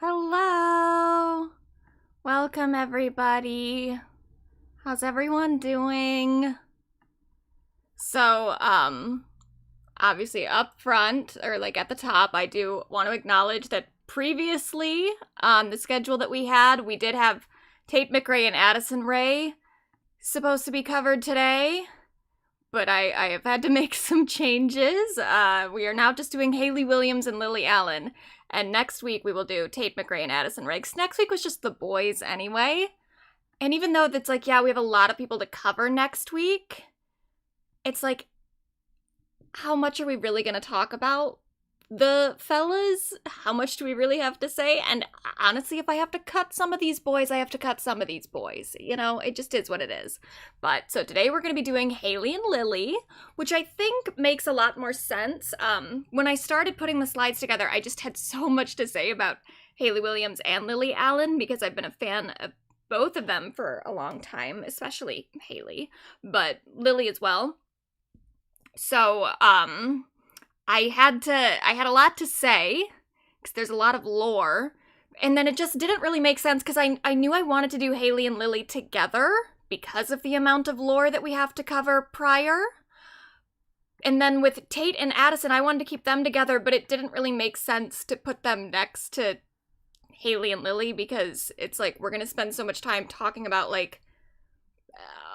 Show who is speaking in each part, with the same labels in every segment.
Speaker 1: Hello! Welcome, everybody. How's everyone doing? So, obviously up front, or like at the top, I do want to acknowledge that previously on the schedule that we had, we did have Tate McRae and Addison Rae supposed to be covered today, but I have had to make some changes. We are now just doing Hayley Williams and Lily Allen. And next week we will do Tate McRae and Addison Rae. Next week was just the boys anyway. And even though that's like, yeah, we have a lot of people to cover next week, it's like, how much are we really going to talk about the fellas? How much do we really have to say? And honestly, if I have to cut some of these boys, I have to cut some of these boys. You know, it just is what it is. But so today we're going to be doing Hayley and Lily, which I think makes a lot more sense. When I started putting the slides together, I just had so much to say about Hayley Williams and Lily Allen because I've been a fan of both of them for a long time, especially Hayley, but Lily as well. So, I had a lot to say, because there's a lot of lore, and then it just didn't really make sense, because I knew I wanted to do Hayley and Lily together, because of the amount of lore that we have to cover prior. And then with Tate and Addison, I wanted to keep them together, but it didn't really make sense to put them next to Hayley and Lily, because it's like, we're gonna spend so much time talking about, like,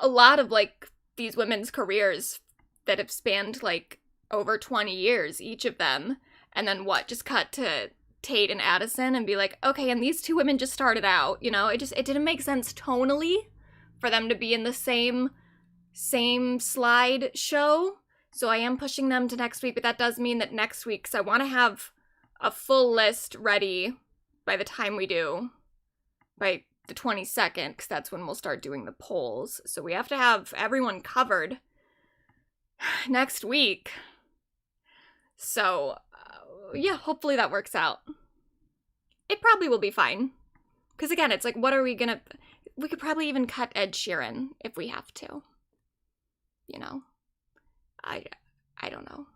Speaker 1: a lot of, like, these women's careers that have spanned, like, over 20 years, each of them, and then just cut to Tate and Addison and be like, okay, and these two women just started out, you know? It didn't make sense tonally for them to be in the same slide show, so I am pushing them to next week, but that does mean that next week, because I want to have a full list ready by the time we do, by the 22nd, because that's when we'll start doing the polls, so we have to have everyone covered next week. So, yeah, hopefully that works out. It probably will be fine. Because again, it's like, what are we gonna... We could probably even cut Ed Sheeran if we have to. You know? I I don't know.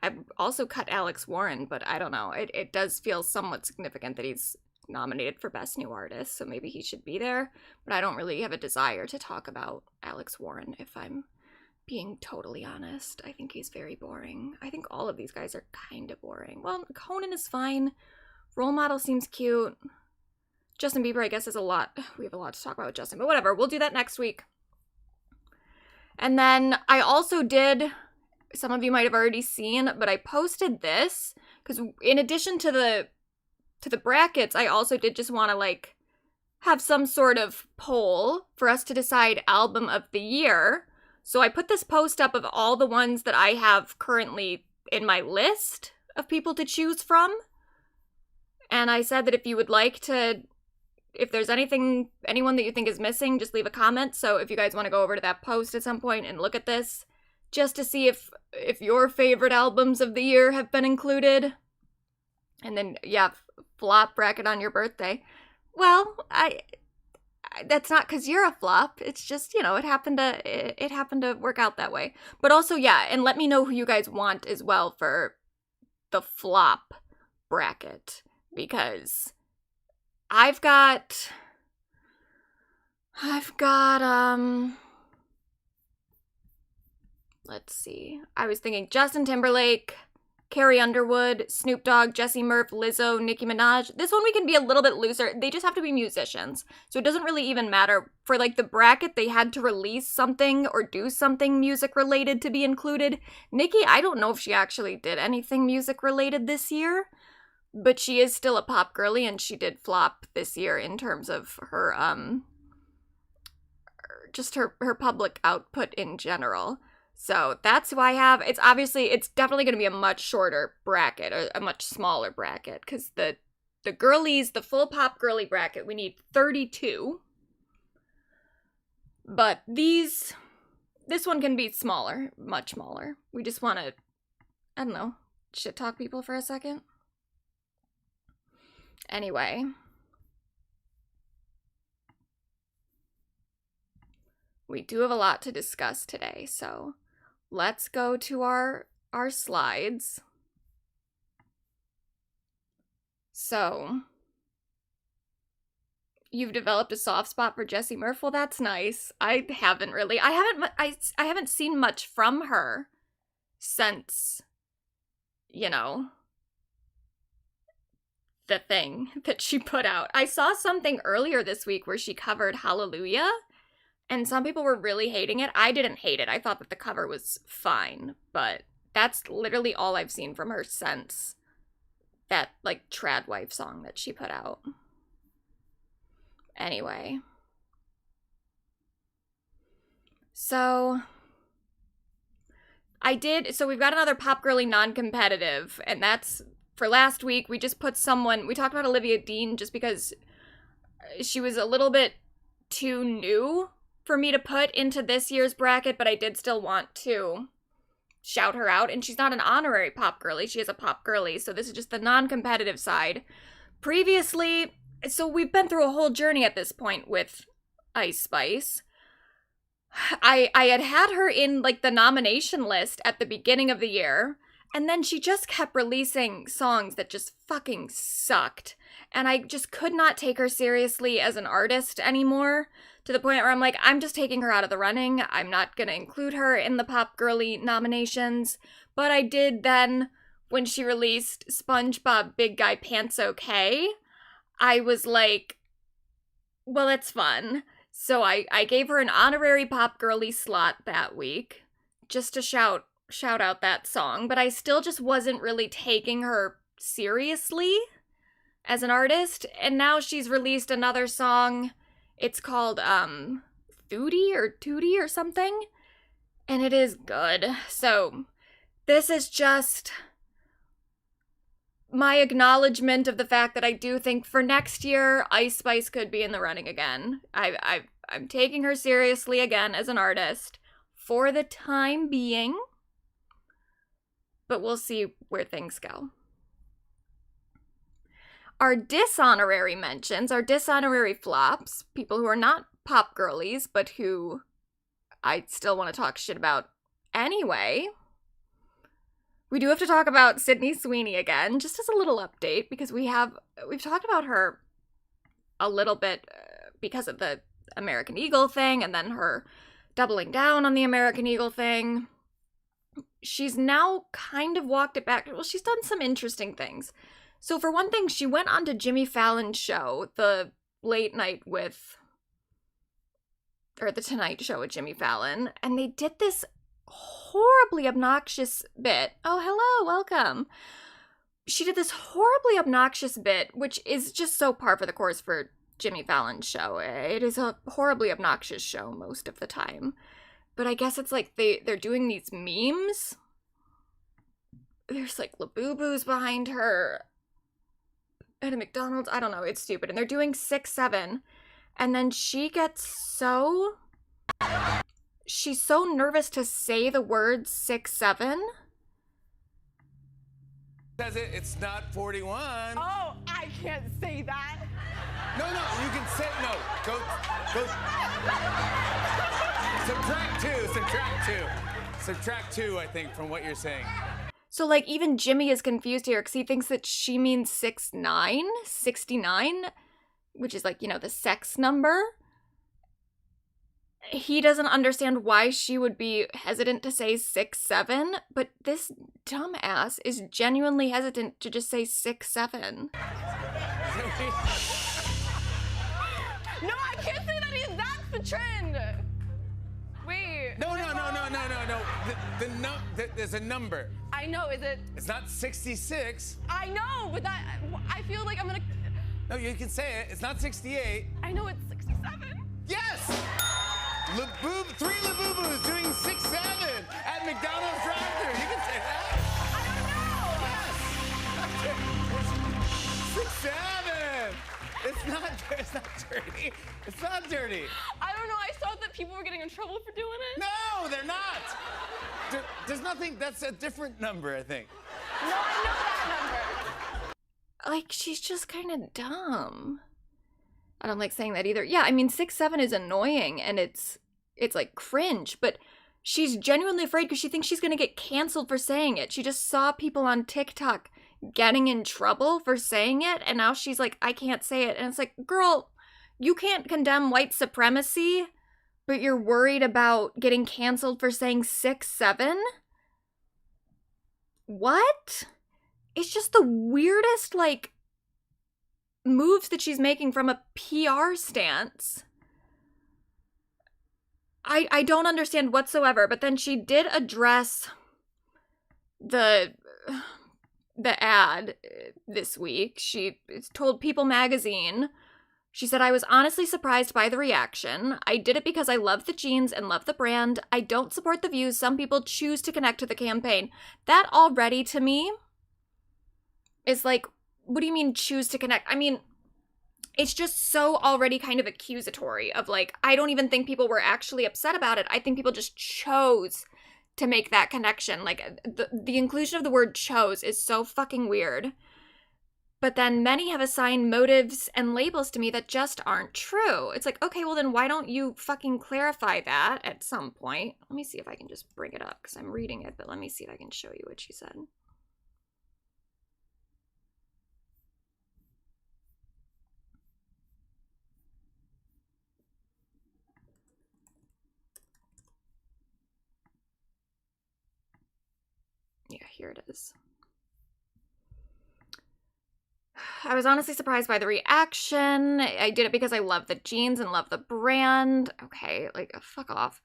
Speaker 1: I've also cut Alex Warren, but I don't know. It does feel somewhat significant that he's nominated for Best New Artist, so maybe he should be there. But I don't really have a desire to talk about Alex Warren, if I'm being totally honest. I think he's very boring. I think all of these guys are kind of boring. Well, Conan is fine. Role Model seems cute. Justin Bieber, I guess, is a lot. We have a lot to talk about with Justin, but whatever. We'll do that next week. And then I also did, some of you might have already seen, but I posted this because in addition to the brackets, I also did just want to like have some sort of poll for us to decide album of the year. So I put this post up of all the ones that I have currently in my list of people to choose from. And I said that if you would like to, if there's anyone that you think is missing, just leave a comment. So if you guys want to go over to that post at some point and look at this, just to see if your favorite albums of the year have been included. And then, yeah, flop bracket on your birthday. Well, that's not because you're a flop. It's just, it happened to work out that way. But also, yeah, and let me know who you guys want as well for the flop bracket, because I've got let's see. I was thinking Justin Timberlake, Carrie Underwood, Snoop Dogg, Jessie Murph, Lizzo, Nicki Minaj. This one we can be a little bit looser. They just have to be musicians. So it doesn't really even matter. For like the bracket, they had to release something or do something music related to be included. Nicki, I don't know if she actually did anything music related this year, but she is still a pop girly and she did flop this year in terms of her just her public output in general. So that's who I have. It's definitely going to be a much shorter bracket, or a much smaller bracket, because the girlies, the full pop girly bracket, we need 32. But this one can be smaller, much smaller. We just want to, I don't know, shit talk people for a second. Anyway. We do have a lot to discuss today, so let's go to our slides. So, you've developed a soft spot for Jessie Murph. Well, that's nice. I haven't seen much from her since, the thing that she put out. I saw something earlier this week where she covered Hallelujah, and some people were really hating it. I didn't hate it. I thought that the cover was fine, but that's literally all I've seen from her since that, like, Trad Wife song that she put out. Anyway. So we've got another Pop Girly non-competitive, and that's for last week. We just put we talked about Olivia Dean just because she was a little bit too new for me to put into this year's bracket, but I did still want to shout her out. And she's not an honorary pop girly. She is a pop girly. So this is just the non-competitive side. Previously, so we've been through a whole journey at this point with Ice Spice. I had her in like the nomination list at the beginning of the year, and then she just kept releasing songs that just fucking sucked. And I just could not take her seriously as an artist anymore, to the point where I'm like, I'm just taking her out of the running. I'm not going to include her in the Pop Girly nominations. But I did then, when she released SpongeBob Big Guy Pants Okay, I was like, well, that's fun. So I gave her an honorary Pop Girly slot that week, just to shout out that song. But I still just wasn't really taking her seriously as an artist. And now she's released another song. It's called Tootie or something, and it is good. So this is just my acknowledgement of the fact that I do think for next year, Ice Spice could be in the running again. I'm taking her seriously again as an artist for the time being, but we'll see where things go. Our dishonorary mentions, our dishonorary flops, people who are not pop girlies, but who I still want to talk shit about anyway. we do have to talk about Sydney Sweeney again, just as a little update, because we've talked about her a little bit because of the American Eagle thing, and then her doubling down on the American Eagle thing. She's now kind of walked it back. Well, she's done some interesting things. So for one thing, she went on to Jimmy Fallon's show, the late night with, or the Tonight Show with Jimmy Fallon, and they did this horribly obnoxious bit. Oh, hello, welcome. She did this horribly obnoxious bit, which is just so par for the course for Jimmy Fallon's show. It is a horribly obnoxious show most of the time. But I guess it's like they're doing these memes. There's like Labubu's behind her at a McDonald's. I don't know, it's stupid. And they're doing 6-7. And then she gets so... She's so nervous to say the word 6-7.
Speaker 2: Says it's not 41.
Speaker 3: Oh, I can't say that.
Speaker 2: No, you can say no. Go. Subtract two, I think, from what you're saying.
Speaker 1: So, like, even Jimmy is confused here because he thinks that she means 69, which is like, you know, the sex number. He doesn't understand why she would be hesitant to say 6-7, but this dumbass is genuinely hesitant to just say 6-7.
Speaker 3: No, I can't say that. That's the trend. Wait.
Speaker 2: No. There's a number.
Speaker 3: I know. Is it?
Speaker 2: It's not 66.
Speaker 3: I know, but I feel like I'm gonna.
Speaker 2: No, you can say it. It's not 68.
Speaker 3: I know it's 67.
Speaker 2: Yes. 3 Labubus doing 6-7 at McDonald's drive-thru. You can say that.
Speaker 3: I don't know.
Speaker 2: Yes. 6-7. It's not dirty. It's not dirty.
Speaker 3: I don't know. I thought that people were getting in trouble for doing it.
Speaker 2: No, they're not. There's nothing. That's a different number, I think.
Speaker 3: No, I know that number.
Speaker 1: Like, she's just kind of dumb. I don't like saying that either. Yeah, I mean, 6-7 is annoying, and it's like cringe, but she's genuinely afraid because she thinks she's gonna get canceled for saying it. She just saw people on TikTok getting in trouble for saying it, and now she's like, I can't say it. And it's like, girl, you can't condemn white supremacy, but you're worried about getting canceled for saying 6-7? What? It's just the weirdest, like, moves that she's making from a PR stance. I don't understand whatsoever, but then she did address the ad this week. She told People magazine, she said, I was honestly surprised by the reaction. I did it because I love the jeans and love the brand. I don't support the views some people choose to connect to the campaign. That already, to me, is like, what do you mean choose to connect? I mean, it's just so already kind of accusatory of like, I don't even think people were actually upset about it. I think people just chose to make that connection. Like, the inclusion of the word chose is so fucking weird. But then many have assigned motives and labels to me that just aren't true. It's like, okay, well then why don't you fucking clarify that at some point? Let me see if I can just bring it up because I'm reading it, but let me see if I can show you what she said. Yeah, here it is. I was honestly surprised by the reaction. I did it because I love the jeans and love the brand. Okay, like, fuck off.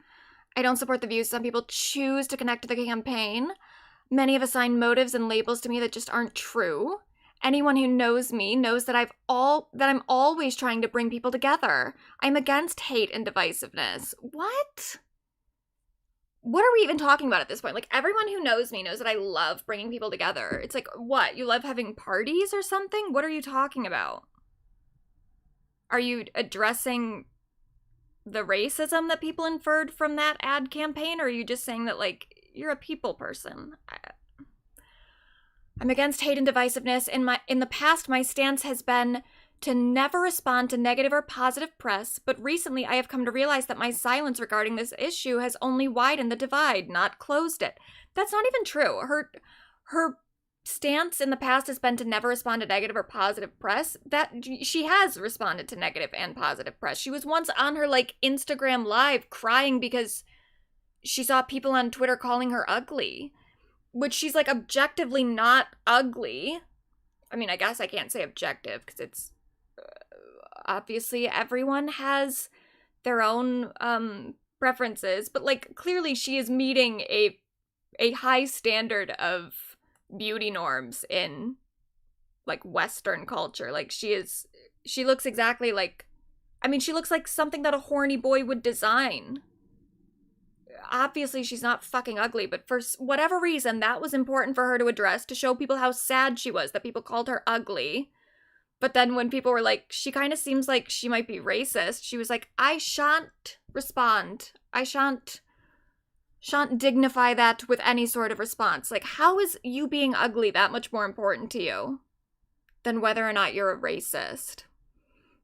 Speaker 1: I don't support the views some people choose to connect to the campaign. Many have assigned motives and labels to me that just aren't true. Anyone who knows me knows that I'm always trying to bring people together. I'm against hate and divisiveness. What? What are we even talking about at this point? Like, everyone who knows me knows that I love bringing people together. It's like, what? You love having parties or something? What are you talking about? Are you addressing the racism that people inferred from that ad campaign? Or are you just saying that, like, you're a people person? I'm against hate and divisiveness. In the past, my stance has been to never respond to negative or positive press, but recently I have come to realize that my silence regarding this issue has only widened the divide, not closed it. That's not even true. her stance in the past has been to never respond to negative or positive press. That she has responded to negative and positive press. She was once on her like Instagram live crying because she saw people on Twitter calling her ugly, which she's like objectively not ugly. I mean, I guess I can't say objective because it's obviously everyone has their own preferences, but like clearly she is meeting a high standard of beauty norms in like Western culture. Like she looks exactly like, I mean, she looks like something that a horny boy would design. Obviously she's not fucking ugly, but for whatever reason that was important for her to address, to show people how sad she was that people called her ugly. But then when people were like, she kind of seems like she might be racist, she was like, I shan't respond. I shan't dignify that with any sort of response. Like, how is you being ugly that much more important to you than whether or not you're a racist?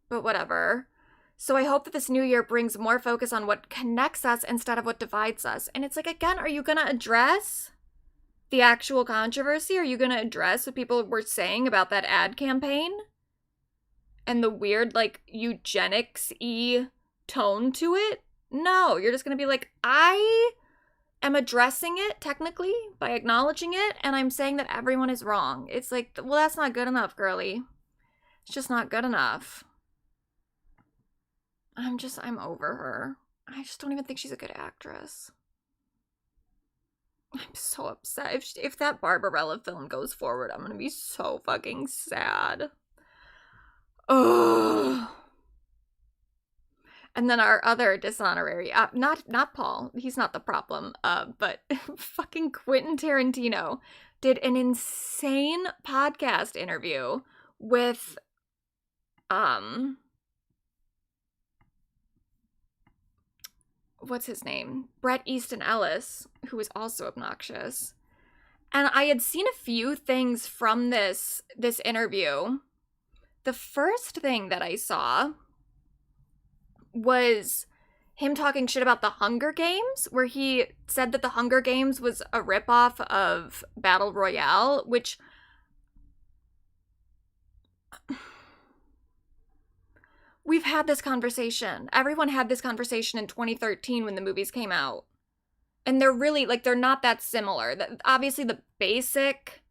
Speaker 1: But whatever. So I hope that this new year brings more focus on what connects us instead of what divides us. And it's like, again, are you going to address the actual controversy? Are you going to address what people were saying about that ad campaign? And the weird, like, eugenics-y tone to it? No, you're just going to be like, I am addressing it, technically, by acknowledging it, and I'm saying that everyone is wrong. It's like, well, that's not good enough, girly. It's just not good enough. I'm over her. I just don't even think she's a good actress. I'm so upset. If that Barbarella film goes forward, I'm gonna be so fucking sad. Ugh. And then our other dishonorary, not Paul, he's not the problem, but fucking Quentin Tarantino did an insane podcast interview with, what's his name? Bret Easton Ellis, who is also obnoxious. And I had seen a few things from this interview. The first thing that I saw was him talking shit about the Hunger Games, where he said that the Hunger Games was a ripoff of Battle Royale, which we've had this conversation. Everyone had this conversation in 2013 when the movies came out. And they're really, like, they're not that similar. Obviously, the basic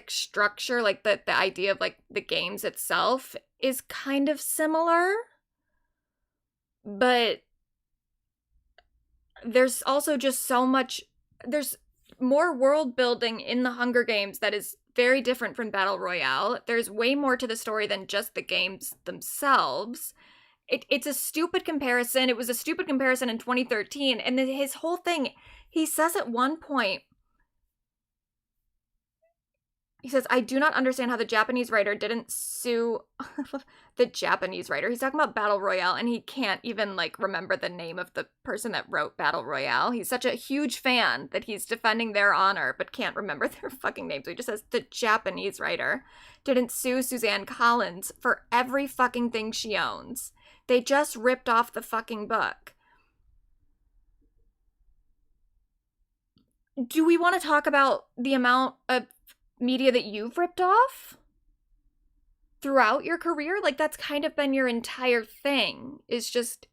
Speaker 1: structure, like, the idea of, like, the games itself is kind of similar. But there's also just so much, there's more world building in the Hunger Games that is very different from Battle Royale. There's way more to the story than just the games themselves. It's a stupid comparison. It was a stupid comparison in 2013. And his whole thing, he says at one point, he says, I do not understand how the Japanese writer didn't sue the Japanese writer. He's talking about Battle Royale, and he can't even, like, remember the name of the person that wrote Battle Royale. He's such a huge fan that he's defending their honor, but can't remember their fucking names. So he just says, the Japanese writer didn't sue Suzanne Collins for every fucking thing she owns. They just ripped off the fucking book. Do we want to talk about the amount of media that you've ripped off throughout your career? Like, that's kind of been your entire thing, is just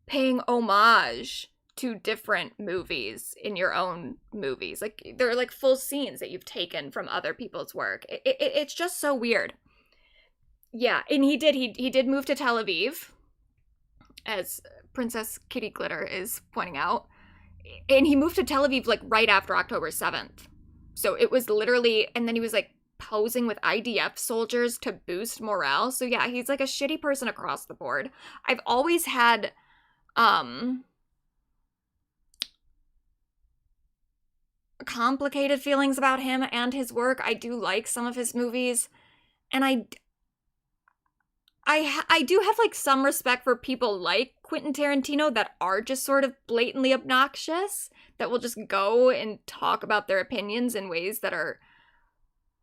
Speaker 1: paying homage to different movies in your own movies. Like, there are like full scenes that you've taken from other people's work. It's just so weird. Yeah, and he did move to Tel Aviv, as Princess Kitty Glitter is pointing out. And he moved to Tel Aviv like right after October 7th. So it was literally, and then he was like posing with IDF soldiers to boost morale. So yeah, he's like a shitty person across the board. I've always had complicated feelings about him and his work. I do like some of his movies, and I do have like some respect for people like Quentin Tarantino that are just sort of blatantly obnoxious, that will just go and talk about their opinions in ways that are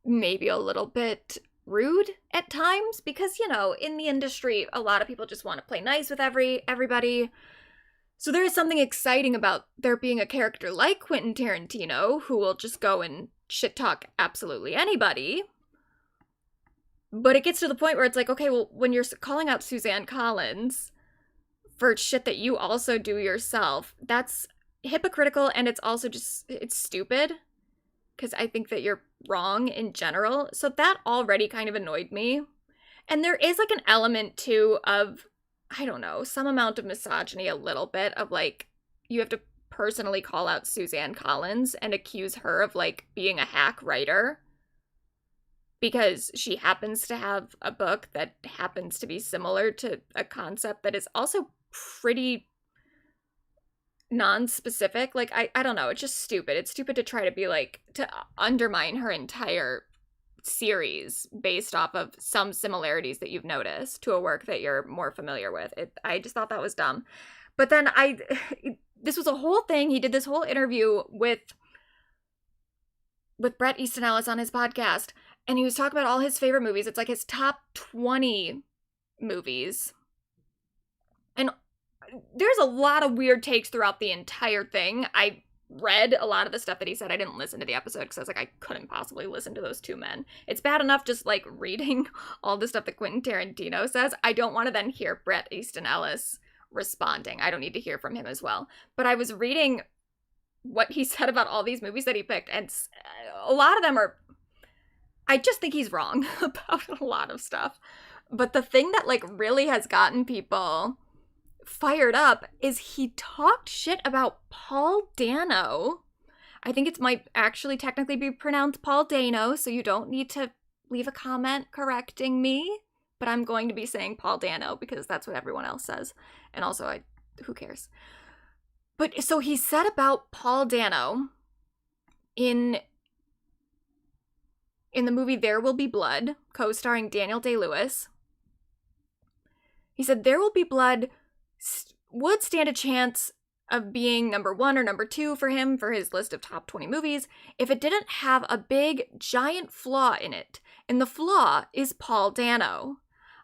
Speaker 1: maybe a little bit rude at times, because, you know, in the industry, a lot of people just want to play nice with everybody. So there is something exciting about there being a character like Quentin Tarantino who will just go and shit talk absolutely anybody. But it gets to the point where it's like, okay, well, when you're calling out Suzanne Collins for shit that you also do yourself, that's hypocritical, and it's also just, it's stupid. Because I think that you're wrong in general. So that already kind of annoyed me. And there is like an element too of, I don't know, some amount of misogyny, a little bit of like, you have to personally call out Suzanne Collins and accuse her of like being a hack writer because she happens to have a book that happens to be similar to a concept that is also pretty non-specific. Like, I don't know, it's just stupid. It's stupid to try to be like, to undermine her entire series based off of some similarities that you've noticed to a work that you're more familiar with. I just thought that was dumb. But then this was a whole thing. He did this whole interview with Bret Easton Ellis on his podcast, and he was talking about all his favorite movies. It's like his top 20 movies. And there's a lot of weird takes throughout the entire thing. I read a lot of the stuff that he said. I didn't listen to the episode because I was like, I couldn't possibly listen to those two men. It's bad enough just like reading all the stuff that Quentin Tarantino says. I don't want to then hear Bret Easton Ellis responding. I don't need to hear from him as well. But I was reading what he said about all these movies that he picked, and a lot of them are, I just think he's wrong about a lot of stuff. But the thing that like really has gotten people fired up is he talked shit about Paul Dano. I think it might actually technically be pronounced Paul Dano, so you don't need to leave a comment correcting me, but I'm going to be saying Paul Dano because that's what everyone else says. And also, who cares? But so he said about Paul Dano in the movie There Will Be Blood, co-starring Daniel Day-Lewis. He said There Will Be Blood would stand a chance of being number 1 or number 2 for him for his list of top 20 movies if it didn't have a big, giant flaw in it. And the flaw is Paul Dano.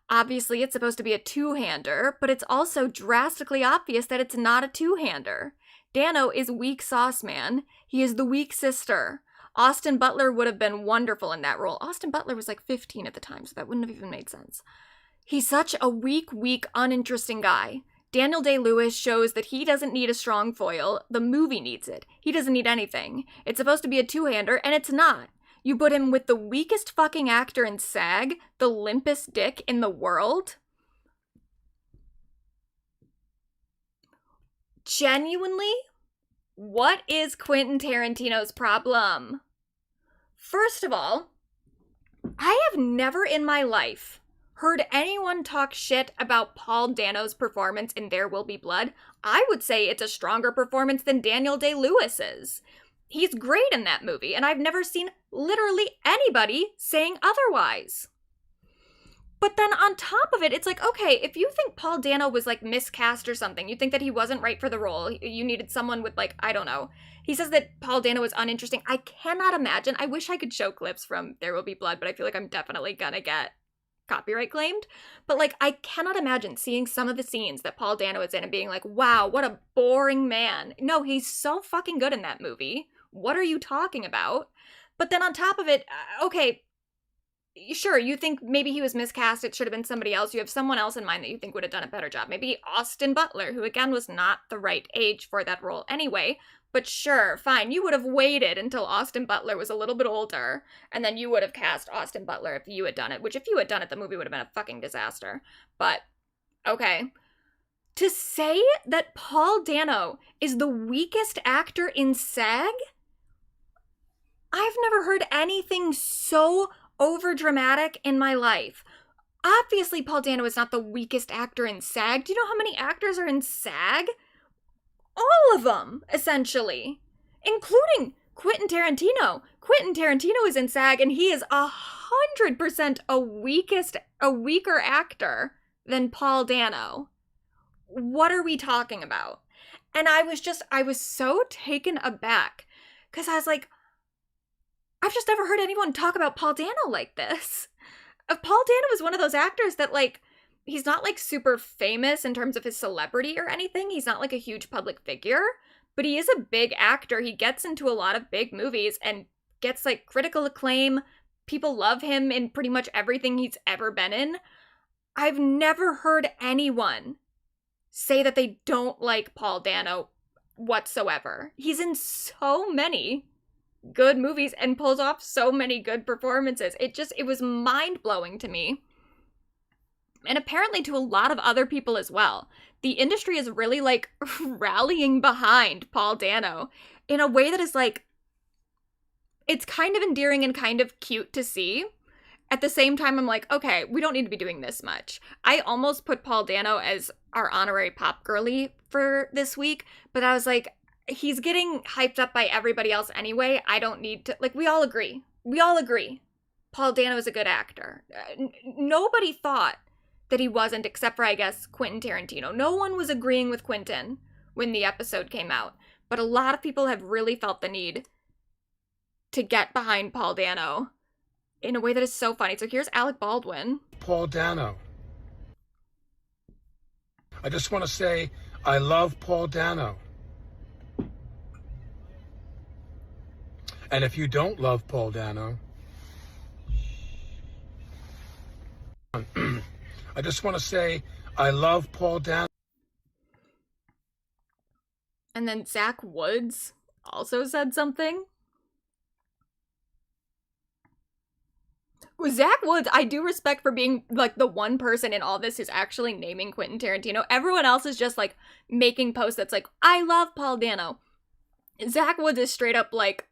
Speaker 1: Obviously, it's supposed to be a two-hander, but it's also drastically obvious that it's not a two-hander. Dano is weak sauce man. He is the weak sister. Austin Butler would have been wonderful in that role. Austin Butler was like 15 at the time, so that wouldn't have even made sense. He's such a weak, uninteresting guy. Daniel Day-Lewis shows that he doesn't need a strong foil. The movie needs it. He doesn't need anything. It's supposed to be a two-hander, and it's not. You put him with the weakest fucking actor in SAG, the limpest dick in the world. Genuinely, what is Quentin Tarantino's problem? First of all, I have never in my life heard anyone talk shit about Paul Dano's performance in There Will Be Blood. I would say it's a stronger performance than Daniel Day-Lewis's. He's great in that movie, and I've never seen literally anybody saying otherwise. But then on top of it, it's like, okay, if you think Paul Dano was like miscast or something, you think that he wasn't right for the role, you needed someone with like, I don't know. He says that Paul Dano was uninteresting. I cannot imagine. I wish I could show clips from There Will Be Blood, but I feel like I'm definitely gonna get copyright claimed. But like, I cannot imagine seeing some of the scenes that Paul Dano is in and being like, wow, what a boring man. No, he's so fucking good in that movie. What are you talking about? But then on top of it, okay, sure, you think maybe he was miscast, it should have been somebody else. You have someone else in mind that you think would have done a better job. Maybe Austin Butler, who again was not the right age for that role anyway. But sure, fine, you would have waited until Austin Butler was a little bit older, and then you would have cast Austin Butler if you had done it, which if you had done it, the movie would have been a fucking disaster. But, okay. To say that Paul Dano is the weakest actor in SAG? I've never heard anything so overdramatic in my life. Obviously, Paul Dano is not the weakest actor in SAG. Do you know how many actors are in SAG? All of them, essentially. Including Quentin Tarantino. Quentin Tarantino is in SAG, and he is 100% a weaker actor than Paul Dano. What are we talking about? And I was so taken aback, because I was like, I've just never heard anyone talk about Paul Dano like this. Paul Dano is one of those actors that, like, he's not like super famous in terms of his celebrity or anything. He's not like a huge public figure, but he is a big actor. He gets into a lot of big movies and gets like critical acclaim. People love him in pretty much everything he's ever been in. I've never heard anyone say that they don't like Paul Dano whatsoever. He's in so many good movies and pulls off so many good performances. It was mind-blowing to me. And apparently to a lot of other people as well. The industry is really like rallying behind Paul Dano in a way that is like, it's kind of endearing and kind of cute to see. At the same time, I'm like, okay, we don't need to be doing this much. I almost put Paul Dano as our honorary pop girly for this week, but I was like, he's getting hyped up by everybody else anyway. I don't need to, like, we all agree. We all agree. Paul Dano is a good actor. Nobody thought that he wasn't, except for, I guess, Quentin Tarantino. No one was agreeing with Quentin when the episode came out, but a lot of people have really felt the need to get behind Paul Dano in a way that is so funny. So here's Alec Baldwin.
Speaker 4: Paul Dano. I just want to say I love Paul Dano. And if you don't love Paul Dano, I just want to say I love Paul Dano.
Speaker 1: And then Zach Woods also said something. Zach Woods, I do respect for being like the one person in all this who's actually naming Quentin Tarantino. Everyone else is just like making posts that's like, I love Paul Dano. Zach Woods is straight up like,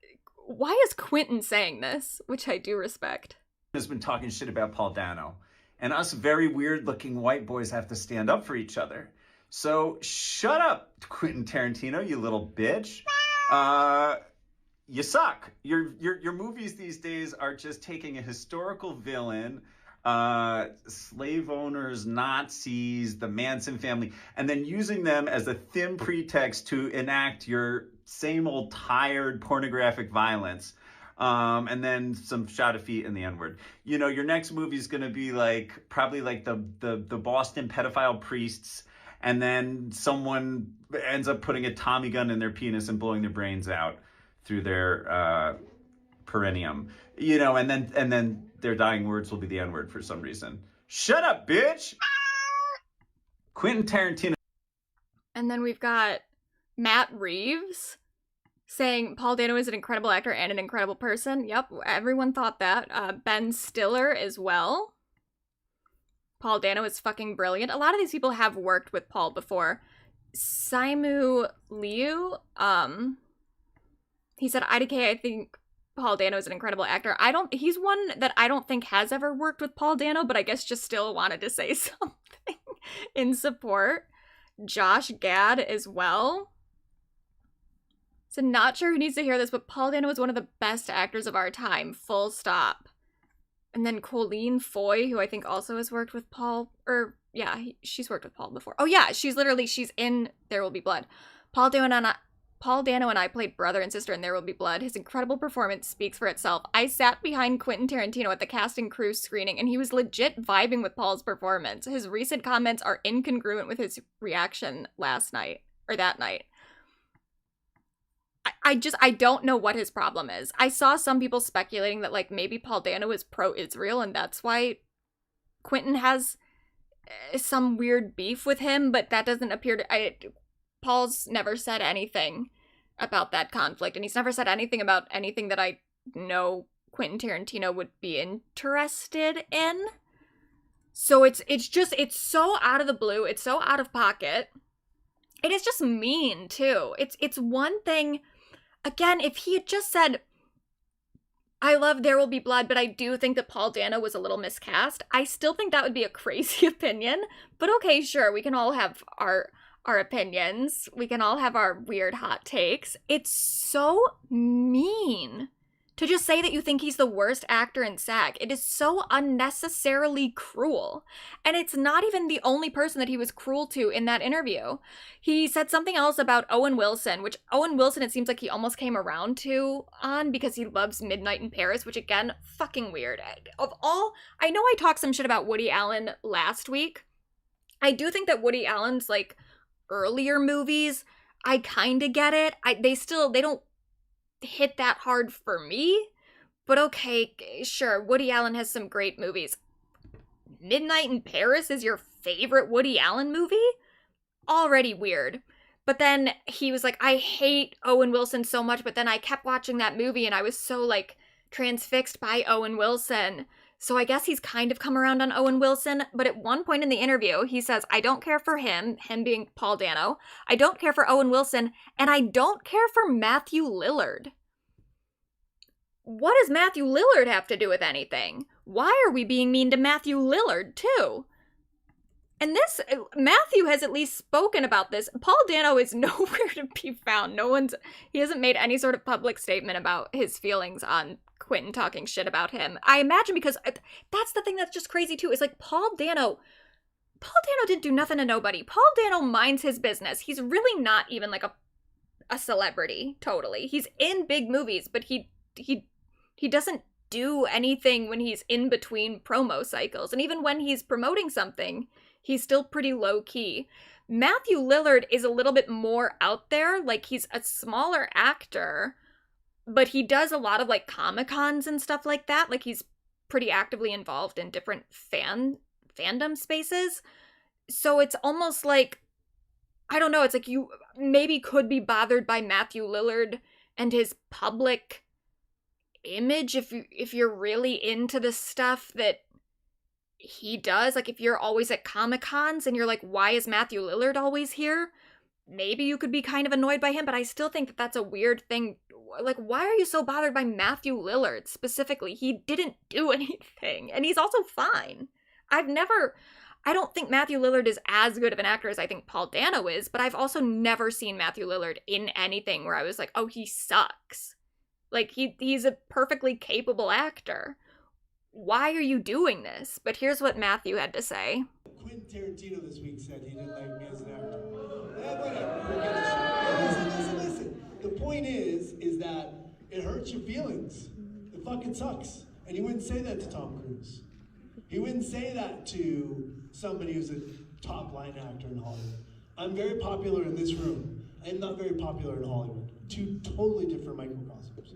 Speaker 1: why is Quentin saying this? Which I do respect.
Speaker 5: Has been talking shit about Paul Dano, and us very weird looking white boys have to stand up for each other. So shut up, Quentin Tarantino, you little bitch. You suck. Your movies these days are just taking a historical villain, slave owners, Nazis, the Manson family, and then using them as a thin pretext to enact your same old tired pornographic violence. And then some shot of feet and the N-word. You know, your next movie is going to be like, probably like the Boston pedophile priests, and then someone ends up putting a Tommy gun in their penis and blowing their brains out through their perineum, you know, and then their dying words will be the N-word for some reason. Shut up, bitch! Quentin Tarantino.
Speaker 1: And then we've got Matt Reeves saying Paul Dano is an incredible actor and an incredible person. Yep, everyone thought that. Ben Stiller as well. Paul Dano is fucking brilliant. A lot of these people have worked with Paul before. Simu Liu, he said, IDK, I think Paul Dano is an incredible actor. He's one that I don't think has ever worked with Paul Dano, but I guess just still wanted to say something in support. Josh Gad as well. So not sure who needs to hear this, but Paul Dano is one of the best actors of our time, full stop. And then Colleen Foy, who I think also has worked with Paul, or yeah, she's worked with Paul before. Oh yeah, she's in There Will Be Blood. Paul Dano and I played brother and sister in There Will Be Blood. His incredible performance speaks for itself. I sat behind Quentin Tarantino at the cast and crew screening, and he was legit vibing with Paul's performance. His recent comments are incongruent with his reaction that night. I don't know what his problem is. I saw some people speculating that like maybe Paul Dano is pro-Israel and that's why Quentin has some weird beef with him, but that doesn't appear to... Paul's never said anything about that conflict, and he's never said anything about anything that I know Quentin Tarantino would be interested in. So it's so out of the blue, it's so out of pocket. It is just mean too. It's one thing, again, if he had just said, I love There Will Be Blood, but I do think that Paul Dano was a little miscast, I still think that would be a crazy opinion. But okay, sure, we can all have our opinions. We can all have our weird hot takes. It's so mean to just say that you think he's the worst actor in SAG. It is so unnecessarily cruel. And it's not even the only person that he was cruel to in that interview. He said something else about Owen Wilson, which Owen Wilson, it seems like he almost came around on because he loves Midnight in Paris, which again, fucking weird. I know I talked some shit about Woody Allen last week, I do think that Woody Allen's, like, earlier movies, I kind of get it. They don't hit that hard for me. But okay, sure, Woody Allen has some great movies. Midnight in Paris is your favorite Woody Allen movie? Already weird. But then he was like, I hate Owen Wilson so much, but then I kept watching that movie and I was so, like, transfixed by Owen Wilson. So I guess he's kind of come around on Owen Wilson, but at one point in the interview, he says, I don't care for him being Paul Dano, I don't care for Owen Wilson, and I don't care for Matthew Lillard. What does Matthew Lillard have to do with anything? Why are we being mean to Matthew Lillard, too? And this, Matthew has at least spoken about this. Paul Dano is nowhere to be found. He hasn't made any sort of public statement about his feelings on Quentin talking shit about him. I imagine because that's the thing that's just crazy too, is like Paul Dano didn't do nothing to nobody. Paul Dano minds his business. He's really not even like a celebrity, totally. He's in big movies, but he doesn't do anything when he's in between promo cycles. And even when he's promoting something, he's still pretty low key. Matthew Lillard is a little bit more out there. Like, he's a smaller actor, but he does a lot of, like, Comic-Cons and stuff like that. Like, he's pretty actively involved in different fandom spaces. So it's almost like, I don't know, it's like you maybe could be bothered by Matthew Lillard and his public image if you're really into the stuff that he does. Like, if you're always at Comic-Cons and you're like, why is Matthew Lillard always here? Maybe you could be kind of annoyed by him, but I still think that that's a weird thing. Like, why are you so bothered by Matthew Lillard specifically? He didn't do anything, and he's also fine. I don't think Matthew Lillard is as good of an actor as I think Paul Dano is, but I've also never seen Matthew Lillard in anything where I was like, oh, he sucks. Like, he's a perfectly capable actor. Why are you doing this? But here's what Matthew had to say.
Speaker 6: Quentin Tarantino this week said he didn't like me as an actor. Whatever. Listen. The point is that it hurts your feelings. It fucking sucks. And he wouldn't say that to Tom Cruise. He wouldn't say that to somebody who's a top-line actor in Hollywood. I'm very popular in this room. I am not very popular in Hollywood. Two totally different microcosms,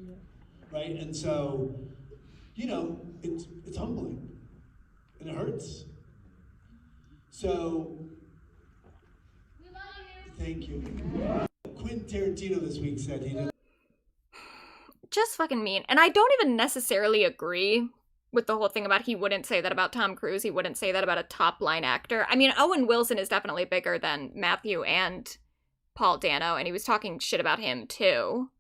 Speaker 6: right? And so, you know, it's humbling, and it hurts. So,
Speaker 3: We love you.
Speaker 6: thank you. Quentin Tarantino this week said he didn't.
Speaker 1: Just fucking mean. And I don't even necessarily agree with the whole thing about he wouldn't say that about Tom Cruise. He wouldn't say that about a top-line actor. I mean, Owen Wilson is definitely bigger than Matthew and Paul Dano, and he was talking shit about him too.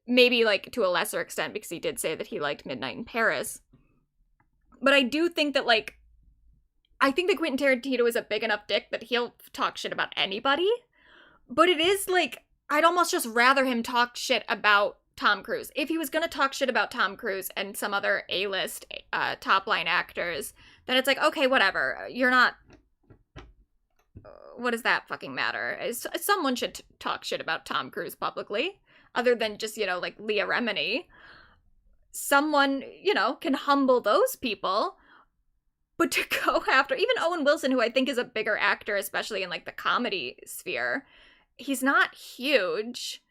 Speaker 1: Maybe, like, to a lesser extent, because he did say that he liked Midnight in Paris. But I do think that, like, I think that Quentin Tarantino is a big enough dick that he'll talk shit about anybody. But it is, like, I'd almost just rather him talk shit about Tom Cruise. If he was gonna talk shit about Tom Cruise and some other A-list top-line actors, then it's like, okay, whatever. You're not... What does that fucking matter? Someone should talk shit about Tom Cruise publicly, other than just, you know, like Leah Remini. Someone, you know, can humble those people. But to go after, even Owen Wilson, who I think is a bigger actor, especially in, like, the comedy sphere, he's not huge.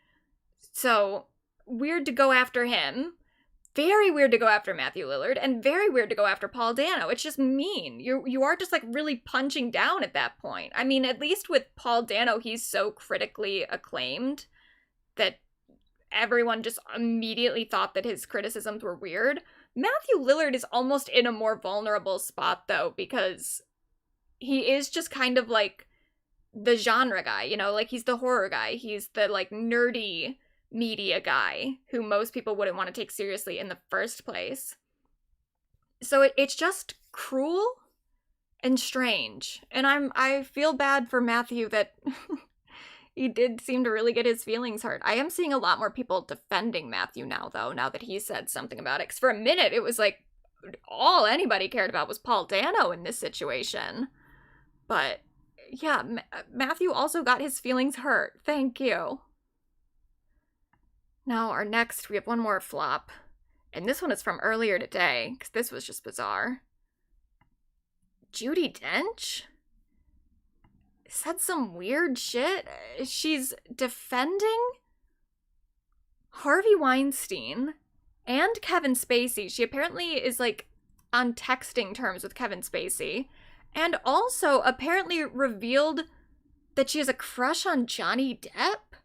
Speaker 1: So, weird to go after him. Very weird to go after Matthew Lillard, and very weird to go after Paul Dano. It's just mean. You are just, like, really punching down at that point. I mean, at least with Paul Dano, he's so critically acclaimed that everyone just immediately thought that his criticisms were weird. Matthew Lillard is almost in a more vulnerable spot, though, because he is just kind of, like, the genre guy, you know? Like, he's the horror guy. He's the, like, nerdy media guy who most people wouldn't want to take seriously in the first place. So it's just cruel and strange. And I feel bad for Matthew that he did seem to really get his feelings hurt. I am seeing a lot more people defending Matthew now, though, now that he said something about it. Because for a minute, it was like all anybody cared about was Paul Dano in this situation. But yeah, Matthew also got his feelings hurt. Thank you. Now, we have one more flop. And this one is from earlier today, because this was just bizarre. Judi Dench? said some weird shit. She's defending Harvey Weinstein and Kevin Spacey. She apparently is like on texting terms with Kevin Spacey, and also apparently revealed that she has a crush on Johnny Depp.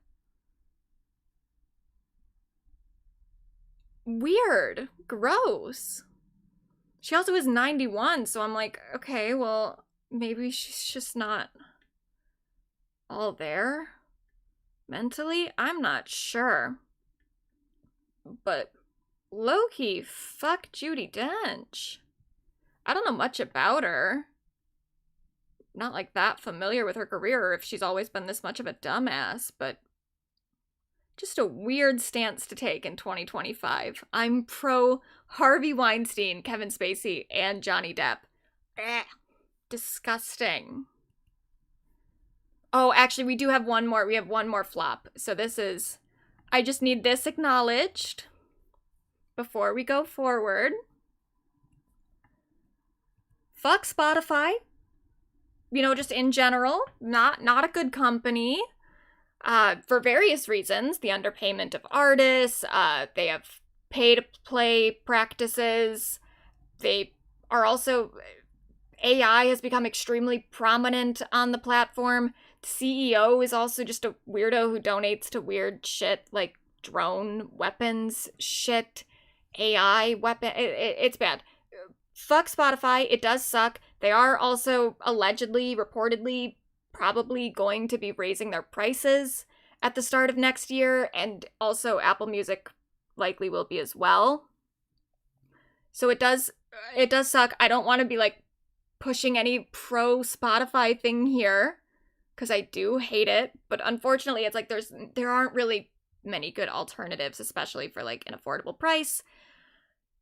Speaker 1: Weird. Gross. She also is 91, so I'm like, okay, well, maybe she's just not all there mentally. I'm not sure. But low-key, fuck Judi Dench. I don't know much about her. Not like that familiar with her career, or if she's always been this much of a dumbass, but just a weird stance to take in 2025. I'm pro Harvey Weinstein, Kevin Spacey, and Johnny Depp. Disgusting. Oh, actually, we do have one more. We have one more flop. So this is... I just need this acknowledged before we go forward. Fuck Spotify. You know, just in general, not a good company. For various reasons. The underpayment of artists. They have pay-to-play practices. They are also... AI has become extremely prominent on the platform. The CEO is also just a weirdo who donates to weird shit like drone weapons shit, AI weapon. It's bad. Fuck Spotify. It does suck. They are also allegedly, reportedly, probably going to be raising their prices at the start of next year, and also Apple Music likely will be as well. So it does suck. I don't want to be like pushing any pro Spotify thing here, because I do hate it, but unfortunately it's like there aren't really many good alternatives, especially for like an affordable price.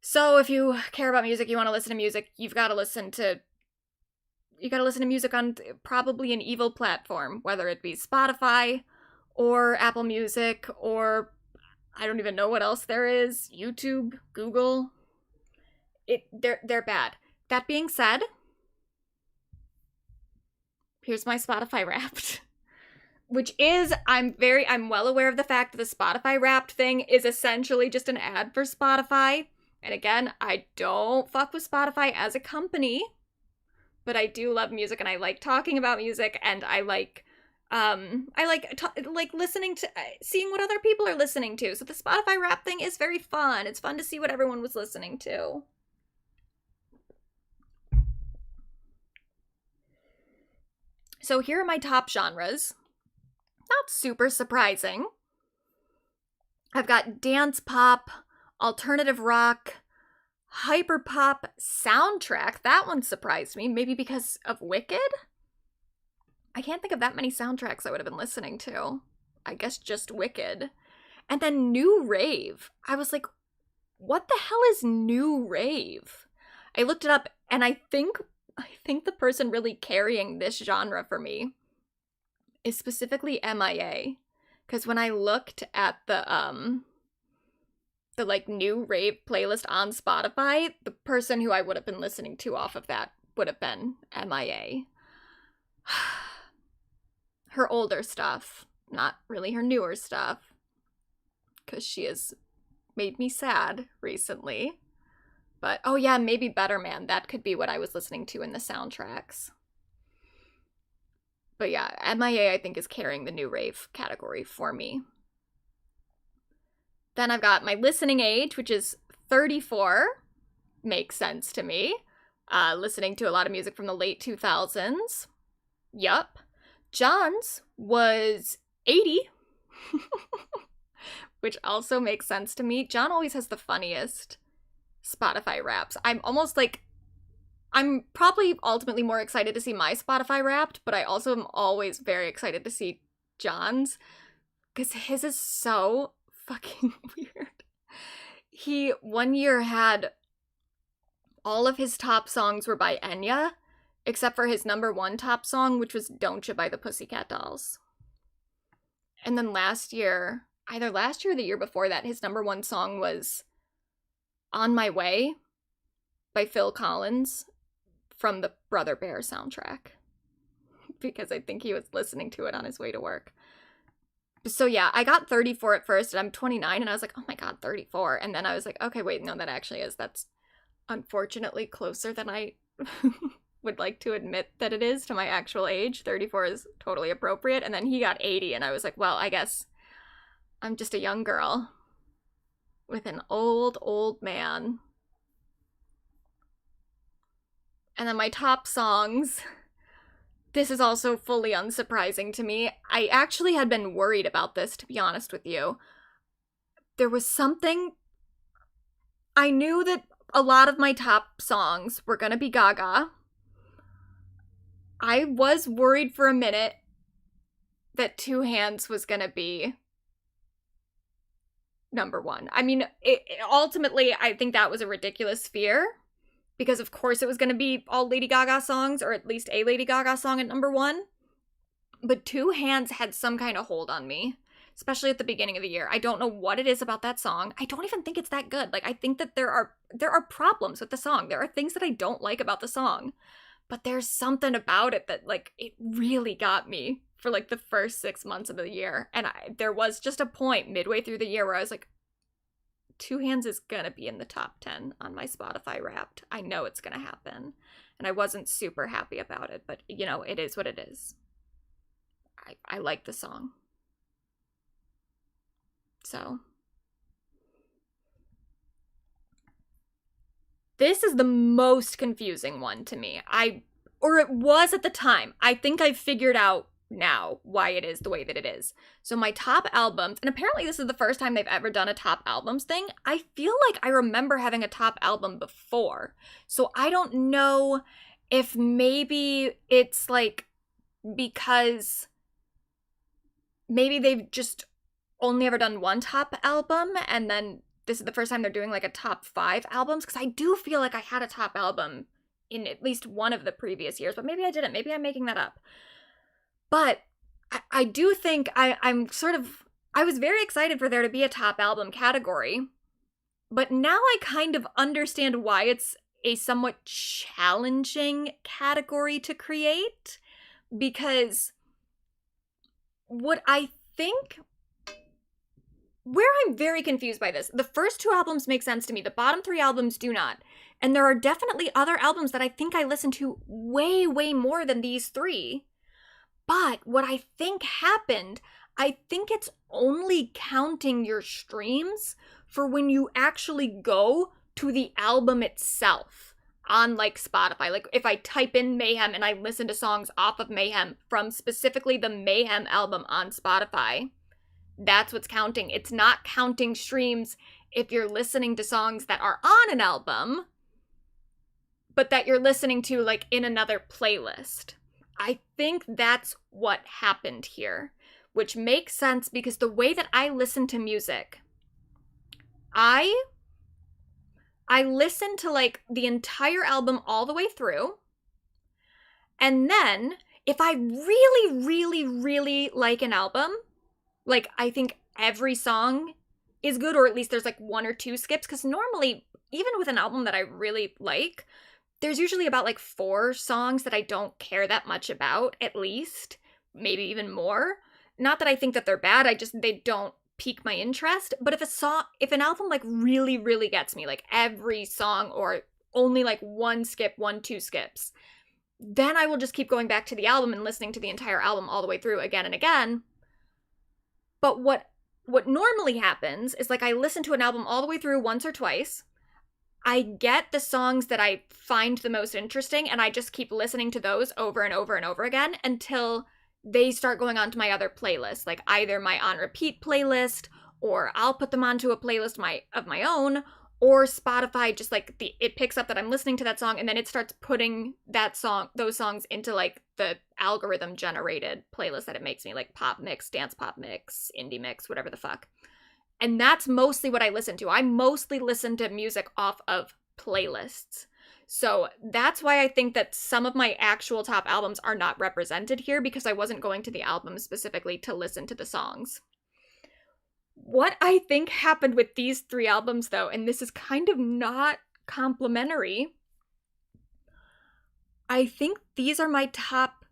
Speaker 1: So if you care about music, you want to listen to music, you got to listen to music on probably an evil platform, whether it be Spotify or Apple Music, or I don't even know what else there is, YouTube, Google. They're bad. That being said, here's my Spotify Wrapped, which is, I'm well aware of the fact that the Spotify Wrapped thing is essentially just an ad for Spotify. And again, I don't fuck with Spotify as a company, but I do love music and I like talking about music, and I like listening to, seeing what other people are listening to. So the Spotify Wrapped thing is very fun. It's fun to see what everyone was listening to. So here are my top genres. Not super surprising. I've got dance pop, alternative rock, hyperpop soundtrack. That one surprised me, maybe because of Wicked? I can't think of that many soundtracks I would have been listening to. I guess just Wicked. And then new rave. I was like, what the hell is new rave? I looked it up, and I think the person really carrying this genre for me is specifically MIA. Because when I looked at the like new rave playlist on Spotify, the person who I would have been listening to off of that would have been MIA. Her older stuff, not really her newer stuff. Because she has made me sad recently. But, oh yeah, maybe Better Man. That could be what I was listening to in the soundtracks. But yeah, MIA I think is carrying the new rave category for me. Then I've got my listening age, which is 34. Makes sense to me. Listening to a lot of music from the late 2000s. Yup. John's was 80. Which also makes sense to me. John always has the funniest Spotify Wraps. I'm probably ultimately more excited to see my Spotify Wrapped, but I also am always very excited to see John's, because his is so fucking weird. He one year had all of his top songs were by Enya, except for his number one top song, which was Don't Ya by the Pussycat Dolls. And then last year, either last year or the year before that, his number one song was On My Way by Phil Collins from the Brother Bear soundtrack. because I think he was listening to it on his way to work. So yeah, I got 34 at first, and I'm 29, and I was like, oh my god, 34. And then I was like, okay, wait, no, that's unfortunately closer than I would like to admit that it is to my actual age. 34 is totally appropriate. And then he got 80, and I was like, well, I guess I'm just a young girl with an old man. And then my top songs. This is also fully unsurprising to me. I actually had been worried about this, to be honest with you. There was something... I knew that a lot of my top songs were gonna be Gaga. I was worried for a minute that Two Hands was gonna be number one. I mean, ultimately, I think that was a ridiculous fear. Because of course it was going to be all Lady Gaga songs, or at least a Lady Gaga song at number one. But Two Hands had some kind of hold on me, especially at the beginning of the year. I don't know what it is about that song. I don't even think it's that good. Like, I think that there are problems with the song. There are things that I don't like about the song. But there's something about it that, like, it really got me for, like, the first 6 months of the year. And there was just a point midway through the year where I was like, Two Hands is gonna be in the top 10 on my Spotify Wrapped. I know it's gonna happen. And I wasn't super happy about it, but, you know, it is what it is. I like the song. So. This is the most confusing one to me. Or it was at the time. I think I've figured out now why it is the way that it is. So my top albums, and apparently this is the first time they've ever done a top albums thing. I feel like I remember having a top album before. So I don't know if maybe it's like because maybe they've just only ever done one top album, and then this is the first time they're doing like a top 5 albums, because I do feel like I had a top album in at least one of the previous years, but maybe I didn't. Maybe I'm making that up. But I do think I was very excited for there to be a top album category, but now I kind of understand why it's a somewhat challenging category to create, because what I think, where I'm very confused by this, the first 2 albums make sense to me, the bottom 3 albums do not, and there are definitely other albums that I think I listen to way, way more than these 3. But what I think happened, I think it's only counting your streams for when you actually go to the album itself on, like, Spotify. Like, if I type in Mayhem and I listen to songs off of Mayhem from specifically the Mayhem album on Spotify, that's what's counting. It's not counting streams if you're listening to songs that are on an album, but that you're listening to, like, in another playlist. I think that's what happened here, which makes sense because the way that I listen to music, I listen to, like, the entire album all the way through, and then if I really, really, really like an album, like, I think every song is good, or at least there's, like, 1 or 2 skips, because normally, even with an album that I really like, there's usually about, like, 4 songs that I don't care that much about, at least. Maybe even more. Not that I think that they're bad, they don't pique my interest. But if an album, like, really, really gets me, like, every song, or only, like, 1 skip, 1, 2 skips, then I will just keep going back to the album and listening to the entire album all the way through again and again. But what normally happens is, like, I listen to an album all the way through once or twice, I get the songs that I find the most interesting, and I just keep listening to those over and over and over again until they start going on to my other playlist, like either my on repeat playlist, or I'll put them onto a playlist of my own, or Spotify just, like, it picks up that I'm listening to that song, and then it starts putting those songs into, like, the algorithm generated playlist that it makes me, like pop mix, dance pop mix, indie mix, whatever the fuck. And that's mostly what I listen to. I mostly listen to music off of playlists. So that's why I think that some of my actual top albums are not represented here, because I wasn't going to the album specifically to listen to the songs. What I think happened with these 3 albums, though, and this is kind of not complimentary, I think these are my top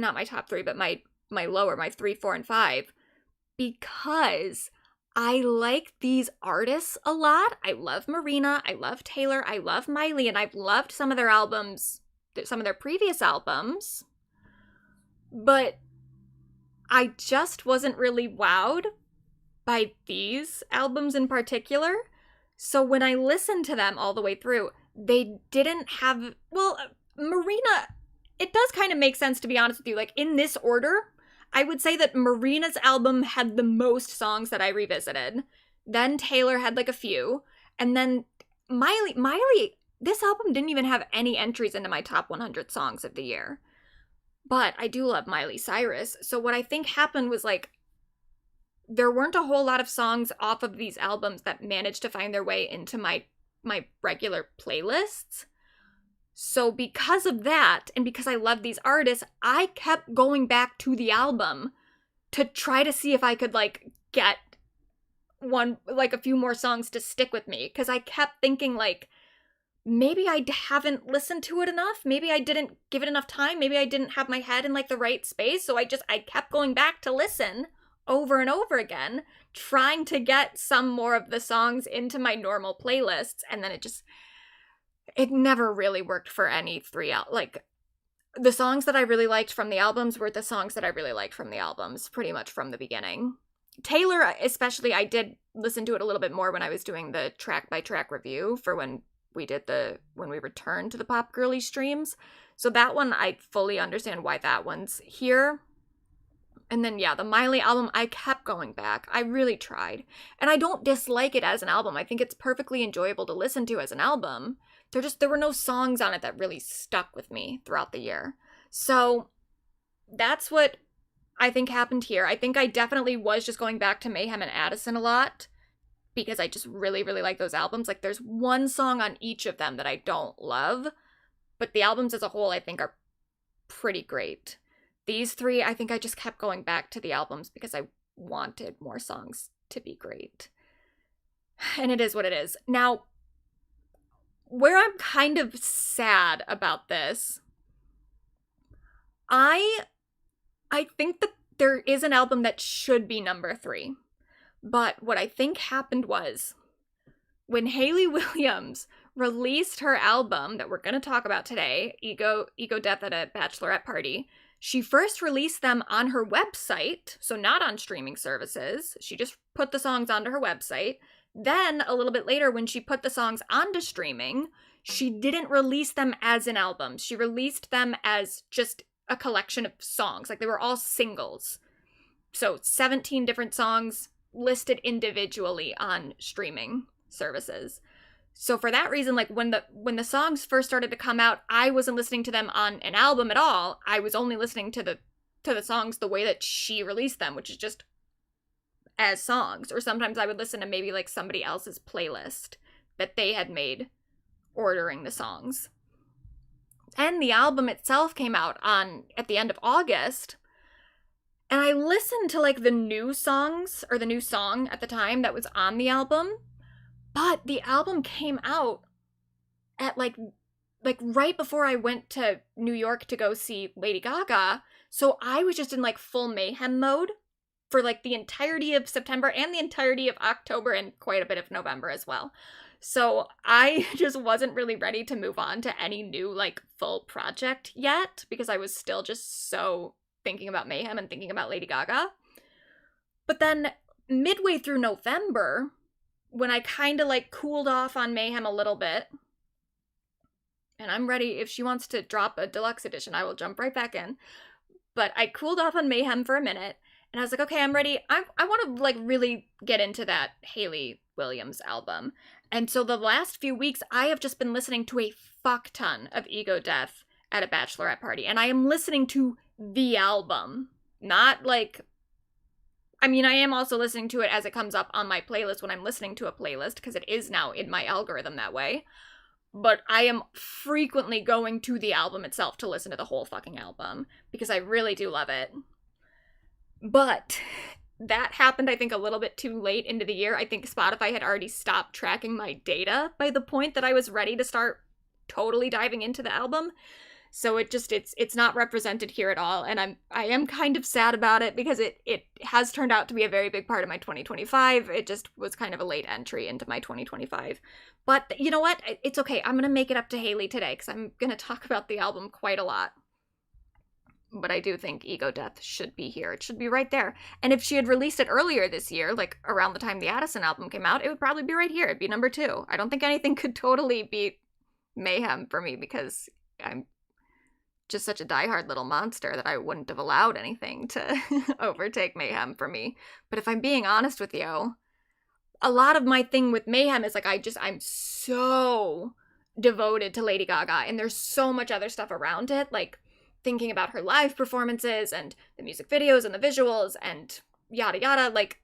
Speaker 1: not my top 3, but my lower, my 3, 4, and 5, because I like these artists a lot. I love Marina, I love Taylor, I love Miley, and I've loved some of their albums, some of their previous albums, but I just wasn't really wowed by these albums in particular. So when I listened to them all the way through, they didn't have, well, Marina, it does kind of make sense, to be honest with you. Like, in this order, I would say that Marina's album had the most songs that I revisited. Then Taylor had like a few. And then Miley, this album didn't even have any entries into my top 100 songs of the year. But I do love Miley Cyrus. So what I think happened was, like, there weren't a whole lot of songs off of these albums that managed to find their way into my regular playlists. So because of that, and because I love these artists, I kept going back to the album to try to see if I could, like, get a few more songs to stick with me. Because I kept thinking, like, maybe I haven't listened to it enough. Maybe I didn't give it enough time. Maybe I didn't have my head in, like, the right space. So I kept going back to listen over and over again, trying to get some more of the songs into my normal playlists. And then it never really worked for any 3 like, the songs that I really liked from the albums were the songs that I really liked from the albums pretty much from the beginning. Taylor especially, I did listen to it a little bit more when I was doing the track by track review for when we returned to the Pop Girlie streams. So that one, I fully understand why that one's here. And then, yeah, the Miley album, I kept going back. I really tried. And I don't dislike it as an album. I think it's perfectly enjoyable to listen to as an album. There were no songs on it that really stuck with me throughout the year. So that's what I think happened here. I think I definitely was just going back to Mayhem and Addison a lot because I just really, really like those albums. Like, there's one song on each of them that I don't love, but the albums as a whole I think are pretty great. These 3, I think I just kept going back to the albums because I wanted more songs to be great. And it is what it is. Now, where I'm kind of sad about this, I think that there is an album that should be number 3. But what I think happened was, when Hayley Williams released her album that we're going to talk about today, Ego Death at a Bachelorette Party, she first released them on her website, so not on streaming services. She just put the songs onto her website. Then, a little bit later, when she put the songs onto streaming, she didn't release them as an album. She released them as just a collection of songs. Like, they were all singles. So 17 different songs listed individually on streaming services. So for that reason, like, when the songs first started to come out, I wasn't listening to them on an album at all. I was only listening to the songs the way that she released them, which is just as songs. Or sometimes I would listen to maybe like somebody else's playlist that they had made ordering the songs. And the album itself came out at the end of August. And I listened to like the new songs, or the new song at the time that was on the album. But the album came out at like right before I went to New York to go see Lady Gaga. So I was just in like full mayhem mode for like the entirety of September and the entirety of October and quite a bit of November as well. So I just wasn't really ready to move on to any new like full project yet, because I was still just so thinking about Mayhem and thinking about Lady Gaga. But then midway through November, when I kind of like cooled off on Mayhem a little bit, and I'm ready, if she wants to drop a deluxe edition, I will jump right back in. But I cooled off on Mayhem for a minute, and I was like, okay, I'm ready. I want to like really get into that Hayley Williams album. And so the last few weeks, I have just been listening to a fuck ton of Ego Death at a Bachelorette Party. And I am listening to the album. Not like... I mean, I am also listening to it as it comes up on my playlist when I'm listening to a playlist, because it is now in my algorithm that way. But I am frequently going to the album itself to listen to the whole fucking album, because I really do love it. But that happened, I think, a little bit too late into the year. I think Spotify had already stopped tracking my data by the point that I was ready to start totally diving into the album. So it's not represented here at all, and I am kind of sad about it because it has turned out to be a very big part of my 2025. It just was kind of a late entry into my 2025. But you know what? It's okay. I'm gonna make it up to Hayley today because I'm gonna talk about the album quite a lot. But I do think Ego Death should be here. It should be right there. And if she had released it earlier this year, like around the time the Addison album came out, it would probably be right here. It'd be number 2. I don't think anything could totally beat Mayhem for me because I'm just such a diehard little monster that I wouldn't have allowed anything to overtake Mayhem for me. But if I'm being honest with you, a lot of my thing with Mayhem is like I'm so devoted to Lady Gaga, and there's so much other stuff around it, like thinking about her live performances and the music videos and the visuals and yada yada. Like,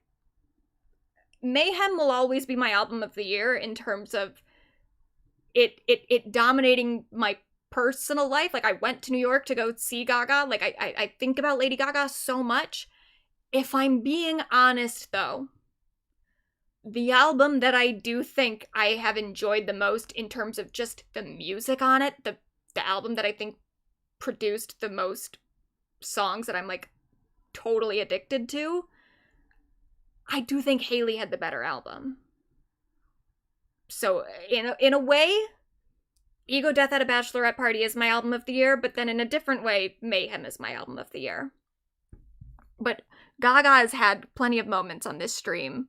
Speaker 1: Mayhem will always be my album of the year in terms of it dominating my personal life. Like, I went to New York to go see Gaga. Like, I think about Lady Gaga so much. If I'm being honest, though, the album that I do think I have enjoyed the most in terms of just the music on it, the album that I think produced the most songs that I'm like totally addicted to, I do think Hayley had the better album. So in a way, Ego Death at a Bachelorette Party is my album of the year, but then in a different way, Mayhem is my album of the year. But Gaga has had plenty of moments on this stream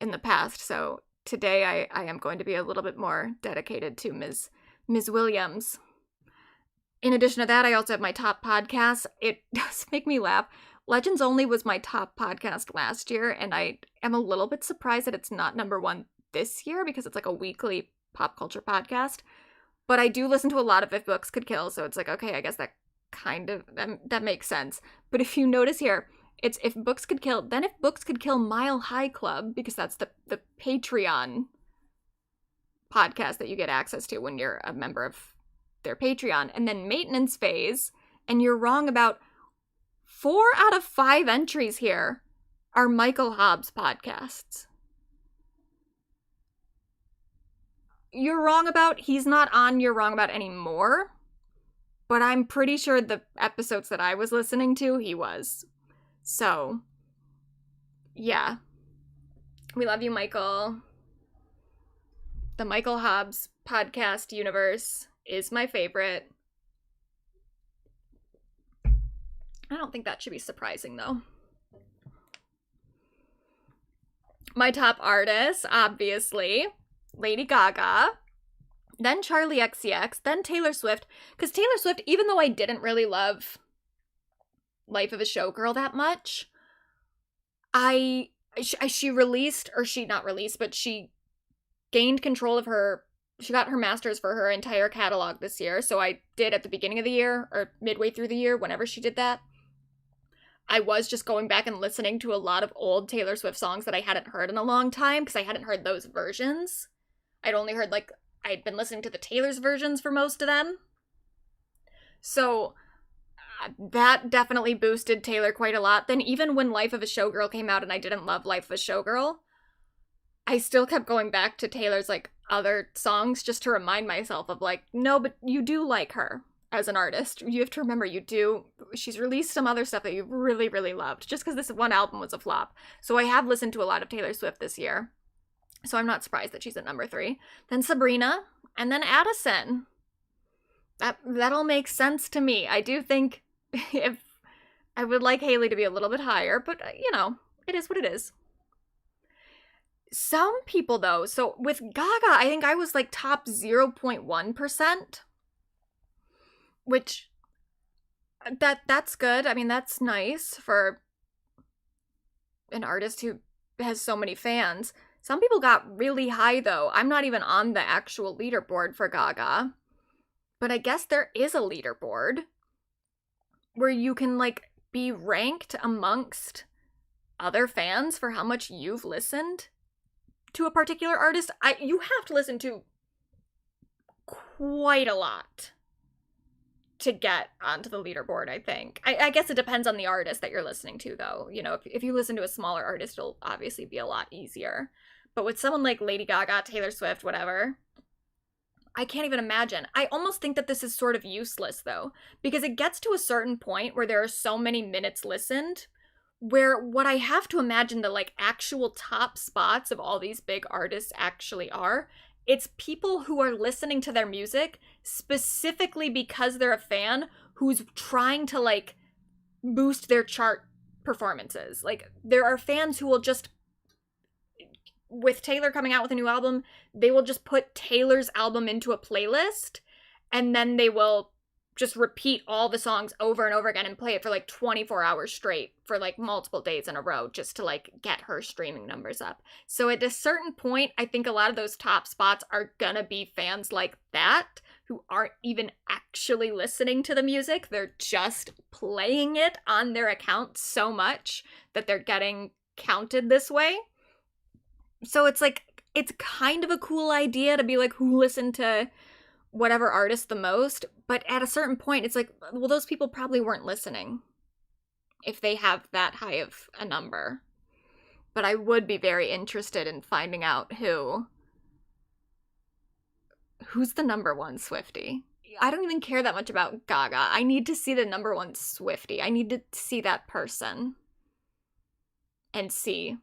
Speaker 1: in the past, so today I am going to be a little bit more dedicated to Ms. Williams. In addition to that, I also have my top podcast. It does make me laugh. Legends Only was my top podcast last year, and I am a little bit surprised that it's not number 1 this year because it's like a weekly pop culture podcast. But I do listen to a lot of If Books Could Kill, so it's like, okay, I guess that kind of, that makes sense. But if you notice here, it's If Books Could Kill, then If Books Could Kill Mile High Club, because that's the Patreon podcast that you get access to when you're a member of their Patreon, and then Maintenance Phase, and you're wrong about 4 out of 5 entries here are Michael Hobbs podcasts. You're wrong about he's not on You're Wrong About anymore, but I'm pretty sure the episodes that I was listening to, he was. So, yeah. We love you, Michael. The Michael Hobbs podcast universe is my favorite. I don't think that should be surprising, though. My top artists, obviously, Lady Gaga, then Charli XCX, then Taylor Swift. Because Taylor Swift, even though I didn't really love Life of a Showgirl that much, she released, or she not released, but she gained control of her. She got her masters for her entire catalog this year. So I did at the beginning of the year, or midway through the year, whenever she did that. I was just going back and listening to a lot of old Taylor Swift songs that I hadn't heard in a long time, because I hadn't heard those versions. I'd only heard, like, I'd been listening to the Taylor's versions for most of them. So that definitely boosted Taylor quite a lot. Then even when Life of a Showgirl came out and I didn't love Life of a Showgirl, I still kept going back to Taylor's, like, other songs just to remind myself of, like, no, but you do like her as an artist. You have to remember, you do. She's released some other stuff that you really, really loved, just because this one album was a flop. So I have listened to a lot of Taylor Swift this year. So I'm not surprised that she's at number 3. Then Sabrina, and then Addison. That all makes sense to me. I do think if I would like Hayley to be a little bit higher, but, you know, it is what it is. Some people, though, so with Gaga, I think I was like top 0.1%, which that's good. I mean, that's nice for an artist who has so many fans. Some people got really high, though. I'm not even on the actual leaderboard for Gaga, but I guess there is a leaderboard where you can, like, be ranked amongst other fans for how much you've listened to a particular artist. You have to listen to quite a lot to get onto the leaderboard, I think. I guess it depends on the artist that you're listening to, though. You know, if you listen to a smaller artist, it'll obviously be a lot easier. But with someone like Lady Gaga, Taylor Swift, whatever, I can't even imagine. I almost think that this is sort of useless though, because it gets to a certain point where there are so many minutes listened where what I have to imagine the like actual top spots of all these big artists actually are, it's people who are listening to their music specifically because they're a fan who's trying to like boost their chart performances. Like there are fans who will just, with Taylor coming out with a new album, they will just put Taylor's album into a playlist and then they will just repeat all the songs over and over again and play it for like 24 hours straight for like multiple days in a row just to like get her streaming numbers up. So at a certain point, I think a lot of those top spots are gonna be fans like that who aren't even actually listening to the music. They're just playing it on their account so much that they're getting counted this way. So it's like, it's kind of a cool idea to be like, who listened to whatever artist the most, but at a certain point it's like, well, those people probably weren't listening if they have that high of a number. But I would be very interested in finding out who's the number one Swiftie. I don't even care that much about Gaga. I need to see the number one Swiftie. I need to see that person and see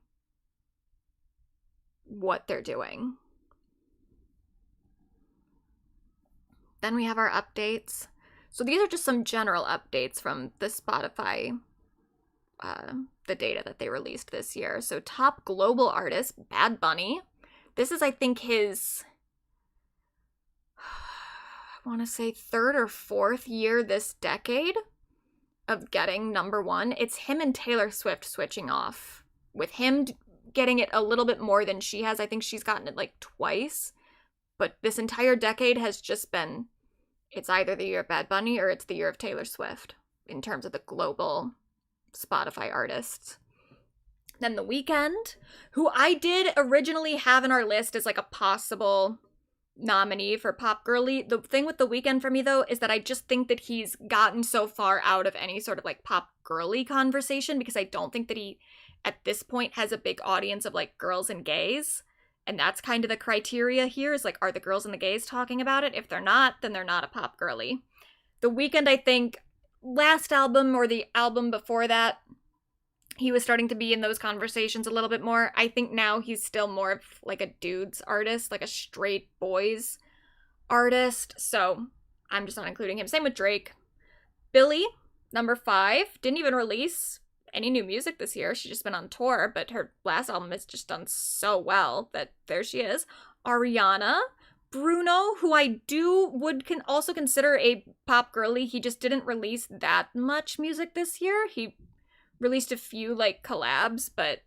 Speaker 1: what they're doing. Then we have our updates. So these are just some general updates from the Spotify, the data that they released this year. So top global artist, Bad Bunny. This is, I think, his, I want to say 3rd or 4th year this decade of getting number one. It's him and Taylor Swift switching off, with him getting it a little bit more than she has. I think she's gotten it like twice. But this entire decade has just been, it's either the year of Bad Bunny or it's the year of Taylor Swift in terms of the global Spotify artists. Then The Weeknd, who I did originally have in our list as like a possible nominee for Pop Girlie. The thing with The Weeknd for me though is that I just think that he's gotten so far out of any sort of like Pop Girlie conversation, because I don't think that he at this point has a big audience of like girls and gays. And that's kind of the criteria here, is like, are the girls and the gays talking about it? If they're not, then they're not a pop girly. The Weeknd, I think, last album or the album before that, he was starting to be in those conversations a little bit more. I think now he's still more of like a dude's artist, like a straight boys artist. So I'm just not including him. Same with Drake. Billie, number 5, didn't even release any new music this year. She's just been on tour, but her last album has just done so well that there she is. Ariana. Bruno, who I can also consider a pop girly. He just didn't release that much music this year. He released a few like collabs, but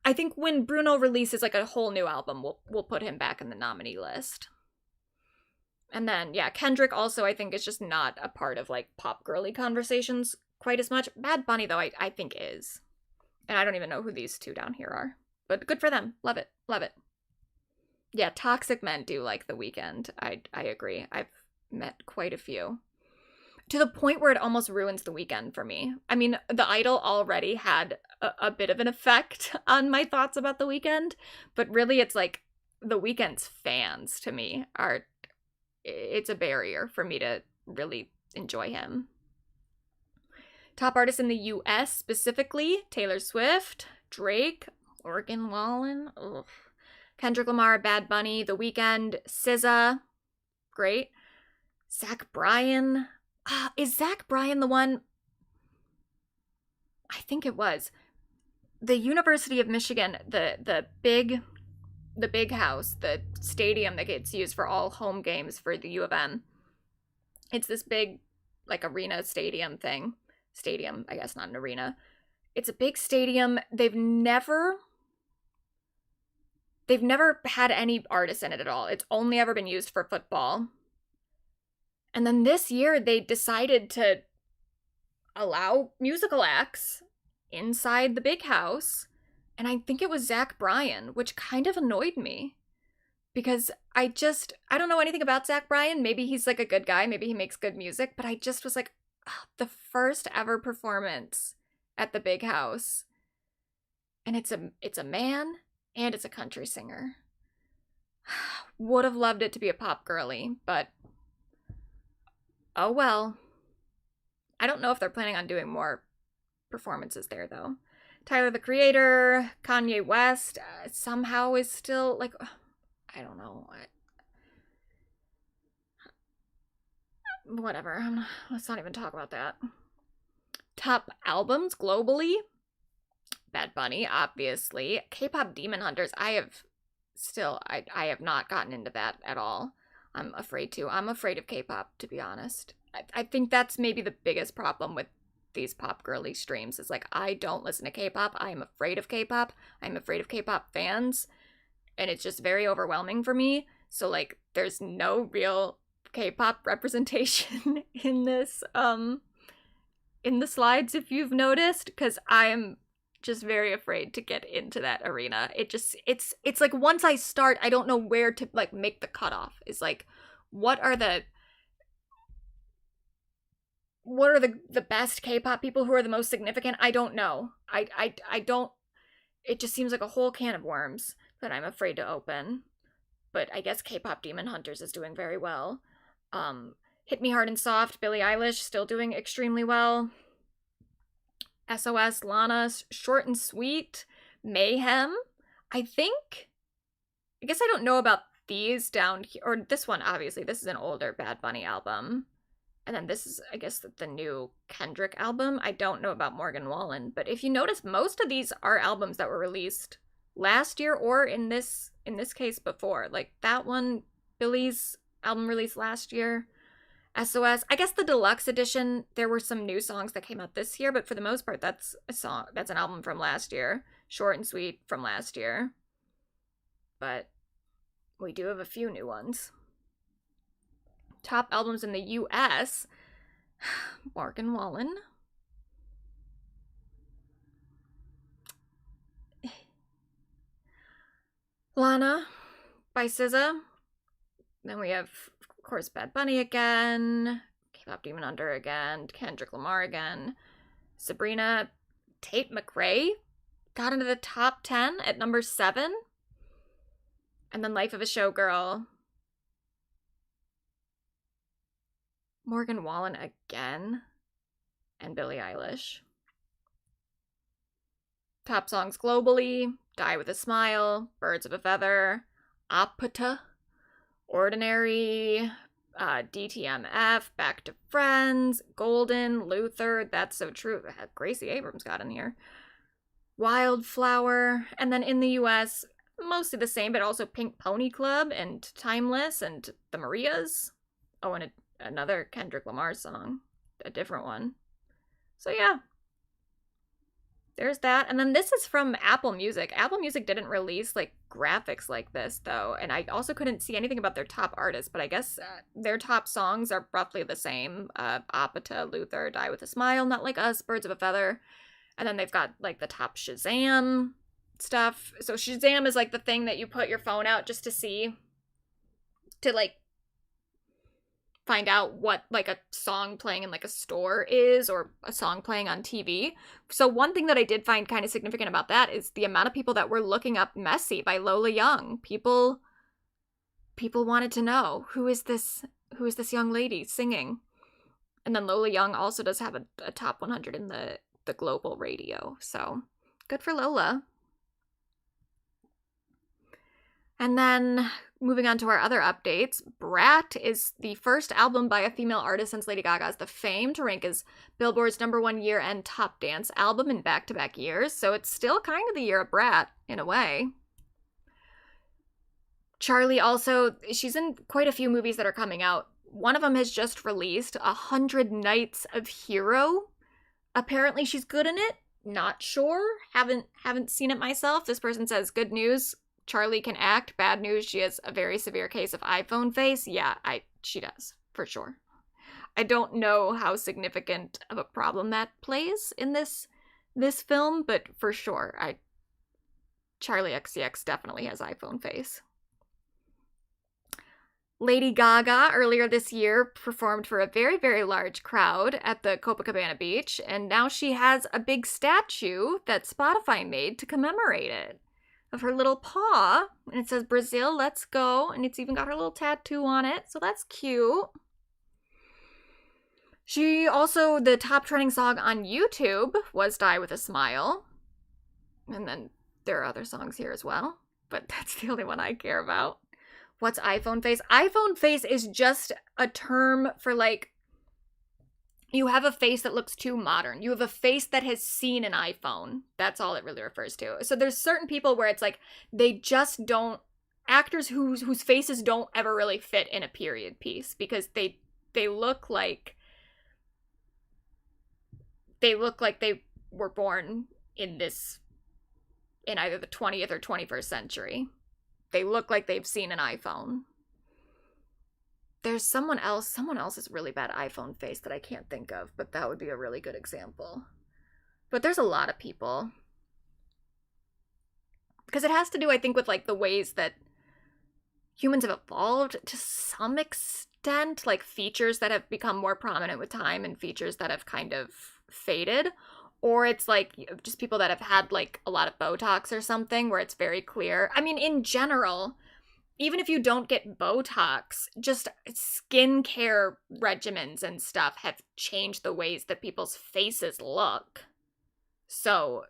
Speaker 1: I think when Bruno releases like a whole new album, we'll put him back in the nominee list. And then yeah, Kendrick also I think is just not a part of like pop girly conversations quite as much. Bad Bunny, though, I think is. And I don't even know who these two down here are. But good for them. Love it. Love it. Yeah, toxic men do like The Weeknd. I agree. I've met quite a few. To the point where it almost ruins The Weeknd for me. I mean, The Idol already had a bit of an effect on my thoughts about The Weeknd. But really, it's like The Weeknd's fans, to me, are... It's a barrier for me to really enjoy him. Top artists in the US specifically, Taylor Swift, Drake, Morgan Wallen, Kendrick Lamar, Bad Bunny, The Weeknd, SZA, great. Zach Bryan. Is Zach Bryan the one? I think it was. The University of Michigan, the big house, the stadium that gets used for all home games for the U of M. It's this big like arena stadium thing. Stadium, I guess, not an arena. It's a big stadium. They've never had any artists in it at all. It's only ever been used for football. And then this year they decided to allow musical acts inside the big house. And I think it was Zach Bryan, which kind of annoyed me. Because I don't know anything about Zach Bryan. Maybe he's like a good guy. Maybe he makes good music. But I just was like, the first ever performance at the big house. And it's a man and it's a country singer. Would have loved it to be a pop girly, but oh well. I don't know if they're planning on doing more performances there, though. Tyler, the Creator, Kanye West, somehow is still, like, I don't know. Whatever. Let's not even talk about that. Top albums globally. Bad Bunny, obviously. K-pop Demon Hunters. I have not gotten into that at all. I'm afraid to. I'm afraid of K-pop, to be honest. I think that's maybe the biggest problem with these pop girly streams is like, I don't listen to K-pop. I'm afraid of K-pop. I'm afraid of K-pop fans. And it's just very overwhelming for me. So like, there's no real K-pop representation in this, in the slides, if you've noticed, because I'm just very afraid to get into that arena. It's like once I start, I don't know where to like make the cutoff. It's like, what are the best K-pop people who are the most significant? I don't know. I don't, it just seems like a whole can of worms that I'm afraid to open. But I guess K-pop Demon Hunters is doing very well. Hit Me Hard and Soft, Billie Eilish, still doing extremely well. SOS, Lana, Short and Sweet, Mayhem. I guess I don't know about these down here, or this one, obviously. This is an older Bad Bunny album. And then this is, I guess, the new Kendrick album. I don't know about Morgan Wallen, but if you notice, most of these are albums that were released last year or in this case before. Like that one, Billie's album released last year. SOS, I guess the deluxe edition, there were some new songs that came out this year, but for the most part, that's an album from last year. Short and Sweet from last year. But we do have a few new ones. Top albums in the US. Morgan Wallen. Lana by SZA. Then we have, of course, Bad Bunny again. K-pop Demon Hunter again. Kendrick Lamar again. Sabrina. Tate McRae got into the top 10 at number 7. And then Life of a Showgirl. Morgan Wallen again. And Billie Eilish. Top songs globally. Die with a Smile. Birds of a Feather. Apata. Ordinary. DTMF. Back to Friends. Golden. Luther. That's So True. Gracie Abrams got in here. Wildflower. And then in the US, mostly the same, but also Pink Pony Club and Timeless and The Marias. Oh, and another Kendrick Lamar song. A different one. So yeah. There's that. And then this is from Apple Music. Apple Music didn't release like graphics like this though. And I also couldn't see anything about their top artists, but I guess their top songs are roughly the same. Apata, Luther, Die with a Smile, Not Like Us, Birds of a Feather. And then they've got like the top Shazam stuff. So Shazam is like the thing that you put your phone out just to see, to like find out what like a song playing in like a store is, or a song playing on TV. So one thing that I did find kind of significant about that is the amount of people that were looking up Messy by Lola Young. People wanted to know, who is this young lady singing? And then Lola Young also does have a top 100 in the global radio. So good for Lola. And then moving on to our other updates, Brat is the first album by a female artist since Lady Gaga's The Fame to rank as Billboard's #1 year-end top dance album in back-to-back years, so it's still kind of the year of Brat, in a way. Charlie also, she's in quite a few movies that are coming out. One of them has just released, 100 Nights of Hero. Apparently she's good in it. Not sure. Haven't seen it myself. This person says, good news, Charlie can act. Bad news, she has a very severe case of iPhone face. Yeah, she does, for sure. I don't know how significant of a problem that plays in this film, but for sure, Charlie XCX definitely has iPhone face. Lady Gaga earlier this year performed for a very, very large crowd at the Copacabana Beach, and now she has a big statue that Spotify made to commemorate it. of her little paw, and it says Brazil, let's go, and it's even got her little tattoo on it, so that's cute. She also, the top trending song on YouTube was Die With a Smile, and then there are other songs here as well, but that's the only one I care about. What's iPhone face? iPhone face is just a term for, like, you have a face that looks too modern. You have a face that has seen an iPhone. That's all it really refers to. So there's certain people where it's like they just don't, actors whose faces don't ever really fit in a period piece because they look like they were born in either the 20th or 21st century. They look like they've seen an iPhone. There's someone else's really bad iPhone face that I can't think of, but that would be a really good example. But there's a lot of people. Because it has to do, I think, with, like, the ways that humans have evolved to some extent, like features that have become more prominent with time and features that have kind of faded. Or it's, like, just people that have had, like, a lot of Botox or something where it's very clear. I mean, in general, even if you don't get Botox, just skincare regimens and stuff have changed the ways that people's faces look. So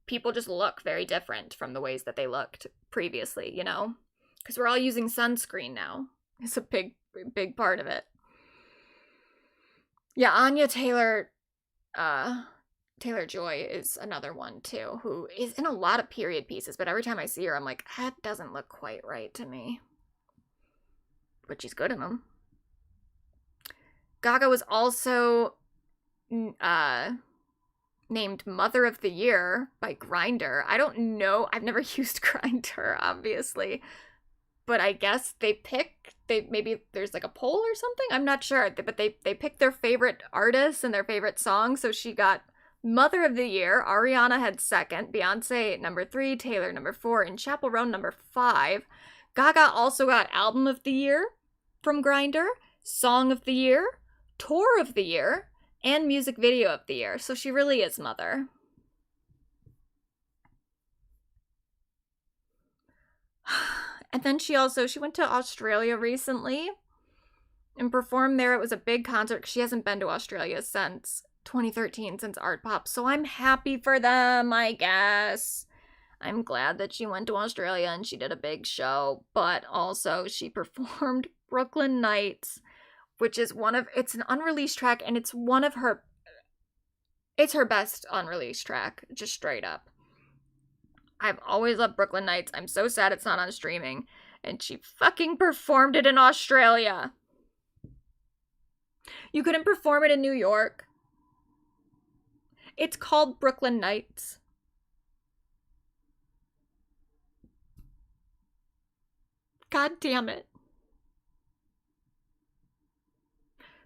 Speaker 1: people just look very different from the ways that they looked previously, you know? Because we're all using sunscreen now. It's a big, big part of it. Yeah, Anya Taylor-Joy is another one, too, who is in a lot of period pieces, but every time I see her, I'm like, that doesn't look quite right to me. But she's good in them. Gaga was also named Mother of the Year by Grindr. I don't know. I've never used Grindr, obviously. But I guess maybe there's like a poll or something? I'm not sure. But they picked their favorite artists and their favorite songs, so she got Mother of the Year. Ariana had second, Beyonce number 3, Taylor number 4, and Chappell Roan number 5. Gaga also got Album of the Year from Grindr, Song of the Year, Tour of the Year, and Music Video of the Year. So she really is Mother. And then she went to Australia recently and performed there. It was a big concert. She hasn't been to Australia since 2013, since Art Pop, so I'm happy for them, I guess. I'm glad that she went to Australia and she did a big show, but also she performed Brooklyn Nights, which is it's an unreleased track, and it's her best unreleased track, just straight up. I've always loved Brooklyn Nights. I'm so sad it's not on streaming, and she fucking performed it in Australia. You couldn't perform it in New York. It's called Brooklyn Nights. God damn it.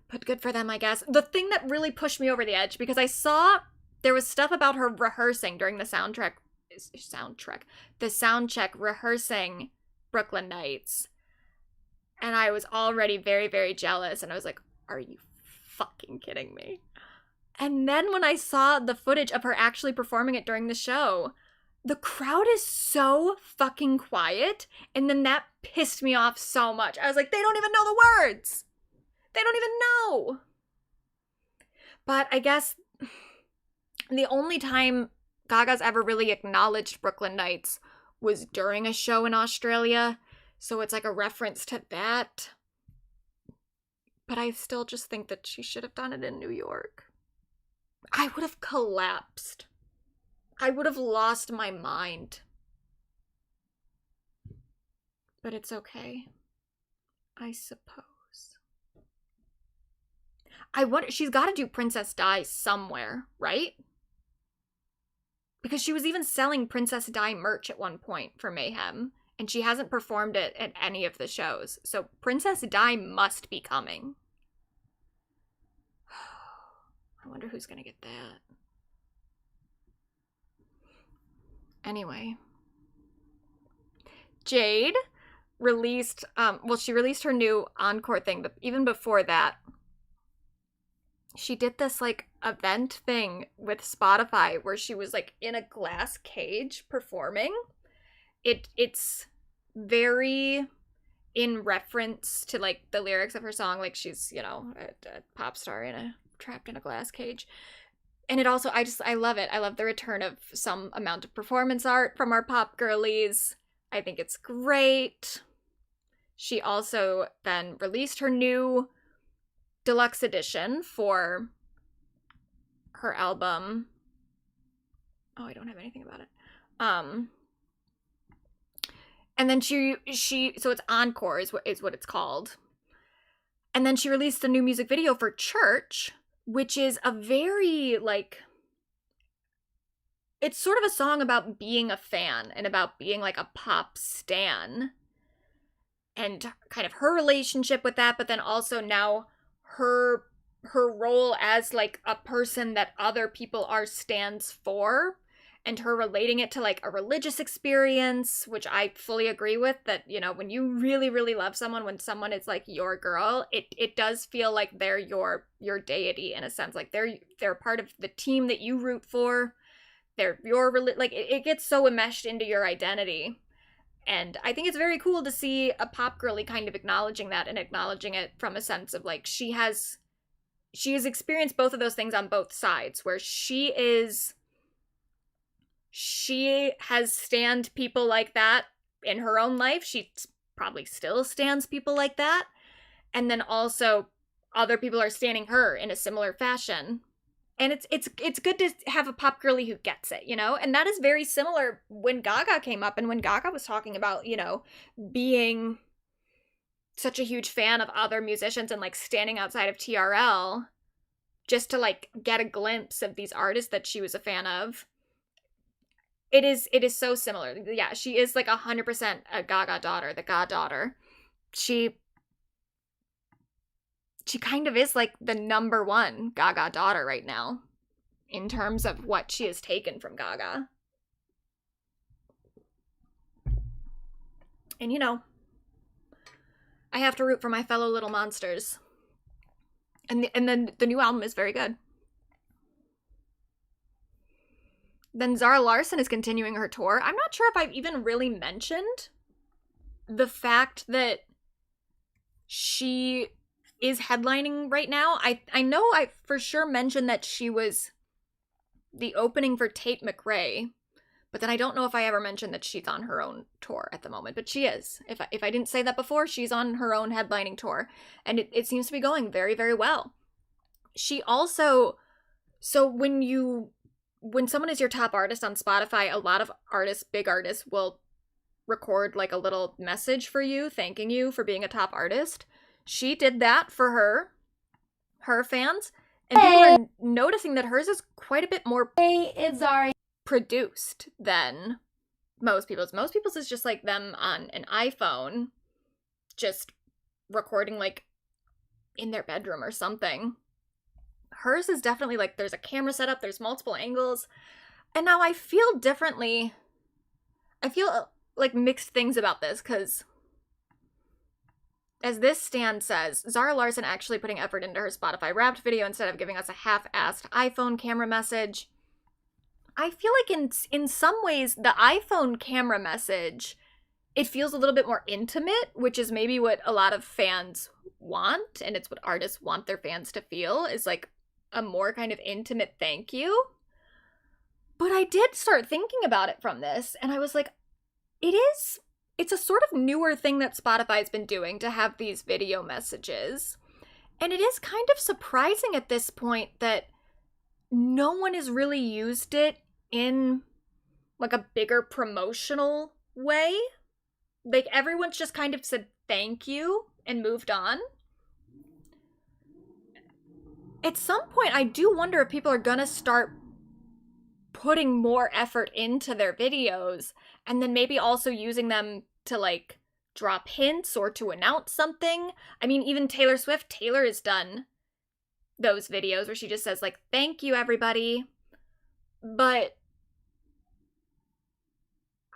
Speaker 1: But good for them, I guess. The thing that really pushed me over the edge, because I saw there was stuff about her rehearsing during the sound check, rehearsing Brooklyn Nights. And I was already very, very jealous, and I was like, are you fucking kidding me? And then when I saw the footage of her actually performing it during the show, the crowd is so fucking quiet, and then that pissed me off so much. I was like, they don't even know the words! They don't even know! But I guess the only time Gaga's ever really acknowledged Brooklyn Nights was during a show in Australia, so it's like a reference to that. But I still just think that she should have done it in New York. I would have collapsed. I would have lost my mind. But it's okay, I suppose. I wonder, she's got to do Princess Di somewhere, right? Because she was even selling Princess Di merch at one point for Mayhem, and she hasn't performed it at any of the shows. So Princess Di must be coming. I wonder who's gonna get that. Anyway. Jade released, she released her new encore thing, but even before that, she did this, like, event thing with Spotify where she was, like, in a glass cage performing, it's very in reference to like the lyrics of her song, like she's, you know, a pop star trapped in a glass cage. And it also, I love it. I love the return of some amount of performance art from our pop girlies. I think it's great. She also then released her new deluxe edition for her album. Oh, I don't have anything about it. And then she so it's Encore is what it's called. And then she released a new music video for Church, which is a very, like, it's sort of a song about being a fan and about being like a pop stan and kind of her relationship with that, but then also now her role as like a person that other people are stans for, and her relating it to like a religious experience, which I fully agree with, that, you know, when you really, really love someone, when someone is like your girl, it does feel like they're your deity in a sense. Like they're part of the team that you root for. They're your like it gets so enmeshed into your identity. And I think it's very cool to see a pop girly kind of acknowledging that, and acknowledging it from a sense of like she has experienced both of those things on both sides, where she has stanned people like that in her own life. She probably still stands people like that. And then also other people are standing her in a similar fashion. And it's good to have a pop girly who gets it, you know? And that is very similar when Gaga came up, and when Gaga was talking about, you know, being such a huge fan of other musicians and like standing outside of TRL just to like get a glimpse of these artists that she was a fan of. It is so similar. Yeah, she is like 100% a Gaga daughter, the goddaughter. She kind of is like the number one Gaga daughter right now in terms of what she has taken from Gaga. And you know, I have to root for my fellow little monsters. And then the new album is very good. Then Zara Larsson is continuing her tour. I'm not sure if I've even really mentioned the fact that she is headlining right now. I know I for sure mentioned that she was the opening for Tate McRae, but then I don't know if I ever mentioned that she's on her own tour at the moment, but she is. If I didn't say that before, she's on her own headlining tour, and it seems to be going very, very well. She also, so when someone is your top artist on Spotify, a lot of artists, big artists, will record like a little message for you, thanking you for being a top artist. She did that for her fans, and people are noticing that hers is quite a bit more
Speaker 3: It's Zari.
Speaker 1: produced than most people's. Most people's is just like them on an iPhone, just recording like in their bedroom or something. Hers is definitely like there's a camera set up, there's multiple angles. And now I feel differently. I feel like mixed things about this, because as this stand says, Zara Larsson actually putting effort into her Spotify Wrapped video instead of giving us a half-assed iPhone camera message. I feel like in some ways the iPhone camera message, it feels a little bit more intimate, which is maybe what a lot of fans want, and it's what artists want their fans to feel, is like a more kind of intimate thank you. But I did start thinking about it from this, and I was like, it's a sort of newer thing that Spotify's been doing to have these video messages. And it is kind of surprising at this point that no one has really used it in like a bigger promotional way. Like everyone's just kind of said thank you and moved on. At some point, I do wonder if people are gonna start putting more effort into their videos, and then maybe also using them to like drop hints or to announce something. I mean, even Taylor has done those videos where she just says like, thank you everybody. But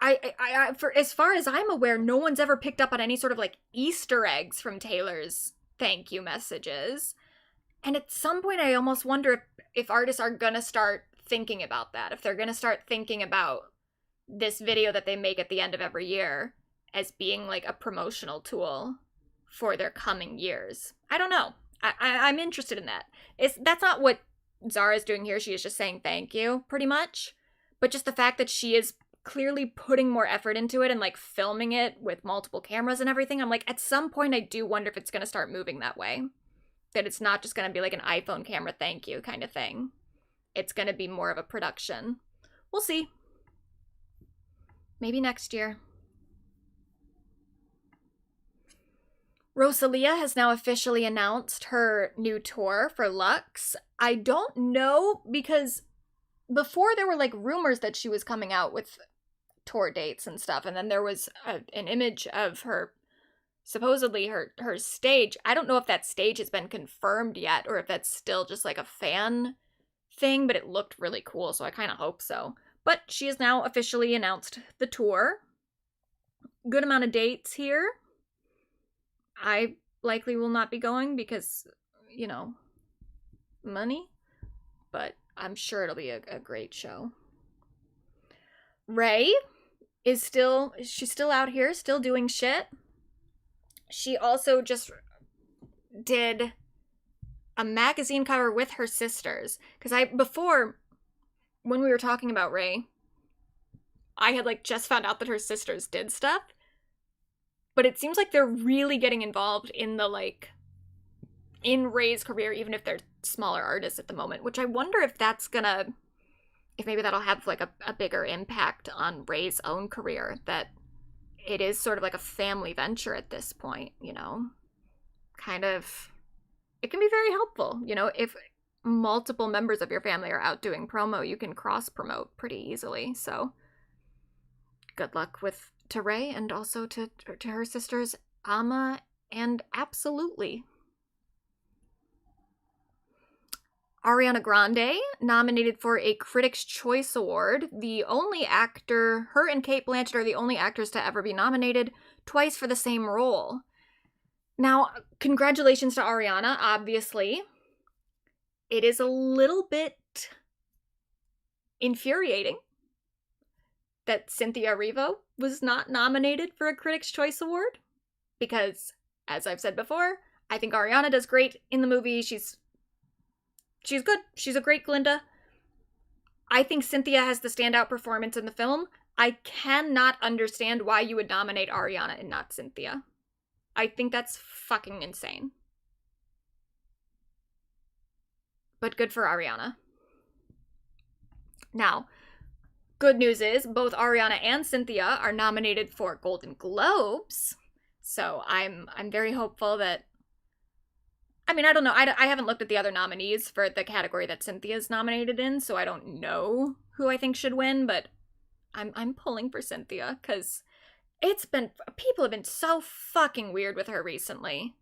Speaker 1: I for as far as I'm aware, no one's ever picked up on any sort of like Easter eggs from Taylor's thank you messages. And at some point, I almost wonder if artists are gonna start thinking about that, if they're gonna start thinking about this video that they make at the end of every year as being like a promotional tool for their coming years. I don't know. I'm interested in that. That's not what Zara's doing here. She is just saying thank you, pretty much. But just the fact that she is clearly putting more effort into it and like filming it with multiple cameras and everything, I'm like, at some point I do wonder if it's going to start moving that way. That it's not just going to be like an iPhone camera thank you kind of thing. It's going to be more of a production. We'll see. Maybe next year. Rosalia has now officially announced her new tour for Lux. I don't know, because before there were like rumors that she was coming out with tour dates and stuff, and then there was an image of her, supposedly her stage. I don't know if that stage has been confirmed yet, or if that's still just like a fan thing, but it looked really cool, so I kind of hope so. But she has now officially announced the tour. Good amount of dates here. I likely will not be going because, you know, money, but I'm sure it'll be a great show. Ray is she's still out here, still doing shit. She also just did a magazine cover with her sisters. Because before, when we were talking about Ray, I had like just found out that her sisters did stuff. But it seems like they're really getting involved in the like, in Ray's career, even if they're smaller artists at the moment, which I wonder if that's gonna, if maybe that'll have like a bigger impact on Ray's own career, that it is sort of like a family venture at this point, you know? Kind of, it can be very helpful, you know, if multiple members of your family are out doing promo, you can cross-promote pretty easily, so good luck to Ray and also to her sisters, Amma and Absolutely. Ariana Grande, nominated for a Critics' Choice Award. The only actor, her and Cate Blanchett are the only actors to ever be nominated twice for the same role. Now, congratulations to Ariana, obviously. It is a little bit infuriating that Cynthia Erivo was not nominated for a Critics' Choice Award. Because, as I've said before, I think Ariana does great in the movie. She's good. She's a great Glinda. I think Cynthia has the standout performance in the film. I cannot understand why you would nominate Ariana and not Cynthia. I think that's fucking insane. But good for Ariana. Now, good news is both Ariana and Cynthia are nominated for Golden Globes. So I'm very hopeful that, I mean, I don't know. I haven't looked at the other nominees for the category that Cynthia's nominated in, so I don't know who I think should win, but I'm pulling for Cynthia, because people have been so fucking weird with her recently.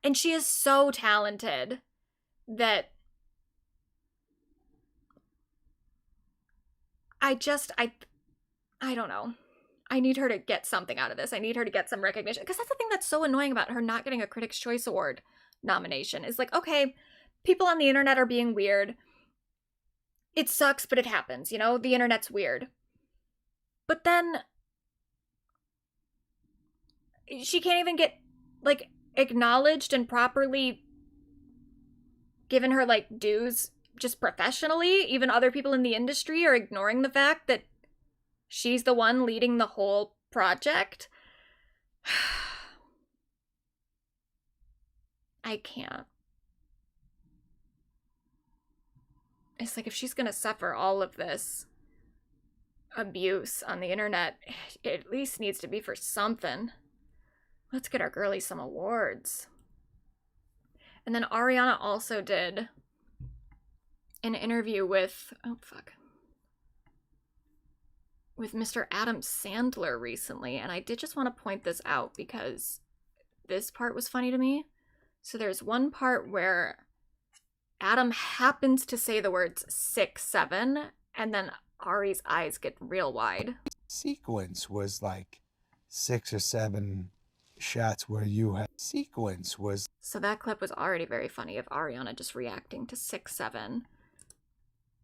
Speaker 1: And she is so talented that I don't know. I need her to get something out of this. I need her to get some recognition, because that's the thing that's so annoying about her not getting a Critics' Choice Award nomination. Is like, okay, people on the internet are being weird. It sucks, but it happens, you know? The internet's weird. But then she can't even get, like, acknowledged and properly given her, like, dues just professionally. Even other people in the industry are ignoring the fact that she's the one leading the whole project. I can't. It's like, if she's gonna suffer all of this abuse on the internet, it at least needs to be for something. Let's get our girlie some awards. And then Ariana also did an interview with, with Mr. Adam Sandler recently, and I did just want to point this out because this part was funny to me. So there's one part where Adam happens to say the words 6'7", and then Ari's eyes get real wide.
Speaker 7: Sequence was like 6 or 7 shots where you had sequence was.
Speaker 1: So that clip was already very funny of Ariana just reacting to 6'7".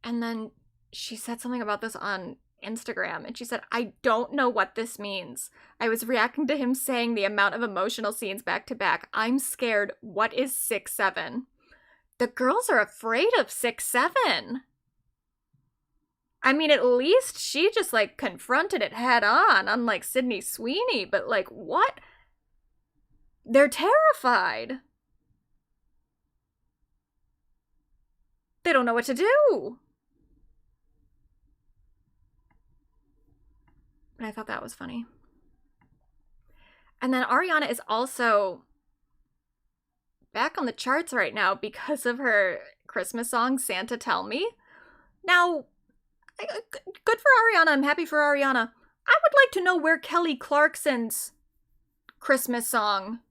Speaker 1: And then she said something about this on Instagram, and she said, I don't know what this means. I was reacting to him saying the amount of emotional scenes back to back. I'm scared. What is 6'7"? The girls are afraid of 6'7". I mean, at least she just, like, confronted it head on, unlike Sydney Sweeney, but, like, what? They're terrified. They don't know what to do. And I thought that was funny. And then Ariana is also back on the charts right now because of her Christmas song, Santa Tell Me. Now, good for Ariana. I'm happy for Ariana. I would like to know where Kelly Clarkson's Christmas song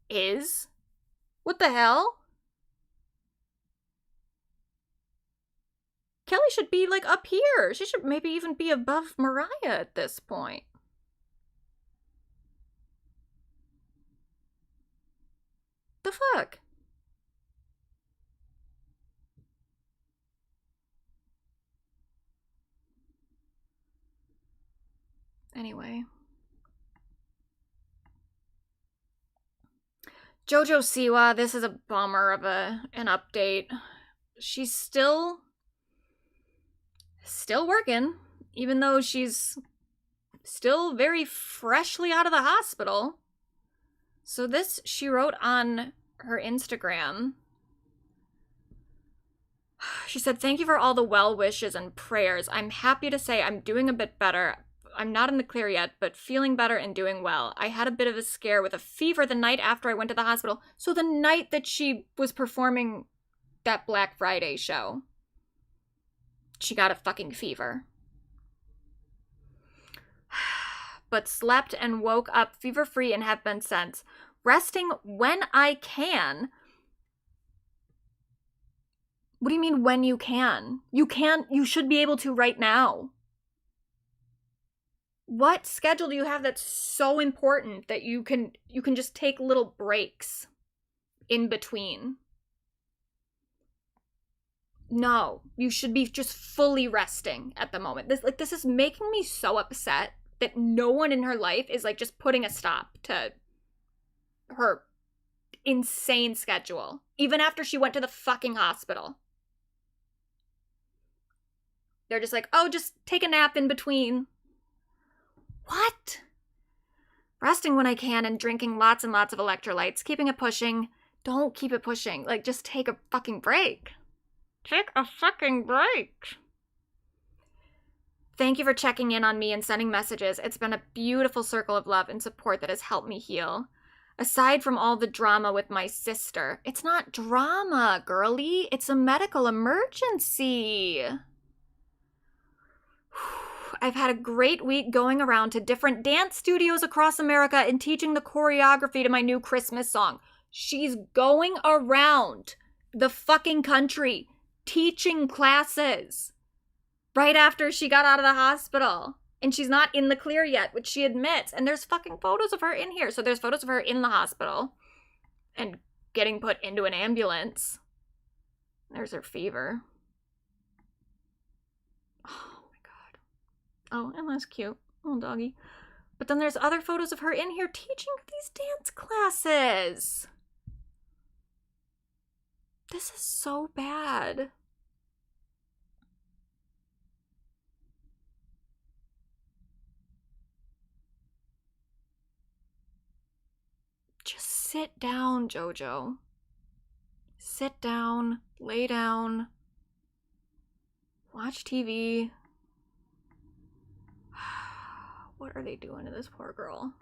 Speaker 1: is. What the hell? Kelly should be, like, up here. She should maybe even be above Mariah at this point. The fuck? Anyway. JoJo Siwa, this is a bummer of an update. She's still working, even though she's still very freshly out of the hospital. So this, she wrote on her Instagram. She said, thank you for all the well wishes and prayers. I'm happy to say I'm doing a bit better. I'm not in the clear yet, but feeling better and doing well. I had a bit of a scare with a fever the night after I went to the hospital. So the night that she was performing that Black Friday show, she got a fucking fever. But slept and woke up fever-free and have been since. Resting when I can. What do you mean when you can? You should be able to right now. What schedule do you have that's so important that you can just take little breaks in between? No, you should be just fully resting at the moment. This is making me so upset that no one in her life is, like, just putting a stop to her insane schedule, even after she went to the fucking hospital. They're just like, oh, just take a nap in between. What? Resting when I can and drinking lots and lots of electrolytes, keeping it pushing. Don't keep it pushing. Like, just take a fucking break. Take a fucking break. Thank you for checking in on me and sending messages. It's been a beautiful circle of love and support that has helped me heal. Aside from all the drama with my sister. It's not drama, girlie. It's a medical emergency. I've had a great week going around to different dance studios across America and teaching the choreography to my new Christmas song. She's going around the fucking country teaching classes right after she got out of the hospital. And she's not in the clear yet, which she admits. And there's fucking photos of her in here. So there's photos of her in the hospital and getting put into an ambulance. There's her fever. Oh my god. Oh, and that's cute. Little doggy. But then there's other photos of her in here teaching these dance classes. This is so bad. Just sit down, JoJo. Sit down, lay down, watch TV. What are they doing to this poor girl?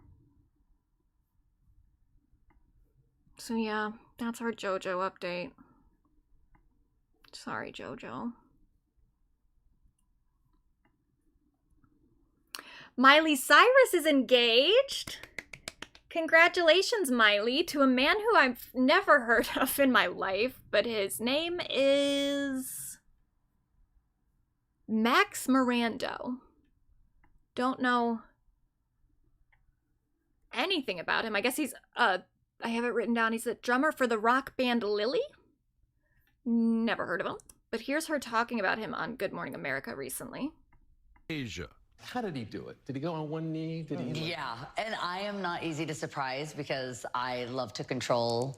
Speaker 1: So yeah, that's our JoJo update. Sorry, JoJo. Miley Cyrus is engaged. Congratulations, Miley, to a man who I've never heard of in my life, but his name is Max Mirando. Don't know anything about him. I guess he's, I have it written down, he's a drummer for the rock band Lily. Never heard of him. But here's her talking about him on Good Morning America recently.
Speaker 8: Asia.
Speaker 9: How did he do it? Did he go on one knee? Did he?
Speaker 10: Yeah, and I am not easy to surprise because I love to control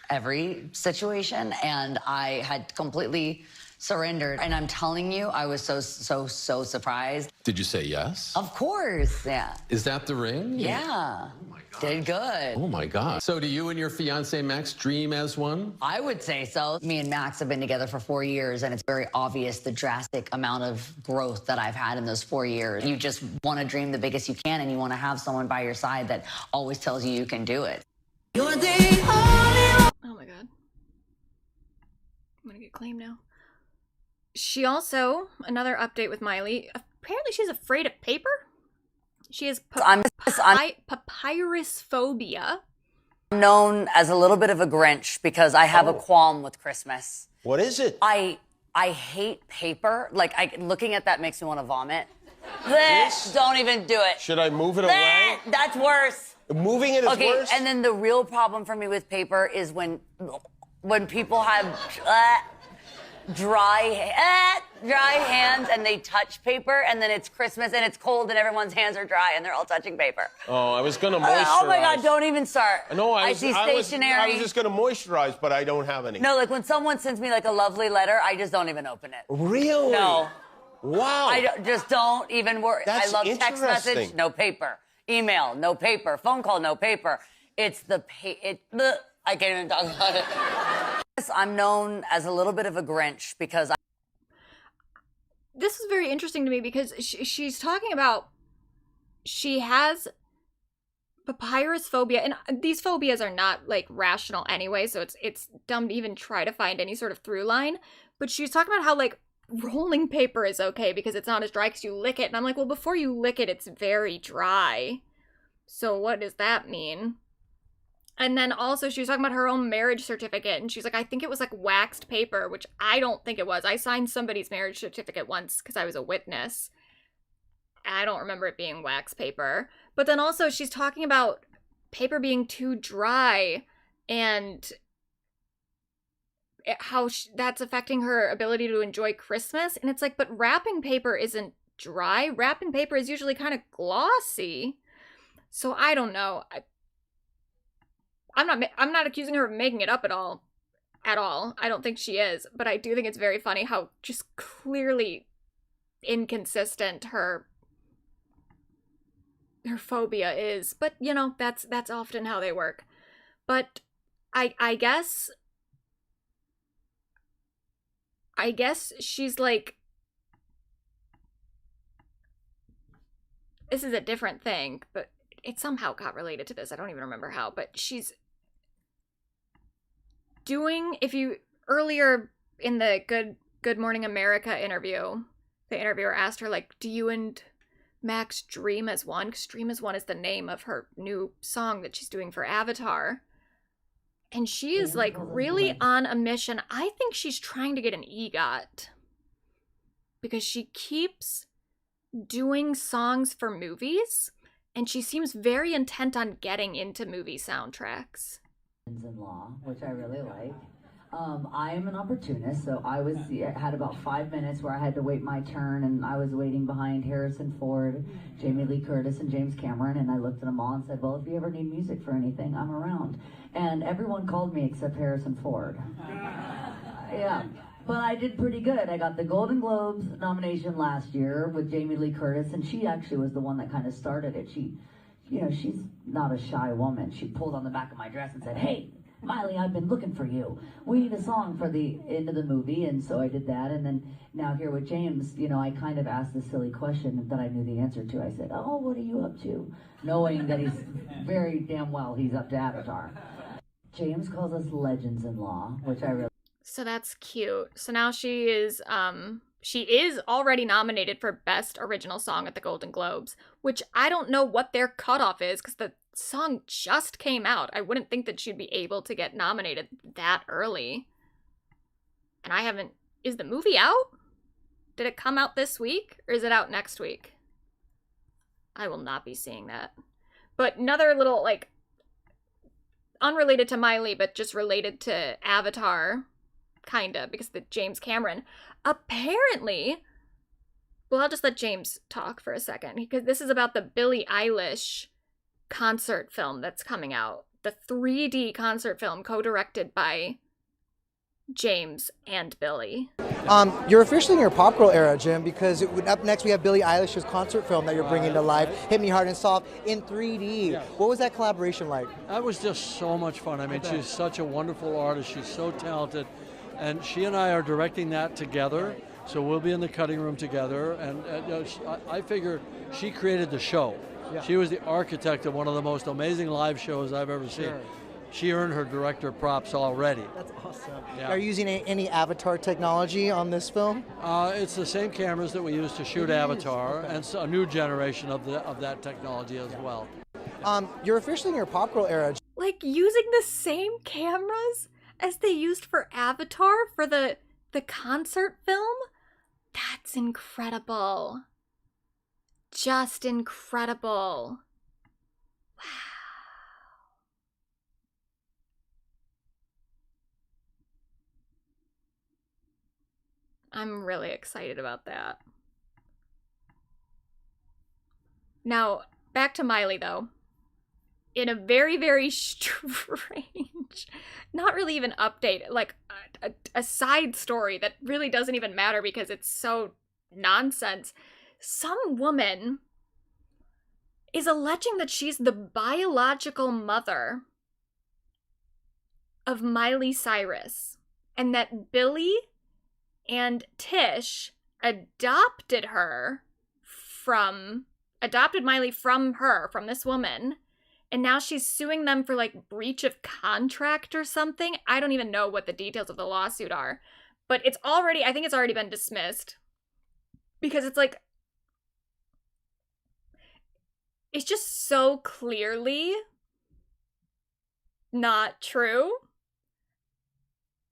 Speaker 10: every situation, and I had completely surrendered. And I'm telling you, I was so surprised.
Speaker 9: Did you say yes?
Speaker 10: Of course, yeah.
Speaker 9: Is that the ring?
Speaker 10: Yeah. Oh my God. Did good.
Speaker 9: Oh my God. So do you and your fiance Max dream as one?
Speaker 10: I would say so. Me and Max have been together for 4 years, and it's very obvious the drastic amount of growth that I've had in those 4 years. You just want to dream the biggest you can, and you want to have someone by your side that always tells you you can do it.
Speaker 1: You're the only one. Oh my God. I'm gonna get claimed now. She also, another update with Miley, apparently she's afraid of paper. She has papyrus phobia.
Speaker 10: I'm known as a little bit of a Grinch because I have a qualm with Christmas.
Speaker 2: What is it?
Speaker 10: I hate paper. Like, looking at that makes me want to vomit. Don't even do it.
Speaker 2: Should I move it away?
Speaker 10: That's worse.
Speaker 2: Moving it is worse?
Speaker 10: Okay, and then the real problem for me with paper is when people have dry hands and they touch paper, and then it's Christmas and it's cold and everyone's hands are dry and they're all touching paper.
Speaker 2: Oh, I was gonna moisturize.
Speaker 10: Oh my God, don't even start.
Speaker 2: No, I
Speaker 10: see stationery.
Speaker 2: I was just gonna moisturize, but I don't have any.
Speaker 10: No, like when someone sends me like a lovely letter, I just don't even open it.
Speaker 2: Really?
Speaker 10: No.
Speaker 2: Wow.
Speaker 10: Just don't even worry.
Speaker 2: That's
Speaker 10: I love text message,
Speaker 2: interesting.
Speaker 10: no paper. Email, no paper. Phone call, no paper. It's I can't even talk about it. I'm known as a little bit of a Grinch because
Speaker 1: This is very interesting to me because she's talking about she has papyrus phobia, and these phobias are not like rational anyway, so it's dumb to even try to find any sort of through line. But she's talking about how like rolling paper is okay because it's not as dry because you lick it, and I'm like, well, before you lick it, it's very dry. So what does that mean? And then also she was talking about her own marriage certificate, and she's like, I think it was like waxed paper, which I don't think it was. I signed somebody's marriage certificate once because I was a witness. I don't remember it being wax paper. But then also she's talking about paper being too dry and how that's affecting her ability to enjoy Christmas. And it's like, but wrapping paper isn't dry. Wrapping paper is usually kind of glossy. So I don't know. I'm not accusing her of making it up at all. I don't think she is, but I do think it's very funny how just clearly inconsistent her phobia is. But you know, that's often how they work. But I guess she's like, this is a different thing, but it somehow got related to this. I don't even remember how, but she's doing, earlier in the Good Morning America interview, the interviewer asked her, like, do you and Max dream as one? Because Dream as One is the name of her new song that she's doing for Avatar. And she is, like, really on a mission. I think she's trying to get an EGOT. Because she keeps doing songs for movies, and she seems very intent on getting into movie soundtracks.
Speaker 10: In law, which I really like. I am an opportunist, so I had about 5 minutes where I had to wait my turn, and I was waiting behind Harrison Ford, Jamie Lee Curtis, and James Cameron, and I looked at them all and said, well, if you ever need music for anything, I'm around. And everyone called me except Harrison Ford. Yeah, but I did pretty good. I got the Golden Globes nomination last year with Jamie Lee Curtis, and she actually was the one that kind of started it. She's not a shy woman. She pulled on the back of my dress and said, hey, Miley, I've been looking for you. We need a song for the end of the movie. And so I did that. And then now here with James, I kind of asked this silly question that I knew the answer to. I said, oh, what are you up to? Knowing that he's very damn well he's up to Avatar. James calls us legends-in-law, which I really...
Speaker 1: So that's cute. So now she is already nominated for Best Original Song at the Golden Globes, which I don't know what their cutoff is because the song just came out. I wouldn't think that she'd be able to get nominated that early. And is the movie out? Did it come out this week or is it out next week? I will not be seeing that. But another little, like, unrelated to Miley, but just related to Avatar, kinda, because the James Cameron, apparently Well, I'll just let James talk for a second, because this is about the Billie Eilish concert film that's coming out. The 3D concert film co-directed by James and Billie.
Speaker 8: You're officially in your pop girl era, Jim, because up next we have Billie Eilish's concert film that you're bringing to life, Hit Me Hard and Soft, in 3D. Yeah. What was that collaboration like?
Speaker 11: That was just so much fun. I mean, she's such a wonderful artist. She's so talented. And she and I are directing that together. So we'll be in the cutting room together. And I figure she created the show. Yeah. She was the architect of one of the most amazing live shows I've ever seen. Sure. She earned her director props already.
Speaker 8: That's awesome.
Speaker 11: Yeah.
Speaker 8: Are you using any Avatar technology on this film?
Speaker 11: It's the same cameras that we use to shoot Avatar, and so a new generation of that technology as well.
Speaker 8: You're officially in your pop girl era.
Speaker 1: Like, using the same cameras as they used for Avatar for the concert film? That's incredible. Just incredible. Wow. I'm really excited about that. Now, back to Miley, though. In a very, very strange, not really even update, like a side story that really doesn't even matter because it's so nonsense. Some woman is alleging that she's the biological mother of Miley Cyrus, and that Billie and Tish adopted Miley from this woman, and now she's suing them for, like, breach of contract or something. I don't even know what the details of the lawsuit are, but I think it's already been dismissed, because it's like, it's just so clearly not true.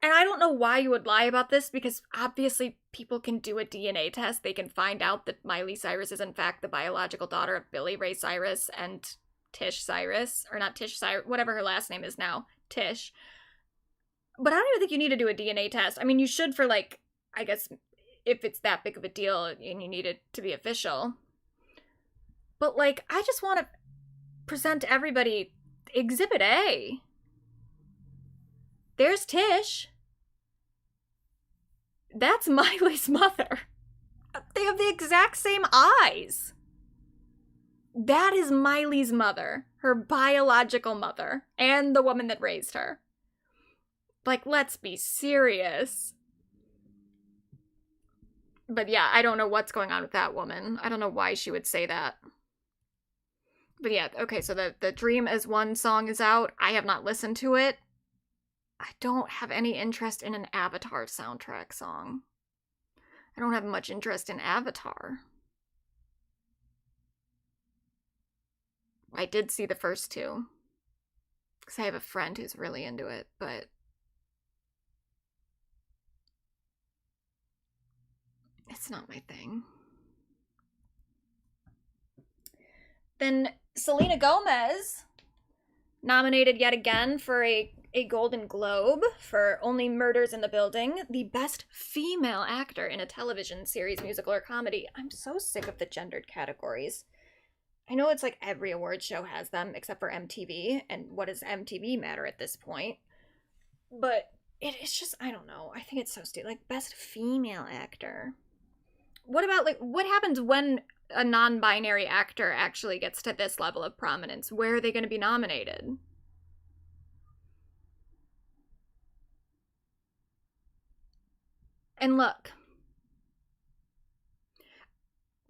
Speaker 1: And I don't know why you would lie about this, because obviously people can do a DNA test. They can find out that Miley Cyrus is in fact the biological daughter of Billie Ray Cyrus and Tish Cyrus. Or not Tish Cyrus, whatever her last name is now. Tish. But I don't even think you need to do a DNA test. I mean, you should for, like, I guess, if it's that big of a deal and you need it to be official. But, like, I just want to present to everybody Exhibit A. There's Tish. That's Miley's mother. They have the exact same eyes. That is Miley's mother, her biological mother, and the woman that raised her. Like, let's be serious. But yeah, I don't know what's going on with that woman. I don't know why she would say that. But yeah, okay, so the Dream as One song is out. I have not listened to it. I don't have any interest in an Avatar soundtrack song. I don't have much interest in Avatar. I did see the first two, because I have a friend who's really into it, but it's not my thing. Then Selena Gomez, nominated yet again for a Golden Globe for Only Murders in the Building, the best female actor in a television series, musical, or comedy. I'm so sick of the gendered categories. I know it's like every award show has them, except for MTV, and what does MTV matter at this point? But it's just, I don't know. I think it's so stupid. Like, best female actor. What about, like, what happens when a non-binary actor actually gets to this level of prominence? Where are they going to be nominated? And look,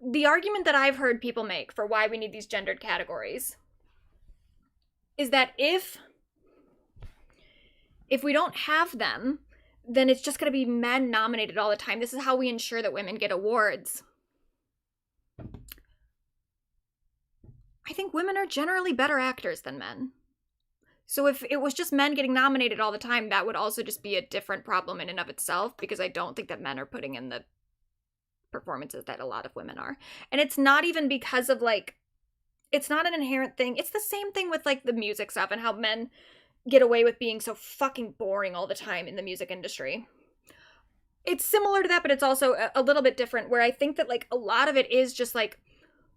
Speaker 1: the argument that I've heard people make for why we need these gendered categories is that if we don't have them, then it's just going to be men nominated all the time. This is how we ensure that women get awards. I think women are generally better actors than men. So if it was just men getting nominated all the time, that would also just be a different problem in and of itself, because I don't think that men are putting in the performances that a lot of women are. And it's not even because of, like, it's not an inherent thing. It's the same thing with, like, the music stuff and how men get away with being so fucking boring all the time in the music industry. it's similar to that, but it's also a little bit different, where I think that like a lot of it is just like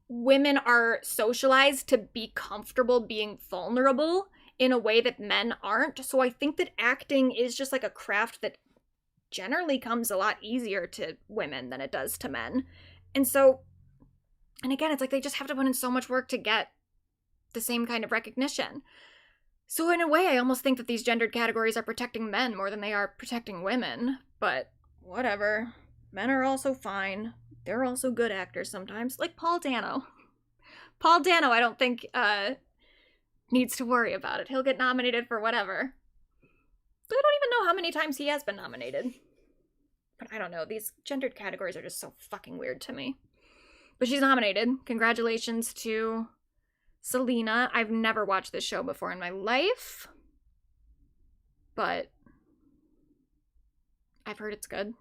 Speaker 1: women are socialized to be comfortable being vulnerable in a way that men aren't. So I think that acting is just like a craft that generally comes a lot easier to women than it does to men. And so, and again, it's like they just have to put in so much work to get the same kind of recognition. So in a way, I almost think that these gendered categories are protecting men more than they are protecting women. But whatever. Men are also fine. They're also good actors sometimes. Like Paul Dano. Paul Dano, I don't think needs to worry about it. He'll get nominated for whatever. I don't even know how many times he has been nominated. But I don't know. These gendered categories are just so fucking weird to me. But she's nominated. Congratulations to Selena. I've never watched this show before in my life. But I've heard it's good.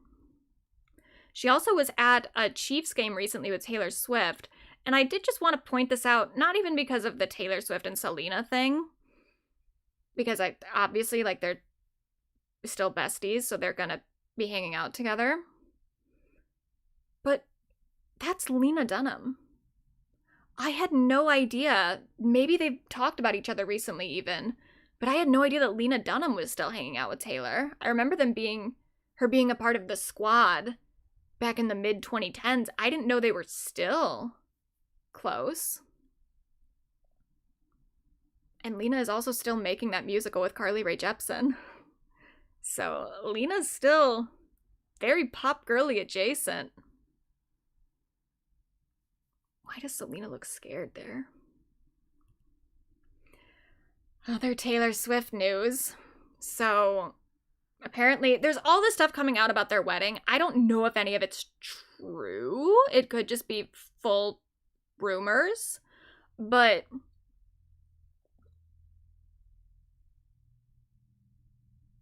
Speaker 1: She also was at a Chiefs game recently with Taylor Swift. And I did just want to point this out, not even because of the Taylor Swift and Selena thing. Because I obviously, like, they're still besties, so they're gonna be hanging out together. But that's Lena Dunham. I had no idea. Maybe they've talked about each other recently even. But I had no idea that Lena Dunham was still hanging out with Taylor. I remember her being a part of the squad back in the mid-2010s. I didn't know they were still close. And Lena is also still making that musical with Carly Rae Jepsen. So Lena's still very pop girly adjacent. Why does Selena look scared there? Other Taylor Swift news. So apparently there's all this stuff coming out about their wedding. I don't know if any of it's true. It could just be full rumors. But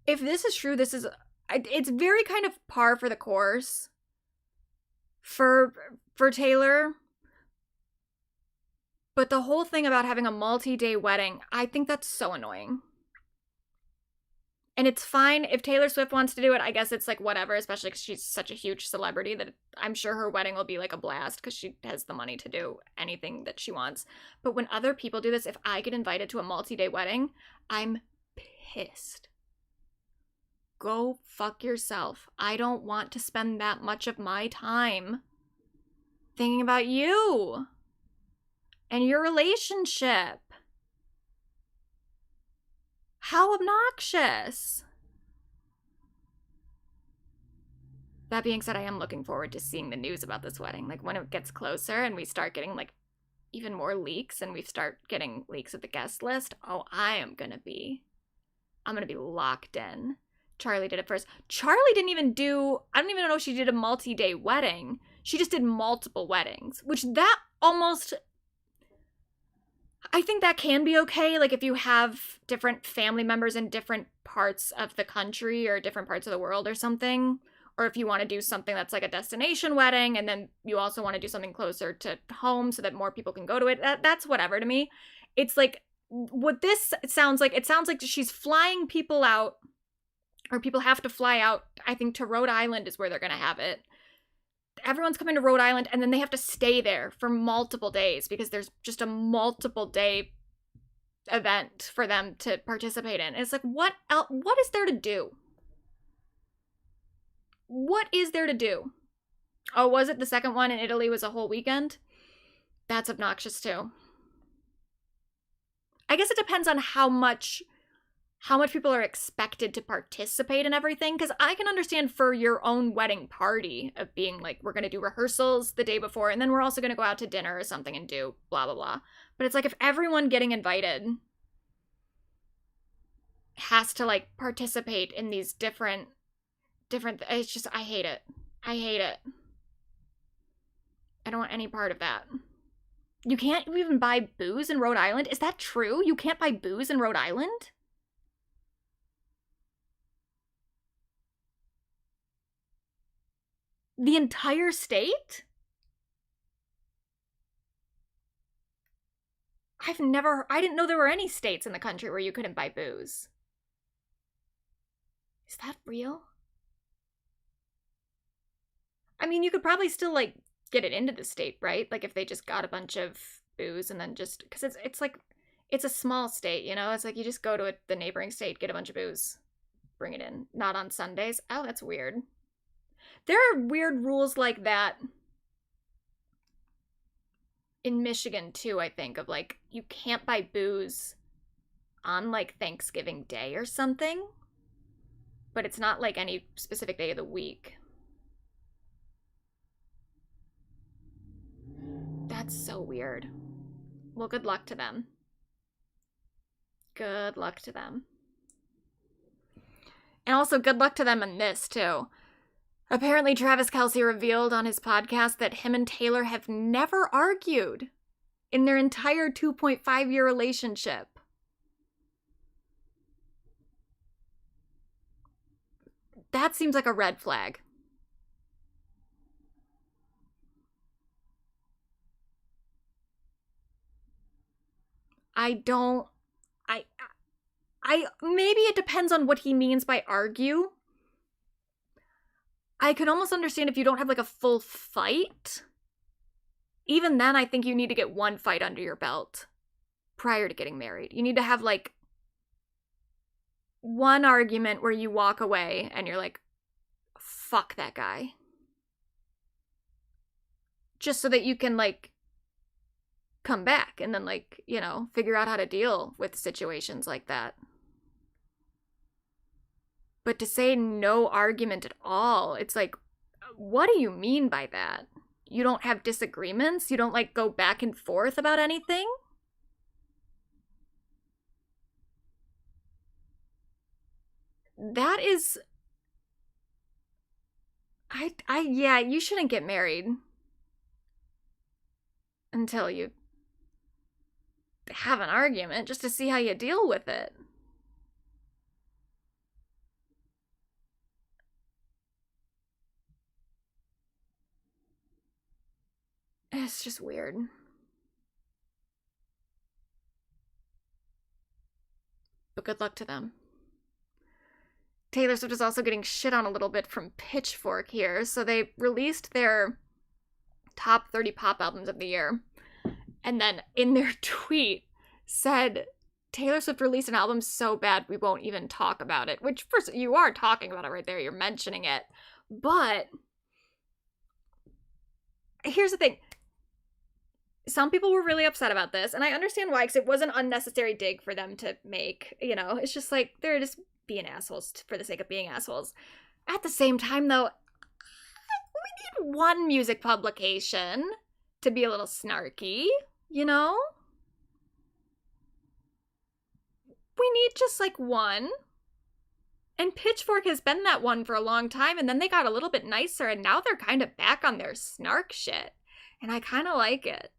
Speaker 1: if this is true, it's very kind of par for the course for Taylor. But the whole thing about having a multi-day wedding, I think that's so annoying. And it's fine if Taylor Swift wants to do it. I guess it's like whatever, especially because she's such a huge celebrity that I'm sure her wedding will be like a blast because she has the money to do anything that she wants. But when other people do this, if I get invited to a multi-day wedding, I'm pissed. Go fuck yourself. I don't want to spend that much of my time thinking about you and your relationship. How obnoxious. That being said, I am looking forward to seeing the news about this wedding. Like when it gets closer and we start getting like even more leaks and we start getting leaks of the guest list. Oh, I'm gonna be locked in. Charlie did it first. Charlie didn't even do, I don't even know if she did a multi-day wedding. She just did multiple weddings, which that almost, I think that can be okay. Like if you have different family members in different parts of the country or different parts of the world or something, or if you want to do something that's like a destination wedding and then you also want to do something closer to home so that more people can go to it, that's whatever to me. It's like what this sounds like. It sounds like she's flying people out, or people have to fly out, I think, to Rhode Island is where they're going to have it. Everyone's coming to Rhode Island, and then they have to stay there for multiple days because there's just a multiple day event for them to participate in. It's like, what is there to do? What is there to do? Oh, was it the second one in Italy was a whole weekend? That's obnoxious too. I guess it depends on how much people are expected to participate in everything, because I can understand for your own wedding party of being like, we're going to do rehearsals the day before, and then we're also going to go out to dinner or something and do blah, blah, blah. But it's like if everyone getting invited has to like participate in these different, it's just, I hate it. I hate it. I don't want any part of that. You can't even buy booze in Rhode Island? Is that true? You can't buy booze in Rhode Island? The entire state? I didn't know there were any states in the country where you couldn't buy booze. Is that real? I mean, you could probably still, like, get it into the state, right? Like, if they just got a bunch of booze and then just... Because it's like... It's a small state, you know? It's like you just go to the neighboring state, get a bunch of booze, bring it in. Not on Sundays. Oh, that's weird. There are weird rules like that in Michigan, too, I think, of, like, you can't buy booze on, like, Thanksgiving Day or something. But it's not, like, any specific day of the week. That's so weird. Well, good luck to them. Good luck to them. And also, good luck to them in this, too. Apparently, Travis Kelce revealed on his podcast that him and Taylor have never argued in their entire 2.5-year relationship. That seems like a red flag. Maybe it depends on what he means by argue. I could almost understand if you don't have, like, a full fight. Even then, I think you need to get one fight under your belt prior to getting married. You need to have, like, one argument where you walk away and you're like, fuck that guy. Just so that you can, like, come back and then, like, you know, figure out how to deal with situations like that. But to say no argument at all, it's like, what do you mean by that? You don't have disagreements? You don't, like, go back and forth about anything? That is... yeah, you shouldn't get married until you have an argument, just to see how you deal with it. It's just weird. But good luck to them. Taylor Swift is also getting shit on a little bit from Pitchfork here. So they released their top 30 pop albums of the year. And then in their tweet said, Taylor Swift released an album so bad we won't even talk about it. Which, first, you are talking about it right there. You're mentioning it. But here's the thing. Some people were really upset about this, and I understand why, because it was an unnecessary dig for them to make. You know, it's just like, they're just being assholes for the sake of being assholes. At the same time, though, we need one music publication to be a little snarky, you know? We need just, like, one. And Pitchfork has been that one for a long time, and then they got a little bit nicer, and now they're kind of back on their snark shit. And I kind of like it.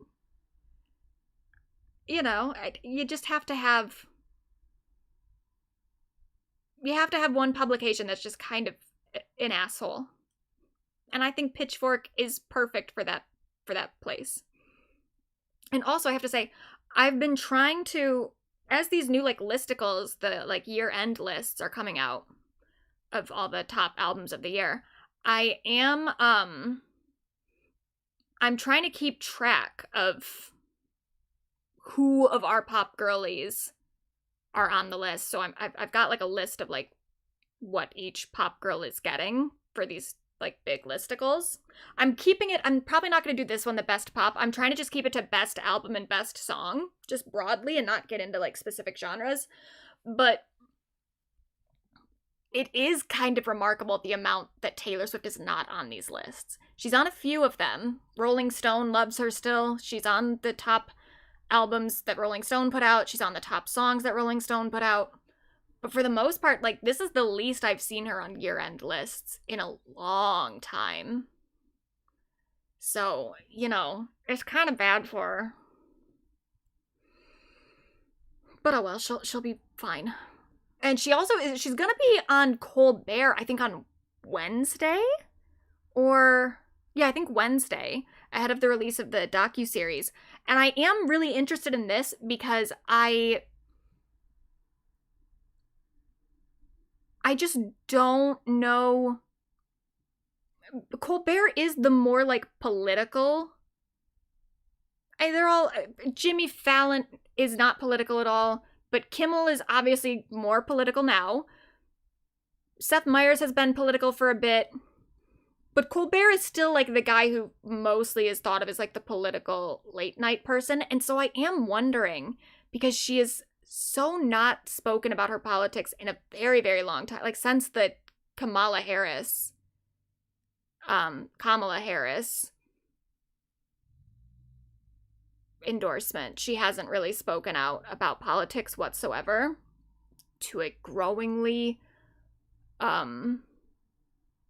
Speaker 1: You know, you just have to have... You have to have one publication that's just kind of an asshole. And I think Pitchfork is perfect for that place. And also, I have to say, I've been trying to... As these new, like, listicles, the, like, year-end lists are coming out of all the top albums of the year, I am, I'm trying to keep track of who of our pop girlies are on the list. So I've got, like, a list of, like, what each pop girl is getting for these, like, big listicles. I'm keeping it, I'm probably not going to do this one, the best pop. I'm trying to just keep it to best album and best song, just broadly, and not get into, like, specific genres. But it is kind of remarkable the amount that Taylor Swift is not on these lists. She's on a few of them. Rolling Stone loves her still. She's on the top albums that Rolling Stone put out. She's on the top songs that Rolling Stone put out. But for the most part, like, this is the least I've seen her on year-end lists in a long time. So, you know, it's kind of bad for her. But oh well, she'll be fine. And she's gonna be on Colbert, I think on Wednesday? Or, yeah, I think Wednesday, ahead of the release of the docuseries. And I am really interested in this because I just don't know. Colbert is the more, like, political. They're all... Jimmy Fallon is not political at all, but Kimmel is obviously more political now. Seth Meyers has been political for a bit. But Colbert is still, like, the guy who mostly is thought of as, like, the political late-night person. And so I am wondering, because she is so not spoken about her politics in a very, very long time. Like, since the Kamala Harris endorsement, she hasn't really spoken out about politics whatsoever, to a growingly,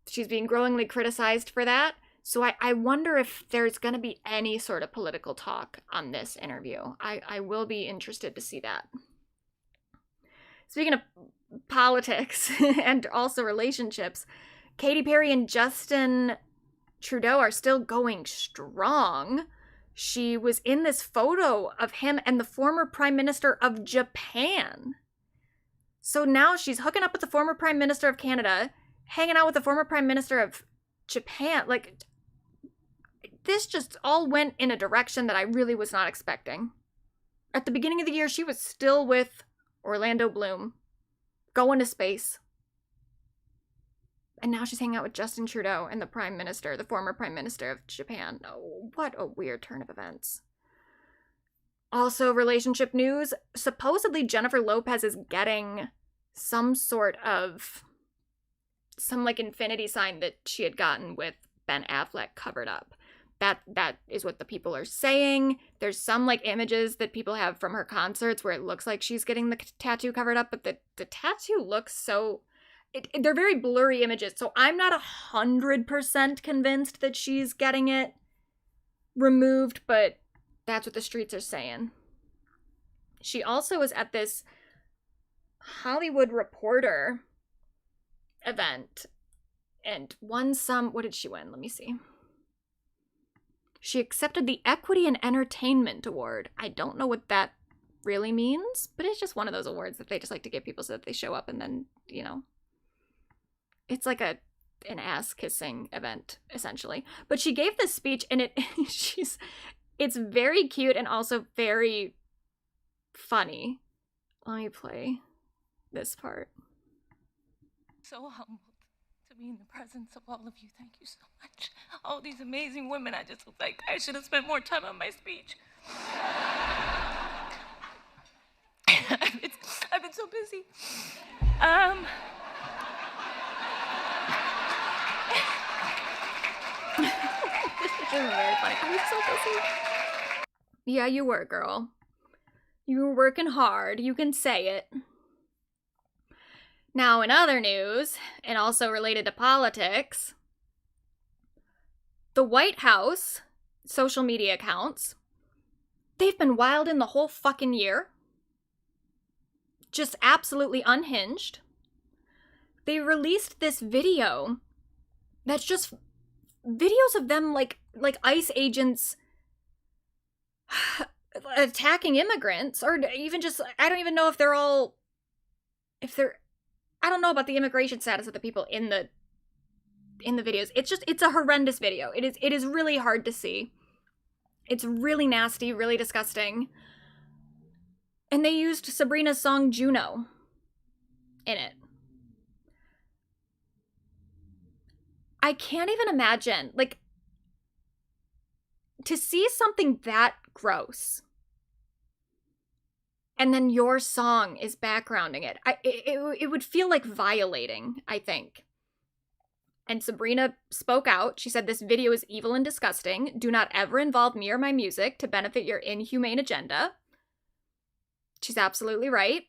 Speaker 1: she's being growingly criticized for that. So I wonder if there's going to be any sort of political talk on this interview. I will be interested to see that. Speaking of politics and also relationships, Katy Perry and Justin Trudeau are still going strong. She was in this photo of him and the former Prime Minister of Japan. So now she's hooking up with the former Prime Minister of Canada, hanging out with the former Prime Minister of Japan. Like, this just all went in a direction that I really was not expecting. At the beginning of the year, she was still with Orlando Bloom, going to space. And now she's hanging out with Justin Trudeau and the former Prime Minister of Japan. Oh, what a weird turn of events. Also, relationship news. Supposedly, Jennifer Lopez is getting some like infinity sign that she had gotten with Ben Affleck covered up. That is what the people are saying. There's some like images that people have from her concerts where it looks like she's getting the tattoo covered up, but the tattoo looks so... they're very blurry images, so I'm not 100% convinced that she's getting it removed, but that's what the streets are saying. She also was at this Hollywood Reporter event and won some... What did she win? Let me see. She accepted the Equity in Entertainment Award. I don't know what that really means, but it's just one of those awards that they just like to give people so that they show up and then, you know... It's like an ass-kissing event, essentially. But she gave this speech, and it's very cute and also very funny. Let me play this part.
Speaker 12: So humbled to be in the presence of all of you. Thank you so much. All these amazing women. I just feel like I should have spent more time on my speech. I've been so busy.
Speaker 1: This is very funny. I was so busy. Yeah, you were, girl. You were working hard. You can say it. Now, in other news, and also related to politics, the White House social media accounts, they've been wildin' the whole fucking year. Just absolutely unhinged. They released this video that's just videos of them like ICE agents attacking immigrants, or even just, I don't even know if I don't know about the immigration status of the people in the videos. It's a horrendous video. It is really hard to see. It's really nasty, really disgusting. And they used Sabrina's song Juno in it. I can't even imagine, like, to see something that gross and then your song is backgrounding it. It would feel like violating, I think. And Sabrina spoke out. She said, "This video is evil and disgusting. Do not ever involve me or my music to benefit your inhumane agenda." She's absolutely right.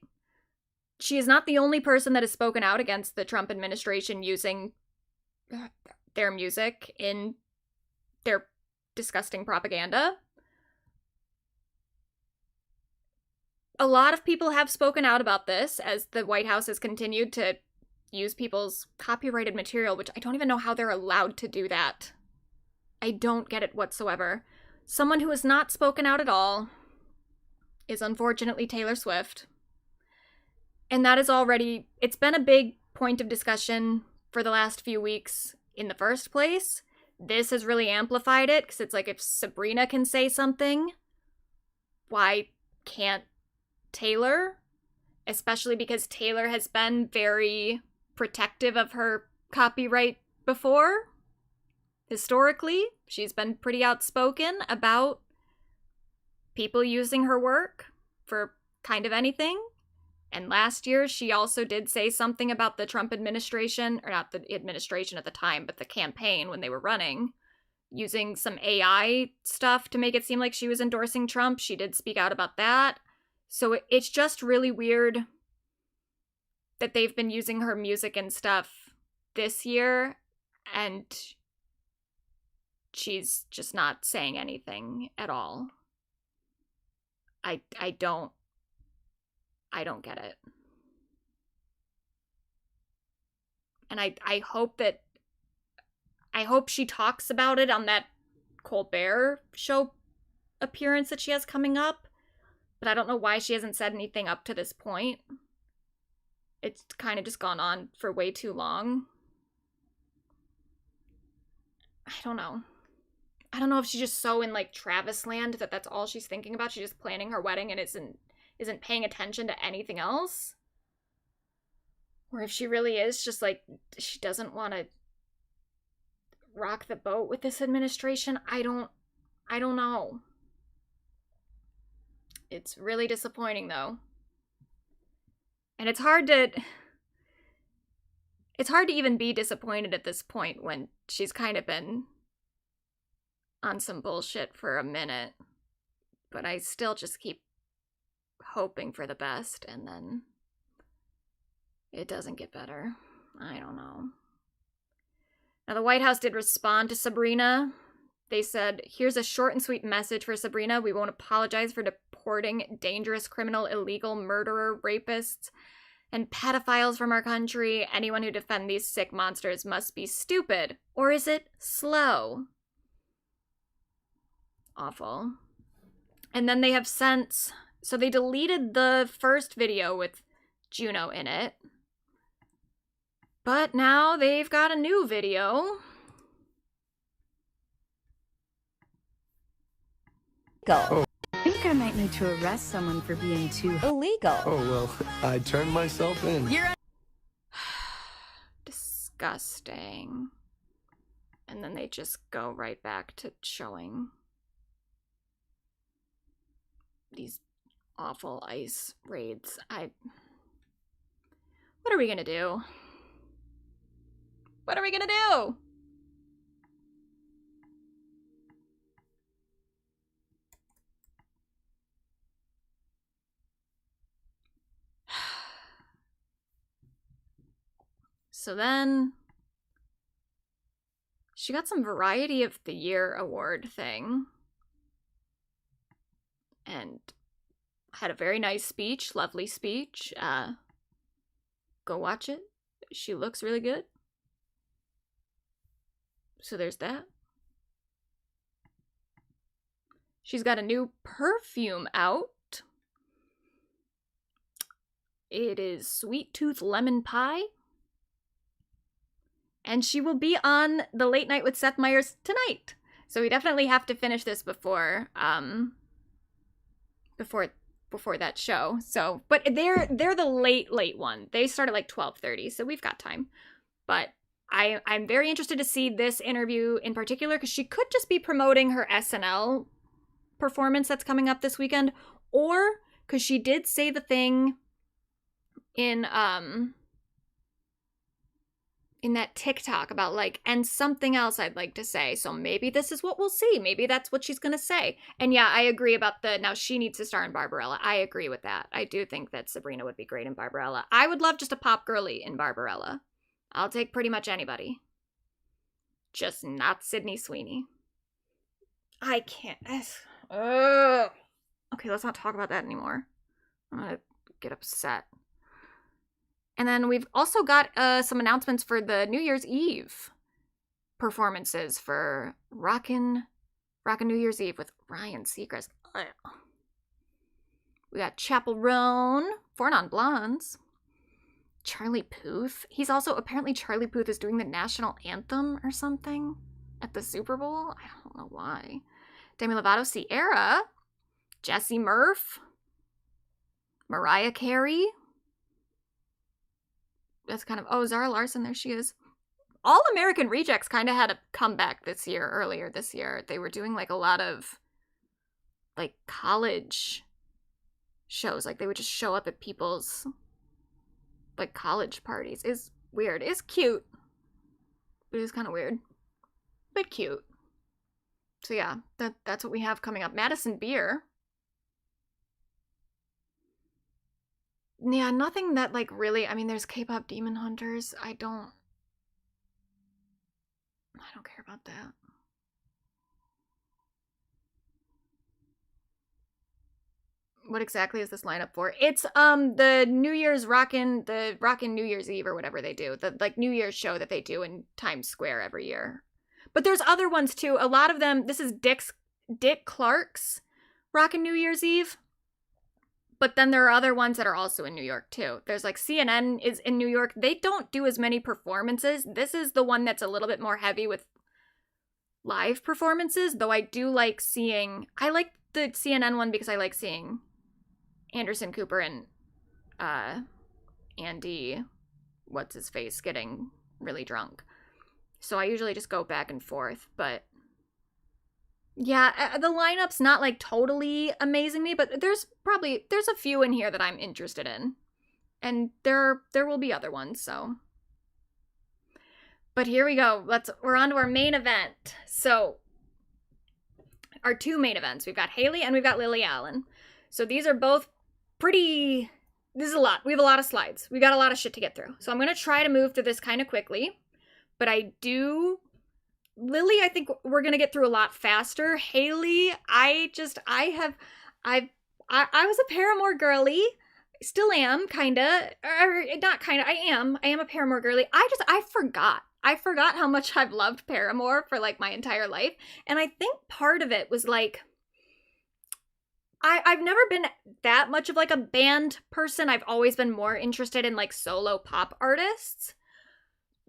Speaker 1: She is not the only person that has spoken out against the Trump administration using their music in their disgusting propaganda. A lot of people have spoken out about this as the White House has continued to use people's copyrighted material, which I don't even know how they're allowed to do that. I don't get it whatsoever. Someone who has not spoken out at all is unfortunately Taylor Swift. And that is already, it's been a big point of discussion for the last few weeks in the first place. This has really amplified it, because it's like, if Sabrina can say something, why can't Taylor? Especially because Taylor has been very protective of her copyright before. Historically, she's been pretty outspoken about people using her work for kind of anything. And last year, she also did say something about the Trump administration, or not the administration at the time, but the campaign when they were running, using some AI stuff to make it seem like she was endorsing Trump. She did speak out about that. So it's just really weird that they've been using her music and stuff this year, and she's just not saying anything at all. I don't get it. And I hope she talks about it on that Colbert show appearance that she has coming up, but I don't know why she hasn't said anything up to this point. It's kind of just gone on for way too long. I don't know. I don't know if she's just so in like Travis land that that's all she's thinking about. She's just planning her wedding and isn't paying attention to anything else. Or if she really is just like, she doesn't want to rock the boat with this administration. I don't know. It's really disappointing though. And it's hard to even be disappointed at this point when she's kind of been on some bullshit for a minute. But I still just keep hoping for the best, and then it doesn't get better. I don't know. Now, the White House did respond to Sabrina. They said, here's a short and sweet message for Sabrina. We won't apologize for deporting dangerous criminal, illegal murderer, rapists, and pedophiles from our country. Anyone who defends these sick monsters must be stupid. Or is it slow? Awful. And then they have since... So they deleted the first video with Juno in it. But now they've got a new video.
Speaker 13: I think I might need to arrest someone for being too illegal.
Speaker 14: Oh, well, I turned myself in.
Speaker 13: You're
Speaker 1: Disgusting. And then they just go right back to showing these awful ICE raids. What are we gonna do? What are we gonna do? So then she got some Variety of the Year award thing and had a very nice speech, lovely speech. Go watch it. She looks really good. So there's that. She's got a new perfume out. It is Sweet Tooth Lemon Pie. And she will be on the Late Night with Seth Meyers tonight. So we definitely have to finish this before that show. So, but they're the late one. They start at like 12:30, so we've got time. But I'm very interested to see this interview in particular, because she could just be promoting her SNL performance that's coming up this weekend, or because she did say the thing in that TikTok about like, and something else I'd like to say. So maybe this is what we'll see. Maybe that's what she's going to say. And yeah, I agree about now she needs to star in Barbarella. I agree with that. I do think that Sabrina would be great in Barbarella. I would love just a pop girly in Barbarella. I'll take pretty much anybody. Just not Sydney Sweeney. I can't. Okay, let's not talk about that anymore. I'm going to get upset. And then we've also got some announcements for the New Year's Eve performances for Rockin' New Year's Eve with Ryan Seacrest. We got Chapel Roan, 4 Non Blondes, Charlie Puth. He's also, apparently Charlie Puth is doing the national anthem or something at the Super Bowl. I don't know why. Demi Lovato, Ciara, Jessie Murph, Mariah Carey. That's kind of, oh, Zara Larson, there she is. All American Rejects kind of had a comeback earlier this year. They were doing like a lot of like college shows. Like they would just show up at people's like college parties. It's weird. It's cute. But it's kind of weird. But cute. So yeah, that's what we have coming up. Madison Beer. Yeah, nothing that like really, I mean, there's K-pop Demon Hunters. I don't care about that. What exactly is this lineup for? It's the New Year's Rockin' New Year's Eve or whatever they do. The like New Year's show that they do in Times Square every year. But there's other ones too. A lot of them, this is Dick Clark's Rockin' New Year's Eve. But then there are other ones that are also in New York too. There's like CNN is in New York. They don't do as many performances. This is the one that's a little bit more heavy with live performances, though I do like seeing, I like the CNN one because I like seeing Anderson Cooper and Andy, what's his face, getting really drunk. So I usually just go back and forth, but yeah, the lineup's not like totally amazing me, but there's a few in here that I'm interested in. And there will be other ones, so. But here we go. We're on to our main event. So our two main events. We've got Hayley and we've got Lily Allen. So these are both pretty, this is a lot. We have a lot of slides. We got a lot of shit to get through. So I'm going to try to move through this kind of quickly. But Lily, I think we're going to get through a lot faster. Hayley, I was a Paramore girly. Still am, kinda. Or not kinda, I am a Paramore girly. I forgot how much I've loved Paramore for like my entire life. And I think part of it was like, I've never been that much of like a band person. I've always been more interested in like solo pop artists.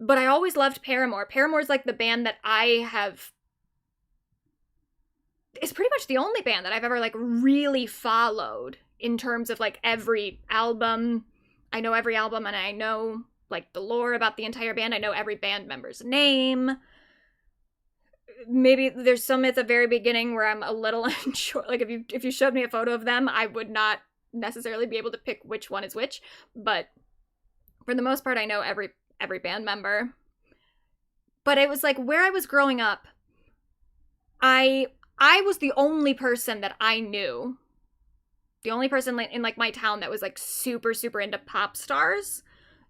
Speaker 1: But I always loved Paramore. Paramore's like the band that it's pretty much the only band that I've ever like really followed in terms of like every album. I know every album and I know like the lore about the entire band. I know every band member's name. Maybe there's some at the very beginning where I'm a little unsure. Like if you showed me a photo of them, I would not necessarily be able to pick which one is which. But for the most part, I know every band member. But it was like where I was growing up, I was the only person that I knew. The only person in like my town that was like super, super into pop stars.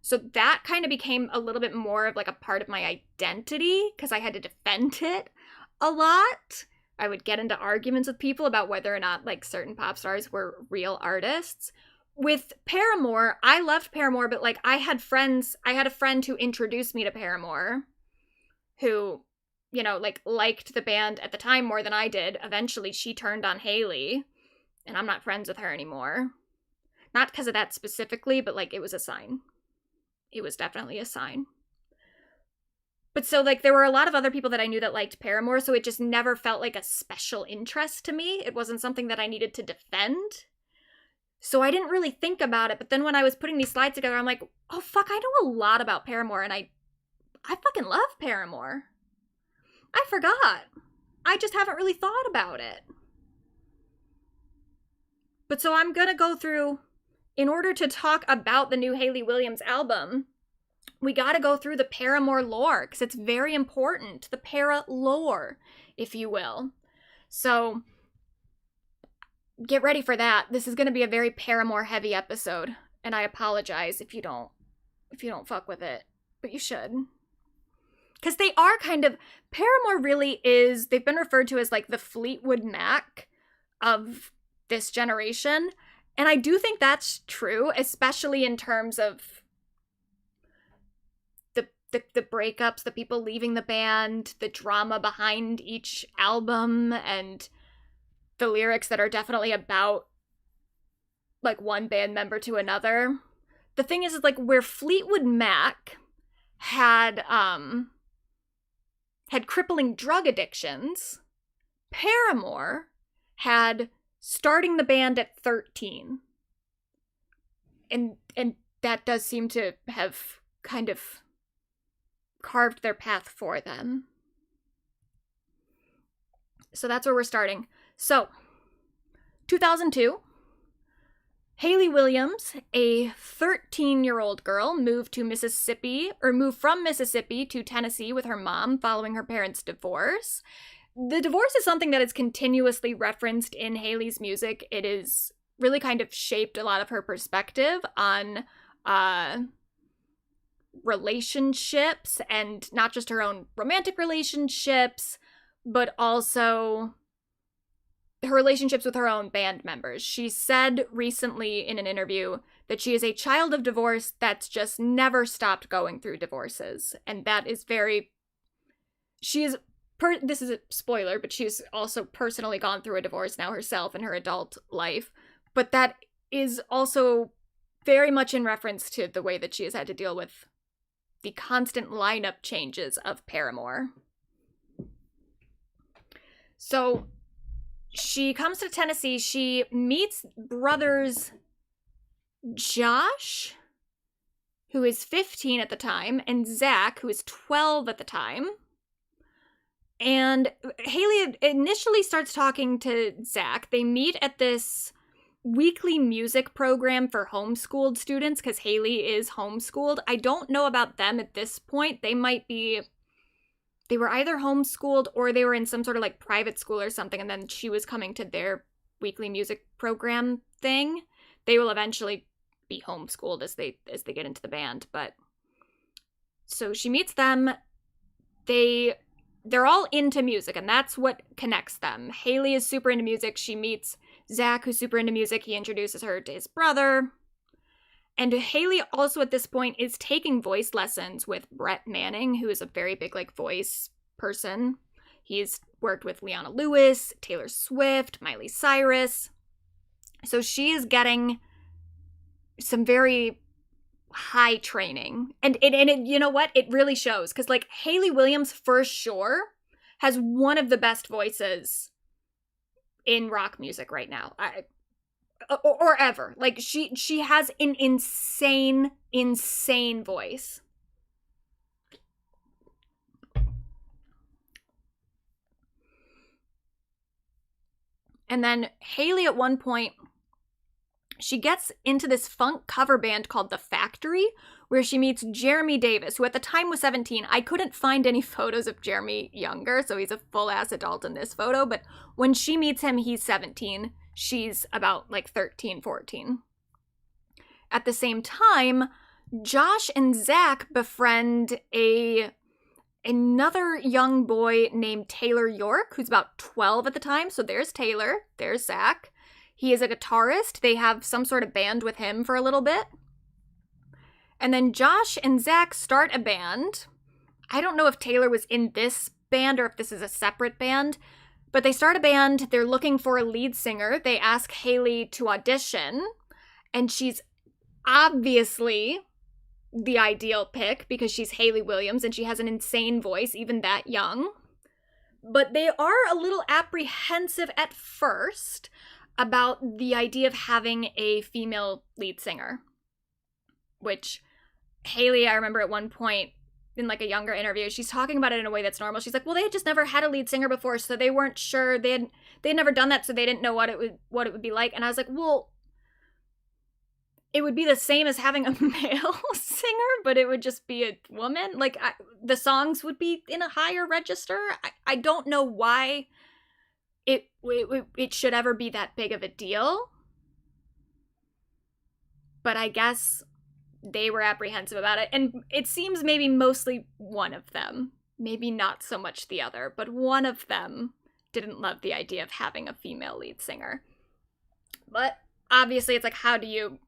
Speaker 1: So that kind of became a little bit more of like a part of my identity because I had to defend it a lot. I would get into arguments with people about whether or not like certain pop stars were real artists. With Paramore, I loved Paramore, but like I had a friend who introduced me to Paramore who, you know, like liked the band at the time more than I did. Eventually she turned on Hayley and I'm not friends with her anymore. Not because of that specifically, but like it was a sign. It was definitely a sign. But so like there were a lot of other people that I knew that liked Paramore, so it just never felt like a special interest to me. It wasn't something that I needed to defend. So I didn't really think about it, but then when I was putting these slides together, I'm like, oh fuck, I know a lot about Paramore, and I fucking love Paramore. I forgot. I just haven't really thought about it. But so I'm gonna go through, in order to talk about the new Hayley Williams album, we gotta go through the Paramore lore, because it's very important. The Para lore, if you will. So get ready for that. This is going to be a very Paramore heavy episode, and I apologize if you don't fuck with it, but you should. Cuz they are kind of, Paramore really is, they've been referred to as like the Fleetwood Mac of this generation, and I do think that's true, especially in terms of the breakups, the people leaving the band, the drama behind each album, and the lyrics that are definitely about like one band member to another. the thing is like where Fleetwood Mac had crippling drug addictions, Paramore had starting the band at 13. And that does seem to have kind of carved their path for them. So that's where we're starting. So, 2002, Hayley Williams, a 13-year-old girl, moved from Mississippi to Tennessee with her mom following her parents' divorce. The divorce is something that is continuously referenced in Hayley's music. It is really kind of shaped a lot of her perspective on relationships, and not just her own romantic relationships, but also her relationships with her own band members. She said recently in an interview that she is a child of divorce that's just never stopped going through divorces. And that is this is a spoiler, but she's also personally gone through a divorce now herself in her adult life. But that is also very much in reference to the way that she has had to deal with the constant lineup changes of Paramore. So she comes to Tennessee. She meets brothers Josh, who is 15 at the time, and Zach, who is 12 at the time. And Hayley initially starts talking to Zach. They meet at this weekly music program for homeschooled students, because Hayley is homeschooled. I don't know about them at this point. They were either homeschooled or they were in some sort of like private school or something, and then she was coming to their weekly music program thing. They will eventually be homeschooled as they get into the band. But so she meets them. They're all into music, and that's what connects them. Hayley is super into music. She meets Zach, who's super into music. He introduces her to his brother. And Hayley also at this point is taking voice lessons with Brett Manning, who is a very big like voice person. He's worked with Leona Lewis, Taylor Swift, Miley Cyrus. So she is getting some very high training. And it, you know what? It really shows. Because like Hayley Williams for sure has one of the best voices in rock music right now. Or ever. Like she has an insane voice. And then Hayley at one point, she gets into this funk cover band called The Factory, where she meets Jeremy Davis, who at the time was 17. I couldn't find any photos of Jeremy younger, so he's a full-ass adult in this photo, but when she meets him, he's 17. She's about like 13, 14. At the same time, Josh and Zach befriend another young boy named Taylor York, who's about 12 at the time. So there's Taylor, there's Zach. He is a guitarist. They have some sort of band with him for a little bit. And then Josh and Zach start a band. I don't know if Taylor was in this band or if this is a separate band, but they start a band. They're looking for a lead singer. They ask Hayley to audition, and she's obviously the ideal pick because she's Hayley Williams and she has an insane voice, even that young. But they are a little apprehensive at first about the idea of having a female lead singer, which Hayley, I remember at one point in like a younger interview, she's talking about it in a way that's normal. She's like, well, they had just never had a lead singer before, so they weren't sure. They had never done that, so they didn't know what it would be like. And I was like, well, it would be the same as having a male singer, but it would just be a woman. Like, the songs would be in a higher register. I don't know why it should ever be that big of a deal. But I guess they were apprehensive about it. And it seems maybe mostly one of them, maybe not so much the other, but one of them didn't love the idea of having a female lead singer. But obviously it's like, how do you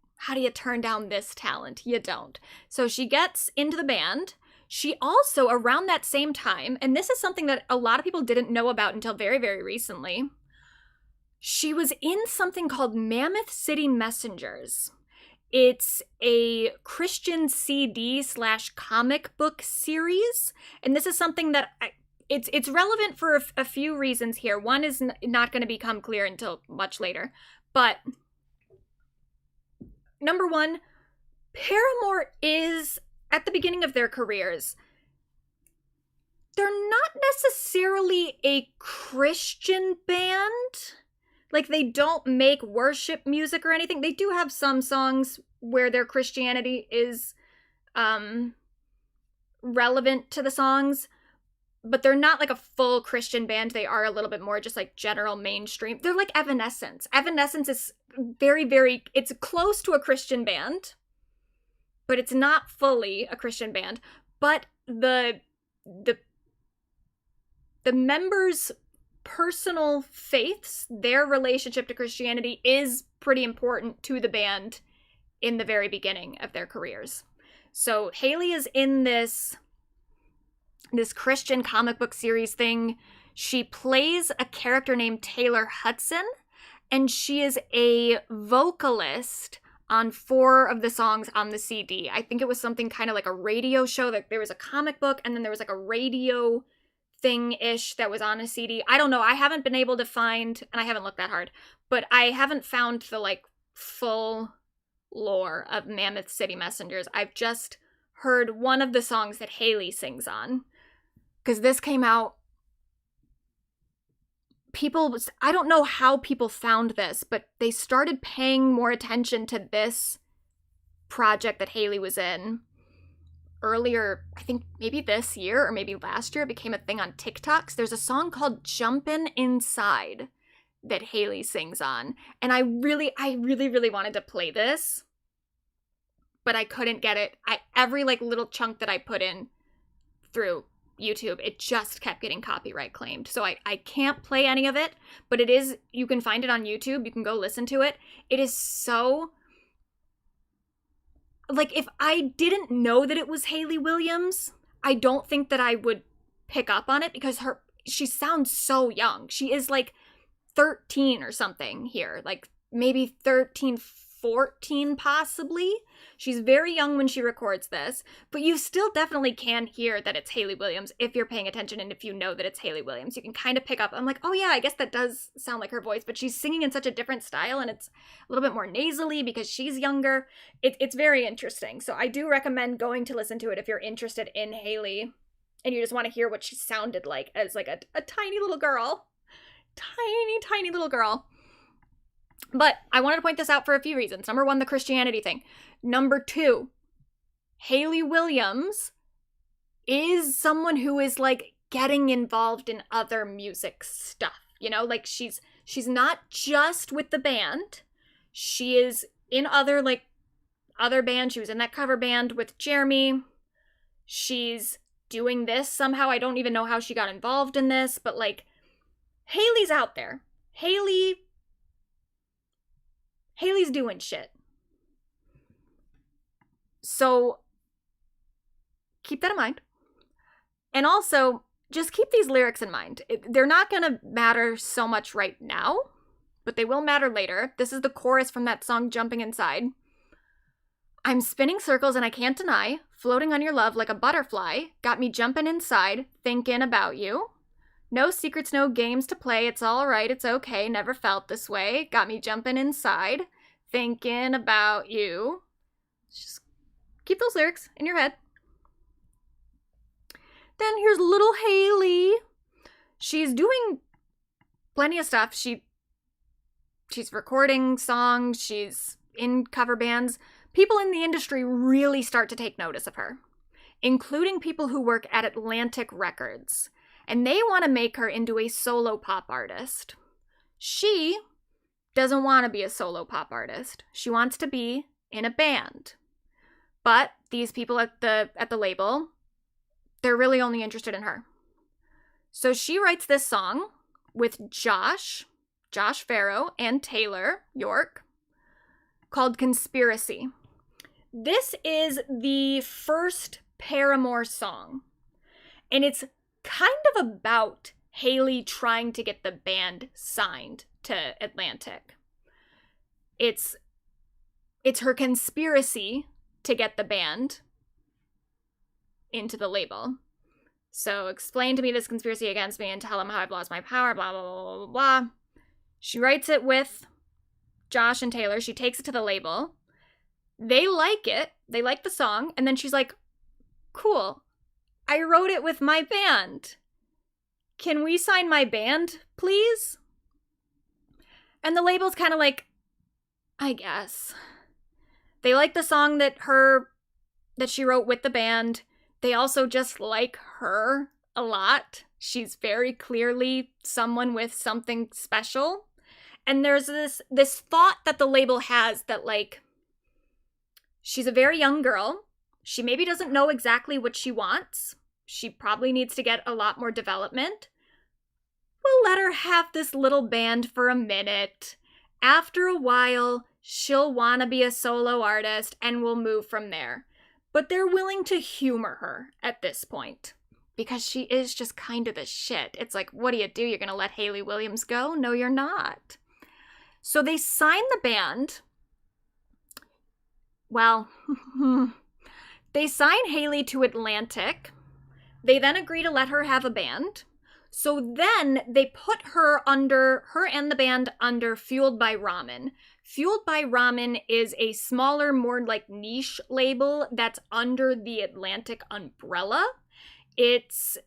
Speaker 1: turn down this talent? You don't. So she gets into the band. She also, around that same time, and this is something that a lot of people didn't know about until very, very recently, she was in something called Mammoth City Messengers. It's a Christian CD / comic book series. And this is something that it's relevant for a few reasons here. One is not going to become clear until much later. But number one, Paramore is, at the beginning of their careers, they're not necessarily a Christian band. Like, they don't make worship music or anything. They do have some songs where their Christianity is relevant to the songs, but they're not like a full Christian band. They are a little bit more just like general mainstream. They're like Evanescence. Evanescence is very, very, it's close to a Christian band, but it's not fully a Christian band. But the members' personal faiths, their relationship to Christianity, is pretty important to the band in the very beginning of their careers. So Hayley is in this Christian comic book series thing. She plays a character named Taylor Hudson, and she is a vocalist on 4 of the songs on the CD. I think it was something kind of like a radio show. That there was a comic book, and then there was like a radio thing-ish that was on a CD. I don't know. I haven't been able to find, and I haven't looked that hard, but I haven't found the like full lore of Mammoth City Messengers. I've just heard one of the songs that Hayley sings on, because this came out. I don't know how people found this, but they started paying more attention to this project that Hayley was in earlier. I think maybe this year or maybe last year. It became a thing on TikToks. There's a song called Jumpin' Inside that Hayley sings on, and I really wanted to play this, but I couldn't get it. Every like little chunk that I put in through YouTube, it just kept getting copyright claimed. So I can't play any of it, but it is, you can find it on YouTube. You can go listen to it. It is so, like, if I didn't know that it was Hayley Williams, I don't think that I would pick up on it, because she sounds so young. She is like 13 or something here, like maybe 13, 14 possibly. She's very young when she records this, but you still definitely can hear that it's Hayley Williams if you're paying attention, and if you know that it's Hayley Williams. You can kind of pick up. I'm like, oh yeah, I guess that does sound like her voice, but she's singing in such a different style, and it's a little bit more nasally because she's younger. It's very interesting. So I do recommend going to listen to it if you're interested in Hayley and you just want to hear what she sounded like as like a tiny little girl. Tiny little girl. But I wanted to point this out for a few reasons. Number one, the Christianity thing. Number two, Hayley Williams is someone who is like getting involved in other music stuff. You know, like she's not just with the band. She is in other bands. She was in that cover band with Jeremy. She's doing this somehow. I don't even know how she got involved in this, but like Hayley's out there. Hayley's doing shit. So keep that in mind. And also, just keep these lyrics in mind. They're not going to matter so much right now, but they will matter later. This is the chorus from that song, Jumping Inside. I'm spinning circles and I can't deny, floating on your love like a butterfly, got me jumping inside, thinking about you. No secrets, no games to play, it's all right, it's okay, never felt this way, got me jumping inside, thinking about you. Just keep those lyrics in your head. Then here's little Hayley. She's doing plenty of stuff. She's recording songs, she's in cover bands. People in the industry really start to take notice of her, including people who work at Atlantic Records. And they want to make her into a solo pop artist. She doesn't want to be a solo pop artist. She wants to be in a band. But these people at the label, they're really only interested in her. So she writes this song with Josh Farrow, and Taylor York, called Conspiracy. This is the first Paramore song, and it's kind of about Hayley trying to get the band signed to Atlantic. It's it's her conspiracy to get the band into the label. So explain to me this conspiracy against me and tell them how I've lost my power, blah, blah, blah, blah, blah. She writes it with Josh and Taylor. She takes it to the label. They like it. They like the song. And then she's like, cool. I wrote it with my band. Can we sign my band, please? And the label's kind of like, I guess. They like the song that she wrote with the band. They also just like her a lot. She's very clearly someone with something special. And there's this thought that the label has that, like, she's a very young girl. She maybe doesn't know exactly what she wants. She probably needs to get a lot more development. We'll let her have this little band for a minute. After a while, she'll want to be a solo artist and we'll move from there. But they're willing to humor her at this point because she is just kind of the shit. It's like, what do? You're going to let Hayley Williams go? No, you're not. So they sign the band. Well, they sign Hayley to Atlantic. They then agree to let her have a band. So then they put her and the band under Fueled by Ramen. Fueled by Ramen is a smaller, more like niche label that's under the Atlantic umbrella. It's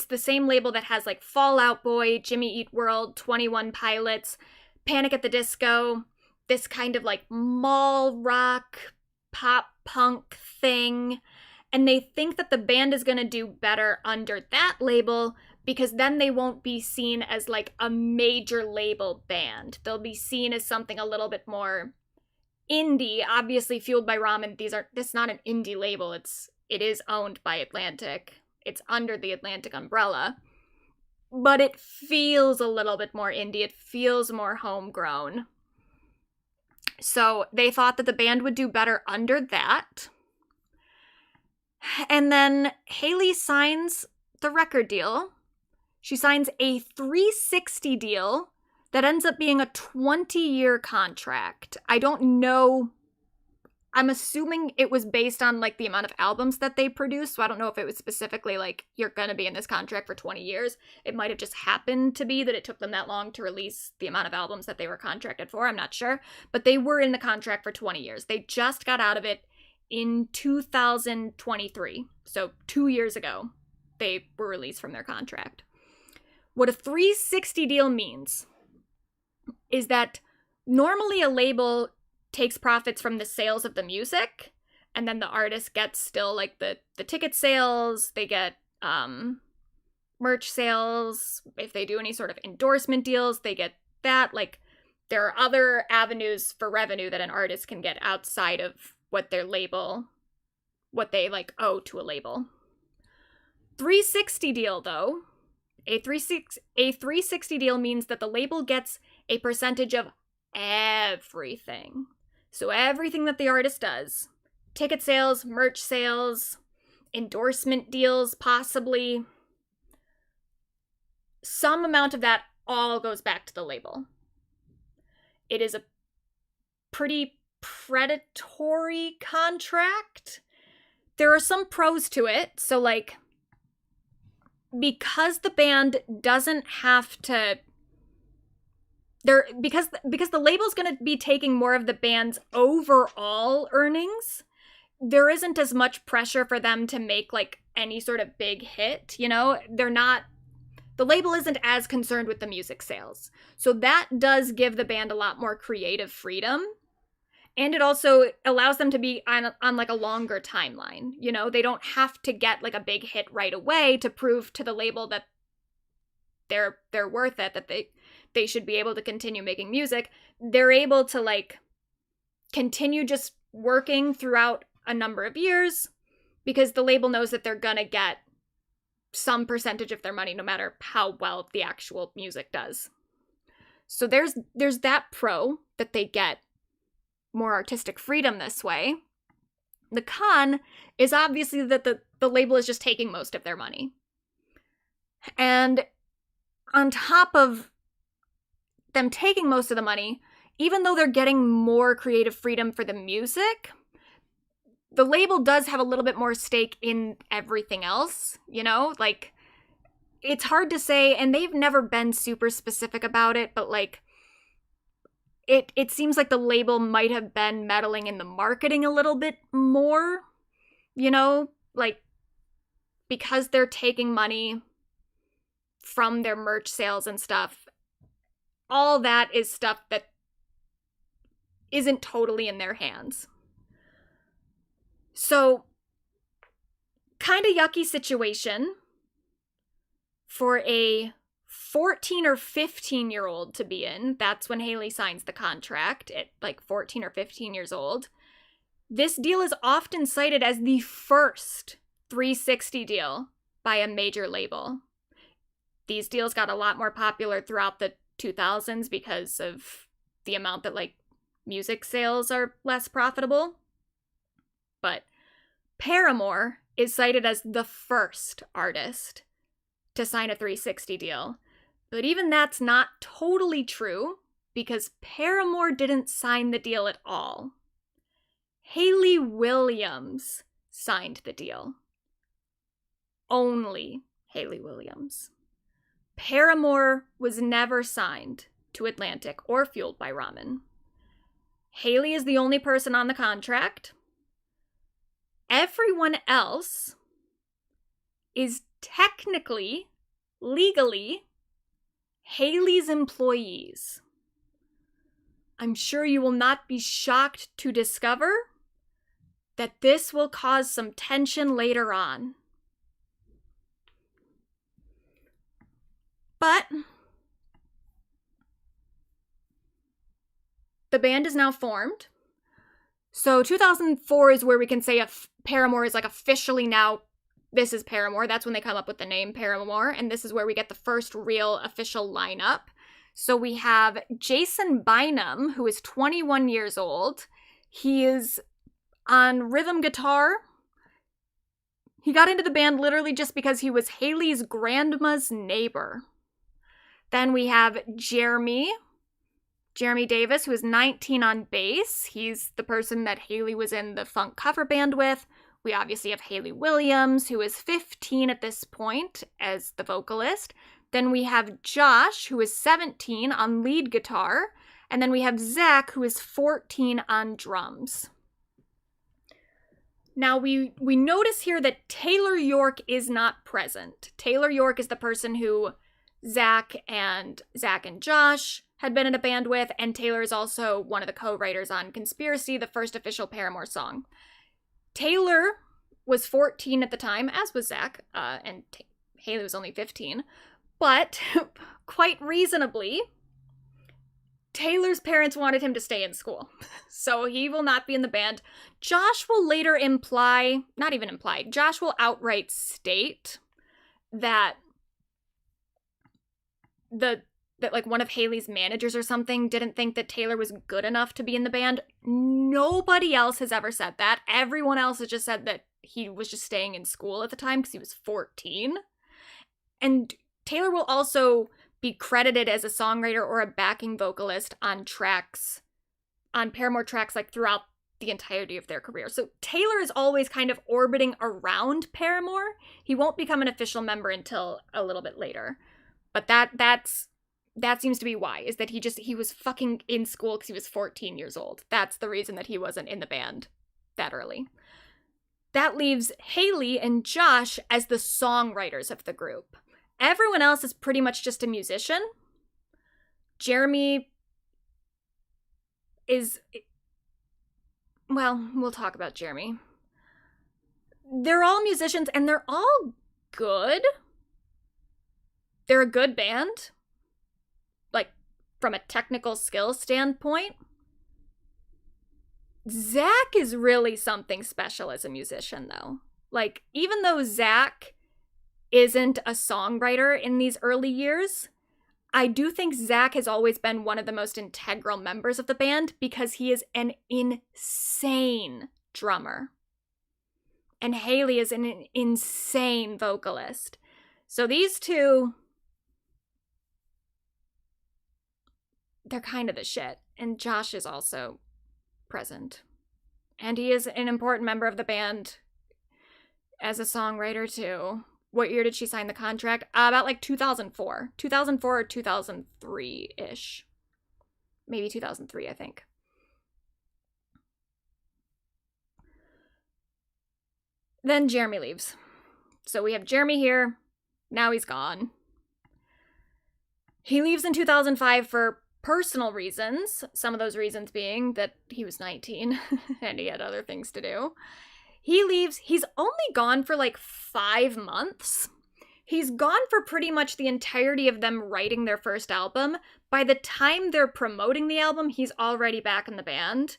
Speaker 1: the same label that has like Fall Out Boy, Jimmy Eat World, 21 Pilots, Panic at the Disco, this kind of like mall rock, pop punk thing. And they think that the band is going to do better under that label because then they won't be seen as like a major label band. They'll be seen as something a little bit more indie. Obviously, Fueled by Ramen, this is not an indie label. It is owned by Atlantic. It's under the Atlantic umbrella. But it feels a little bit more indie. It feels more homegrown. So they thought that the band would do better under that. And then Hayley signs the record deal. She signs a 360 deal that ends up being a 20-year contract. I don't know. I'm assuming it was based on like the amount of albums that they produced. So I don't know if it was specifically like, you're going to be in this contract for 20 years. It might have just happened to be that it took them that long to release the amount of albums that they were contracted for. I'm not sure. But they were in the contract for 20 years. They just got out of it in 2023. So 2 years ago, they were released from their contract. What a 360 deal means is that normally a label takes profits from the sales of the music, and then the artist gets still like the ticket sales, they get merch sales, if they do any sort of endorsement deals, they get that. Like, there are other avenues for revenue that an artist can get outside of what they like owe to a label. 360 deal though, a 360 deal means that the label gets a percentage of everything. So everything that the artist does, ticket sales, merch sales, endorsement deals, possibly, some amount of that all goes back to the label. It is a pretty predatory contract. There are some pros to it. So like, because the band doesn't have to because the label's going to be taking more of the band's overall earnings, there isn't as much pressure for them to make like any sort of big hit, you know? The label isn't as concerned with the music sales. So that does give the band a lot more creative freedom. And it also allows them to be on like a longer timeline. You know, they don't have to get like a big hit right away to prove to the label that they're worth it, that they should be able to continue making music. They're able to like continue just working throughout a number of years because the label knows that they're gonna get some percentage of their money no matter how well the actual music does. So there's that pro that they get more artistic freedom this way. The con is obviously that the label is just taking most of their money. And on top of them taking most of the money, even though they're getting more creative freedom for the music, the label does have a little bit more stake in everything else, you know? Like, it's hard to say, and they've never been super specific about it, but like, it seems like the label might have been meddling in the marketing a little bit more, you know? Like, because they're taking money from their merch sales and stuff, all that is stuff that isn't totally in their hands. So, kind of yucky situation for a 14 or 15-year-old to be in. That's when Hayley signs the contract at like 14 or 15 years old. This deal is often cited as the first 360 deal by a major label. These deals got a lot more popular throughout the 2000s because of the amount that like music sales are less profitable. But Paramore is cited as the first artist to sign a 360 deal. But even that's not totally true, because Paramore didn't sign the deal at all. Hayley Williams signed the deal. Only Hayley Williams. Paramore was never signed to Atlantic or Fueled by Ramen. Hayley is the only person on the contract. Everyone else is technically, legally, Hayley's employees. I'm sure you will not be shocked to discover that this will cause some tension later on. But the band is now formed. So 2004 is where we can say Paramore is like officially now, this is Paramore. That's when they come up with the name Paramore. And this is where we get the first real official lineup. So we have Jason Bynum, who is 21 years old. He is on rhythm guitar. He got into the band literally just because he was Hayley's grandma's neighbor. Then we have Jeremy Davis, who is 19 on bass. He's the person that Hayley was in the funk cover band with. We obviously have Hayley Williams, who is 15 at this point as the vocalist. Then we have Josh, who is 17 on lead guitar. And then we have Zach, who is 14 on drums. Now we notice here that Taylor York is not present. Taylor York is the person who Zach and Josh had been in a band with, and Taylor is also one of the co-writers on Conspiracy, the first official Paramore song. Taylor was 14 at the time, as was Zach, and Hayley was only 15. But, quite reasonably, Taylor's parents wanted him to stay in school, so he will not be in the band. Josh will later Josh will outright state that like one of Hayley's managers or something didn't think that Taylor was good enough to be in the band. Nobody else has ever said that. Everyone else has just said that he was just staying in school at the time because he was 14. And Taylor will also be credited as a songwriter or a backing vocalist on Paramore tracks like throughout the entirety of their career. So Taylor is always kind of orbiting around Paramore. He won't become an official member until a little bit later. But that seems to be why, is that he was fucking in school because he was 14 years old. That's the reason that he wasn't in the band that early. That leaves Hayley and Josh as the songwriters of the group. Everyone else is pretty much just a musician. Jeremy is... Well, we'll talk about Jeremy. They're all musicians, and they're all good. They're a good band. Like, from a technical skill standpoint. Zach is really something special as a musician, though. Like, even though Zach isn't a songwriter in these early years, I do think Zach has always been one of the most integral members of the band because he is an insane drummer. And Hayley is an insane vocalist. So these two, they're kind of the shit. And Josh is also present. And he is an important member of the band as a songwriter too. What year did she sign the contract? About like 2004. 2004 or 2003-ish. Maybe 2003, I think. Then Jeremy leaves. So we have Jeremy here. Now he's gone. He leaves in 2005 for personal reasons. Some of those reasons being that he was 19 and he had other things to do. He leaves. He's only gone for like 5 months. He's gone for pretty much the entirety of them writing their first album. By the time they're promoting the album, he's already back in the band.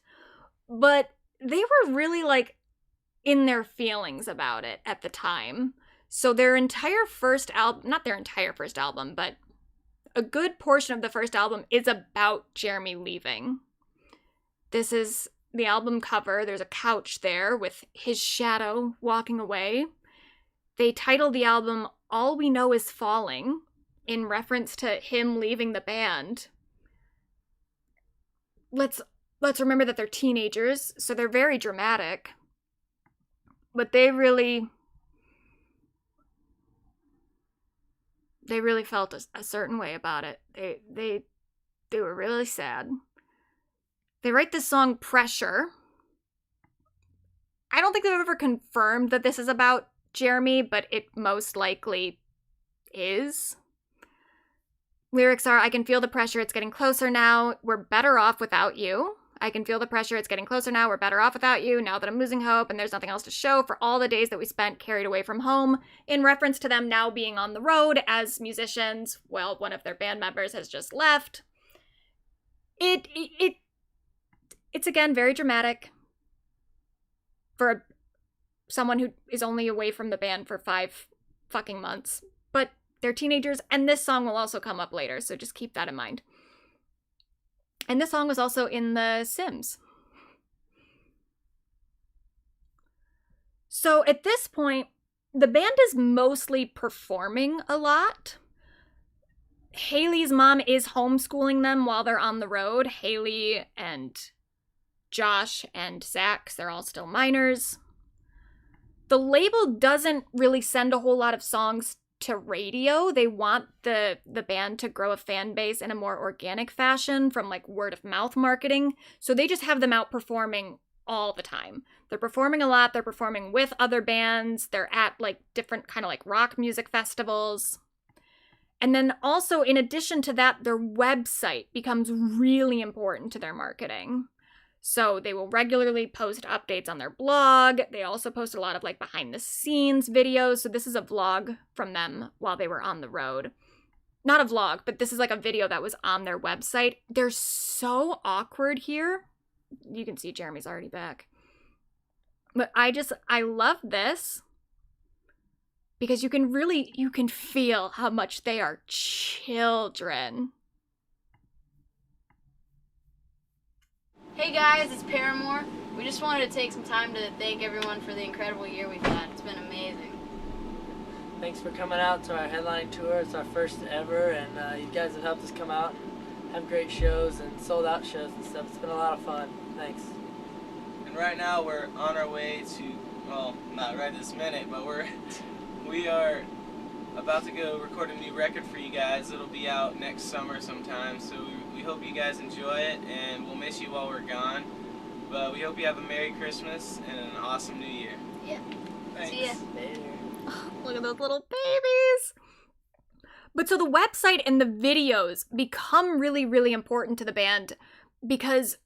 Speaker 1: But they were really like in their feelings about it at the time. So their entire first album, not their entire first album, but a good portion of the first album is about Jeremy leaving. This is the album cover. There's a couch there with his shadow walking away. They titled the album All We Know Is Falling, in reference to him leaving the band. Let's remember that they're teenagers, so they're very dramatic. But they really felt a certain way about it. They were really sad. They write this song Pressure. I don't think they've ever confirmed that this is about Jeremy, but it most likely is. Lyrics are, I can feel the pressure, it's getting closer now, we're better off without you. I can feel the pressure, it's getting closer now, we're better off without you, now that I'm losing hope and there's nothing else to show for all the days that we spent carried away from home, in reference to them now being on the road as musicians. Well, one of their band members has just left. It's again very dramatic for someone who is only away from the band for 5 fucking months. But they're teenagers, and this song will also come up later, so just keep that in mind. And this song was also in The Sims. So at this point, the band is mostly performing a lot. Hayley's mom is homeschooling them while they're on the road. Hayley and Josh and Zach, they're all still minors. The label doesn't really send a whole lot of songs to radio. They want the band to grow a fan base in a more organic fashion from like word of mouth marketing. So they just have them out performing all the time. They're performing a lot. They're performing with other bands. They're at like different kind of like rock music festivals. And then also in addition to that, their website becomes really important to their marketing. So they will regularly post updates on their blog. They also post a lot of like behind the scenes videos. So this is a vlog from them while they were on the road. Not a vlog, but this is like a video that was on their website. They're so awkward here. You can see Jeremy's already back. But I love this because you can feel how much they are children.
Speaker 15: Hey guys, it's Paramore. We just wanted to take some time to thank everyone for the incredible year we've had. It's been amazing.
Speaker 16: Thanks for coming out to our headline tour. It's our first ever, and you guys have helped us come out and have great shows and sold out shows and stuff. It's been a lot of fun. Thanks.
Speaker 17: And right now we're on our way to, well, not right this minute, but we are about to go record a new record for you guys. It'll be out next summer sometime, so we hope you guys enjoy it, and we'll miss you while we're gone. But we hope you have a Merry Christmas and an awesome New Year.
Speaker 15: Yeah.
Speaker 17: Thanks.
Speaker 15: See ya.
Speaker 1: Oh, look at those little babies. But so the website and the videos become really, really important to the band because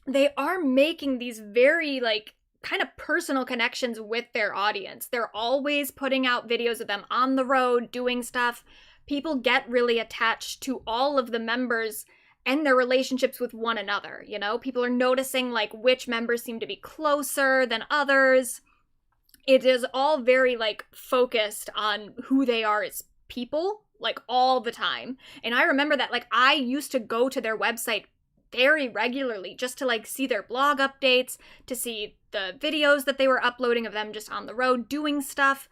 Speaker 1: they are making these very like kind of personal connections with their audience. They're always putting out videos of them on the road doing stuff. People get really attached to all of the members and their relationships with one another, you know? People are noticing like which members seem to be closer than others. It is all very like focused on who they are as people, like all the time. And I remember that like I used to go to their website very regularly just to like see their blog updates, to see the videos that they were uploading of them just on the road doing stuff.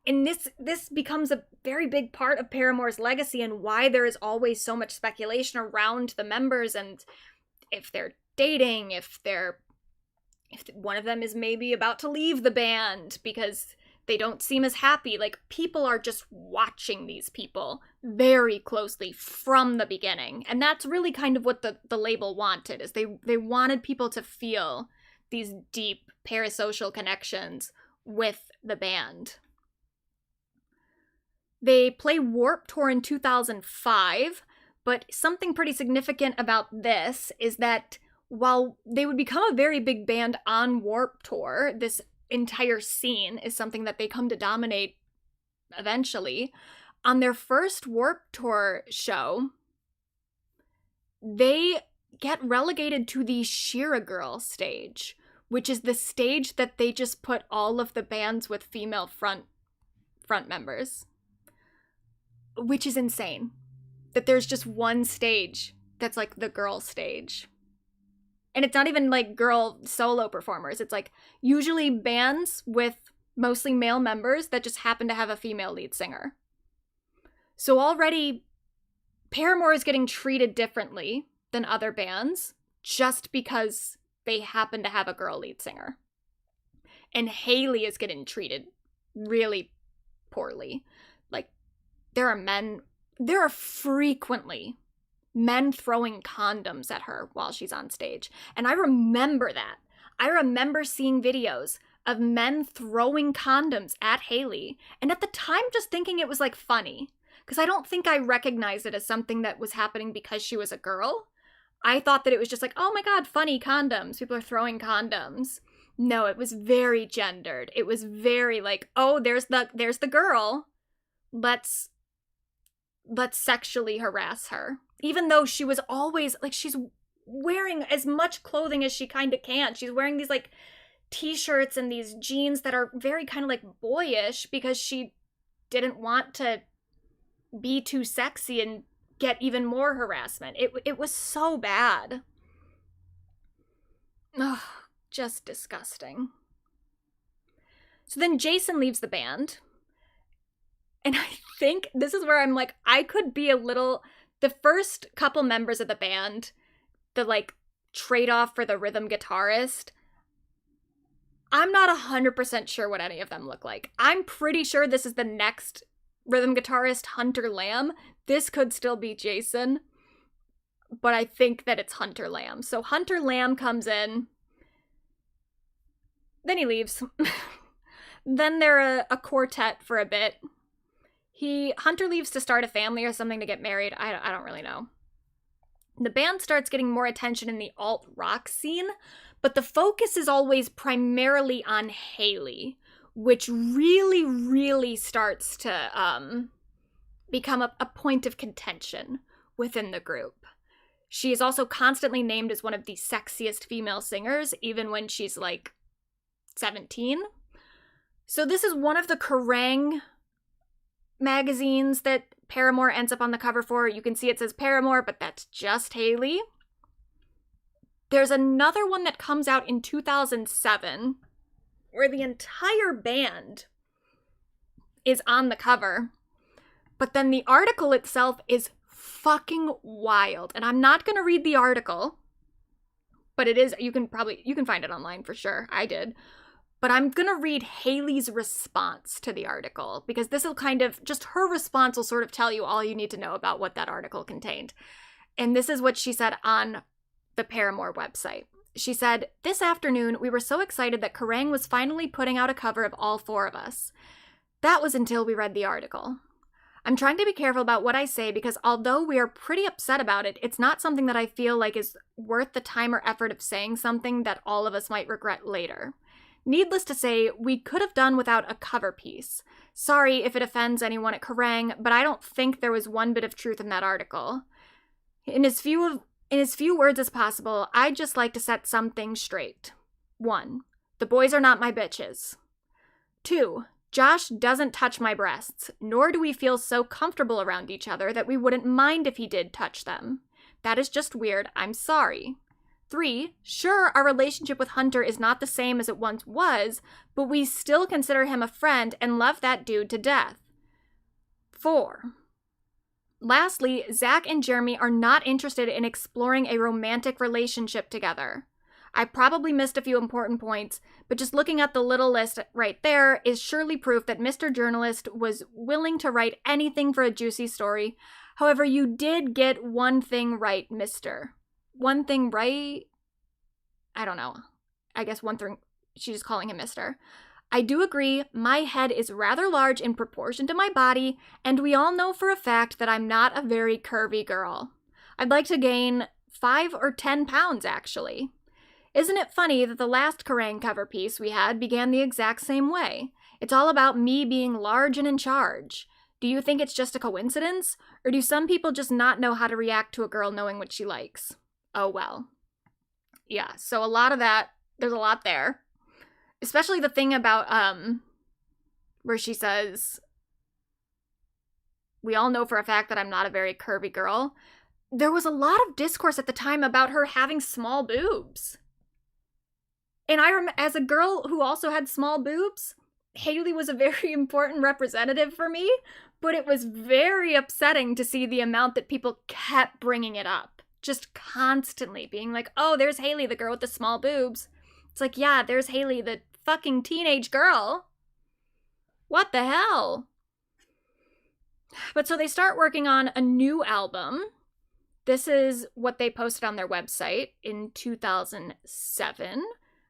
Speaker 1: And this becomes a very big part of Paramore's legacy and why there is always so much speculation around the members and if they're dating, if one of them is maybe about to leave the band because they don't seem as happy. Like, people are just watching these people very closely from the beginning. And that's really kind of what the label wanted, is they wanted people to feel these deep parasocial connections with the band. They play Warped Tour in 2005, but something pretty significant about this is that while they would become a very big band on Warped Tour, this entire scene is something that they come to dominate eventually. On their first Warped Tour show, they get relegated to the Shira Girl stage, which is the stage that they just put all of the bands with female front members. Which is insane. That there's just one stage that's like the girl stage. And it's not even like girl solo performers. It's like usually bands with mostly male members that just happen to have a female lead singer. So already Paramore is getting treated differently than other bands just because they happen to have a girl lead singer. And Hayley is getting treated really poorly. Like, there are frequently men throwing condoms at her while she's on stage. And I remember that. I remember seeing videos of men throwing condoms at Hayley, and at the time just thinking it was like funny, because I don't think I recognized it as something that was happening because she was a girl. I thought that it was just like, oh my god, funny condoms. People are throwing condoms. No, it was very gendered. It was very like, oh, there's the girl. Let's sexually harass her. Even though she was always, like, she's wearing as much clothing as she kind of can. She's wearing these, like, t-shirts and these jeans that are very kind of, like, boyish because she didn't want to be too sexy and get even more harassment. It was so bad. Ugh, just disgusting. So then Jason leaves the band. And I think this is where I'm like, I could be a little... The first couple members of the band, the, like, trade-off for the rhythm guitarist, I'm not 100% sure what any of them look like. I'm pretty sure this is the next rhythm guitarist, Hunter Lamb. This could still be Jason, but I think that it's Hunter Lamb. So Hunter Lamb comes in, then he leaves. Then they're a quartet for a bit. Hunter leaves to start a family or something, to get married. I don't really know. The band starts getting more attention in the alt-rock scene, but the focus is always primarily on Hayley, which really, really starts to become a point of contention within the group. She is also constantly named as one of the sexiest female singers, even when she's like 17. So this is one of the Kerrang! Magazines that Paramore ends up on the cover for. You can see it says Paramore, but that's just Hayley. There's another one that comes out in 2007 where the entire band is on the cover, but then the article itself is fucking wild. And I'm not going to read the article, but it is, you can find it online for sure. I did. But I'm going to read Hayley's response to the article, because this will kind of, just her response will sort of tell you all you need to know about what that article contained. And this is what she said on the Paramore website. She said, "This afternoon, we were so excited that Kerrang! Was finally putting out a cover of all four of us. That was until we read the article. I'm trying to be careful about what I say because although we are pretty upset about it, it's not something that I feel like is worth the time or effort of saying something that all of us might regret later. Needless to say, we could have done without a cover piece. Sorry if it offends anyone at Kerrang!, but I don't think there was one bit of truth in that article. In as few words as possible, I'd just like to set some things straight. 1. The boys are not my bitches. 2. Josh doesn't touch my breasts, nor do we feel so comfortable around each other that we wouldn't mind if he did touch them. That is just weird. I'm sorry. 3, sure, our relationship with Hunter is not the same as it once was, but we still consider him a friend and love that dude to death. 4, Lastly, Zach and Jeremy are not interested in exploring a romantic relationship together. I probably missed a few important points, but just looking at the little list right there is surely proof that Mr. Journalist was willing to write anything for a juicy story. However, you did get one thing right, mister. One thing right? I don't know. I guess one thing, she's calling him mister. I do agree, my head is rather large in proportion to my body, and we all know for a fact that I'm not a very curvy girl. I'd like to gain 5 or 10 pounds, actually. Isn't it funny that the last Kerrang cover piece we had began the exact same way? It's all about me being large and in charge. Do you think it's just a coincidence? Or do some people just not know how to react to a girl knowing what she likes? Oh well. Yeah, so a lot of that, there's a lot there. Especially the thing about, where she says, we all know for a fact that I'm not a very curvy girl. There was a lot of discourse at the time about her having small boobs. And as a girl who also had small boobs, Hayley was a very important representative for me, but it was very upsetting to see the amount that people kept bringing it up. Just constantly being like, oh, there's Hayley, the girl with the small boobs. It's like, yeah, there's Hayley, the fucking teenage girl. What the hell? But so they start working on a new album. This is what they posted on their website in 2007.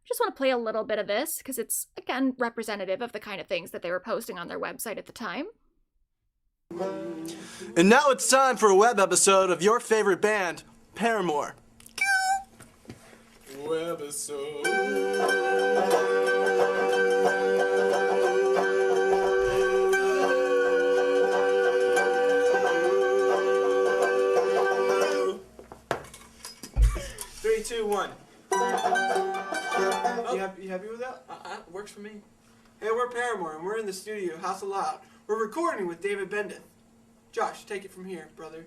Speaker 1: Just want to play a little bit of this because it's, again, representative of the kind of things that they were posting on their website at the time.
Speaker 18: And now it's time for a web episode of your favorite band, Paramore.
Speaker 2: Webisode.
Speaker 17: 3, 2, 1.
Speaker 18: You happy with that? Works for me. Hey, we're Paramore, and we're in the studio, House Aloud. We're recording with David Bendeth. Josh, take it from here, brother.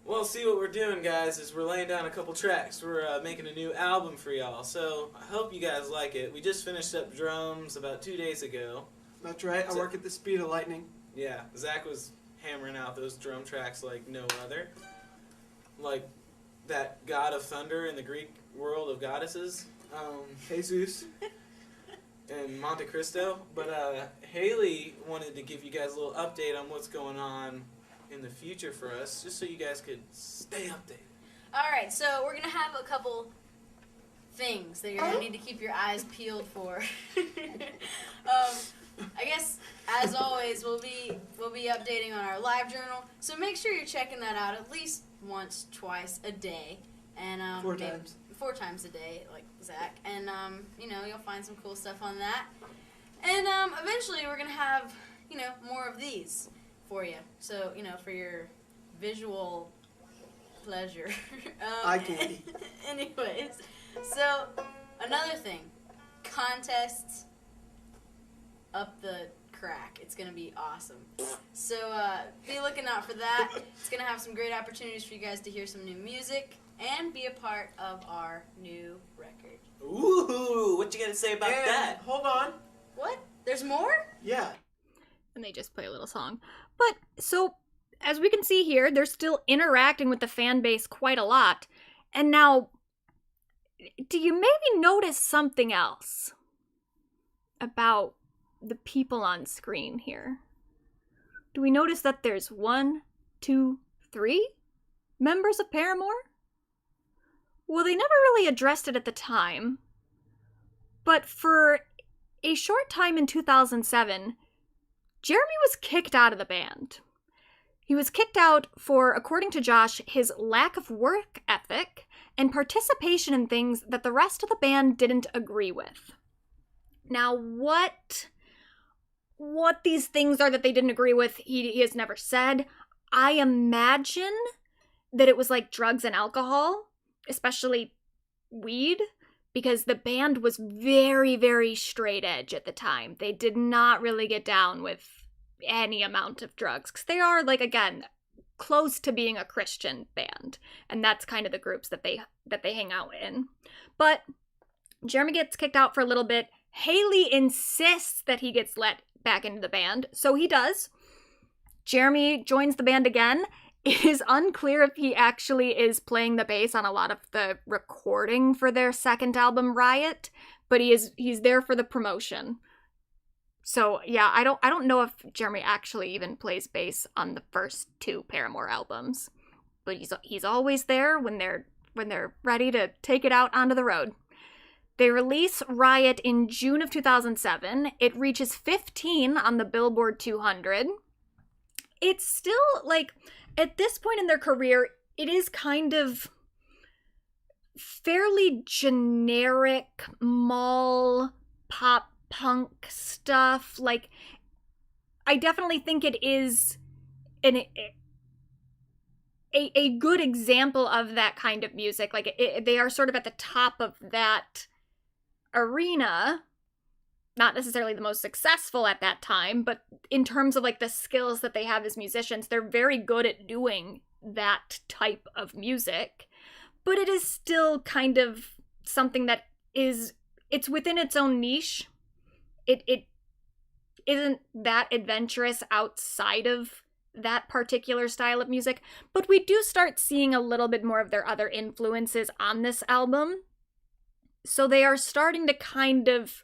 Speaker 17: Well, see what we're doing, guys, is we're laying down a couple tracks. We're making a new album for y'all, so I hope you guys like it. We just finished up drums about 2 days ago.
Speaker 18: That's right, I work at the speed of lightning.
Speaker 17: Yeah, Zach was hammering out those drum tracks like no other. Like that god of thunder in the Greek world of goddesses.
Speaker 18: Jesus.
Speaker 17: And Monte Cristo. But Hayley wanted to give you guys a little update on what's going on in the future for us, just so you guys could stay updated.
Speaker 15: Alright, so we're gonna have a couple things that you're gonna need to keep your eyes peeled for. I guess, as always, we'll be updating on our live journal, so make sure you're checking that out at least once, twice a day. And
Speaker 18: 4 times.
Speaker 15: 4 times a day, like Zach. And, you know, you'll find some cool stuff on that. And, eventually we're gonna have, you know, more of these for you. So, you know, for your visual pleasure.
Speaker 18: Eye candy.
Speaker 15: Anyways, so, another thing. Contests up the crack. It's gonna be awesome. So, be looking out for that. It's gonna have some great opportunities for you guys to hear some new music and be a part of our new record.
Speaker 17: Ooh, what you gotta say about that?
Speaker 18: Hold on.
Speaker 15: What? There's more?
Speaker 18: Yeah.
Speaker 1: And they just play a little song. But, so, as we can see here, they're still interacting with the fan base quite a lot. And now, do you maybe notice something else about the people on screen here? Do we notice that there's 1, 2, 3 members of Paramore? Well, they never really addressed it at the time, but for a short time in 2007, Jeremy was kicked out of the band. He was kicked out for, according to Josh, his lack of work ethic and participation in things that the rest of the band didn't agree with. Now, what these things are that they didn't agree with, he has never said. I imagine that it was like drugs and alcohol, especially weed, because the band was very, very straight edge at the time. They did not really get down with any amount of drugs, because they are, like, again, close to being a Christian band, and that's kind of the groups that they hang out in. But Jeremy gets kicked out for a little bit. Hayley insists that he gets let back into the band, so he does. Jeremy joins the band again. It is unclear if he actually is playing the bass on a lot of the recording for their second album, Riot, but he's there for the promotion. So yeah, I don't know if Jeremy actually even plays bass on the first 2 Paramore albums, but he's always there when they're ready to take it out onto the road. They release Riot in June of 2007. It reaches 15 on the Billboard 200. It's still, like, at this point in their career, it is kind of fairly generic mall pop punk stuff. Like, I definitely think it is a good example of that kind of music. Like, they are sort of at the top of that arena. Not necessarily the most successful at that time, but in terms of like the skills that they have as musicians, they're very good at doing that type of music. But it is still kind of something that it's within its own niche. It isn't that adventurous outside of that particular style of music, but we do start seeing a little bit more of their other influences on this album. So they are starting to kind of,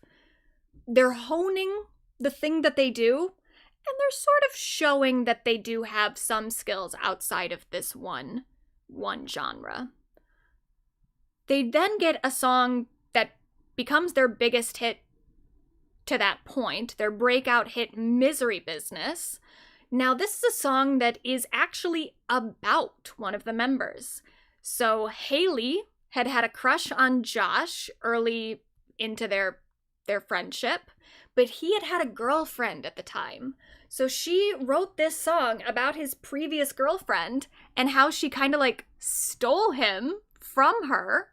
Speaker 1: they're honing the thing that they do, and they're sort of showing that they do have some skills outside of this one genre. They then get a song that becomes their biggest hit to that point, their breakout hit, Misery Business. Now, this is a song that is actually about one of the members. So Hayley had a crush on Josh early into their friendship, but he had a girlfriend at the time. So she wrote this song about his previous girlfriend and how she kind of like stole him from her.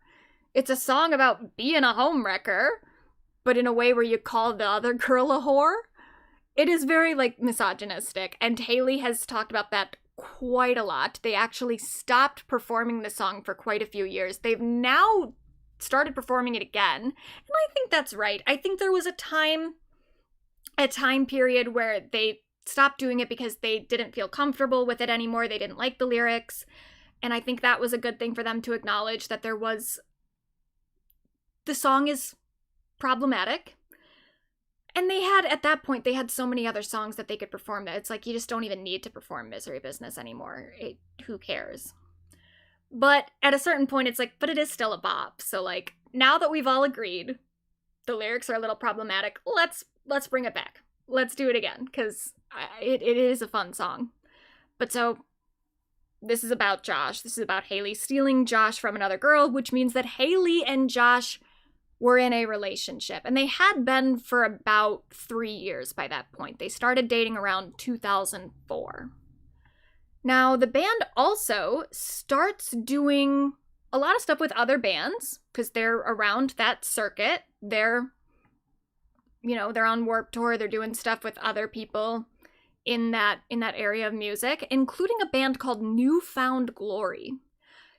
Speaker 1: It's a song about being a homewrecker, but in a way where you call the other girl a whore. It is very like misogynistic, and Hayley has talked about that quite a lot. They actually stopped performing the song for quite a few years. They've now started performing it again, and I think that's right. I think there was a time period where they stopped doing it because they didn't feel comfortable with it anymore. They didn't like the lyrics, and I think that was a good thing for them to acknowledge that the song is problematic. And at that point, they had so many other songs that they could perform that it's like, you just don't even need to perform Misery Business anymore. Who cares? But at a certain point, it's like, but it is still a bop. So like, now that we've all agreed the lyrics are a little problematic, let's bring it back. Let's do it again, because it is a fun song. But so, this is about Josh. This is about Hayley stealing Josh from another girl, which means that Hayley and Josh were in a relationship, and they had been for about 3 years by that point. They started dating around 2004. Now, the band also starts doing a lot of stuff with other bands, because they're around that circuit. They're on Warped Tour, they're doing stuff with other people in that area of music, including a band called New Found Glory.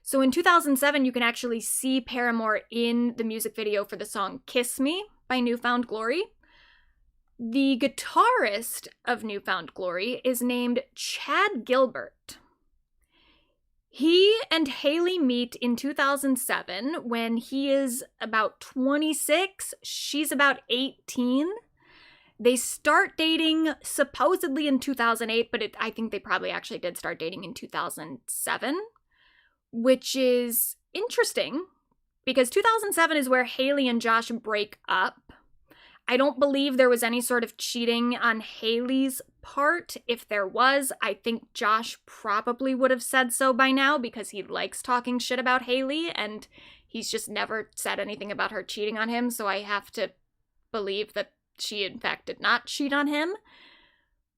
Speaker 1: So in 2007, you can actually see Paramore in the music video for the song Kiss Me by New Found Glory. The guitarist of New Found Glory is named Chad Gilbert. He and Hayley meet in 2007 when he is about 26, she's about 18. They start dating supposedly in 2008, but I think they probably actually did start dating in 2007. Which is interesting, because 2007 is where Hayley and Josh break up. I don't believe there was any sort of cheating on Hayley's part. If there was, I think Josh probably would have said so by now, because he likes talking shit about Hayley, and he's just never said anything about her cheating on him, so I have to believe that she in fact did not cheat on him.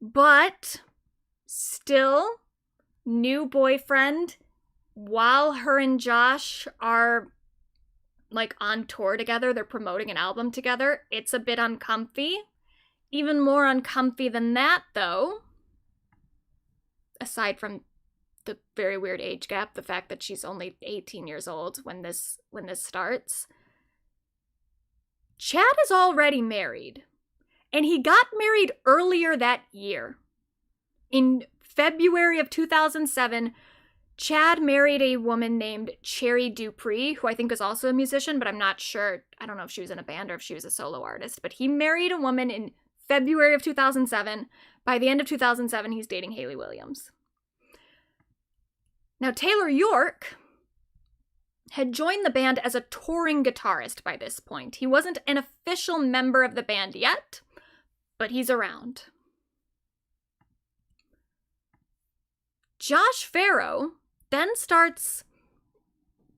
Speaker 1: But still, new boyfriend. While her and Josh are like on tour together, they're promoting an album together, it's a bit uncomfy. Even more uncomfy than that, though, aside from the very weird age gap, the fact that she's only 18 years old when this starts, Chad is already married. And he got married earlier that year, in February of 2007, Chad married a woman named Cherry Dupree, who I think is also a musician, but I'm not sure. I don't know if she was in a band or if she was a solo artist. But he married a woman in February of 2007. By the end of 2007, he's dating Hayley Williams. Now, Taylor York had joined the band as a touring guitarist by this point. He wasn't an official member of the band yet, but he's around. Josh Farrow then starts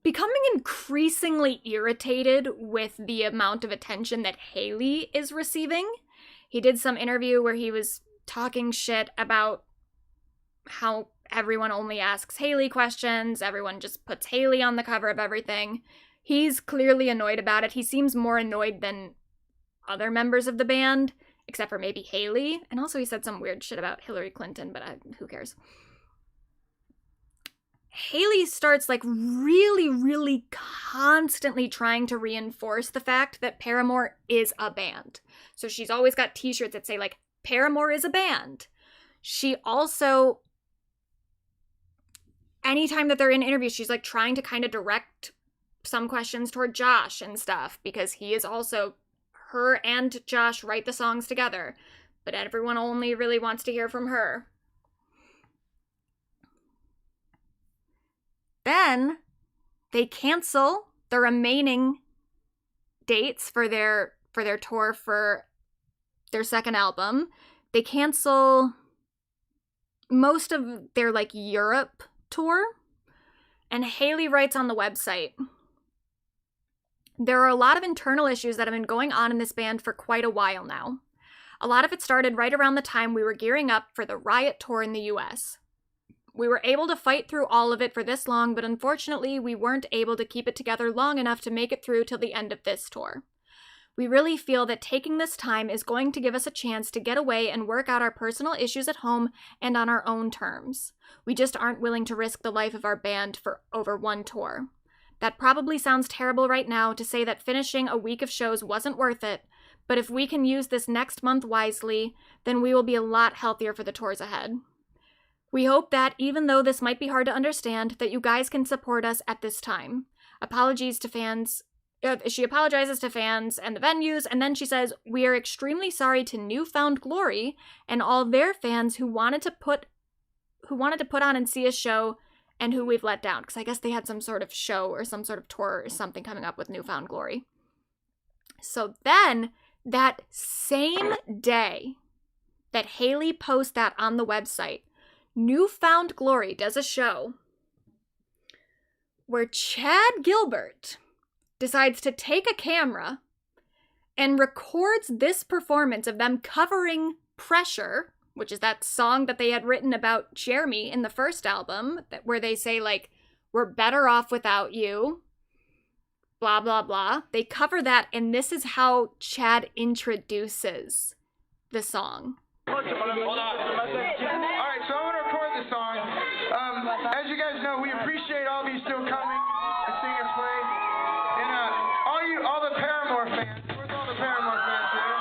Speaker 1: becoming increasingly irritated with the amount of attention that Hayley is receiving. He did some interview where he was talking shit about how everyone only asks Hayley questions, everyone just puts Hayley on the cover of everything. He's clearly annoyed about it. He seems more annoyed than other members of the band, except for maybe Hayley. And also he said some weird shit about Hillary Clinton, but who cares? Hayley starts really constantly trying to reinforce the fact that Paramore is a band. So she's always got t-shirts that say Paramore is a band. She also, anytime that they're in interviews, she's trying to kind of direct some questions toward Josh and stuff, because he is also, her and Josh write the songs together, but everyone only really wants to hear from her. Then they cancel the remaining dates for their tour for their second album. They cancel most of their Europe tour. And Hayley writes on the website, "There are a lot of internal issues that have been going on in this band for quite a while now. A lot of it started right around the time we were gearing up for the Riot tour in the US. We were able to fight through all of it for this long, but unfortunately we weren't able to keep it together long enough to make it through till the end of this tour. We really feel that taking this time is going to give us a chance to get away and work out our personal issues at home and on our own terms. We just aren't willing to risk the life of our band for over one tour. That probably sounds terrible right now to say that finishing a week of shows wasn't worth it, but if we can use this next month wisely, then we will be a lot healthier for the tours ahead. We hope that, even though this might be hard to understand, that you guys can support us at this time. Apologies to fans." She apologizes to fans and the venues, and then she says, "We are extremely sorry to New Found Glory and all their fans who wanted to put on and see a show and who we've let down." Because I guess they had some sort of show or some sort of tour or something coming up with New Found Glory. So then, that same day that Hayley posts that on the website, New Found Glory does a show where Chad Gilbert decides to take a camera and records this performance of them covering Pressure, which is that song that they had written about Jeremy in the first album, where they say, we're better off without you, blah, blah, blah. They cover that, and this is how Chad introduces the song.
Speaker 19: Hold on. Alright, so I'm going to record this song. As you guys know, we appreciate all of you still coming and seeing us play. And all the Paramore fans. Where's all the Paramore fans here?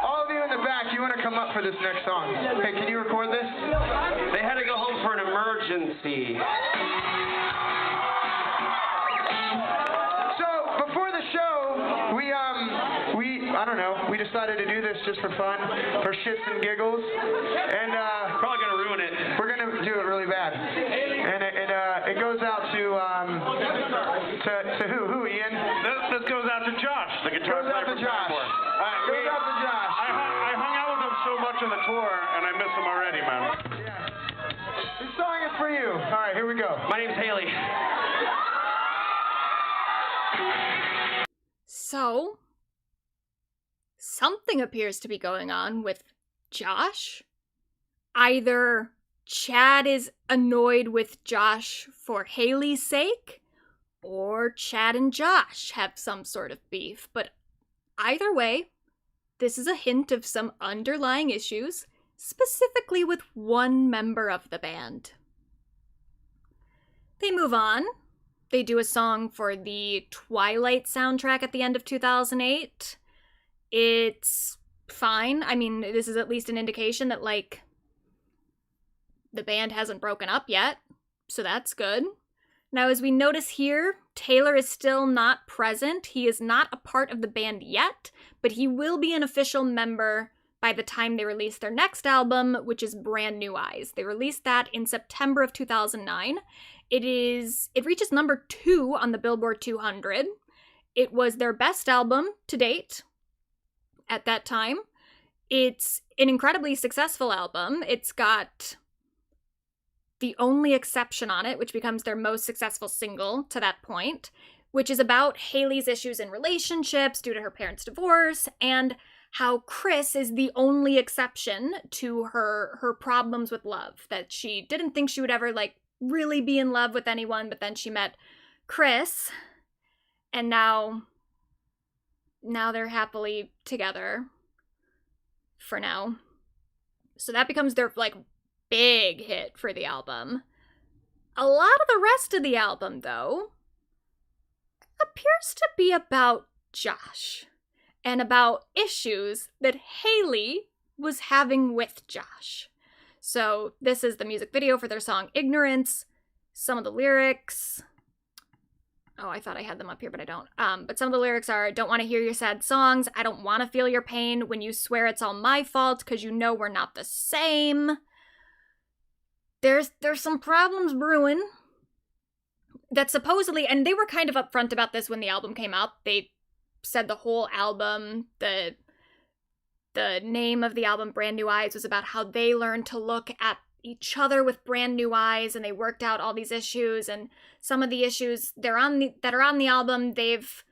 Speaker 19: All of you in the back, you want to come up for this next song. Hey, can you record this?
Speaker 20: They had to go home for an emergency.
Speaker 19: So, before the show, I don't know, we decided to do this just for fun, for shits and giggles, and
Speaker 20: probably gonna ruin it.
Speaker 19: We're gonna do it really bad, and it goes out to who, Ian?
Speaker 20: This goes out to Josh, the guitar
Speaker 19: player. Goes out to Josh. Goes out to Josh.
Speaker 20: I hung out with him so much on the tour, and I miss him already, man.
Speaker 19: Yeah. This song is for you. All right, here we go.
Speaker 20: My name's Hayley.
Speaker 1: So, something appears to be going on with Josh. Either Chad is annoyed with Josh for Hayley's sake, or Chad and Josh have some sort of beef. But either way, this is a hint of some underlying issues, specifically with one member of the band. They move on. They do a song for the Twilight soundtrack at the end of 2008. It's fine. I mean, this is at least an indication that, like, the band hasn't broken up yet, so that's good. Now, as we notice here, Taylor is still not present. He is not a part of the band yet, but he will be an official member by the time they release their next album, which is Brand New Eyes. They released that in September of 2009. It reaches number 2 on the Billboard 200. It was their best album to date at that time. It's an incredibly successful album. It's got The Only Exception on it, which becomes their most successful single to that point, which is about Hayley's issues in relationships due to her parents' divorce, and how Chris is the only exception to her problems with love, that she didn't think she would ever, like, really be in love with anyone, but then she met Chris, and now they're happily together for now. So that becomes their, like, big hit for the album. A lot of the rest of the album, though, appears to be about Josh and about issues that Hayley was having with Josh. So this is the music video for their song Ignorance. Some of the lyrics... Oh, I thought I had them up here, but I don't. But some of the lyrics are, don't want to hear your sad songs. I don't want to feel your pain when you swear it's all my fault because you know we're not the same. There's some problems brewing that supposedly, and they were kind of upfront about this when the album came out. They said the whole album, the name of the album, Brand New Eyes, was about how they learned to look at each other with brand new eyes, and they worked out all these issues, and some of the issues that are on the album, they've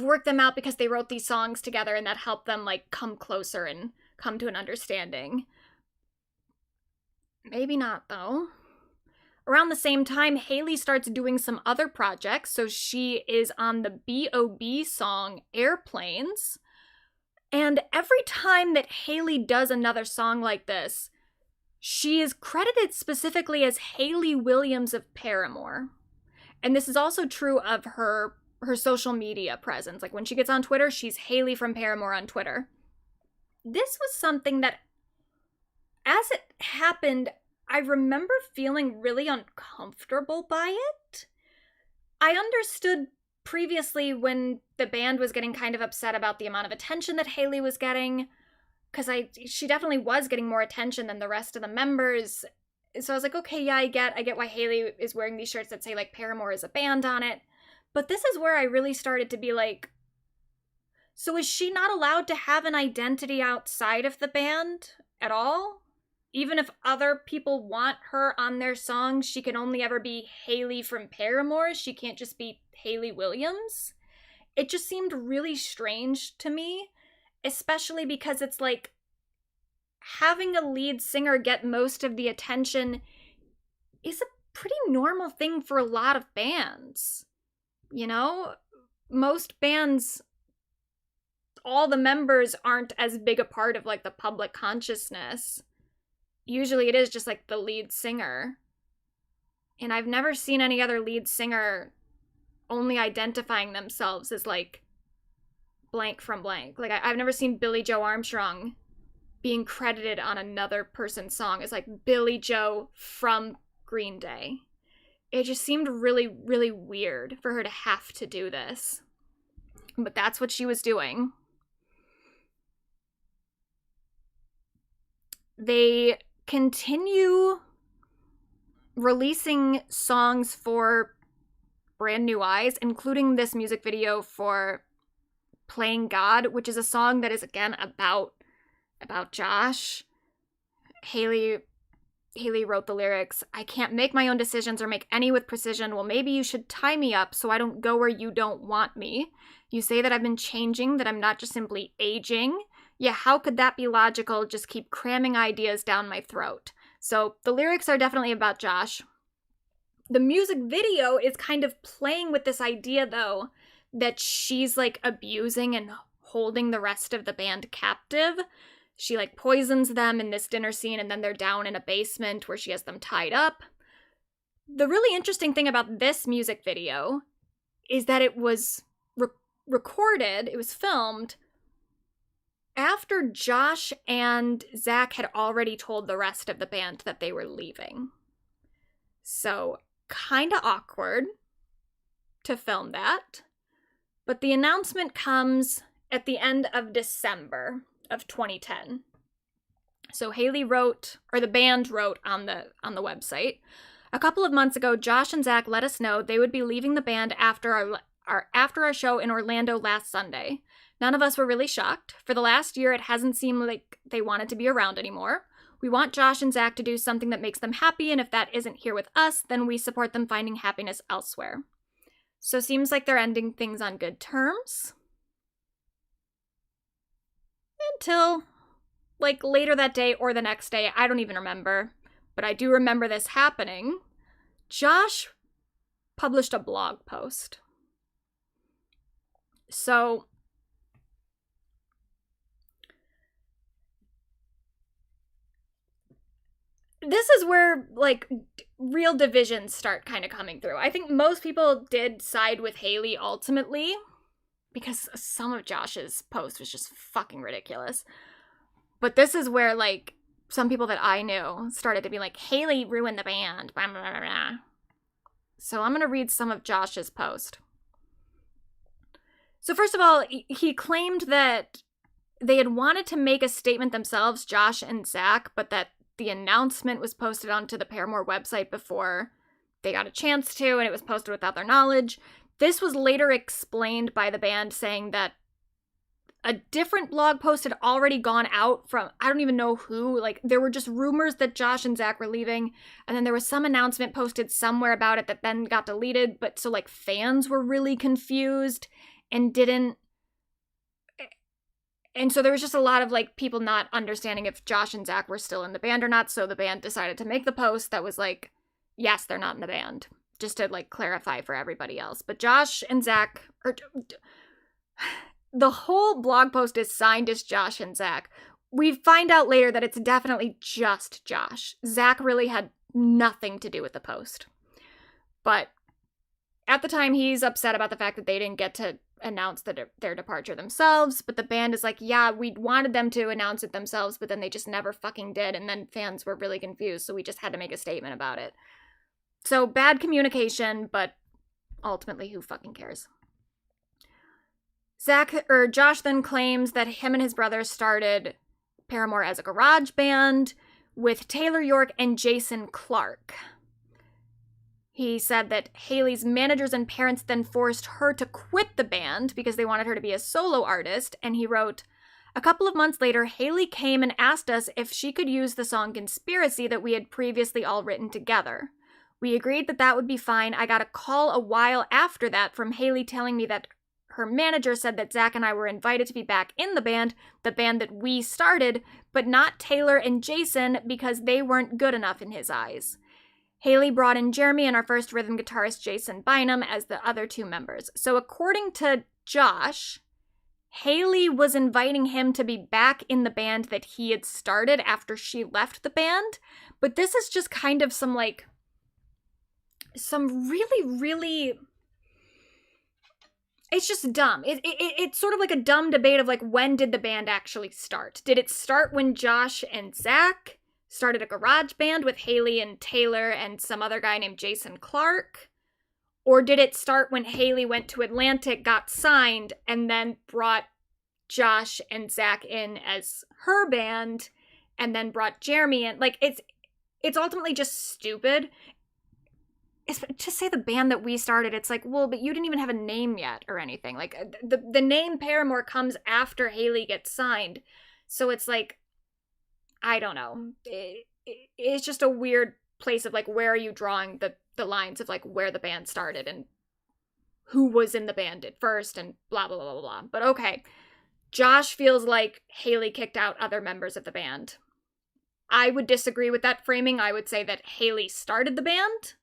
Speaker 1: worked them out because they wrote these songs together, and that helped them, like, come closer and come to an understanding. Maybe not, though. Around the same time, Hayley starts doing some other projects, so she is on the B.O.B. song Airplanes, and every time that Hayley does another song like this, she is credited specifically as Hayley Williams of Paramore. And this is also true of her social media presence. Like, when she gets on Twitter, she's Hayley from Paramore on Twitter. This was something that, as it happened, I remember feeling really uncomfortable by it. I understood previously when the band was getting kind of upset about the amount of attention that Hayley was getting, because she definitely was getting more attention than the rest of the members. So I was like, okay, yeah, I get why Hayley is wearing these shirts that say, like, Paramore is a band on it. But this is where I really started to be like, so is she not allowed to have an identity outside of the band at all? Even if other people want her on their songs, she can only ever be Hayley from Paramore. She can't just be Hayley Williams. It just seemed really strange to me. Especially because it's like, having a lead singer get most of the attention is a pretty normal thing for a lot of bands. You know? Most bands, all the members aren't as big a part of, like, the public consciousness. Usually it is just, like, the lead singer. And I've never seen any other lead singer only identifying themselves as, like, blank from blank. Like, I've never seen Billie Joe Armstrong being credited on another person's song as, like, Billie Joe from Green Day. It just seemed really, really weird for her to have to do this. But that's what she was doing. They continue releasing songs for Brand New Eyes, including this music video for Playing God, which is a song that is, again, about Josh. Hayley wrote the lyrics. I can't make my own decisions or make any with precision. Well, maybe you should tie me up so I don't go where you don't want me. You say that I've been changing, that I'm not just simply aging. Yeah, how could that be logical? Just keep cramming ideas down my throat. So the lyrics are definitely about Josh. The music video is kind of playing with this idea, though, that she's, like, abusing and holding the rest of the band captive. She, like, poisons them in this dinner scene, and then they're down in a basement where she has them tied up. The really interesting thing about this music video is that it was recorded, it was filmed after Josh and Zach had already told the rest of the band that they were leaving. So, kind of awkward to film that. But the announcement comes at the end of December of 2010. So Hayley wrote, or the band wrote on the website, a couple of months ago, Josh and Zach let us know they would be leaving the band after our show in Orlando last Sunday. None of us were really shocked. For the last year, it hasn't seemed like they wanted to be around anymore. We want Josh and Zach to do something that makes them happy, and if that isn't here with us, then we support them finding happiness elsewhere. So seems like they're ending things on good terms. Until, like, later that day or the next day, I don't even remember, but I do remember this happening. Josh published a blog post. So, this is where, like, real divisions start kind of coming through. I think most people did side with Hayley ultimately, because some of Josh's post was just fucking ridiculous. But this is where, like, some people that I knew started to be like, Hayley ruined the band, blah, blah, blah, blah. So I'm going to read some of Josh's post. So first of all, he claimed that they had wanted to make a statement themselves, Josh and Zach, but that the announcement was posted onto the Paramore website before they got a chance to, and it was posted without their knowledge. This was later explained by the band, saying that a different blog post had already gone out from, I don't even know who, like, there were just rumors that Josh and Zach were leaving, and then there was some announcement posted somewhere about it that then got deleted, but so, like, fans were really confused and didn't, and so there was just a lot of, like, people not understanding if Josh and Zach were still in the band or not, so the band decided to make the post that was like, yes, they're not in the band, just to, like, clarify for everybody else. But Josh and Zach, the whole blog post is signed as Josh and Zach. We find out later that it's definitely just Josh. Zach really had nothing to do with the post. But at the time, he's upset about the fact that they didn't get to announce their departure themselves, but the band is like, yeah, we wanted them to announce it themselves, but then they just never fucking did, and then fans were really confused, so we just had to make a statement about it. So, bad communication, but ultimately, who fucking cares? Josh then claims that him and his brother started Paramore as a garage band with Taylor York and Jason Clark. He said that Hayley's managers and parents then forced her to quit the band because they wanted her to be a solo artist, and he wrote, a couple of months later, Hayley came and asked us if she could use the song Conspiracy that we had previously all written together. We agreed that that would be fine. I got a call a while after that from Hayley telling me that her manager said that Zach and I were invited to be back in the band that we started, but not Taylor and Jason because they weren't good enough in his eyes. Hayley brought in Jeremy and our first rhythm guitarist Jason Bynum as the other two members. So according to Josh, Hayley was inviting him to be back in the band that he had started after she left the band, but this is just kind of some really, it's just dumb. It's sort of like a dumb debate of, like, when did the band actually start? Did it start when Josh and Zach started a garage band with Hayley and Taylor and some other guy named Jason Clark? Or did it start when Hayley went to Atlantic, got signed, and then brought Josh and Zach in as her band, and then brought Jeremy in? Like, it's ultimately just stupid. To say the band that we started, it's like, well, but you didn't even have a name yet or anything. Like, the name Paramore comes after Hayley gets signed. So it's like, I don't know. It's just a weird place of, like, where are you drawing the lines of, like, where the band started and who was in the band at first and blah, blah, blah, blah, blah. But okay, Josh feels like Hayley kicked out other members of the band. I would disagree with that framing. I would say that Hayley started the band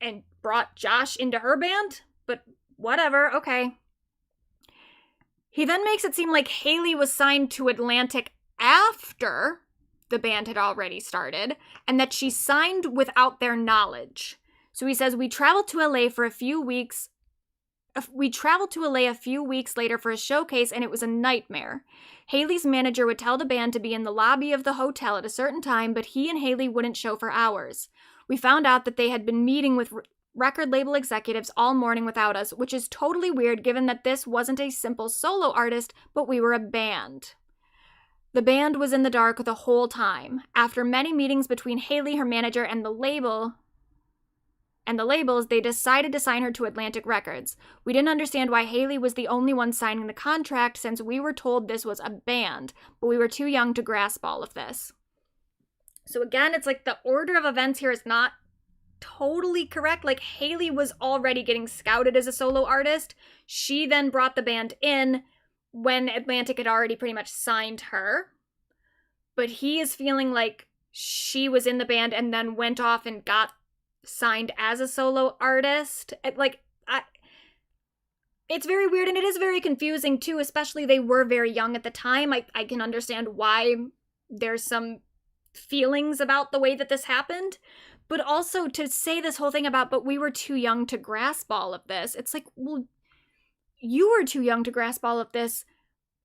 Speaker 1: and brought Josh into her band, but whatever, okay. He then makes it seem like Hayley was signed to Atlantic after the band had already started, and that she signed without their knowledge. So he says, we traveled to LA for a few weeks We traveled to LA a few weeks later for a showcase, and it was a nightmare. Hayley's manager would tell the band to be in the lobby of the hotel at a certain time, but he and Hayley wouldn't show for hours. We found out that they had been meeting with record label executives all morning without us, which is totally weird given that this wasn't a simple solo artist, but we were a band. The band was in the dark the whole time. After many meetings between Hayley, her manager, and the labels, they decided to sign her to Atlantic Records. We didn't understand why Hayley was the only one signing the contract since we were told this was a band, but we were too young to grasp all of this. So again, it's like the order of events here is not totally correct. Like, Hayley was already getting scouted as a solo artist. She then brought the band in when Atlantic had already pretty much signed her. But he is feeling like she was in the band and then went off and got signed as a solo artist. It's very weird, and it is very confusing too, especially they were very young at the time. I can understand why there's some feelings about the way that this happened, but also to say this whole thing about, but we were too young to grasp all of this. It's like, well, you were too young to grasp all of this,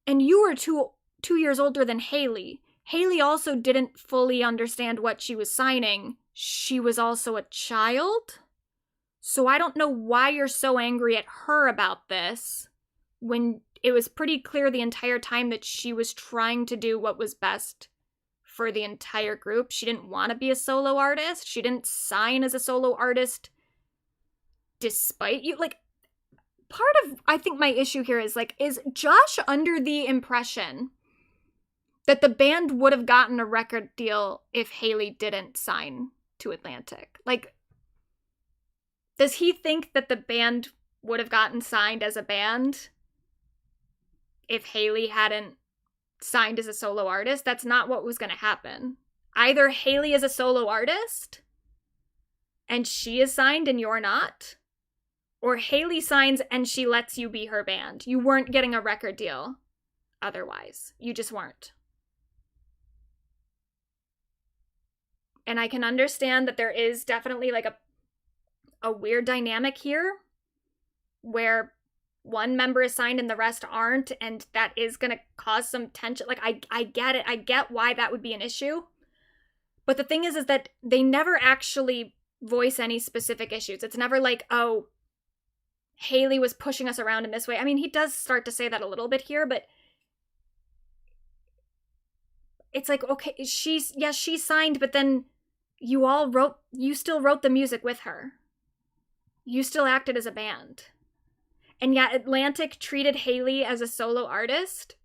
Speaker 1: and you were two years older than Hayley. Hayley also didn't fully understand what she was signing. She was also a child. So I don't know why you're so angry at her about this when it was pretty clear the entire time that she was trying to do what was best for the entire group. She didn't want to be a solo artist. She didn't sign as a solo artist despite you. Like, part of, I think, my issue here is, like, is Josh under the impression that the band would have gotten a record deal if Hayley didn't sign to Atlantic? Like, does he think that the band would have gotten signed as a band if Hayley hadn't signed as a solo artist? That's not what was going to happen. Either Hayley is a solo artist and she is signed and you're not, or Hayley signs and she lets you be her band. You weren't getting a record deal otherwise. You just weren't. And I can understand that there is definitely like a weird dynamic here where one member is signed and the rest aren't, and that is going to cause some tension. Like, I get it. I get why that would be an issue. But the thing is that they never actually voice any specific issues. It's never like, oh, Hayley was pushing us around in this way. I mean, he does start to say that a little bit here, but it's like, okay, she signed, but then you still wrote the music with her. You still acted as a band. And yet Atlantic treated Hayley as a solo artist.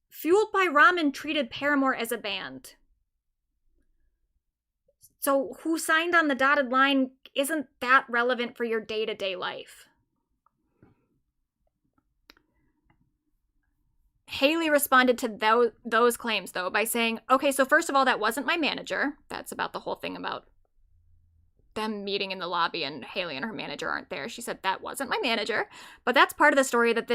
Speaker 1: Fueled by Ramen treated Paramore as a band. So who signed on the dotted line isn't that relevant for your day-to-day life. Hayley responded to those claims, though, by saying, okay, so first of all, that wasn't my manager. That's about the whole thing about them meeting in the lobby and Hayley and her manager aren't there. She said, that wasn't my manager. But that's part of the story that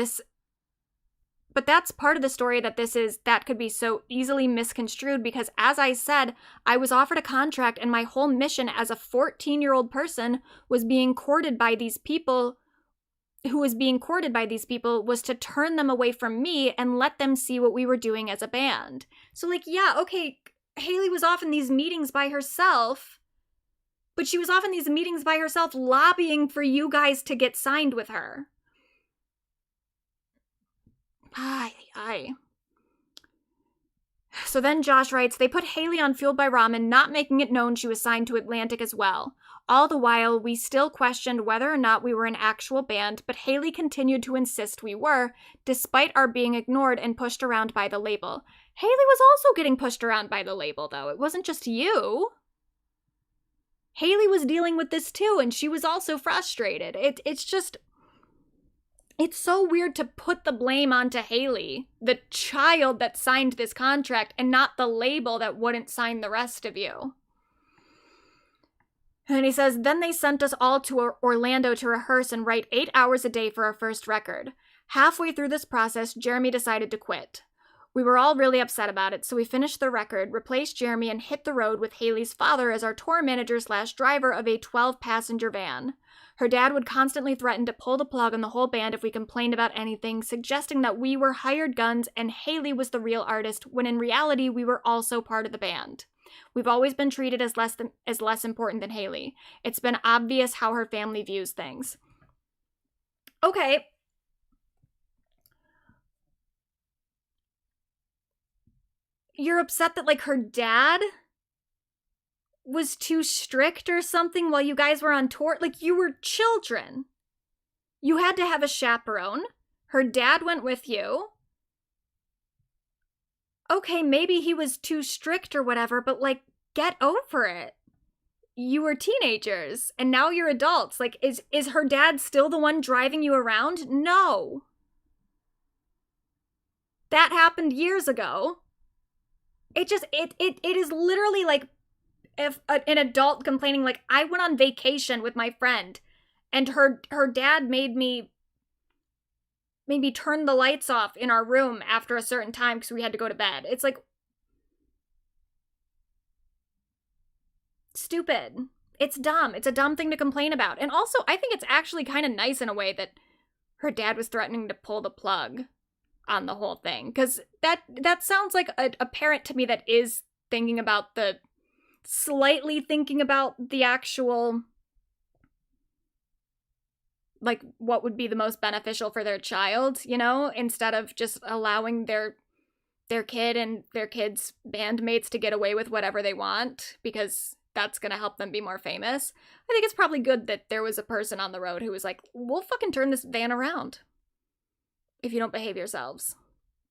Speaker 1: that could be so easily misconstrued because, as I said, I was offered a contract and my whole mission as a 14-year-old person was being courted by these people. Who was being courted by these people was to turn them away from me and let them see what we were doing as a band. So, like, yeah, okay, Hayley was off in these meetings by herself, but she was off in these meetings by herself lobbying for you guys to get signed with her. So then Josh writes, they put Hayley on Fueled by Ramen, not making it known she was signed to Atlantic as well. All the while, we still questioned whether or not we were an actual band, but Hayley continued to insist we were, despite our being ignored and pushed around by the label. Hayley was also getting pushed around by the label, though. It wasn't just you. Hayley was dealing with this too, and she was also frustrated. It's so weird to put the blame onto Hayley, the child that signed this contract, and not the label that wouldn't sign the rest of you. And he says, then they sent us all to Orlando to rehearse and write 8 hours a day for our first record. Halfway through this process, Jeremy decided to quit. We were all really upset about it, so we finished the record, replaced Jeremy, and hit the road with Hayley's father as our tour manager / driver of a 12-passenger van. Her dad would constantly threaten to pull the plug on the whole band if we complained about anything, suggesting that we were hired guns and Hayley was the real artist, when in reality we were also part of the band. We've always been treated as less important than Hayley. It's been obvious how her family views things. Okay. You're upset that, like, her dad was too strict or something while you guys were on tour? Like, you were children. You had to have a chaperone. Her dad went with you. Okay, maybe he was too strict or whatever, but, like, get over it. You were teenagers, and now you're adults. Like, is her dad still the one driving you around? No. That happened years ago. It is literally like if an adult complaining, like, I went on vacation with my friend and her dad made me turn the lights off in our room after a certain time because we had to go to bed. It's like, stupid. It's dumb. It's a dumb thing to complain about. And also, I think it's actually kind of nice in a way that her dad was threatening to pull the plug on the whole thing, because that sounds like a parent to me that is slightly thinking about the actual, like, what would be the most beneficial for their child, you know, instead of just allowing their kid and their kids' bandmates to get away with whatever they want because that's gonna help them be more famous. I think it's probably good that there was a person on the road who was like, we'll fucking turn this van around if you don't behave yourselves.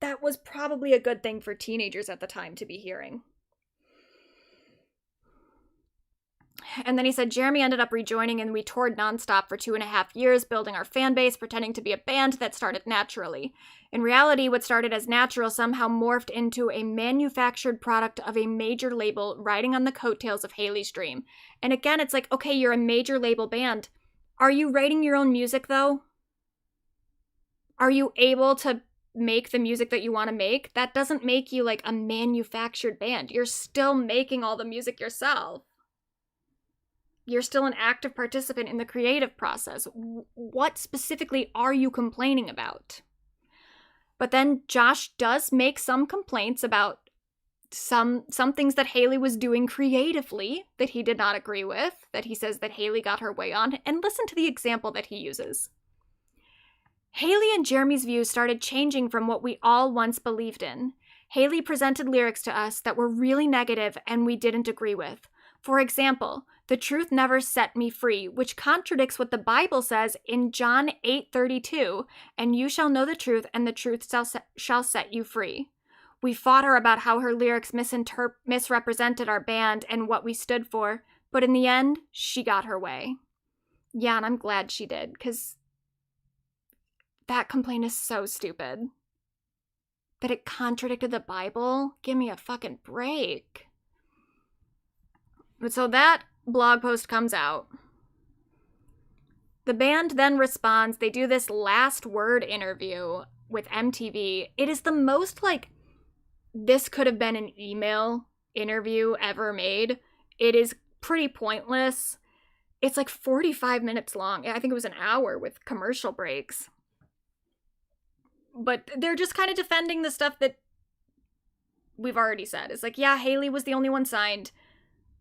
Speaker 1: That was probably a good thing for teenagers at the time to be hearing. And then he said, Jeremy ended up rejoining and we toured nonstop for 2.5 years, building our fan base, pretending to be a band that started naturally. In reality, what started as natural somehow morphed into a manufactured product of a major label riding on the coattails of Hayley's dream. And again, it's like, okay, you're a major label band. Are you writing your own music, though? Are you able to make the music that you want to make? That doesn't make you, like, a manufactured band. You're still making all the music yourself. You're still an active participant in the creative process. What specifically are you complaining about? But then Josh does make some complaints about some things that Hayley was doing creatively that he did not agree with, that he says that Hayley got her way on. And listen to the example that he uses. Hayley and Jeremy's views started changing from what we all once believed in. Hayley presented lyrics to us that were really negative and we didn't agree with. For example, the truth never set me free, which contradicts what the Bible says in John 8:32, and you shall know the truth, and the truth shall set you free. We fought her about how her lyrics misrepresented our band and what we stood for, but in the end, she got her way. Yeah, and I'm glad she did, because that complaint is so stupid. That it contradicted the Bible? Give me a fucking break. But so that blog post comes out. The band then responds. They do this last word interview with MTV. It is the most, like, this could have been an email interview ever made. It is pretty pointless. It's like 45 minutes long. I think it was an hour with commercial breaks. But they're just kind of defending the stuff that we've already said. It's like, yeah, Hayley was the only one signed,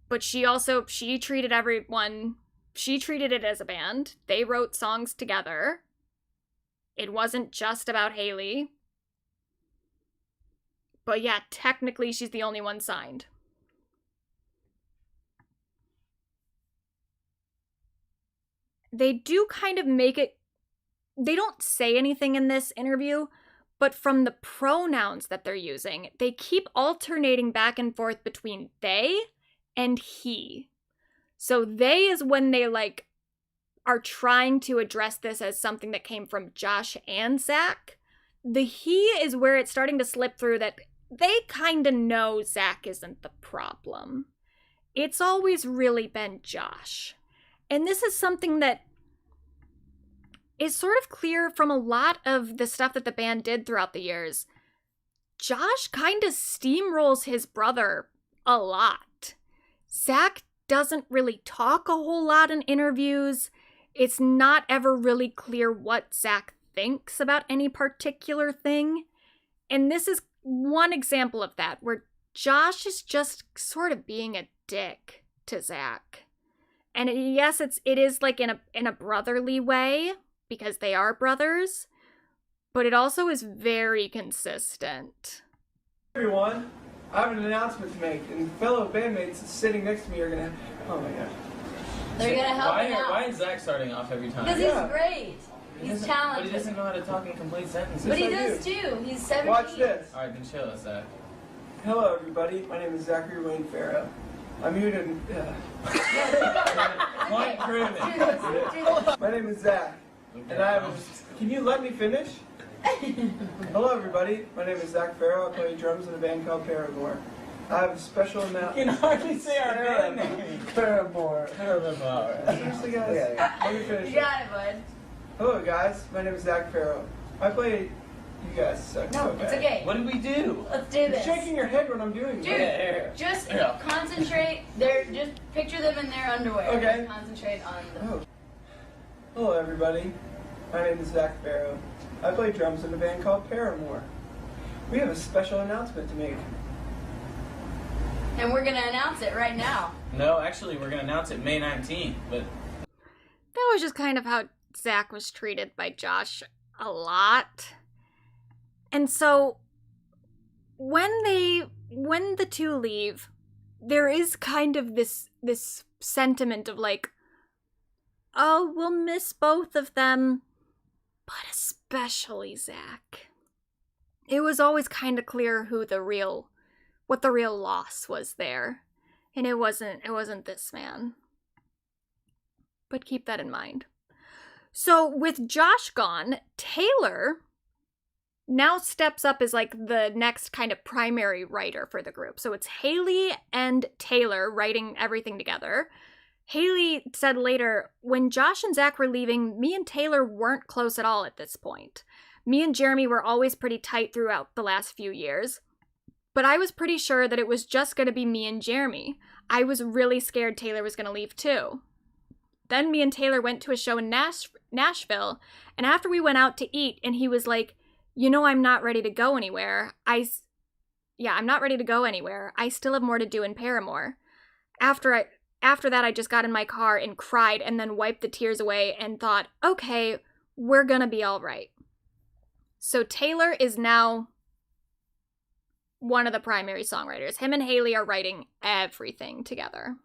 Speaker 1: but she treated it as a band. They wrote songs together. It wasn't just about Hayley. But yeah, technically she's the only one signed. They do kind of make it, they don't say anything in this interview, but from the pronouns that they're using, they keep alternating back and forth between they and he. So they is when they, like, are trying to address this as something that came from Josh and Zach. The he is where it's starting to slip through that they kind of know Zach isn't the problem. It's always really been Josh. And this is something that is sort of clear from a lot of the stuff that the band did throughout the years. Josh kind of steamrolls his brother a lot. Zach doesn't really talk a whole lot in interviews. It's not ever really clear what Zach thinks about any particular thing. And this is one example of that, where Josh is just sort of being a dick to Zach. And yes, it is like in a brotherly way, because they are brothers, but it also is very consistent.
Speaker 18: Everyone, I have an announcement to make, and fellow bandmates sitting next to me are gonna. Oh my gosh.
Speaker 15: They're gonna help him out.
Speaker 17: Why is Zach starting off every time?
Speaker 15: Because he's great. He's talented.
Speaker 17: But he doesn't know how to talk in complete sentences.
Speaker 15: But he does too. He's 17.
Speaker 18: Watch this.
Speaker 17: All right, then chill us, Zach.
Speaker 18: Hello, everybody. My name is Zachary Wayne Farrow. I'm here to.
Speaker 17: Point proven.
Speaker 18: My name is Zach, and I have. Can you let me finish? Hello, everybody. My name is Zach Farrow. I play drums in a band called Paramore. I have a special amount.
Speaker 17: You can hardly say our band name.
Speaker 18: Paramore.
Speaker 17: Paramore.
Speaker 18: Seriously, guys. Let me finish.
Speaker 15: You got it, bud.
Speaker 18: Hello, guys. My name is Zach Farrow. I play. You guys suck.
Speaker 15: No,
Speaker 18: so bad.
Speaker 15: it's okay.
Speaker 17: What did we do?
Speaker 15: Let's do
Speaker 18: You're
Speaker 15: this.
Speaker 18: shaking your head when I'm doing
Speaker 15: Dude,
Speaker 18: this.
Speaker 15: just concentrate. Just picture them in their underwear.
Speaker 18: Okay.
Speaker 15: Just concentrate on them.
Speaker 18: Oh. Hello, everybody. My name is Zach Farrow. I play drums in a band called Paramore. We have a special announcement to make.
Speaker 15: And we're gonna announce it right now.
Speaker 17: No, actually, we're gonna announce it May 19th, but
Speaker 1: That was just kind of how Zach was treated by Josh a lot. And so when the two leave, there is kind of this sentiment of like, oh, we'll miss both of them, but especially Zach. It was always kind of clear what the real loss was there, and it wasn't this man. But keep that in mind. So with Josh gone, Taylor now steps up as like the next kind of primary writer for the group. So it's Hayley and Taylor writing everything together. Hayley said later, when Josh and Zach were leaving, me and Taylor weren't close at all at this point. Me and Jeremy were always pretty tight throughout the last few years. But I was pretty sure that it was just going to be me and Jeremy. I was really scared Taylor was going to leave too. Then me and Taylor went to a show in Nashville, and after we went out to eat, and he was like, I'm not ready to go anywhere. I'm not ready to go anywhere. I still have more to do in Paramore. After that, I just got in my car and cried and then wiped the tears away and thought, okay, we're gonna be all right. So Taylor is now one of the primary songwriters. Him and Hayley are writing everything together.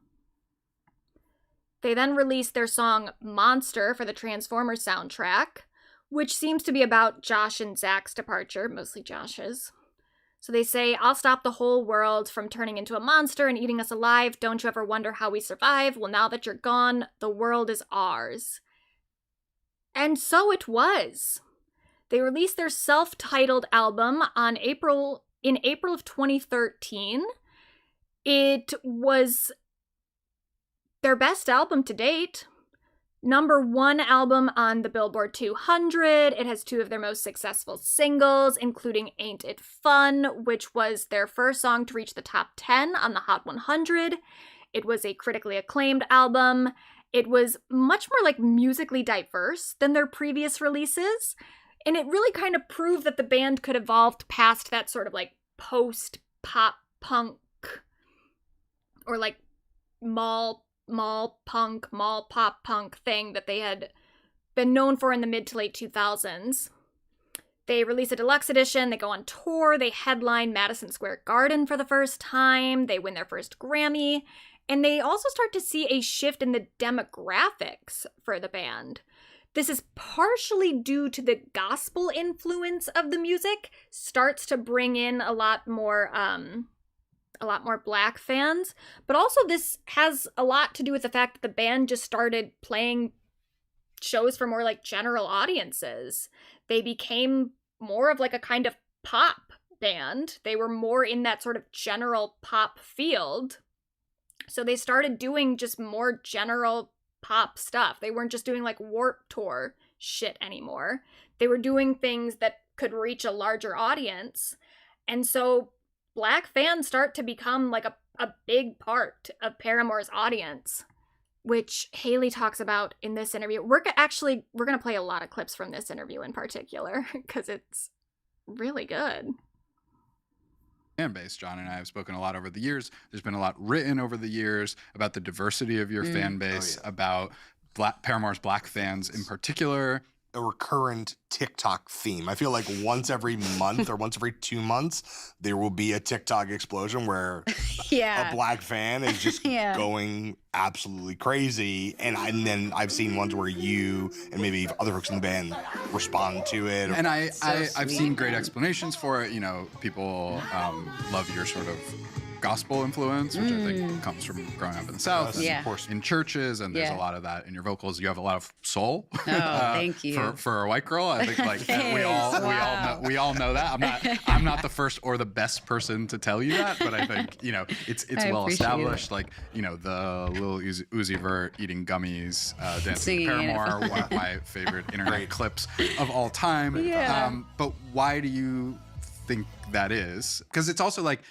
Speaker 1: They then released their song Monster for the Transformers soundtrack, which seems to be about Josh and Zach's departure, mostly Josh's. So they say, I'll stop the whole world from turning into a monster and eating us alive. Don't you ever wonder how we survive? Well, now that you're gone, the world is ours. And so it was. They released their self-titled album in April of 2013. It was their best album to date. #1 album on the Billboard 200. It has 2 of their most successful singles, including Ain't It Fun, which was their first song to reach the top 10 on the Hot 100. It was a critically acclaimed album. It was much more like musically diverse than their previous releases, and it really kind of proved that the band could evolve past that sort of like post-pop punk or like mall pop punk thing that they had been known for in the mid to late 2000s. They release a deluxe edition, they go on tour, they headline Madison Square Garden for the first time, they win their first Grammy, and they also start to see a shift in the demographics for the band. This is partially due to the gospel influence of the music, starts to bring in a lot more Black fans, but also this has a lot to do with the fact that the band just started playing shows for more like general audiences. They became more of like a kind of pop band. They were more in that sort of general pop field. So they started doing just more general pop stuff. They weren't just doing like Warped Tour shit anymore. They were doing things that could reach a larger audience. And so Black fans start to become like a big part of Paramore's audience, which Hayley talks about in this interview. We're going to play a lot of clips from this interview in particular because it's really good.
Speaker 21: Fan base. John and I have spoken a lot over the years. There's been a lot written over the years about the diversity of your fan base, about Paramore's Black fans in particular.
Speaker 22: A recurrent TikTok theme. I feel like once every month or once every 2 months, there will be a TikTok explosion where a Black fan is just going absolutely crazy. And then I've seen ones where you and maybe other folks in the band respond to it.
Speaker 21: And I've seen great explanations for it. You know, people love your sort of gospel influence, which I think comes from growing up in the South, and of course in churches, and there's a lot of that in your vocals. You have a lot of soul.
Speaker 23: Oh, thank you.
Speaker 21: For a white girl, I think like we all know that. I'm not the first or the best person to tell you that, but I think it's well established. Like the Lil Uzi Vert eating gummies, dancing with Paramore, one of my favorite internet clips of all time.
Speaker 23: Yeah.
Speaker 21: But why do you think that is? Because it's also like,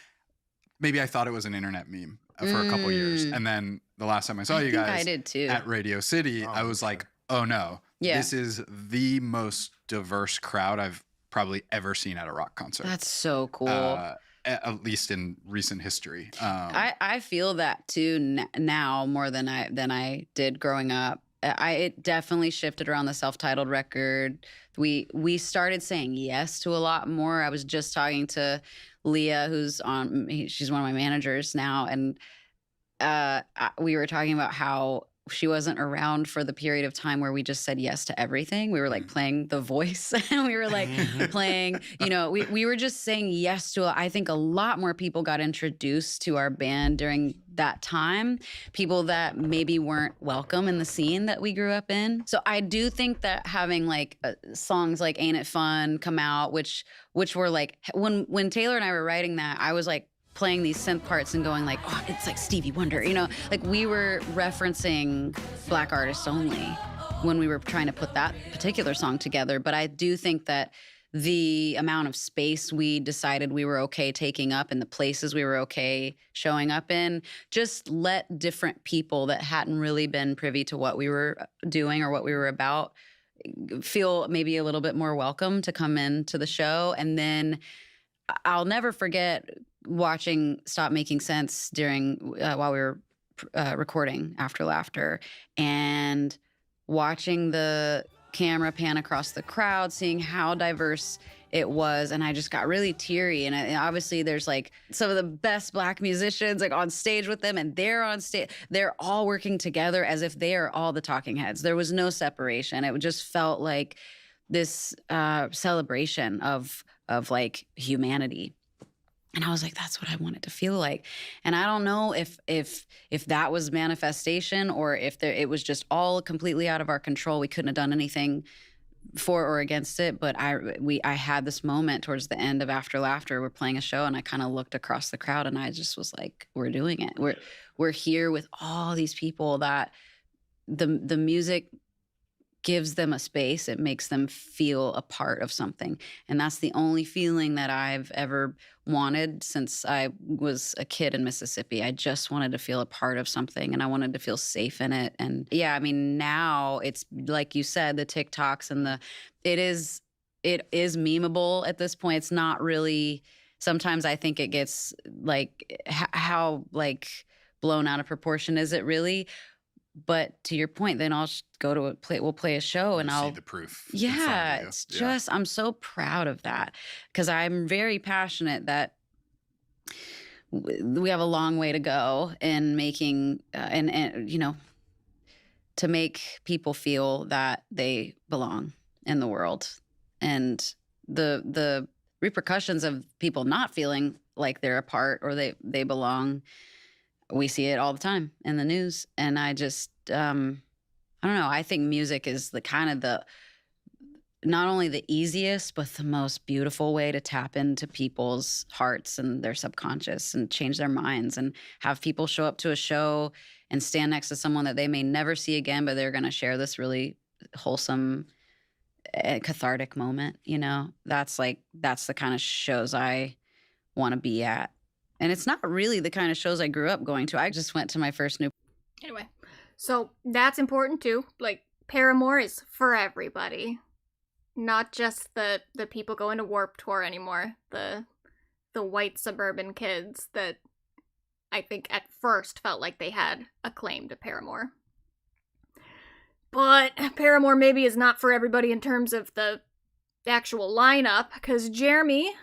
Speaker 21: maybe I thought it was an internet meme for a couple years. And then the last time I saw you guys
Speaker 23: I did too.
Speaker 21: at Radio City, I was like, oh no, this is the most diverse crowd I've probably ever seen at a rock concert.
Speaker 23: That's so cool.
Speaker 21: At least in recent history.
Speaker 23: I feel that too now more than I did growing up. It definitely shifted around the self-titled record. We started saying yes to a lot more. I was just talking to Leah, she's one of my managers now, and we were talking about how she wasn't around for the period of time where we just said yes to everything. We were like playing The Voice, and we were like playing, we were just saying yes to, I think a lot more people got introduced to our band during that time, people that maybe weren't welcome in the scene that we grew up in. So I do think that having like songs like Ain't It Fun come out, which were like, when Taylor and I were writing that, I was like playing these synth parts and going like, oh, it's like Stevie Wonder, like we were referencing Black artists only when we were trying to put that particular song together. But I do think that the amount of space we decided we were okay taking up and the places we were okay showing up in just let different people that hadn't really been privy to what we were doing or what we were about feel maybe a little bit more welcome to come into the show. And then I'll never forget watching Stop Making Sense while we were recording After Laughter, and watching the camera pan across the crowd, seeing how diverse it was, and I just got really teary. And obviously there's like some of the best Black musicians like on stage with them, and they're on stage, they're all working together as if they are all the talking heads. There was no separation. It just felt like this celebration of like humanity. And I was like, that's what I want it to feel like. And I don't know if that was manifestation or if it was just all completely out of our control. We couldn't have done anything for or against it. But I had this moment towards the end of After Laughter. We're playing a show, and I kind of looked across the crowd, and I just was like, we're doing it. We're here with all these people that the music gives them a space. It makes them feel a part of something. And that's the only feeling that I've ever wanted since I was a kid in Mississippi. I just wanted to feel a part of something, and I wanted to feel safe in it. And yeah, I mean, now it's like you said, the TikToks and it is memeable at this point. It's not really, sometimes I think it gets like, how like blown out of proportion is it really? But to your point, then I'll go to we'll play a show, and I'll
Speaker 21: see the proof.
Speaker 23: Yeah, it's just, I'm so proud of that, because I'm very passionate that we have a long way to go in making and to make people feel that they belong in the world, and the repercussions of people not feeling like they're a part or they belong. We see it all the time in the news. And I just, I don't know. I think music is not only the easiest, but the most beautiful way to tap into people's hearts and their subconscious and change their minds, and have people show up to a show and stand next to someone that they may never see again, but they're going to share this really wholesome, cathartic moment. That's the kind of shows I want to be at. And it's not really the kind of shows I grew up going to. I just went to my first new.
Speaker 1: Anyway, so that's important too. Like, Paramore is for everybody, not just the people going to Warped Tour anymore. The white suburban kids that I think at first felt like they had a claim to Paramore. But Paramore maybe is not for everybody in terms of the actual lineup, because Jeremy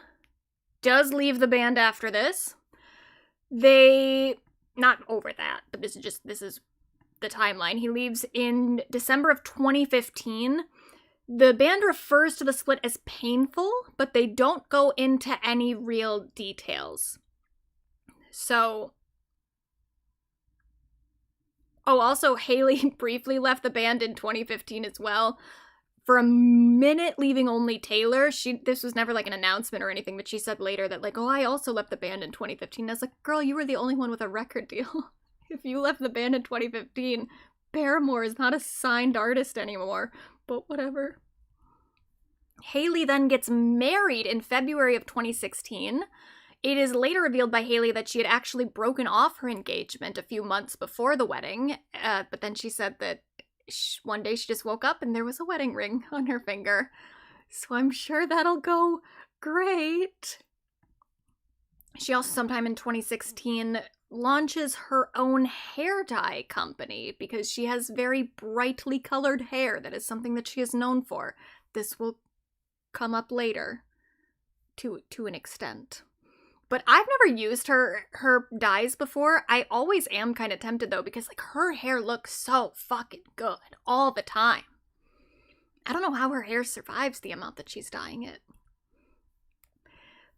Speaker 1: does leave the band after this. Not over that, but this is the timeline. He leaves in December of 2015. The band refers to the split as painful, but they don't go into any real details. So, also Hayley briefly left the band in 2015 as well. For a minute, leaving only Taylor. This was never like an announcement or anything, but she said later that like, I also left the band in 2015. I was like, girl, you were the only one with a record deal. If you left the band in 2015, Paramore is not a signed artist anymore, but whatever. Hayley then gets married in February of 2016. It is later revealed by Hayley that she had actually broken off her engagement a few months before the wedding, but then she said that one day she just woke up and there was a wedding ring on her finger. So I'm sure that'll go great. She also, sometime in 2016, launches her own hair dye company because she has very brightly colored hair. That is something that she is known for. This will come up later to an extent. But I've never used her dyes before. I always am kind of tempted though, because like her hair looks so fucking good all the time. I don't know how her hair survives the amount that she's dyeing it.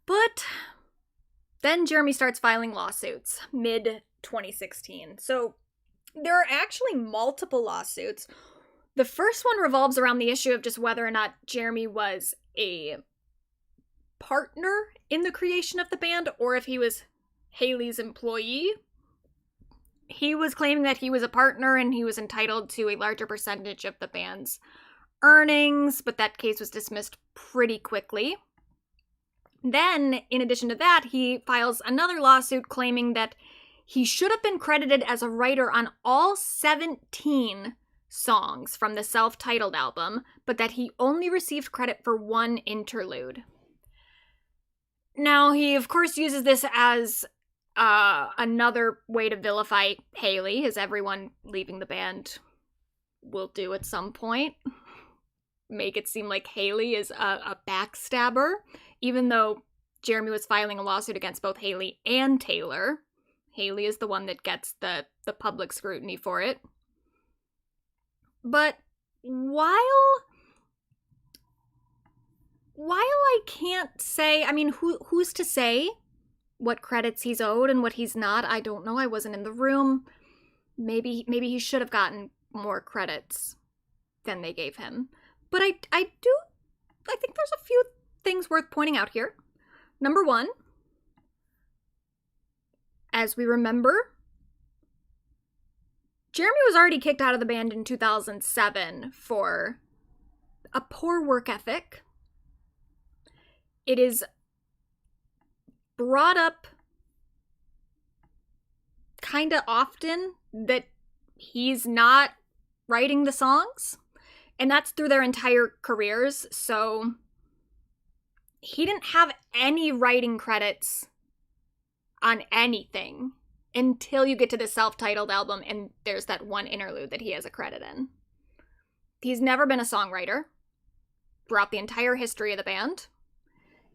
Speaker 1: But then Jeremy starts filing lawsuits mid-2016. So there are actually multiple lawsuits. The first one revolves around the issue of just whether or not Jeremy was a partner in the creation of the band or if he was Hayley's employee. He was claiming that he was a partner and he was entitled to a larger percentage of the band's earnings, but that case was dismissed pretty quickly. Then, in addition to that, he files another lawsuit claiming that he should have been credited as a writer on all 17 songs from the self-titled album, but that he only received credit for one interlude. Now, he of course uses this as another way to vilify Hayley, as everyone leaving the band will do at some point. Make it seem like Hayley is a backstabber, even though Jeremy was filing a lawsuit against both Hayley and Taylor. Hayley is the one that gets the public scrutiny for it. But while I can't say, I mean, who's to say what credits he's owed and what he's not? I don't know. I wasn't in the room. Maybe he should have gotten more credits than they gave him. But I think there's a few things worth pointing out here. Number one, as we remember, Jeremy was already kicked out of the band in 2007 for a poor work ethic. It is brought up kind of often that he's not writing the songs, and that's through their entire careers, so he didn't have any writing credits on anything until you get to the self-titled album and there's that one interlude that he has a credit in. He's never been a songwriter throughout the entire history of the band.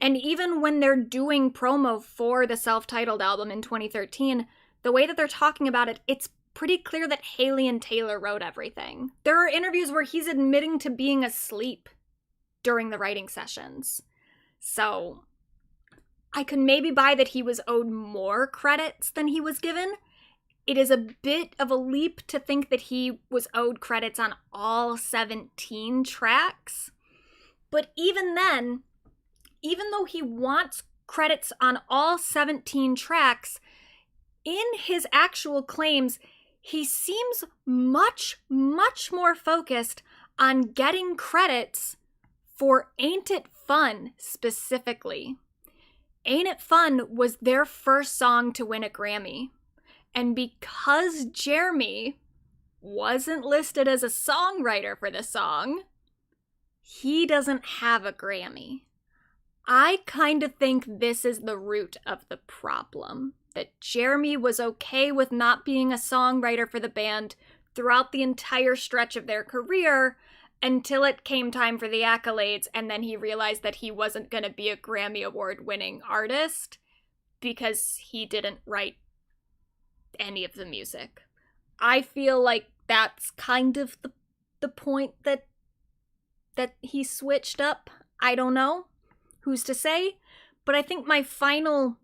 Speaker 1: And even when they're doing promo for the self-titled album in 2013, the way that they're talking about it, it's pretty clear that Hayley and Taylor wrote everything. There are interviews where he's admitting to being asleep during the writing sessions. So I could maybe buy that he was owed more credits than he was given. It is a bit of a leap to think that he was owed credits on all 17 tracks. But even then, even though he wants credits on all 17 tracks, in his actual claims, he seems much, much more focused on getting credits for Ain't It Fun specifically. Ain't It Fun was their first song to win a Grammy. And because Jeremy wasn't listed as a songwriter for the song, he doesn't have a Grammy. I kind of think this is the root of the problem. That Jeremy was okay with not being a songwriter for the band throughout the entire stretch of their career until it came time for the accolades, and then he realized that he wasn't going to be a Grammy Award-winning artist because he didn't write any of the music. I feel like that's kind of the point that he switched up. I don't know. Who's to say? But I think my final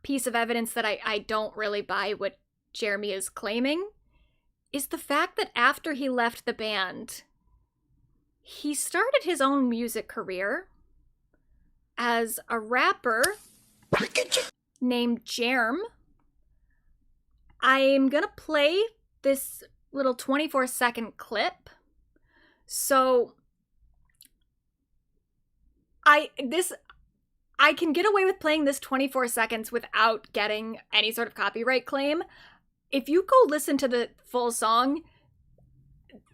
Speaker 1: piece of evidence that I don't really buy what Jeremy is claiming is the fact that after he left the band, he started his own music career as a rapper named Jerm. I'm gonna play this little 24-second clip. So I can get away with playing this 24 seconds without getting any sort of copyright claim. If you go listen to the full song,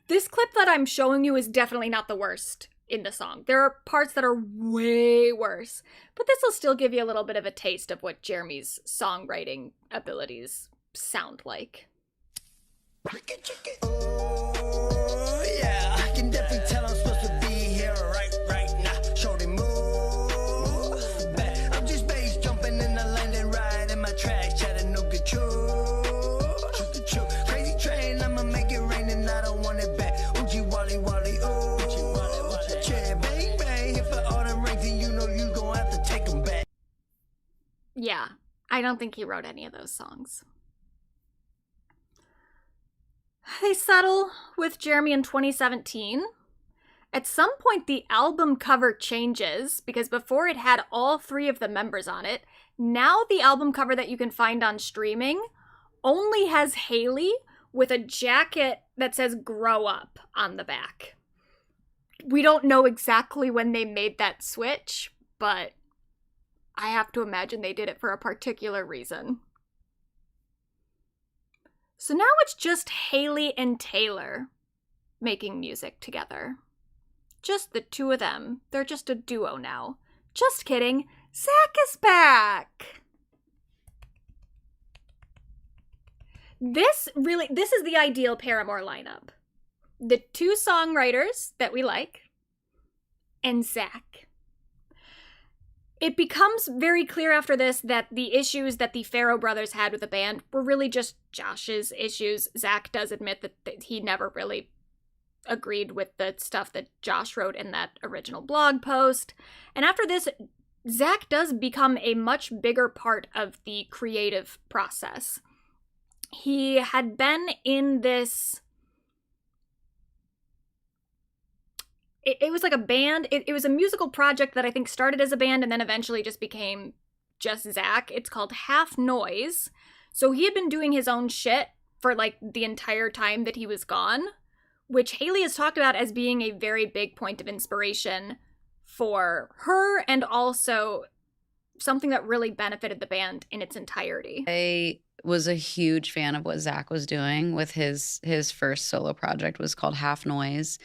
Speaker 1: this clip that I'm showing you is definitely not the worst in the song. There are parts that are way worse, but this will still give you a little bit of a taste of what Jeremy's songwriting abilities sound like.
Speaker 4: Oh, yeah, I can definitely tell I'm supposed to be here right now. Show them move. I'm just bass jumping in the landing right in my tracks, Chattanooga choo. Crazy train, I'ma make it rain and I don't want it back. Oochie wally wally, ooh. Yeah, bang bang, if I all them rings and you know you gon' have to take them back.
Speaker 1: Yeah, I don't think he wrote any of those songs. They settle with Jeremy in 2017. At some point, the album cover changes because before it had all three of the members on it. Now the album cover that you can find on streaming only has Hayley with a jacket that says "Grow Up" on the back. We don't know exactly when they made that switch, but I have to imagine they did it for a particular reason. So now it's just Hayley and Taylor making music together. Just the two of them. They're just a duo now. Just kidding. Zach is back! This is the ideal Paramore lineup. The two songwriters that we like, and Zach. It becomes very clear after this that the issues that the Farrow brothers had with the band were really just Josh's issues. Zach does admit that he never really agreed with the stuff that Josh wrote in that original blog post. And after this, Zach does become a much bigger part of the creative process. He had been in this... It was like a band. It was a musical project that I think started as a band and then eventually just became just Zach. It's called Half Noise. So he had been doing his own shit for like the entire time that he was gone, which Hayley has talked about as being a very big point of inspiration for her and also something that really benefited the band in its entirety.
Speaker 23: I was a huge fan of what Zach was doing with his first solo project. Was called Half Noise.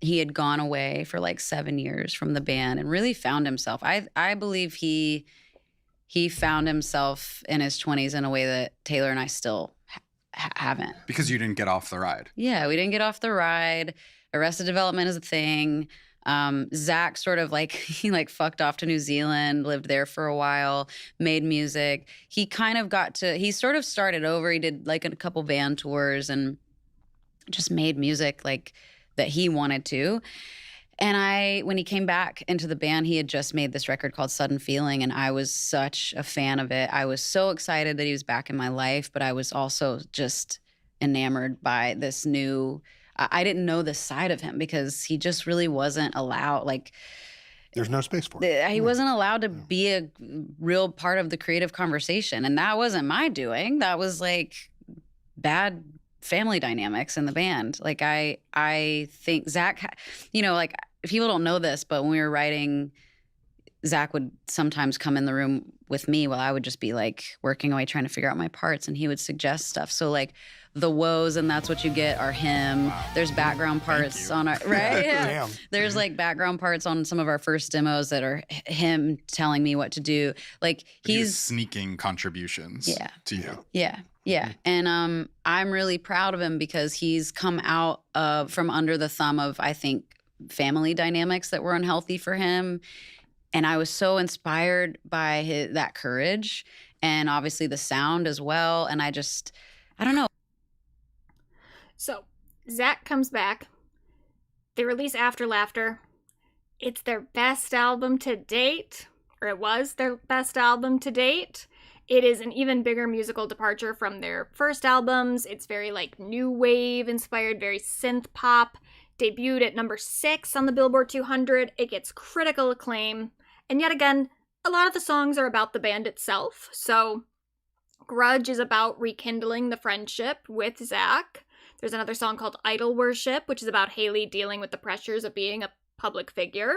Speaker 23: He had gone away for like 7 years from the band and really found himself. I believe he found himself in his 20s in a way that Taylor and I still haven't.
Speaker 21: Because you didn't get off the ride.
Speaker 23: Yeah, we didn't get off the ride. Arrested Development is a thing. Zach sort of like, he like fucked off to New Zealand, lived there for a while, made music. He kind of he sort of started over. He did like a couple band tours and just made music like that he wanted to. And when he came back into the band, he had just made this record called Sudden Feeling, and I was such a fan of it. I was so excited that he was back in my life, but I was also just enamored by this new... I didn't know this side of him because he just really wasn't allowed, like...
Speaker 22: There's no space for it.
Speaker 23: He wasn't allowed to be a real part of the creative conversation, and that wasn't my doing. That was, like, bad family dynamics in the band. Like I think Zach, like people don't know this, but when we were writing Zach would sometimes come in the room with me while I would just be like working away trying to figure out my parts, and he would suggest stuff. So like the woes and That's What You Get are him. There's background parts on our
Speaker 22: Damn.
Speaker 23: There's like background parts on some of our first demos that are him telling me what to do. Like
Speaker 21: He's sneaking contributions to you.
Speaker 23: Yeah. And I'm really proud of him because he's come out from under the thumb of, I think, family dynamics that were unhealthy for him. And I was so inspired by that courage and obviously the sound as well. And I don't know.
Speaker 1: So Zach comes back. They release After Laughter. It's their best album to date, or it was their best album to date. It is an even bigger musical departure from their first albums. It's very like new wave inspired, very synth pop. Debuted at number 6 on the Billboard 200. It gets critical acclaim. And yet again, a lot of the songs are about the band itself. So Grudge is about rekindling the friendship with Zach. There's another song called Idol Worship, which is about Hayley dealing with the pressures of being a public figure.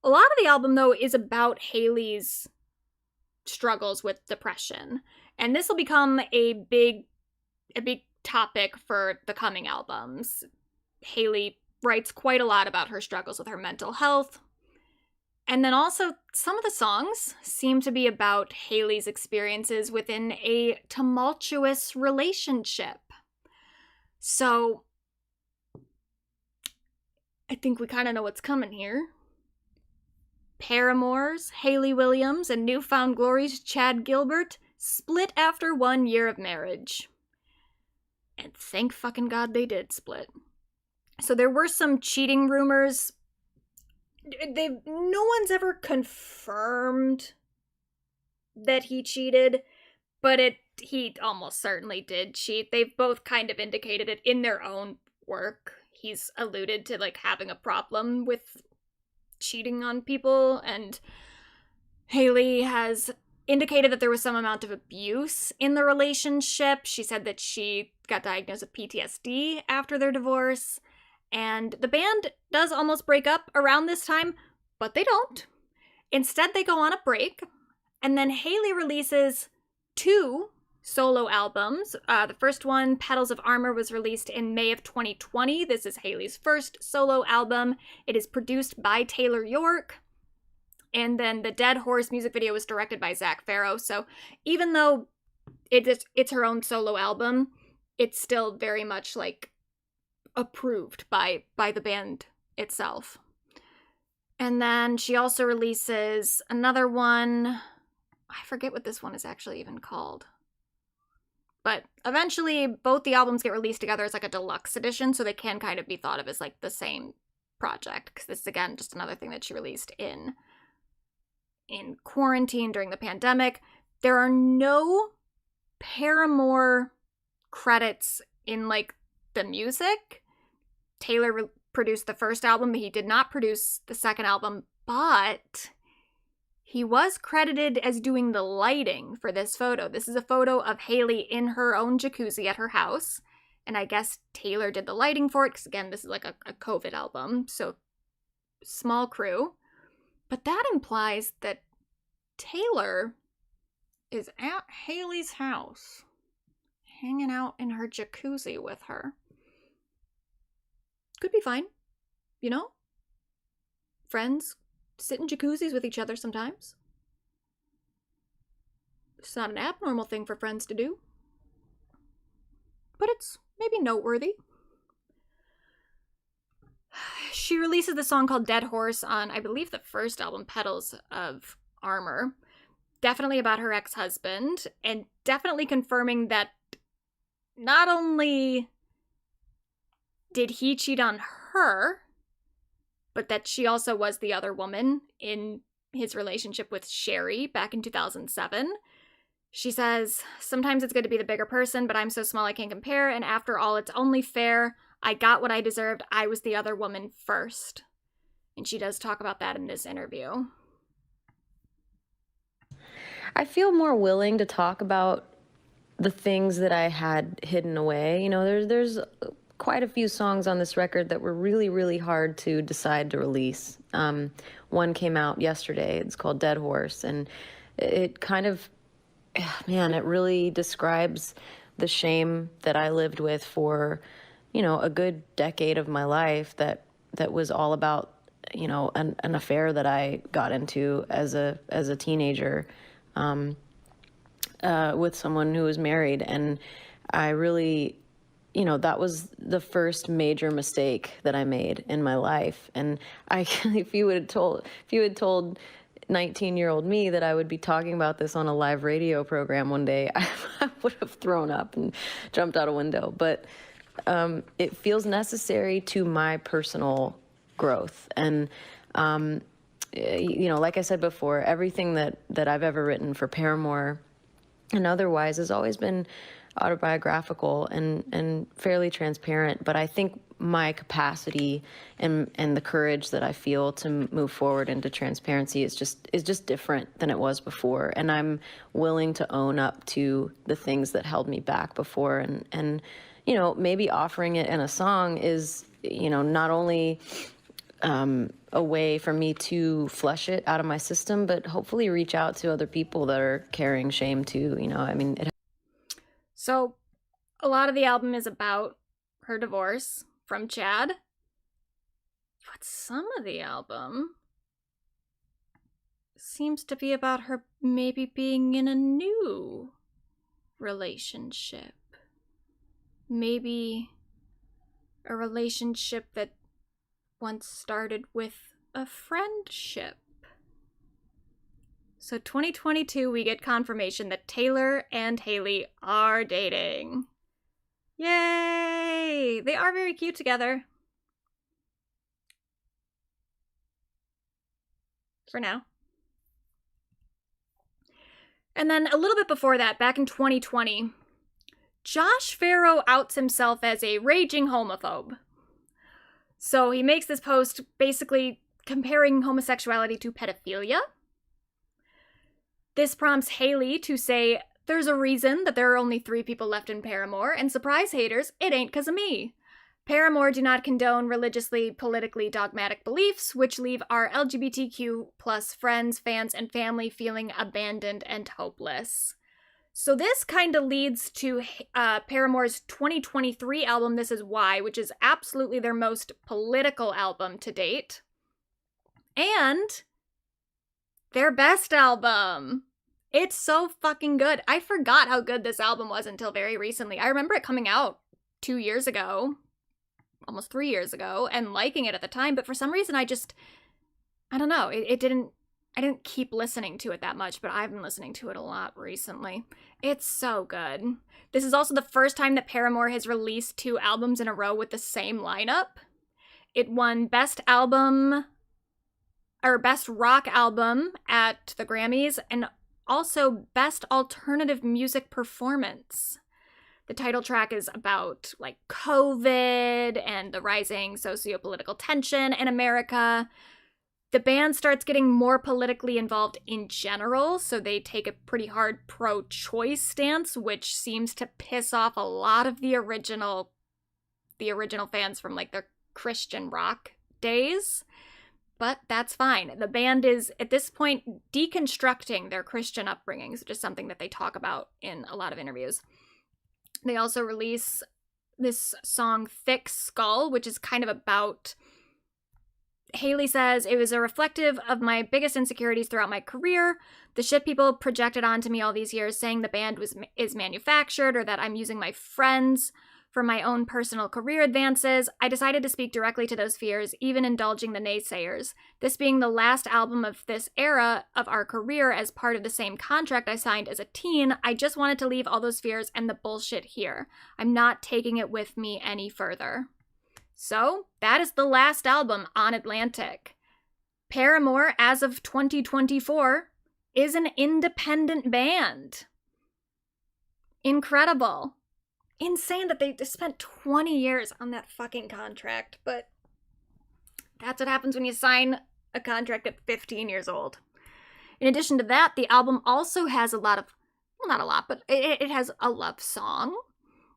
Speaker 1: A lot of the album, though, is about Hayley's struggles with depression. And this will become a big topic for the coming albums. Hayley writes quite a lot about her struggles with her mental health. And then also, some of the songs seem to be about Hayley's experiences within a tumultuous relationship. So, I think we kind of know what's coming here. Paramore's Hayley Williams and New Found Glory's Chad Gilbert split after 1 year of marriage. And thank fucking God they did split. So there were some cheating rumors. No one's ever confirmed that he cheated, but he almost certainly did cheat. They've both kind of indicated it in their own work. He's alluded to like having a problem with cheating on people, and Hayley has indicated that there was some amount of abuse in the relationship. She said that she got diagnosed with PTSD after their divorce. And the band does almost break up around this time, but they don't. Instead, they go on a break, and then Hayley releases 2 solo albums. The first one, Petals of Armor, was released in May of 2020. This is Hayley's first solo album. It is produced by Taylor York. And then the Dead Horse music video was directed by Zach Farrow. So even though it's her own solo album, it's still very much like approved by the band itself. And then she also releases another one. I forget what this one is actually even called. But eventually both the albums get released together as like a deluxe edition, so they can kind of be thought of as like the same project, because this is again just another thing that she released in quarantine during the pandemic. There are no Paramore credits in like the music. Taylor produced the first album, but he did not produce the second album, but he was credited as doing the lighting for this photo. This is a photo of Hayley in her own jacuzzi at her house, and I guess Taylor did the lighting for it, because again, this is like a COVID album, so small crew. But that implies that Taylor is at Hayley's house, hanging out in her jacuzzi with her. Could be fine, you know? Friends sit in jacuzzis with each other sometimes. It's not an abnormal thing for friends to do. But it's maybe noteworthy. She releases the song called Dead Horse on, I believe, the first album, Petals of Armor. Definitely about her ex-husband, and definitely confirming that not only did he cheat on her, but that she also was the other woman in his relationship with Sherry back in 2007. She says, sometimes it's good to be the bigger person, but I'm so small I can't compare, and after all, it's only fair. I got what I deserved. I was the other woman first. And she does talk about that in this interview.
Speaker 3: I feel more willing to talk about the things that I had hidden away. You know, there's quite a few songs on this record that were really, really hard to decide to release. One came out yesterday. It's called Dead Horse, and it kind of, man, it really describes the shame that I lived with for, a good decade of my life that was all about, an affair that I got into as a teenager with someone who was married. And I really, that was the first major mistake that I made in my life. And if you had told 19-year-old me that I would be talking about this on a live radio program one day, I would have thrown up and jumped out a window. But it feels necessary to my personal growth. And, like I said before, everything that I've ever written for Paramore and otherwise has always been autobiographical and fairly transparent. But I think my capacity and the courage that I feel to move forward into transparency is just different than it was before. And I'm willing to own up to the things that held me back before. And maybe offering it in a song is, not only a way for me to flush it out of my system, but hopefully reach out to other people that are carrying shame too.
Speaker 1: So a lot of the album is about her divorce from Chad, but some of the album seems to be about her maybe being in a new relationship. Maybe a relationship that once started with a friendship. So 2022, we get confirmation that Taylor and Hayley are dating. Yay! They are very cute together. For now. And then a little bit before that, back in 2020, Josh Farrow outs himself as a raging homophobe. So he makes this post basically comparing homosexuality to pedophilia. This prompts Hayley to say, "There's a reason that there are only 3 people left in Paramore, and surprise haters, it ain't 'cause of me. Paramore do not condone religiously, politically dogmatic beliefs, which leave our LGBTQ plus friends, fans, and family feeling abandoned and hopeless." So this kind of leads to Paramore's 2023 album, This Is Why, which is absolutely their most political album to date. And their best album. It's so fucking good. I forgot how good this album was until very recently. I remember it coming out 2 years ago, almost 3 years ago, and liking it at the time, but for some reason I don't know, I didn't keep listening to it that much, but I've been listening to it a lot recently. It's so good. This is also the first time that Paramore has released 2 albums in a row with the same lineup. It won Best Album, or Best Rock Album at the Grammys, and also Best Alternative Music Performance. The title track is about, COVID and the rising socio-political tension in America. The band starts getting more politically involved in general, so they take a pretty hard pro-choice stance, which seems to piss off a lot of the original fans from their Christian rock days. But that's fine. The band is, at this point, deconstructing their Christian upbringings, which is something that they talk about in a lot of interviews. They also release this song, Thick Skull, which is kind of about... Hayley says, "It was a reflective of my biggest insecurities throughout my career. The shit people projected onto me all these years, saying the band is manufactured or that I'm using my friends for my own personal career advances. I decided to speak directly to those fears, even indulging the naysayers. This being the last album of this era of our career as part of the same contract I signed as a teen, I just wanted to leave all those fears and the bullshit here. I'm not taking it with me any further." So, that is the last album on Atlantic. Paramore, as of 2024, is an independent band. Incredible. Insane that they spent 20 years on that fucking contract, but that's what happens when you sign a contract at 15 years old. In addition to that, the album also has a lot of, well, not a lot, but it has a love song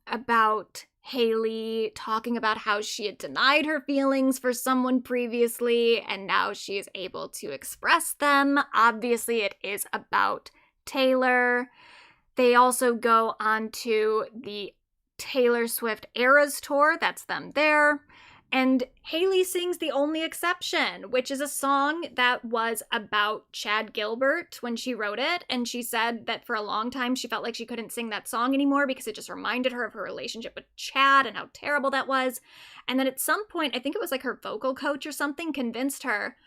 Speaker 1: about Hayley talking about how she had denied her feelings for someone previously and now she is able to express them. Obviously, it is about Taylor. They also go on to the Taylor Swift Eras Tour. That's them there. And Hayley sings The Only Exception, which is a song that was about Chad Gilbert when she wrote it. And she said that for a long time she felt like she couldn't sing that song anymore because it just reminded her of her relationship with Chad and how terrible that was. And then at some point, I think it was like her vocal coach or something convinced her,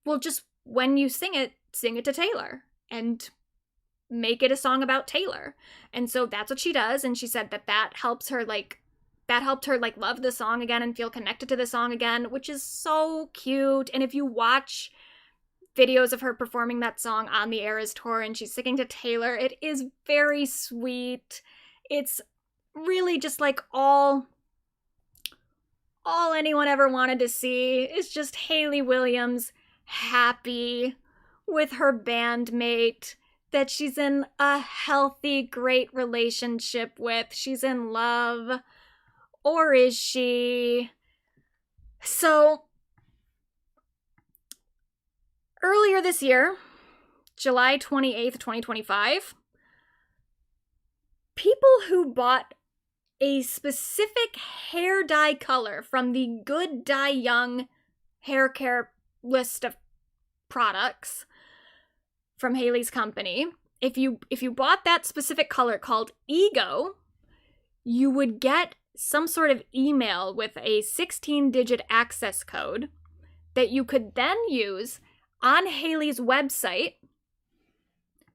Speaker 1: well, just when you sing it to Taylor and make it a song about Taylor. And so that's what she does. And she said that helped her love the song again and feel connected to the song again, which is so cute. And if you watch videos of her performing that song on the Eras Tour and she's singing to Taylor, it is very sweet. It's really just like all anyone ever wanted to see is just Hayley Williams happy with her bandmate that she's in a healthy, great relationship with. She's in love. Or is she? So, earlier this year, July 28th, 2025, people who bought a specific hair dye color from the Good Dye Young hair care list of products from Hayley's company, if you bought that specific color called Ego, you would get some sort of email with a 16-digit access code that you could then use on Hayley's website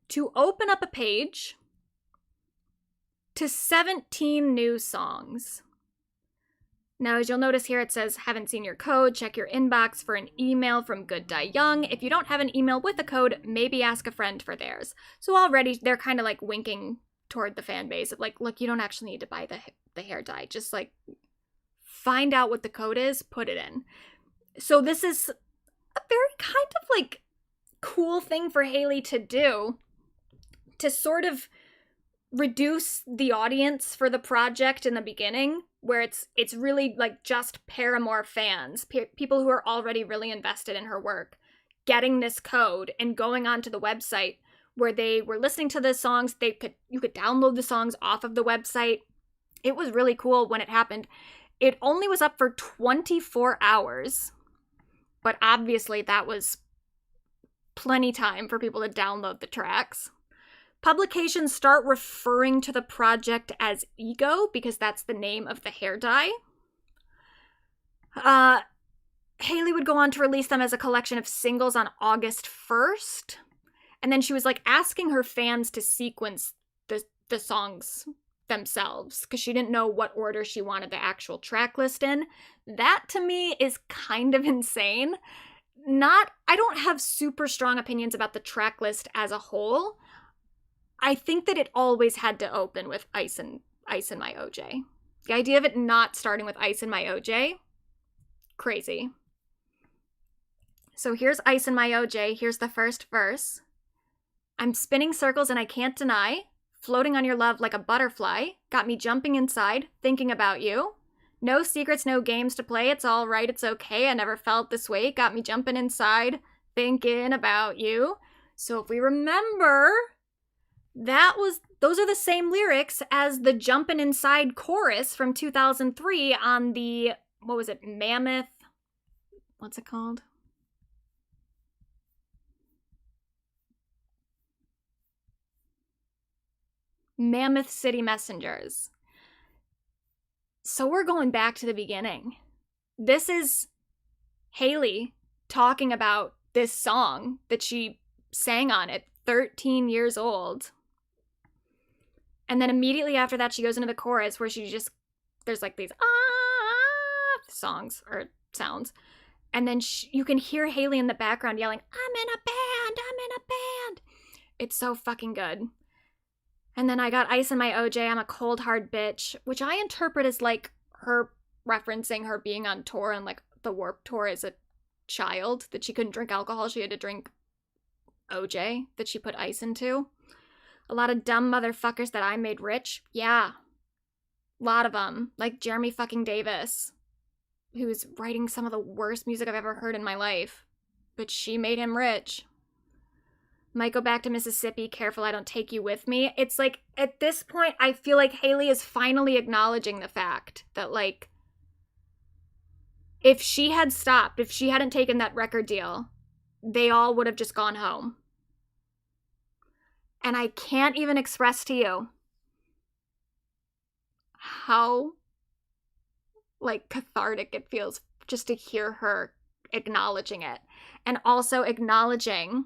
Speaker 1: to open up a page to 17 new songs. Now, as you'll notice here, it says, haven't seen your code, check your inbox for an email from Good Dye Young. If you don't have an email with a code, maybe ask a friend for theirs. So already they're kind of like winking toward the fan base of like, look, you don't actually need to buy the hair dye. Just like find out what the code is, put it in. So this is a very kind of like cool thing for Hayley to do to sort of reduce the audience for the project in the beginning, where it's really like just Paramore fans, people who are already really invested in her work, getting this code and going onto the website where they were listening to the songs. You could download the songs off of the website. It was really cool when it happened. It only was up for 24 hours, but obviously that was plenty time for people to download the tracks. Publications start referring to the project as Ego because that's the name of the hair dye. Hayley would go on to release them as a collection of singles on August 1st. And then she was like asking her fans to sequence the songs themselves because she didn't know what order she wanted the actual track list in. That to me is kind of insane. I don't have super strong opinions about the track list as a whole. I think that it always had to open with Ice in My OJ. The idea of it not starting with Ice in My OJ, crazy. So here's Ice in My OJ. Here's the first verse. I'm spinning circles and I can't deny. Floating on your love like a butterfly. Got me jumping inside, thinking about you. No secrets, no games to play. It's all right, it's okay. I never felt this way. Got me jumping inside, thinking about you. So if we remember, those are the same lyrics as the Jumpin' Inside chorus from 2003 on the, what was it, Mammoth? What's it called? Mammoth City Messengers. So we're going back to the beginning. This is Hayley talking about this song that she sang on at 13 years old. And then immediately after that, she goes into the chorus where there's like these songs or sounds. And then you can hear Hayley in the background yelling, I'm in a band. It's so fucking good. And then I got Ice in My OJ, I'm a cold hard bitch, which I interpret as like her referencing her being on tour and like the Warped Tour as a child, that she couldn't drink alcohol, she had to drink OJ that she put ice into. A lot of dumb motherfuckers that I made rich. Yeah. A lot of them, like Jeremy fucking Davis, who's writing some of the worst music I've ever heard in my life, but she made him rich. Might go back to Mississippi, careful I don't take you with me. It's like, at this point, I feel like Hayley is finally acknowledging the fact that, like, if she had stopped, if she hadn't taken that record deal, they all would have just gone home. And I can't even express to you how, like, cathartic it feels just to hear her acknowledging it. And also acknowledging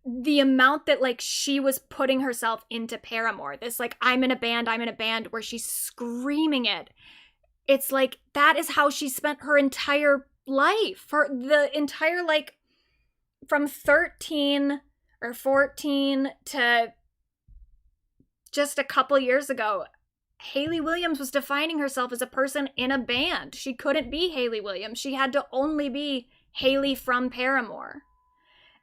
Speaker 1: the amount that, like, she was putting herself into Paramore. This, like, I'm in a band, where she's screaming it. It's like, that is how she spent her entire life. For the entire, like, from 13 or 14 to just a couple years ago, Hayley Williams was defining herself as a person in a band. She couldn't be Hayley Williams. She had to only be Hayley from Paramore.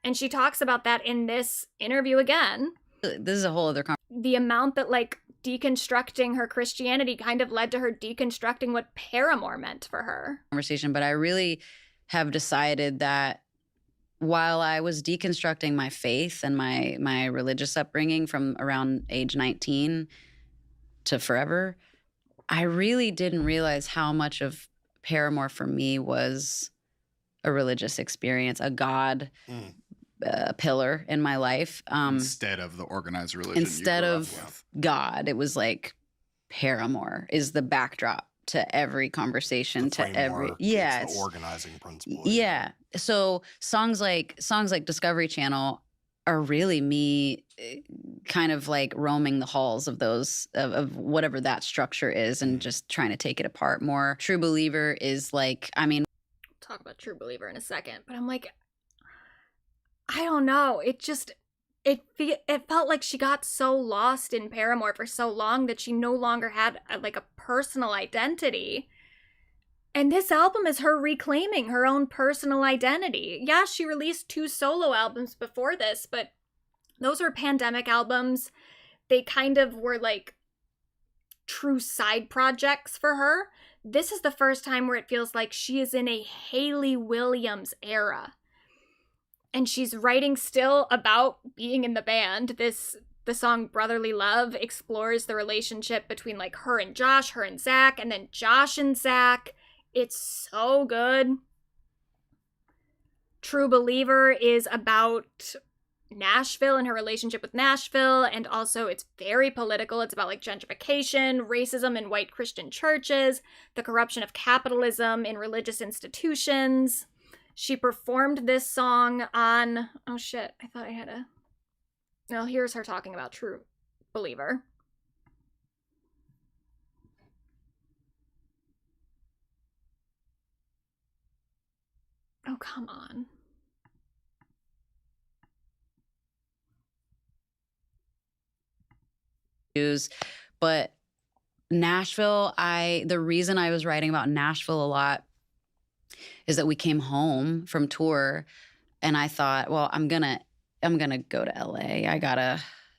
Speaker 1: And she talks about that in this interview again.
Speaker 23: This is a whole other
Speaker 1: the amount that, like, deconstructing her Christianity kind of led to her deconstructing what Paramore meant for her.
Speaker 23: Conversation, but I really have decided that while I was deconstructing my faith and my religious upbringing from around age 19 to forever, I really didn't realize how much of Paramore for me was a religious experience, a God pillar in my life.
Speaker 21: Instead of the organized religion.
Speaker 23: Instead of God, it was like Paramore is the backdrop to every conversation, to every
Speaker 22: it's the organizing principle.
Speaker 23: Yeah. So songs like Discovery Channel are really me kind of like roaming the halls of those of whatever that structure is and just trying to take it apart more. True Believer is like, I mean,
Speaker 1: talk about True Believer in a second, but I'm like, I don't know. It felt like she got so lost in Paramore for so long that she no longer had a personal identity. And this album is her reclaiming her own personal identity. Yeah, she released 2 solo albums before this, but those were pandemic albums. They kind of were like true side projects for her. This is the first time where it feels like she is in a Hayley Williams era. And she's writing still about being in the band. The song Brotherly Love explores the relationship between, like, her and Josh, her and Zach, and then Josh and Zach. It's so good. True Believer is about Nashville and her relationship with Nashville, and also it's very political. It's about, like, gentrification, racism in white Christian churches, the corruption of capitalism in religious institutions. She performed this song on, oh shit, I thought I had a, well, here's her talking about True Believer. Oh, come on.
Speaker 23: But Nashville, the reason I was writing about Nashville a lot is that we came home from tour and I thought, well, I'm gonna go to LA.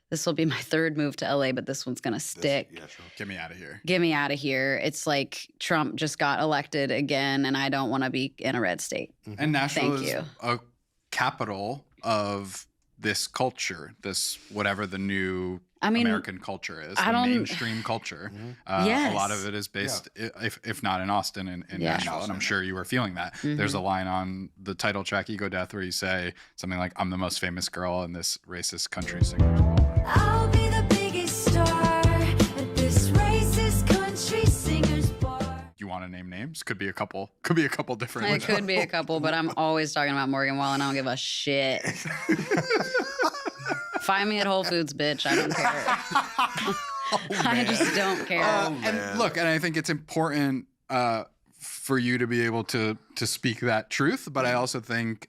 Speaker 23: This will be my 3rd move to LA, but this one's gonna stick.
Speaker 21: Yeah, sure. Get me out of here.
Speaker 23: Get me out of here. It's like Trump just got elected again and I don't want to be in a red state.
Speaker 21: And Nashville is a capital of this culture, this whatever the new American culture is, the mainstream culture.
Speaker 23: Yes.
Speaker 21: A lot of it is based, if not in Austin, in Nashville. And I'm sure you were feeling that. There's a line on the title track, Ego Death, where you say something like, I'm the most famous girl in this racist country singer's world.
Speaker 4: I'll be the biggest star at this racist country singer's bar.
Speaker 21: You want to name names? Could be a couple different.
Speaker 23: It could be a couple, but I'm always talking about Morgan Wallen. I don't give a shit. Find me at Whole Foods, bitch. I don't care. I just don't care.
Speaker 21: And look, and I think it's important for you to be able to speak that truth, but I also think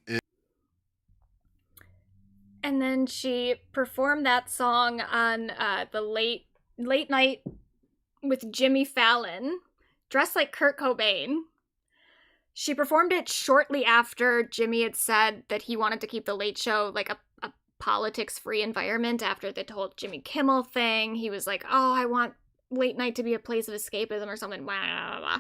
Speaker 1: And then she performed that song on the late night with Jimmy Fallon, dressed like Kurt Cobain. She performed it shortly after Jimmy had said that he wanted to keep the Late Show like a politics-free environment after the whole Jimmy Kimmel thing. He was like, oh, I want late night to be a place of escapism or something. Blah, blah, blah.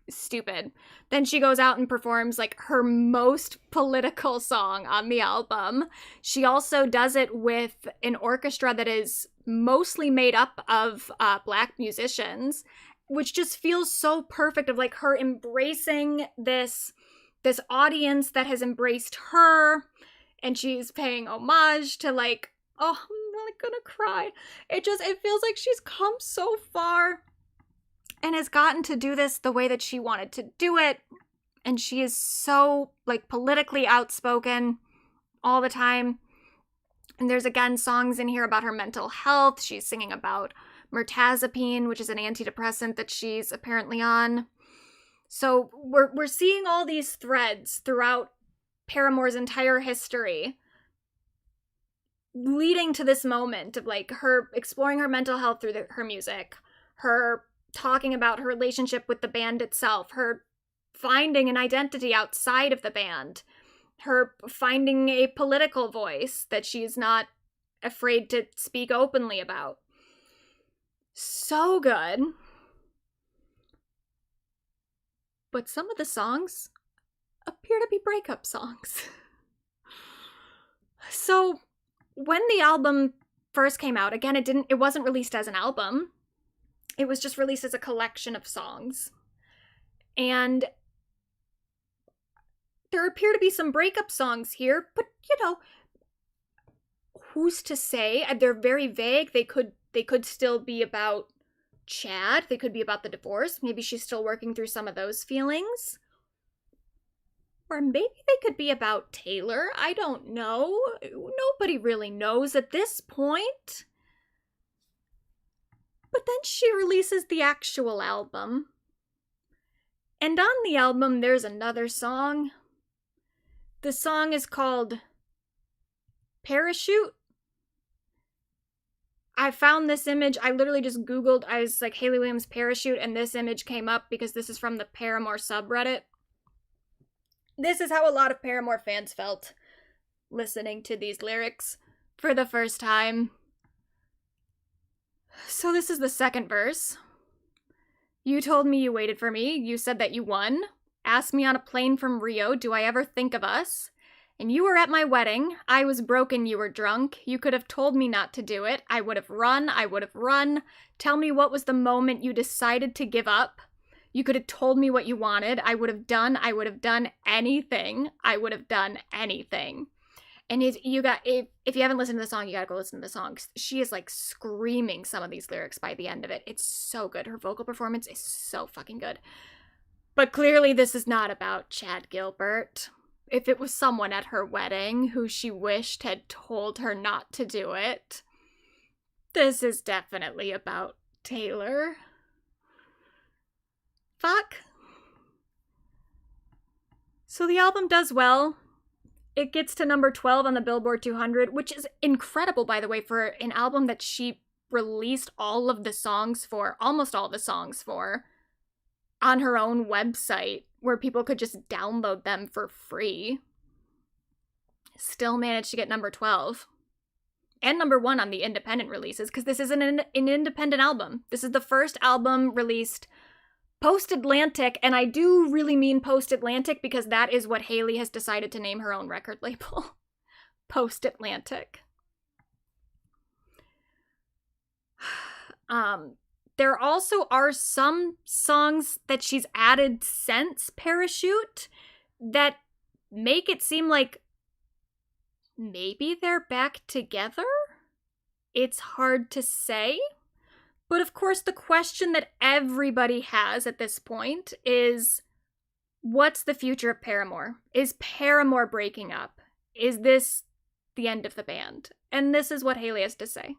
Speaker 1: Stupid. Then she goes out and performs like her most political song on the album. She also does it with an orchestra that is mostly made up of Black musicians, which just feels so perfect, of like her embracing this audience that has embraced her, and she's paying homage to like, oh, I'm really gonna cry. It feels like she's come so far and has gotten to do this the way that she wanted to do it. And she is so like politically outspoken all the time. And there's again songs in here about her mental health. She's singing about mirtazapine, which is an antidepressant that she's apparently on. So we're seeing all these threads throughout Paramore's entire history leading to this moment of like her exploring her mental health through her music, her talking about her relationship with the band itself, her finding an identity outside of the band, her finding a political voice that she's not afraid to speak openly about. So good. But some of the songs appear to be breakup songs. So when the album first came out, again, it wasn't released as an album. It was just released as a collection of songs. And there appear to be some breakup songs here, but you know, who's to say? They're very vague. They could still be about Chad. They could be about the divorce. Maybe she's still working through some of those feelings. Or maybe they could be about Taylor. I don't know. Nobody really knows at this point. But then she releases the actual album. And on the album, there's another song. The song is called Parachute. I found this image. I literally just Googled. I was like, Hayley Williams Parachute, and this image came up because this is from the Paramore subreddit. This is how a lot of Paramore fans felt listening to these lyrics for the first time. So this is the second verse. You told me you waited for me. You said that you won. Asked me on a plane from Rio, do I ever think of us? And you were at my wedding. I was broken, you were drunk. You could have told me not to do it. I would have run. Tell me what was the moment you decided to give up. You could have told me what you wanted. I would have done anything. I would have done anything. And if you haven't listened to the song, you gotta go listen to the song. She is like screaming some of these lyrics by the end of it. It's so good. Her vocal performance is so fucking good. But clearly this is not about Chad Gilbert. If it was someone at her wedding who she wished had told her not to do it, this is definitely about Taylor. Fuck. So the album does well. It gets to number 12 on the Billboard 200, which is incredible, by the way, for an album that she released almost all the songs for, on her own website, where people could just download them for free. Still managed to get number 12. And number 1 on the independent releases, because this is an independent album. This is the first album released post-Atlantic, and I do really mean post-Atlantic because that is what Hayley has decided to name her own record label. Post-Atlantic. There also are some songs that she's added since Parachute that make it seem like maybe they're back together? It's hard to say. But of course, the question that everybody has at this point is, what's the future of Paramore? Is Paramore breaking up? Is this the end of the band? And this is what Hayley has to say.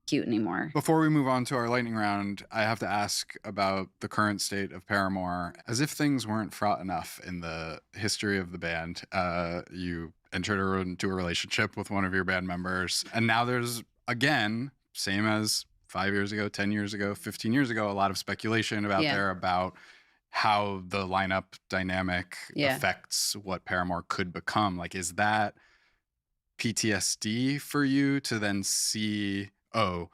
Speaker 23: Cute anymore.
Speaker 21: Before we move on to our lightning round, I have to ask about the current state of Paramore. As if things weren't fraught enough in the history of the band, you entered into a relationship with one of your band members, and now there's, again, same as 5 years ago, 10 years ago, 15 years ago, a lot of speculation about how the lineup dynamic affects what Paramore could become. Like, is that PTSD for you to then see, oh,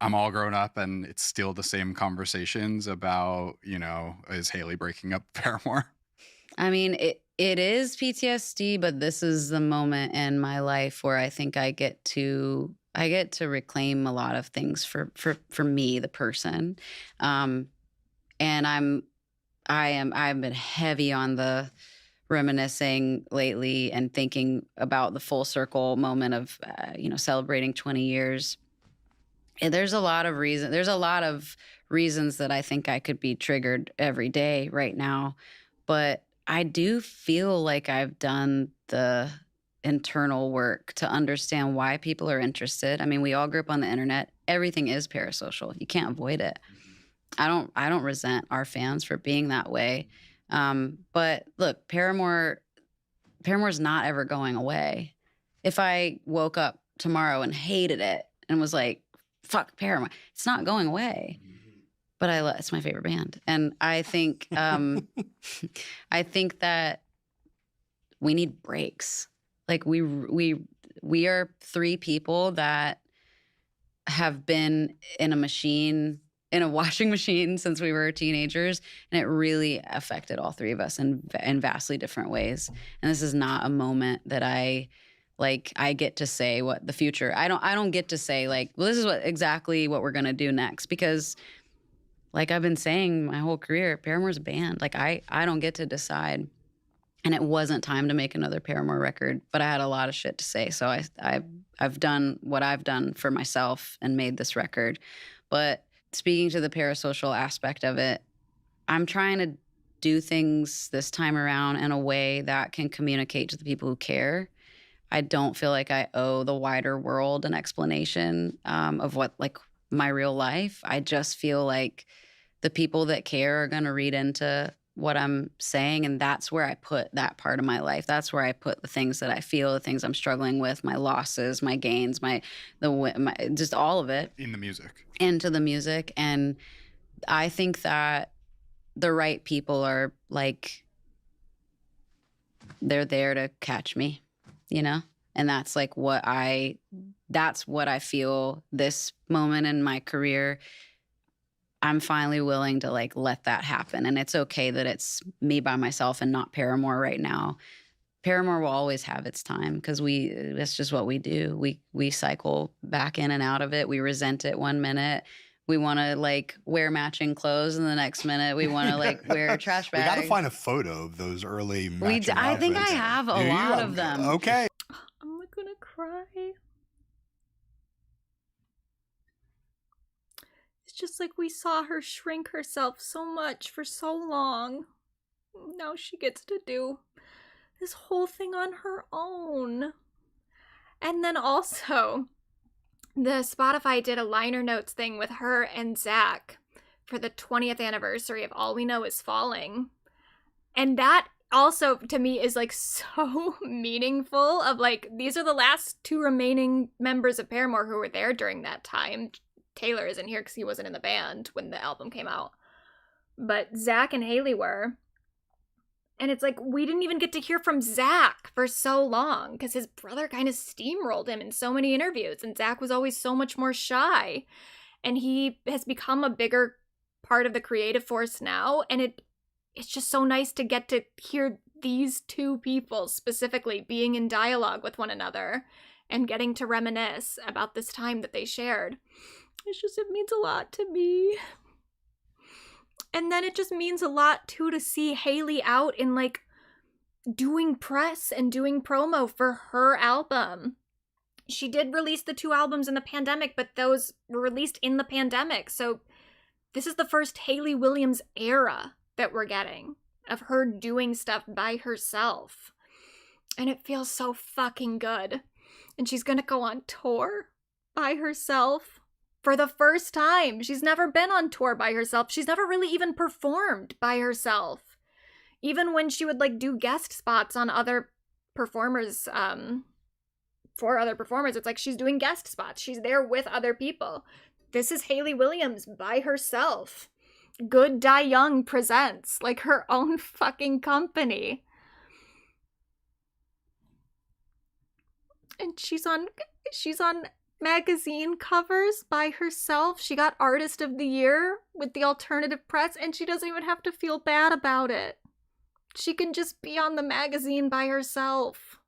Speaker 21: I'm all grown up and it's still the same conversations about, is Hayley breaking up Paramore?
Speaker 23: I mean, it is PTSD, but this is the moment in my life where I think I get to reclaim a lot of things for me, the person. And I've been heavy on the reminiscing lately and thinking about the full circle moment of, celebrating 20 years. And there's a lot of reasons that I think I could be triggered every day right now. But I do feel like I've done the internal work to understand why people are interested. I mean, we all grew up on the internet. Everything is parasocial. You can't avoid it. I don't resent our fans for being that way. But look, Paramore's not ever going away. If I woke up tomorrow and hated it and was like, fuck Paramore, it's not going away. But it's my favorite band. And I think I think that we need breaks. Like we are three people that have been in a washing machine since we were teenagers, and it really affected all three of us in vastly different ways. And this is not a moment that I get to say what the future. I don't get to say like, well, this is exactly what we're gonna do next, because like I've been saying my whole career, Paramore's a band. Like I don't get to decide. And it wasn't time to make another Paramore record, but I had a lot of shit to say. So I've done what I've done for myself and made this record. But speaking to the parasocial aspect of it, I'm trying to do things this time around in a way that can communicate to the people who care. I don't feel like I owe the wider world an explanation of what like my real life. I just feel like the people that care are going to read into what I'm saying, and that's where I put that part of my life. That's where I put the things that I feel, the things I'm struggling with, my losses, my gains, my just all of it
Speaker 21: in the music,
Speaker 23: into the music. And I think that the right people are like, they're there to catch me, and that's like that's what I feel this moment in my career. I'm finally willing to like let that happen. And it's okay that it's me by myself and not Paramore right now. Paramore will always have its time because that's just what we do. We cycle back in and out of it. We resent it one minute. We want to like wear matching clothes, and the next minute we want to like wear trash bags.
Speaker 22: We got to find a photo of those early matching
Speaker 23: I think I
Speaker 22: outfits.
Speaker 23: have a lot of them.
Speaker 22: Okay.
Speaker 1: I'm gonna cry. It's just like we saw her shrink herself so much for so long. Now she gets to do this whole thing on her own. And then also, the Spotify did a liner notes thing with her and Zach for the 20th anniversary of All We Know Is Falling. And that also, to me, is like so meaningful of like, these are the last two remaining members of Paramore who were there during that time. Taylor isn't here because he wasn't in the band when the album came out. But Zach and Hayley were. And it's like, we didn't even get to hear from Zach for so long because his brother kind of steamrolled him in so many interviews. And Zach was always so much more shy. And he has become a bigger part of the creative force now. And it's just so nice to get to hear these two people specifically being in dialogue with one another and getting to reminisce about this time that they shared. It means a lot to me. And then it just means a lot, too, to see Hayley out in, like, doing press and doing promo for her album. She did release the 2 albums in the pandemic, but those were released in the pandemic. So this is the first Hayley Williams era that we're getting of her doing stuff by herself. And it feels so fucking good. And she's gonna go on tour by herself. For the first time. She's never been on tour by herself. She's never really even performed by herself. Even when she would like do guest spots on other performers, for other performers, it's like she's doing guest spots. She's there with other people. This is Hayley Williams by herself. Good Die Young presents like her own fucking company. And she's on magazine covers by herself. She got Artist of the Year with the alternative press, and she doesn't even have to feel bad about it. She can just be on the magazine by herself.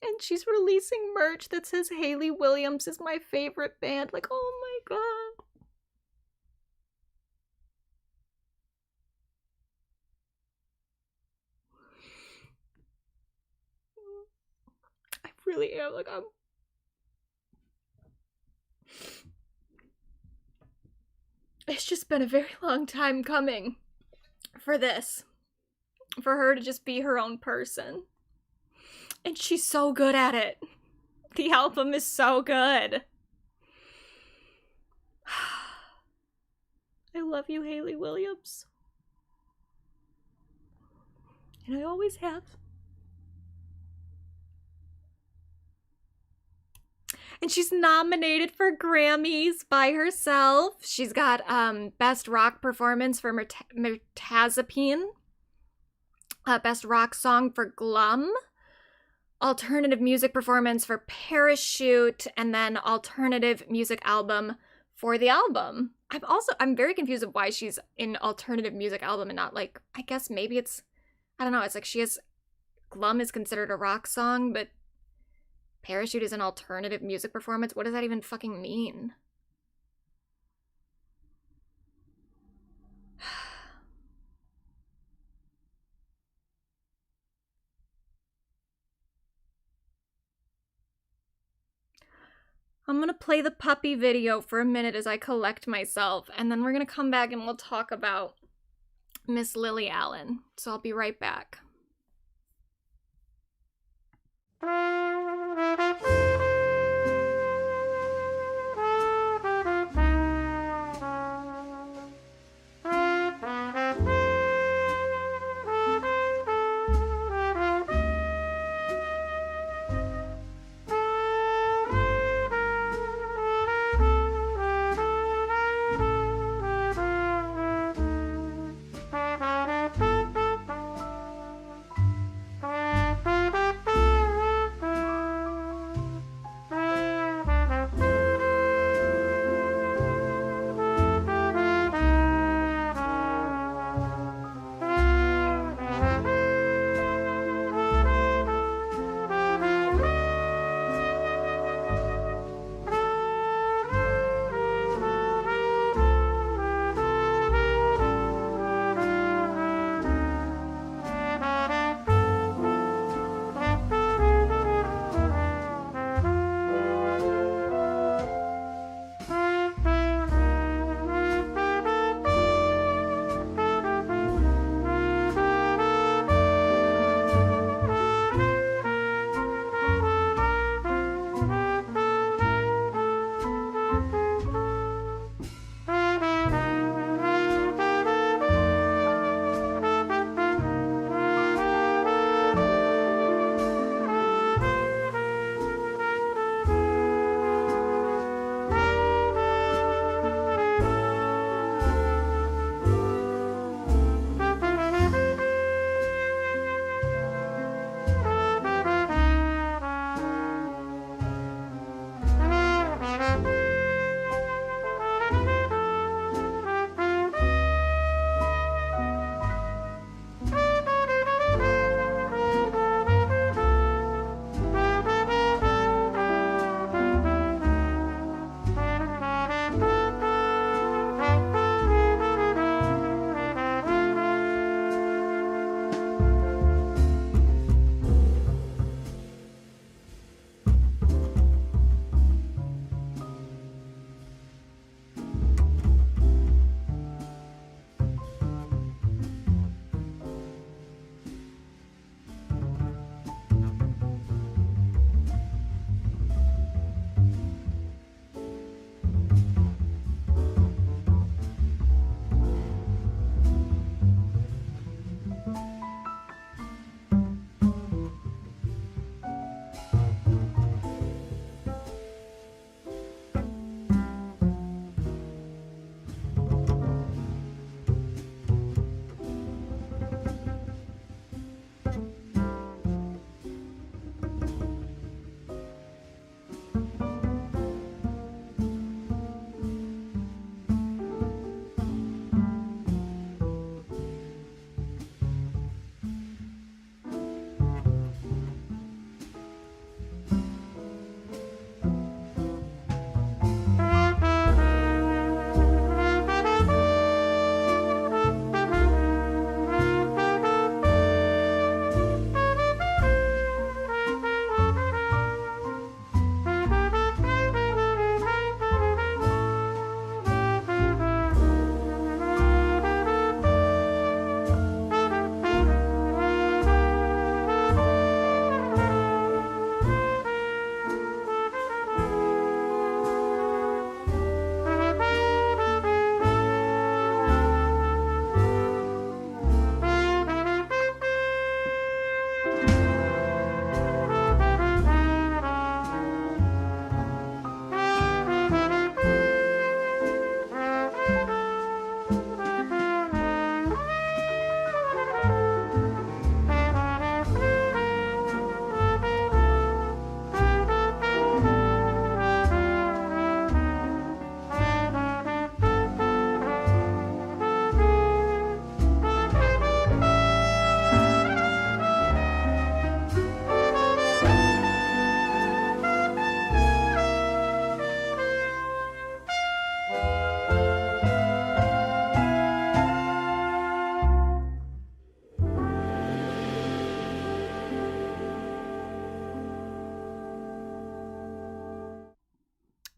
Speaker 1: And she's releasing merch that says Hayley Williams is my favorite band. Like, oh my god. I really am. Like, it's just been a very long time coming for this. For her to just be her own person. And she's so good at it. The album is so good. I love you, Hayley Williams. And I always have. And she's nominated for Grammys by herself. She's got Best Rock Performance for Mirtazapine. Best Rock Song for Glum. Alternative Music Performance for Parachute. And then Alternative Music Album for the album. I'm very confused of why she's in Alternative Music Album and not like, I guess maybe it's, I don't know, it's like Glum is considered a rock song, but Parachute is an alternative music performance. What does that even fucking mean? I'm gonna play the puppy video for a minute as I collect myself, and then we're gonna come back and we'll talk about Miss Lily Allen. So I'll be right back.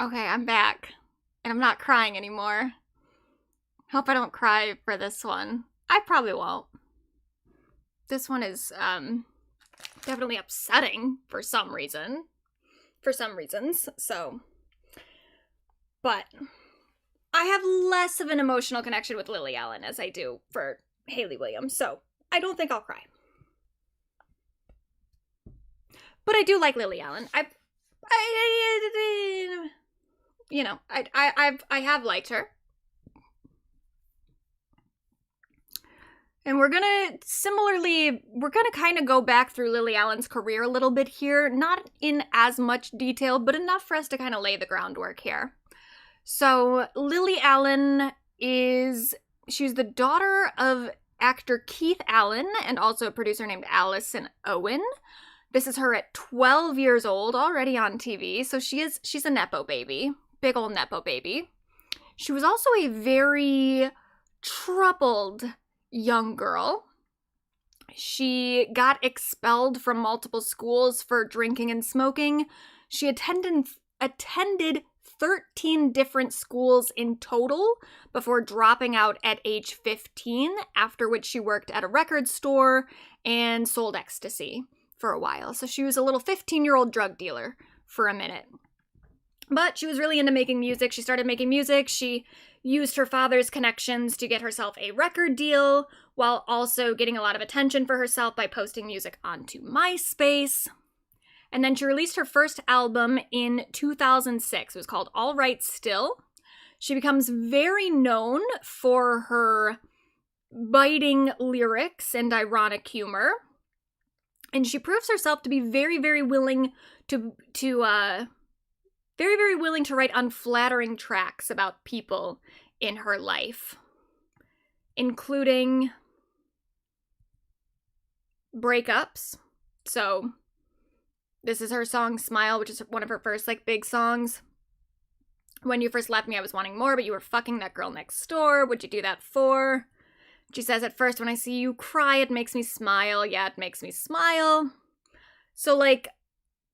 Speaker 1: Okay, I'm back. And I'm not crying anymore. Hope I don't cry for this one. I probably won't. This one is definitely upsetting for some reason. For some reasons, so. But I have less of an emotional connection with Lily Allen as I do for Hayley Williams, so I don't think I'll cry. But I do like Lily Allen. I have liked her. And we're gonna kind of go back through Lily Allen's career a little bit here, not in as much detail, but enough for us to kind of lay the groundwork here. So Lily Allen she's the daughter of actor Keith Allen and also a producer named Allison Owen. This is her at 12 years old, already on TV, so she's a Nepo baby, big old Nepo baby. She was also a very troubled young girl. She got expelled from multiple schools for drinking and smoking. She attended 13 different schools in total before dropping out at age 15, after which she worked at a record store and sold ecstasy for a while. So she was a little 15-year-old drug dealer for a minute. But she was really into making music. She started making music. She used her father's connections to get herself a record deal while also getting a lot of attention for herself by posting music onto MySpace. And then she released her first album in 2006. It was called All Right Still. She becomes very known for her biting lyrics and ironic humor. And she proves herself to be very, very willing to write unflattering tracks about people in her life, including breakups. So this is her song Smile, which is one of her first big songs. When you first left me, I was wanting more, but you were fucking that girl next door. What'd you do that for? She says, at first when I see you cry, it makes me smile. Yeah, it makes me smile. So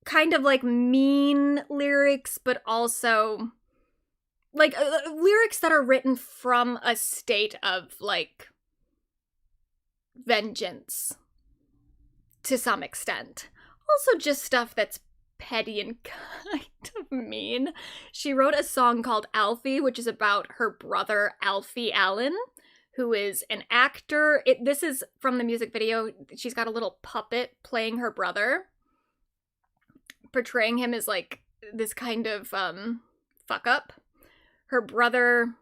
Speaker 1: kind of mean lyrics, but also lyrics that are written from a state of vengeance to some extent. Also just stuff that's petty and kind of mean. She wrote a song called Alfie, which is about her brother Alfie Allen, who is an actor. This is from the music video. She's got a little puppet playing her brother, portraying him as this kind of fuck up. Her brother,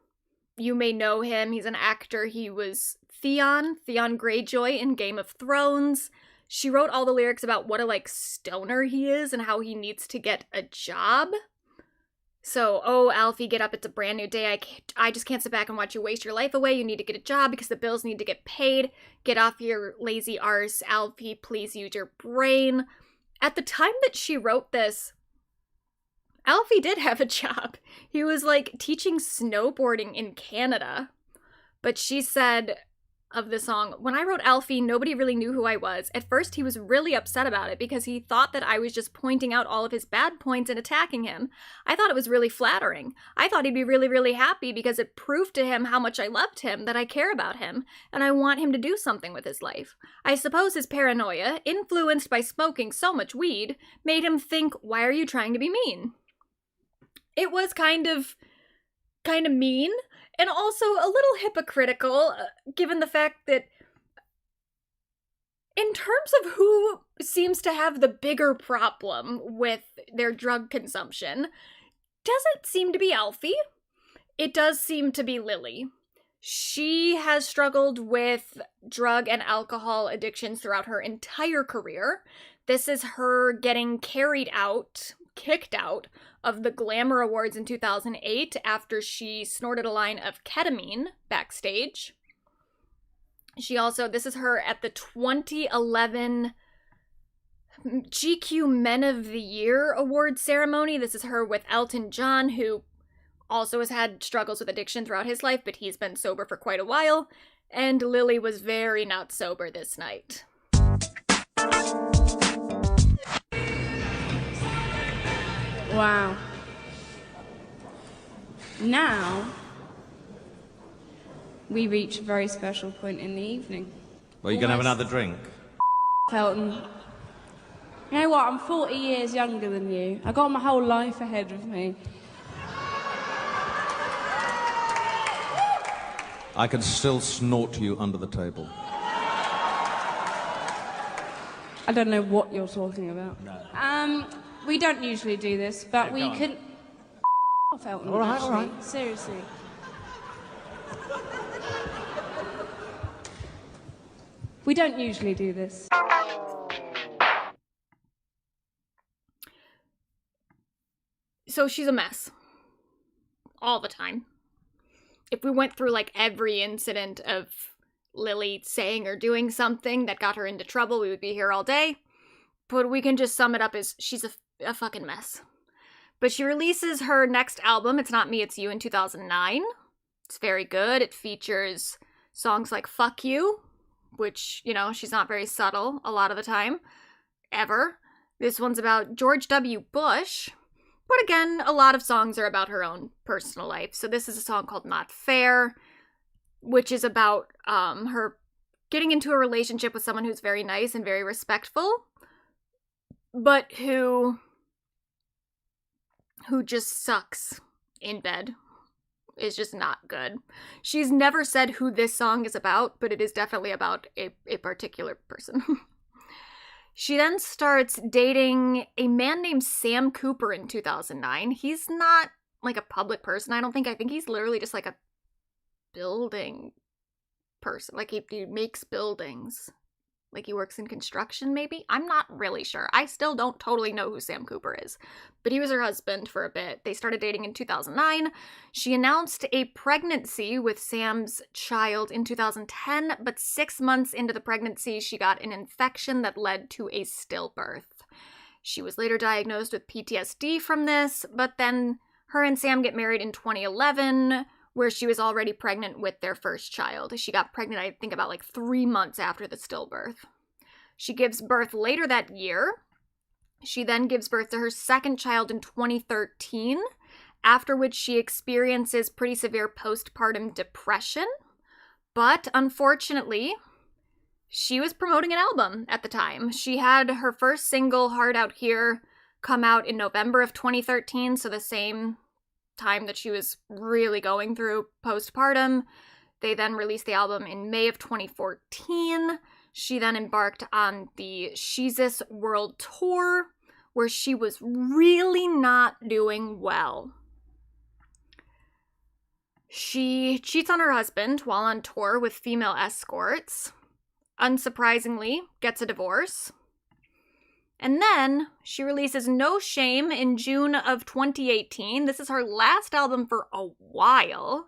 Speaker 1: you may know him. He's an actor. He was Theon Greyjoy in Game of Thrones. She wrote all the lyrics about what a stoner he is and how he needs to get a job. So, oh, Alfie, get up. It's a brand new day. I just can't sit back and watch you waste your life away. You need to get a job because the bills need to get paid. Get off your lazy arse, Alfie. Please use your brain. At the time that she wrote this, Alfie did have a job. He was teaching snowboarding in Canada. But she said of the song, when I wrote Alfie, nobody really knew who I was. At first, he was really upset about it because he thought that I was just pointing out all of his bad points and attacking him. I thought it was really flattering. I thought he'd be really, really happy because it proved to him how much I loved him, that I care about him, and I want him to do something with his life. I suppose his paranoia, influenced by smoking so much weed, made him think, why are you trying to be mean? It was kind of mean. And also a little hypocritical, given the fact that in terms of who seems to have the bigger problem with their drug consumption, doesn't seem to be Alfie. It does seem to be Lily. She has struggled with drug and alcohol addictions throughout her entire career. This is her getting kicked out of the Glamour Awards in 2008 after she snorted a line of ketamine backstage. This is her at the 2011 GQ Men of the Year award ceremony. This is her with Elton John, who also has had struggles with addiction throughout his life, but he's been sober for quite a while. And Lily was very not sober this night.
Speaker 5: Wow. Now, we reach a very special point in the evening.
Speaker 6: Well, you going to have another drink?
Speaker 5: Felton. You know what? I'm 40 years younger than you. I got my whole life ahead of me.
Speaker 6: I can still snort you under the table.
Speaker 5: I don't know what you're talking about.
Speaker 6: No.
Speaker 5: We don't usually do this, but we can... Felton,
Speaker 6: All right,
Speaker 5: actually.
Speaker 6: all right.
Speaker 5: Seriously. We don't usually do this.
Speaker 1: So she's a mess. All the time. If we went through like every incident of Lily saying or doing something that got her into trouble, we would be here all day. But we can just sum it up as she's a fucking mess. But she releases her next album, It's Not Me, It's You, in 2009. It's very good. It features songs like Fuck You, which, you know, she's not very subtle a lot of the time. Ever. This one's about George W. Bush. But again, a lot of songs are about her own personal life. So this is a song called Not Fair, which is about her getting into a relationship with someone who's very nice and very respectful, but who just sucks in bed. Is just not good. She's never said who this song is about, but it is definitely about a particular person. She then starts dating a man named Sam Cooper in 2009. He's not like a public person, I don't think. I think he's literally just like a building person. Like he makes buildings. Like he works in construction, maybe? I'm not really sure. I still don't totally know who Sam Cooper is. But he was her husband for a bit. They started dating in 2009. She announced a pregnancy with Sam's child in 2010, but 6 months into the pregnancy, she got an infection that led to a stillbirth. She was later diagnosed with PTSD from this, but then her and Sam get married in 2011, where she was already pregnant with their first child. She got pregnant, I think, about like 3 months after the stillbirth. She gives birth later that year. She then gives birth to her second child in 2013, after which she experiences pretty severe postpartum depression. But unfortunately, she was promoting an album at the time. She had her first single, Hard Out Here, come out in November of 2013, so the same time that she was really going through postpartum. They then released the album in May of 2014. She then embarked on the Sheezus World Tour, where she was really not doing well. She cheats on her husband while on tour with female escorts. Unsurprisingly, gets a divorce. And then she releases No Shame in June of 2018. This is her last album for a while.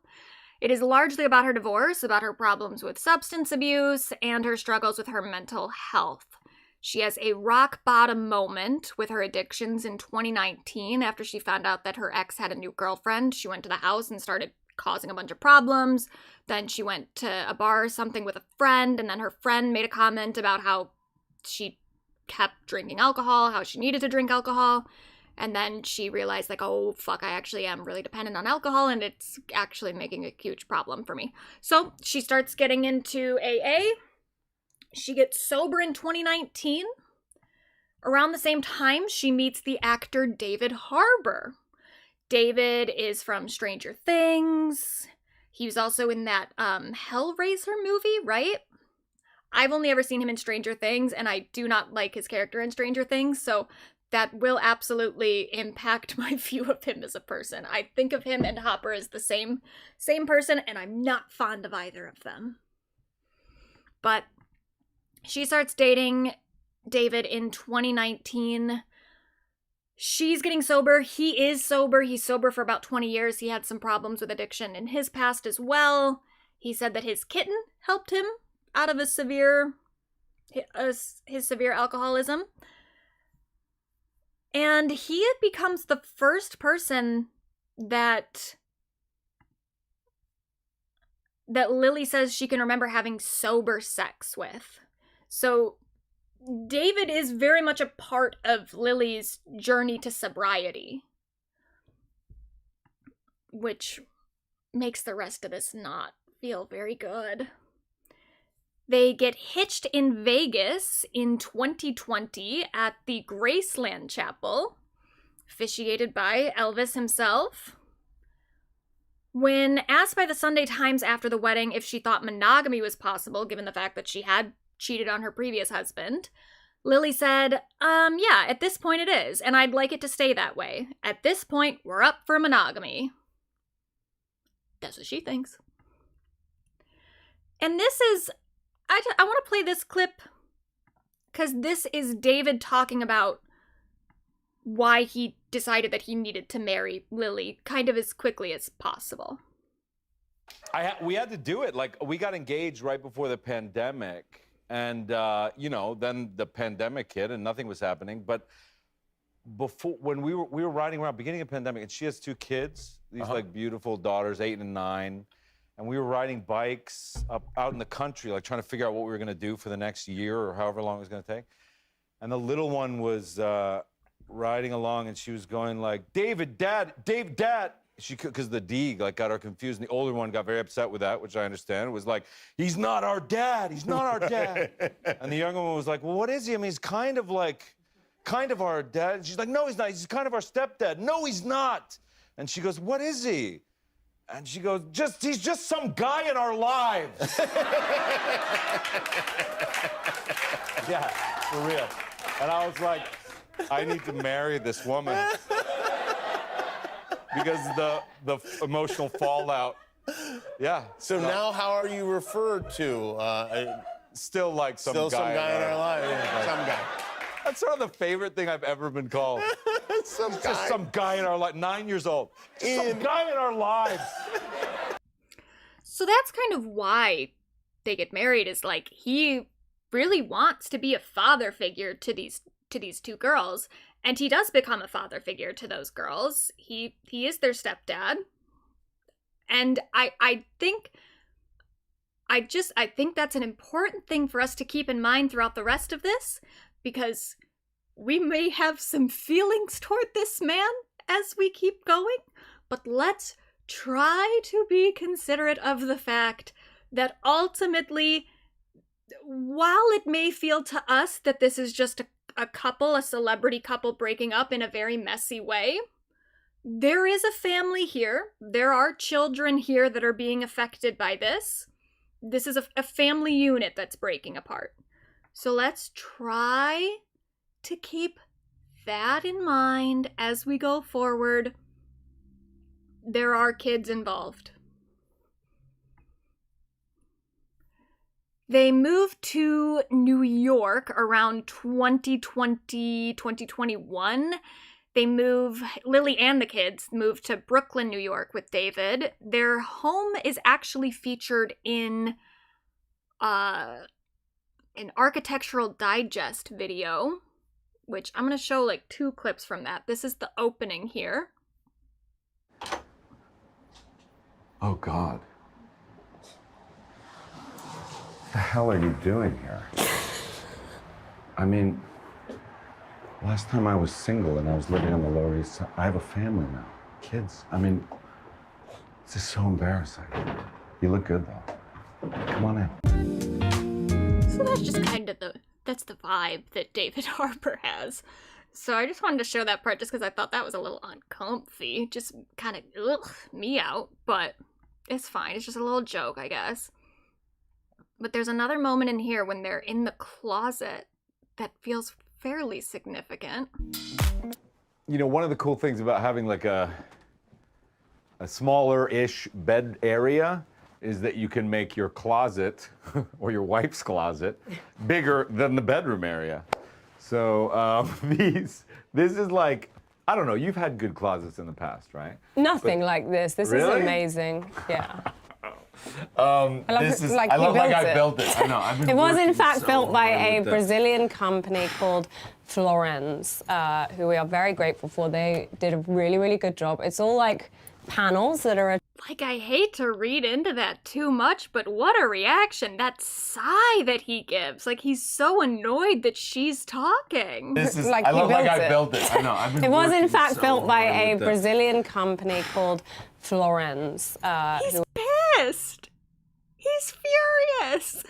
Speaker 1: It is largely about her divorce, about her problems with substance abuse, and her struggles with her mental health. She has a rock bottom moment with her addictions in 2019 after she found out that her ex had a new girlfriend. She went to the house and started causing a bunch of problems. Then she went to a bar or something with a friend, and then her friend made a comment about how she kept drinking alcohol, how she needed to drink alcohol, and then she realized, like, oh fuck, I actually am really dependent on alcohol, and it's actually making a huge problem for me. So she starts getting into AA. She gets sober in 2019. Around the same time, she meets the actor David Harbour. David is from Stranger Things. He was also in that Hellraiser movie, right? I've only ever seen him in Stranger Things, and I do not like his character in Stranger Things, so that will absolutely impact my view of him as a person. I think of him and Hopper as the same person, and I'm not fond of either of them. But she starts dating David in 2019. She's getting sober. He is sober. He's sober for about 20 years. He had some problems with addiction in his past as well. He said that his kitten helped him out of his severe alcoholism. And he becomes the first person that Lily says she can remember having sober sex with. So David is very much a part of Lily's journey to sobriety. which makes the rest of this not feel very good. They get hitched in Vegas in 2020 at the Graceland Chapel, officiated by Elvis himself. When asked by the Sunday Times after the wedding if she thought monogamy was possible, given the fact that she had cheated on her previous husband, Lily said, yeah, at this point it is, and I'd like it to stay that way. At this point, we're up for monogamy. That's what she thinks. And this is, I want to play this clip, because this is David talking about why he decided that he needed to marry Lily kind of as quickly as possible.
Speaker 7: We had to do it. Like, we got engaged right before the pandemic. And, then the pandemic hit and nothing was happening. But before, when we were riding around, beginning of the pandemic, and she has 2 kids, these like beautiful daughters, 8 and 9. And we were riding bikes out in the country, like trying to figure out what we were going to do for the next year or however long it was going to take. And the little one was riding along, and she was going like, David, Dad. Because the D got her confused, and the older one got very upset with that, which I understand. It was like, he's not our dad. He's not our dad. And the younger one was like, well, what is he? I mean, he's kind of our dad. And she's like, no, he's not. He's kind of our stepdad. No, he's not. And she goes, what is he? And she goes, he's just some guy in our lives. Yeah, for real. And I was like, I need to marry this woman. Because the emotional fallout. Yeah.
Speaker 2: So now how are you referred to?
Speaker 7: Still like some guy.
Speaker 2: Still some guy in our lives. Yeah, some guy.
Speaker 7: That's sort of the favorite thing I've ever been called. Just some guy in our life. 9 years old. Some guy in our lives.
Speaker 1: So that's kind of why they get married, is like he really wants to be a father figure to these 2 girls. And he does become a father figure to those girls. He is their stepdad. And I think that's an important thing for us to keep in mind throughout the rest of this, because we may have some feelings toward this man as we keep going, but let's try to be considerate of the fact that ultimately, while it may feel to us that this is just a celebrity couple breaking up in a very messy way, there is a family here. There are children here that are being affected by this. This is a family unit that's breaking apart. So let's try to keep that in mind as we go forward. There are kids involved. They moved to New York around 2020, 2021. Lily and the kids moved to Brooklyn, New York with David. Their home is actually featured in an Architectural Digest video, which I'm going to show like 2 clips from that. This is the opening here.
Speaker 9: Oh, God. What the hell are you doing here? I mean, last time I was single and I was living on the Lower East Side, I have a family now, kids. I mean, this is so embarrassing. You look good, though. Come on in.
Speaker 1: So that's just kind of that's the vibe that David Harbour has. So I just wanted to show that part just because I thought that was a little uncomfy. Just kind of, me out, but it's fine. It's just a little joke, I guess. But there's another moment in here when they're in the closet that feels fairly significant.
Speaker 7: You know, one of the cool things about having like a smaller-ish bed area is that you can make your closet, or your wife's closet, bigger than the bedroom area. So this is like, I don't know, you've had good closets in the past, right?
Speaker 10: Nothing like this. This is amazing. Yeah.
Speaker 7: I love like I built it. I know. I've been
Speaker 10: it was in fact
Speaker 7: so
Speaker 10: built by
Speaker 7: hard
Speaker 10: a
Speaker 7: with
Speaker 10: Brazilian company called Florence, who we are very grateful for. They did a really, really good job. It's all like panels that are
Speaker 1: like, I hate to read into that too much, but what a reaction. That sigh that he gives. Like, he's so annoyed that she's talking.
Speaker 7: This is,
Speaker 10: like
Speaker 7: I love like I built it. I know. I've been
Speaker 10: it was in fact
Speaker 7: so
Speaker 10: built by
Speaker 7: hard
Speaker 10: a
Speaker 7: with
Speaker 10: Brazilian company called Florence.
Speaker 1: He's pissed. He's furious.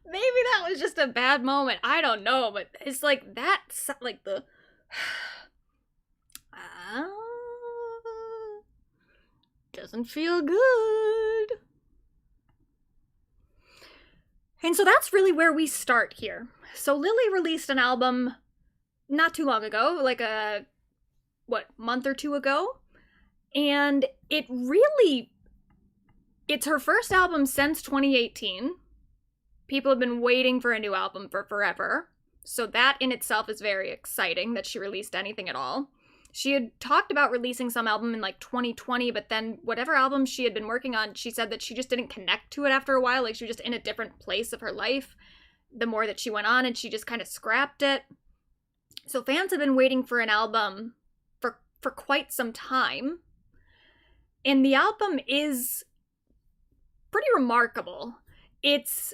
Speaker 1: Maybe that was just a bad moment. I don't know, but it's like that's like the doesn't feel good. And so that's really where we start here. So Lily released an album not too long ago, like a month or two ago, and it's her first album since 2018. People have been waiting for a new album for forever. So that in itself is very exciting that she released anything at all. She had talked about releasing some album in like 2020, but then whatever album she had been working on, she said that she just didn't connect to it after a while. Like she was just in a different place of her life the more that she went on, and she just kind of scrapped it. So fans have been waiting for an album for quite some time. And the album is pretty remarkable. It's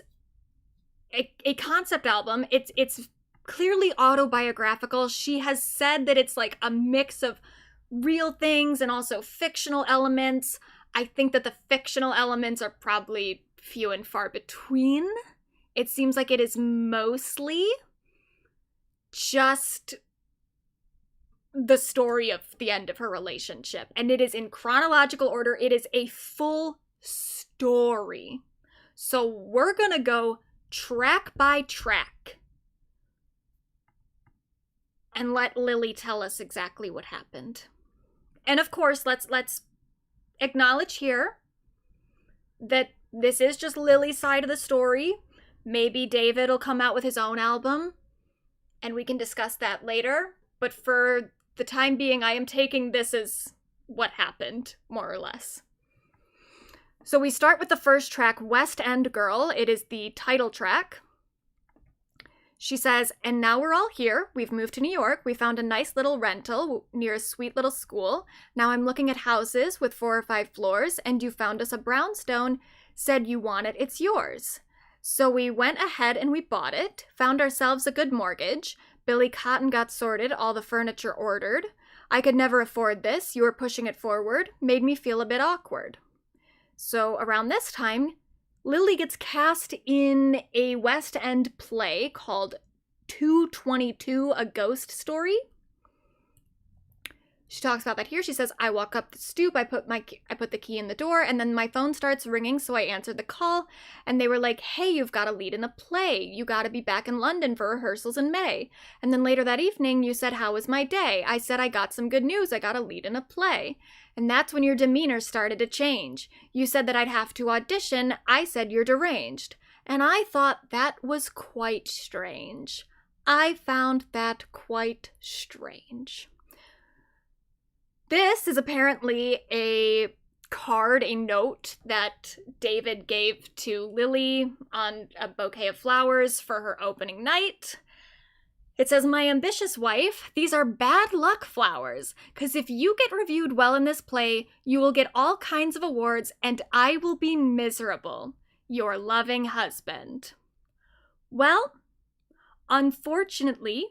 Speaker 1: a concept album. It's clearly autobiographical. She has said that it's like a mix of real things and also fictional elements. I think that the fictional elements are probably few and far between. It seems like it is mostly just the story of the end of her relationship. And it is in chronological order. It is a full story. So we're gonna go track by track and let Lily tell us exactly what happened. And of course, let's acknowledge here that this is just Lily's side of the story. Maybe David will come out with his own album and we can discuss that later. But for the time being, I am taking this as what happened, more or less. So we start with the first track, West End Girl. It is the title track. She says, and now we're all here. We've moved to New York. We found a nice little rental near a sweet little school. Now I'm looking at houses with 4 or 5 floors, and you found us a brownstone, said you want it, it's yours. So we went ahead and we bought it, found ourselves a good mortgage. Billy Cotton got sorted, all the furniture ordered. I could never afford this. You were pushing it forward, made me feel a bit awkward. So around this time, Lily gets cast in a West End play called 222, A Ghost Story. She talks about that here. She says, I walk up the stoop, I put the key in the door, and then my phone starts ringing, so I answered the call, and they were like, hey, you've got a lead in the play. You got to be back in London for rehearsals in May. And then later that evening, you said, how was my day? I said, I got some good news. I got a lead in a play. And that's when your demeanor started to change. You said that I'd have to audition. I said you're deranged. And I thought that was quite strange. I found that quite strange. This is apparently a card, a note that David gave to Lily on a bouquet of flowers for her opening night. It says, my ambitious wife, these are bad luck flowers, because if you get reviewed well in this play, you will get all kinds of awards and I will be miserable. Your loving husband. Well, unfortunately,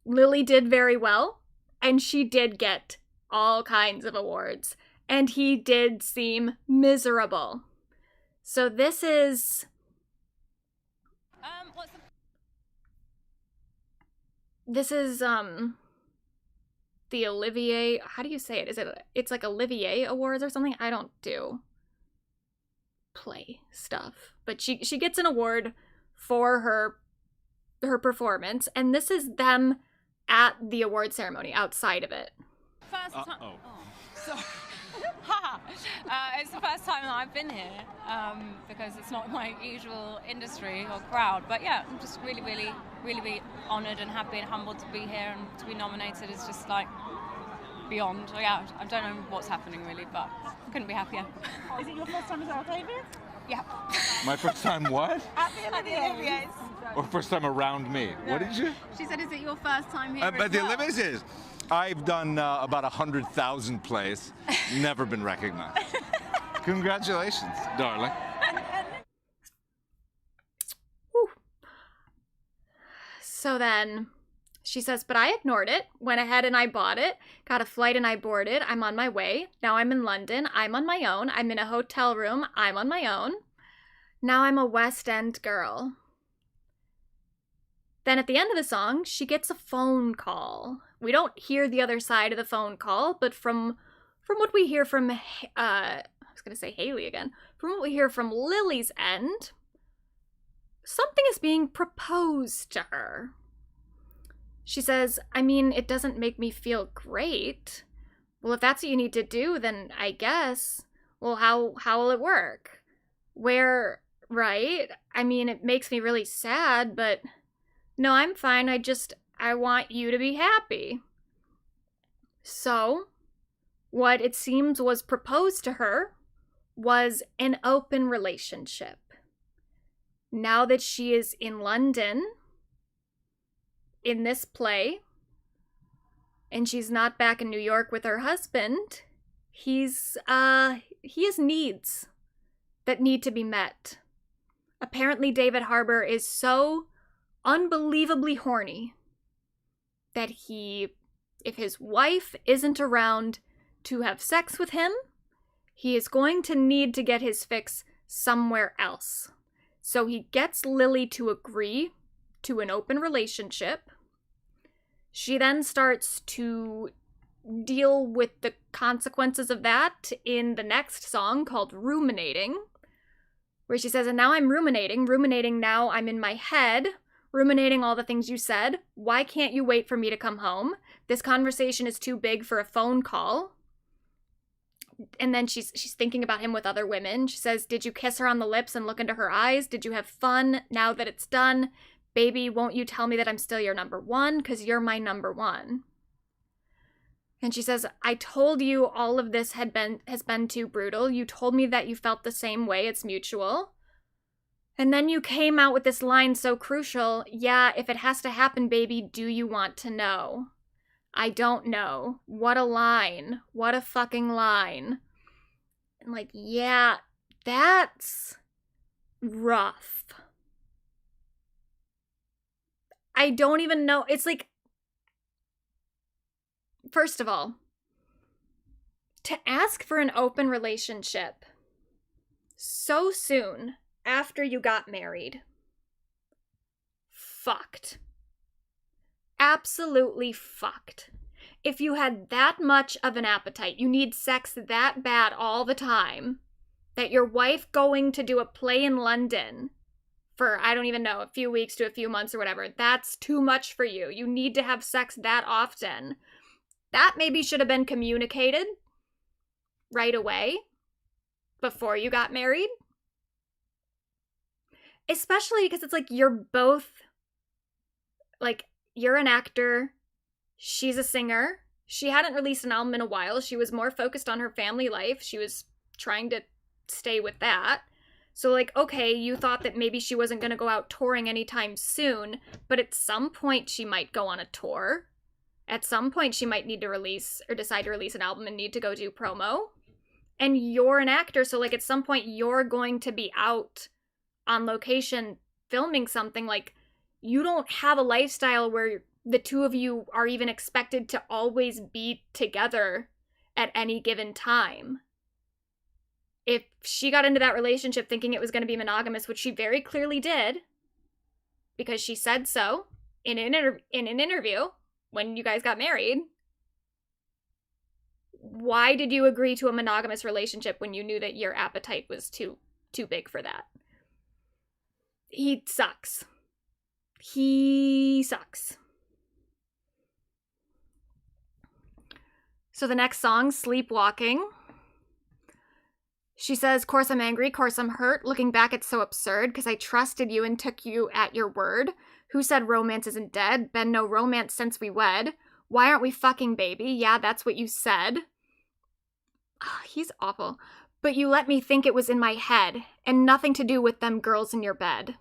Speaker 1: Lily did very well. And she did get all kinds of awards. And he did seem miserable. So this is... This is, the Olivier... How do you say it? It's like Olivier Awards or something? I don't do play stuff. But she gets an award for her performance. And this is them at the award ceremony, outside of it.
Speaker 10: First time. So, it's the first time that I've been here because it's not my usual industry or crowd. But yeah, I'm just really, really, really honoured and happy and humbled to be here and to be nominated. It's just like beyond. So yeah, I don't know what's happening really, but I couldn't be happier.
Speaker 8: Is it your first time as well, David?
Speaker 10: Yeah.
Speaker 7: My first time what?
Speaker 8: At the Olivier's.
Speaker 7: Or first time around me?
Speaker 8: No.
Speaker 7: What did you?
Speaker 8: She said, is it your first time here
Speaker 7: But the Olympics is. I've done about 100,000 plays. Never been recognized. Congratulations, darling.
Speaker 1: So then She says, but I ignored it, went ahead and I bought it, got a flight and I boarded, I'm on my way. Now I'm in London, I'm on my own, I'm in a hotel room, I'm on my own. Now I'm a West End girl. Then at the end of the song, she gets a phone call. We don't hear the other side of the phone call, but from what we hear from, I was going to say Hayley again, from what we hear from Lily's end, something is being proposed to her. She says, I mean, it doesn't make me feel great. Well, if that's what you need to do, then I guess, well, how will it work? Where, right? I mean, it makes me really sad, but no, I'm fine. I want you to be happy. So, what it seems was proposed to her was an open relationship. Now that she is in London, in this play, and she's not back in New York with her husband, he has needs that need to be met. Apparently, David Harbour is so unbelievably horny that if his wife isn't around to have sex with him, he is going to need to get his fix somewhere else. So he gets Lily to agree to an open relationship. She then starts to deal with the consequences of that in the next song called Ruminating, where she says, and now I'm ruminating now I'm in my head, ruminating all the things you said. Why can't you wait for me to come home? This conversation is too big for a phone call. And then she's thinking about him with other women. She says, did you kiss her on the lips and look into her eyes? Did you have fun now that it's done? Baby, won't you tell me that I'm still your number one? Because you're my number one. And she says, I told you all of this has been too brutal. You told me that you felt the same way. It's mutual. And then you came out with this line so crucial. Yeah, if it has to happen, baby, do you want to know? I don't know. What a line. What a fucking line. And like, yeah, that's rough. I don't even know. It's like, first of all, to ask for an open relationship so soon after you got married, fucked. Absolutely fucked. If you had that much of an appetite, you need sex that bad all the time, that your wife going to do a play in London for, I don't even know, a few weeks to a few months or whatever, that's too much for you. You need to have sex that often. That maybe should have been communicated right away before you got married. Especially because it's like you're both, like, you're an actor, she's a singer. She hadn't released an album in a while. She was more focused on her family life. She was trying to stay with that. So, like, okay, you thought that maybe she wasn't going to go out touring anytime soon, but at some point she might go on a tour. At some point she might need to release or decide to release an album and need to go do promo. And you're an actor, so, like, at some point you're going to be out on location filming something. Like, you don't have a lifestyle where the two of you are even expected to always be together at any given time. If she got into that relationship thinking it was going to be monogamous, which she very clearly did, because she said so in an interview when you guys got married, why did you agree to a monogamous relationship when you knew that your appetite was too big for that? He sucks. He sucks. So the next song, Sleepwalking. She says, course I'm angry, course I'm hurt. Looking back, it's so absurd, because I trusted you and took you at your word. Who said romance isn't dead? Been no romance since we wed. Why aren't we fucking, baby? Yeah, that's what you said. Oh, he's awful. But you let me think it was in my head, and nothing to do with them girls in your bed.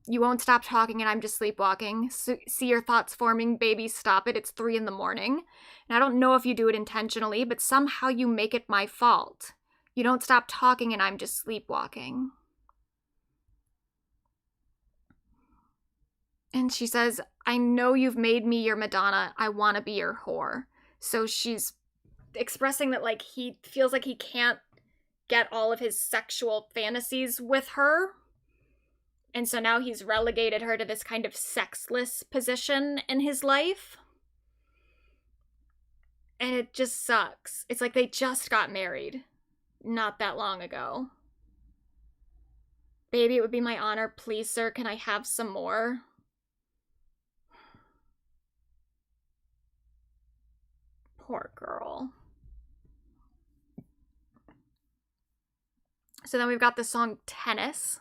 Speaker 1: You won't stop talking and I'm just sleepwalking. See your thoughts forming, baby, stop it. It's 3 a.m. And I don't know if you do it intentionally, but somehow you make it my fault. You don't stop talking and I'm just sleepwalking. And she says, I know you've made me your Madonna. I want to be your whore. So she's expressing that, like, he feels like he can't get all of his sexual fantasies with her. And so now he's relegated her to this kind of sexless position in his life. And it just sucks. It's like they just got married not that long ago. Baby, it would be my honor. Please, sir, can I have some more? Poor girl. So then we've got the song Tennis.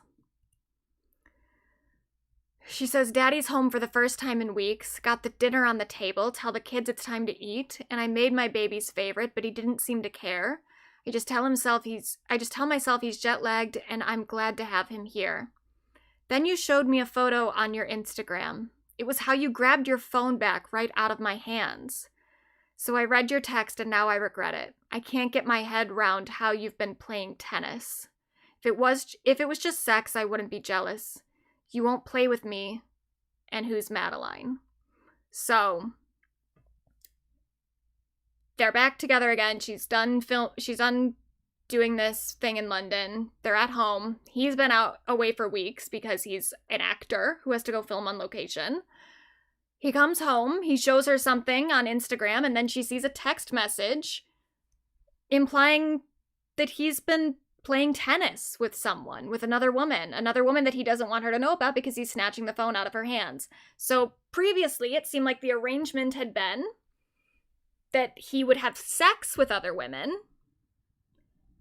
Speaker 1: She says, Daddy's home for the first time in weeks, got the dinner on the table, tell the kids it's time to eat, and I made my baby's favorite, but he didn't seem to care. I just tell myself he's jet-lagged, and I'm glad to have him here. Then you showed me a photo on your Instagram. It was how you grabbed your phone back right out of my hands. So I read your text, and now I regret it. I can't get my head round how you've been playing tennis. If it was just sex, I wouldn't be jealous. You won't play with me. And who's Madeline? So they're back together again. She's done doing this thing in London. They're at home. He's been away for weeks because he's an actor who has to go film on location. He comes home, he shows her something on Instagram, and then she sees a text message implying that he's been playing tennis with someone, with another woman that he doesn't want her to know about because he's snatching the phone out of her hands. So previously, it seemed like the arrangement had been that he would have sex with other women.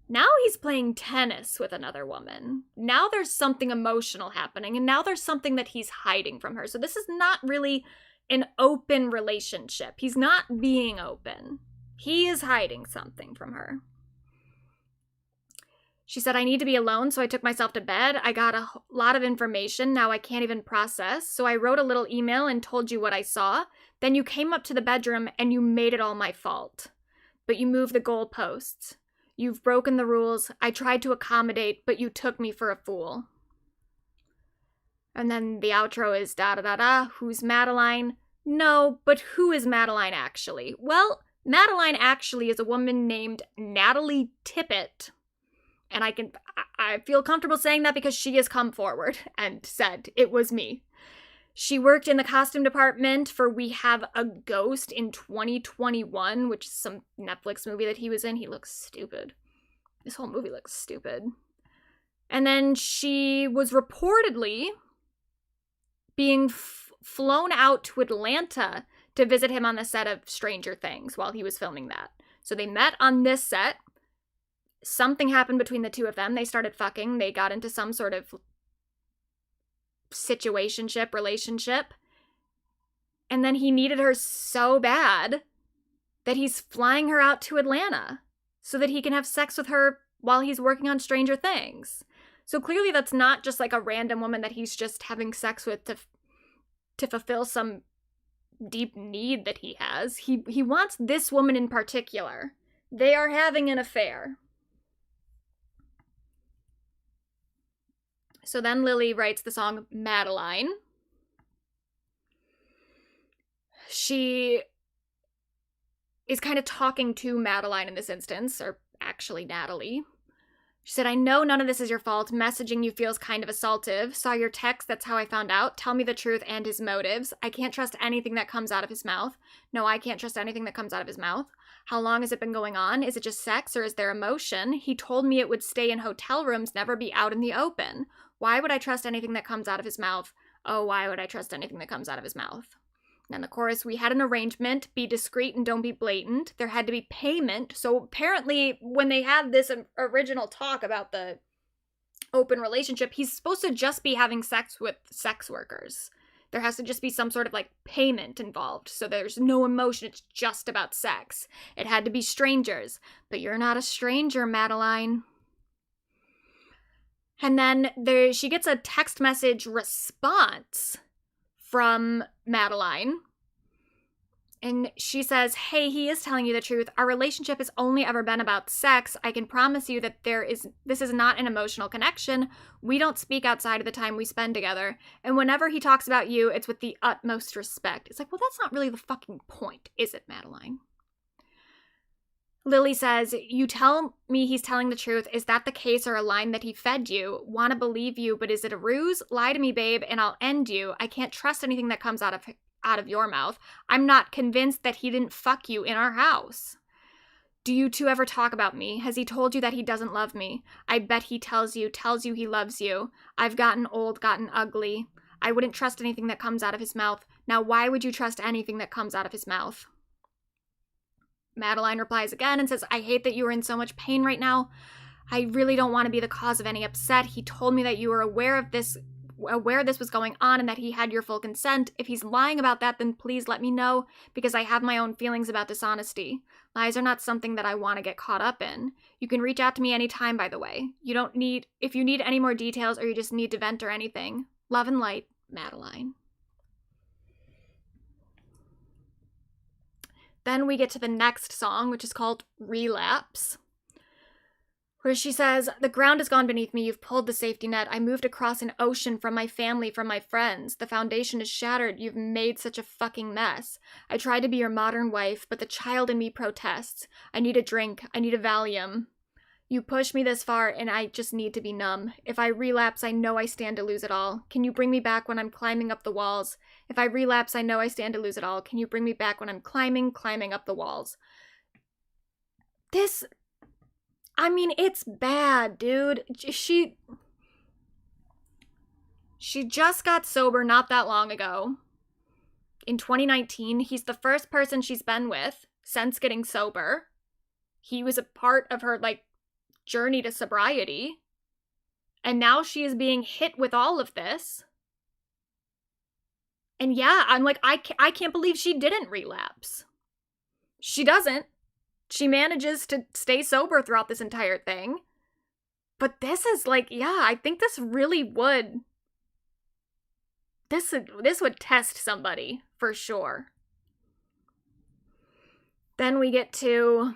Speaker 1: Now he's playing tennis with another woman. Now there's something emotional happening, and now there's something that he's hiding from her. So this is not really an open relationship. He's not being open. He is hiding something from her. She said, I need to be alone, so I took myself to bed. I got a lot of information now I can't even process, so I wrote a little email and told you what I saw. Then you came up to the bedroom and you made it all my fault. But you moved the goalposts. You've broken the rules. I tried to accommodate, but you took me for a fool. And then the outro is da-da-da-da. Who's Madeline? No, but who is Madeline actually? Well, Madeline actually is a woman named Natalie Tippett. And I feel comfortable saying that because she has come forward and said, it was me. She worked in the costume department for We Have a Ghost in 2021, which is some Netflix movie that he was in. He looks stupid. This whole movie looks stupid. And then she was reportedly being flown out to Atlanta to visit him on the set of Stranger Things while he was filming that. So they met on this set. Something happened between the two of them. They started fucking. They got into some sort of relationship. And then he needed her so bad that he's flying her out to Atlanta so that he can have sex with her while he's working on Stranger Things. So clearly that's not just like a random woman that he's just having sex with to fulfill some deep need that he has. He wants this woman in particular. They are having an affair. So then Lily writes the song Madeline. She is kind of talking to Madeline in this instance, or actually Natalie. She said, I know none of this is your fault. Messaging you feels kind of assaultive. Saw your text, that's how I found out. Tell me the truth and his motives. I can't trust anything that comes out of his mouth. No, I can't trust anything that comes out of his mouth. How long has it been going on? Is it just sex or is there emotion? He told me it would stay in hotel rooms, never be out in the open. Why would I trust anything that comes out of his mouth? Oh, why would I trust anything that comes out of his mouth? And then the chorus, we had an arrangement, be discreet and don't be blatant. There had to be payment. So apparently when they had this original talk about the open relationship, he's supposed to just be having sex with sex workers. There has to just be some sort of like payment involved. So there's no emotion. It's just about sex. It had to be strangers. But you're not a stranger, Madeline. And then she gets a text message response from Madeline. And she says, hey, he is telling you the truth. Our relationship has only ever been about sex. I can promise you that this is not an emotional connection. We don't speak outside of the time we spend together. And whenever he talks about you, it's with the utmost respect. It's like, well, that's not really the fucking point, is it, Madeline? Lily says, you tell me he's telling the truth. Is that the case or a line that he fed you? Want to believe you, but is it a ruse? Lie to me, babe, and I'll end you. I can't trust anything that comes out of your mouth. I'm not convinced that he didn't fuck you in our house. Do you two ever talk about me? Has he told you that he doesn't love me? I bet he tells you he loves you. I've gotten old, gotten ugly. I wouldn't trust anything that comes out of his mouth. Now, why would you trust anything that comes out of his mouth? Madeline replies again and says, I hate that you are in so much pain right now. I really don't want to be the cause of any upset. He told me that you were aware this was going on and that he had your full consent. If he's lying about that, then please let me know, because I have my own feelings about dishonesty. Lies are not something that I want to get caught up in. You can reach out to me anytime, by the way. If you need any more details or you just need to vent or anything. Love and light, Madeline. Then we get to the next song, which is called Relapse, where she says, the ground has gone beneath me. You've pulled the safety net. I moved across an ocean from my family, from my friends. The foundation is shattered. You've made such a fucking mess. I tried to be your modern wife, but the child in me protests. I need a drink. I need a Valium. You push me this far, and I just need to be numb. If I relapse, I know I stand to lose it all. Can you bring me back when I'm climbing up the walls? If I relapse, I know I stand to lose it all. Can you bring me back when I'm climbing up the walls? It's bad, dude. She just got sober not that long ago. In 2019, he's the first person she's been with since getting sober. He was a part of her, journey to sobriety, and now she is being hit with all of this. And yeah, I'm like, I can't believe she didn't relapse. She doesn't. She manages to stay sober throughout this entire thing. But this is I think this really would this would test somebody for sure. Then we get to,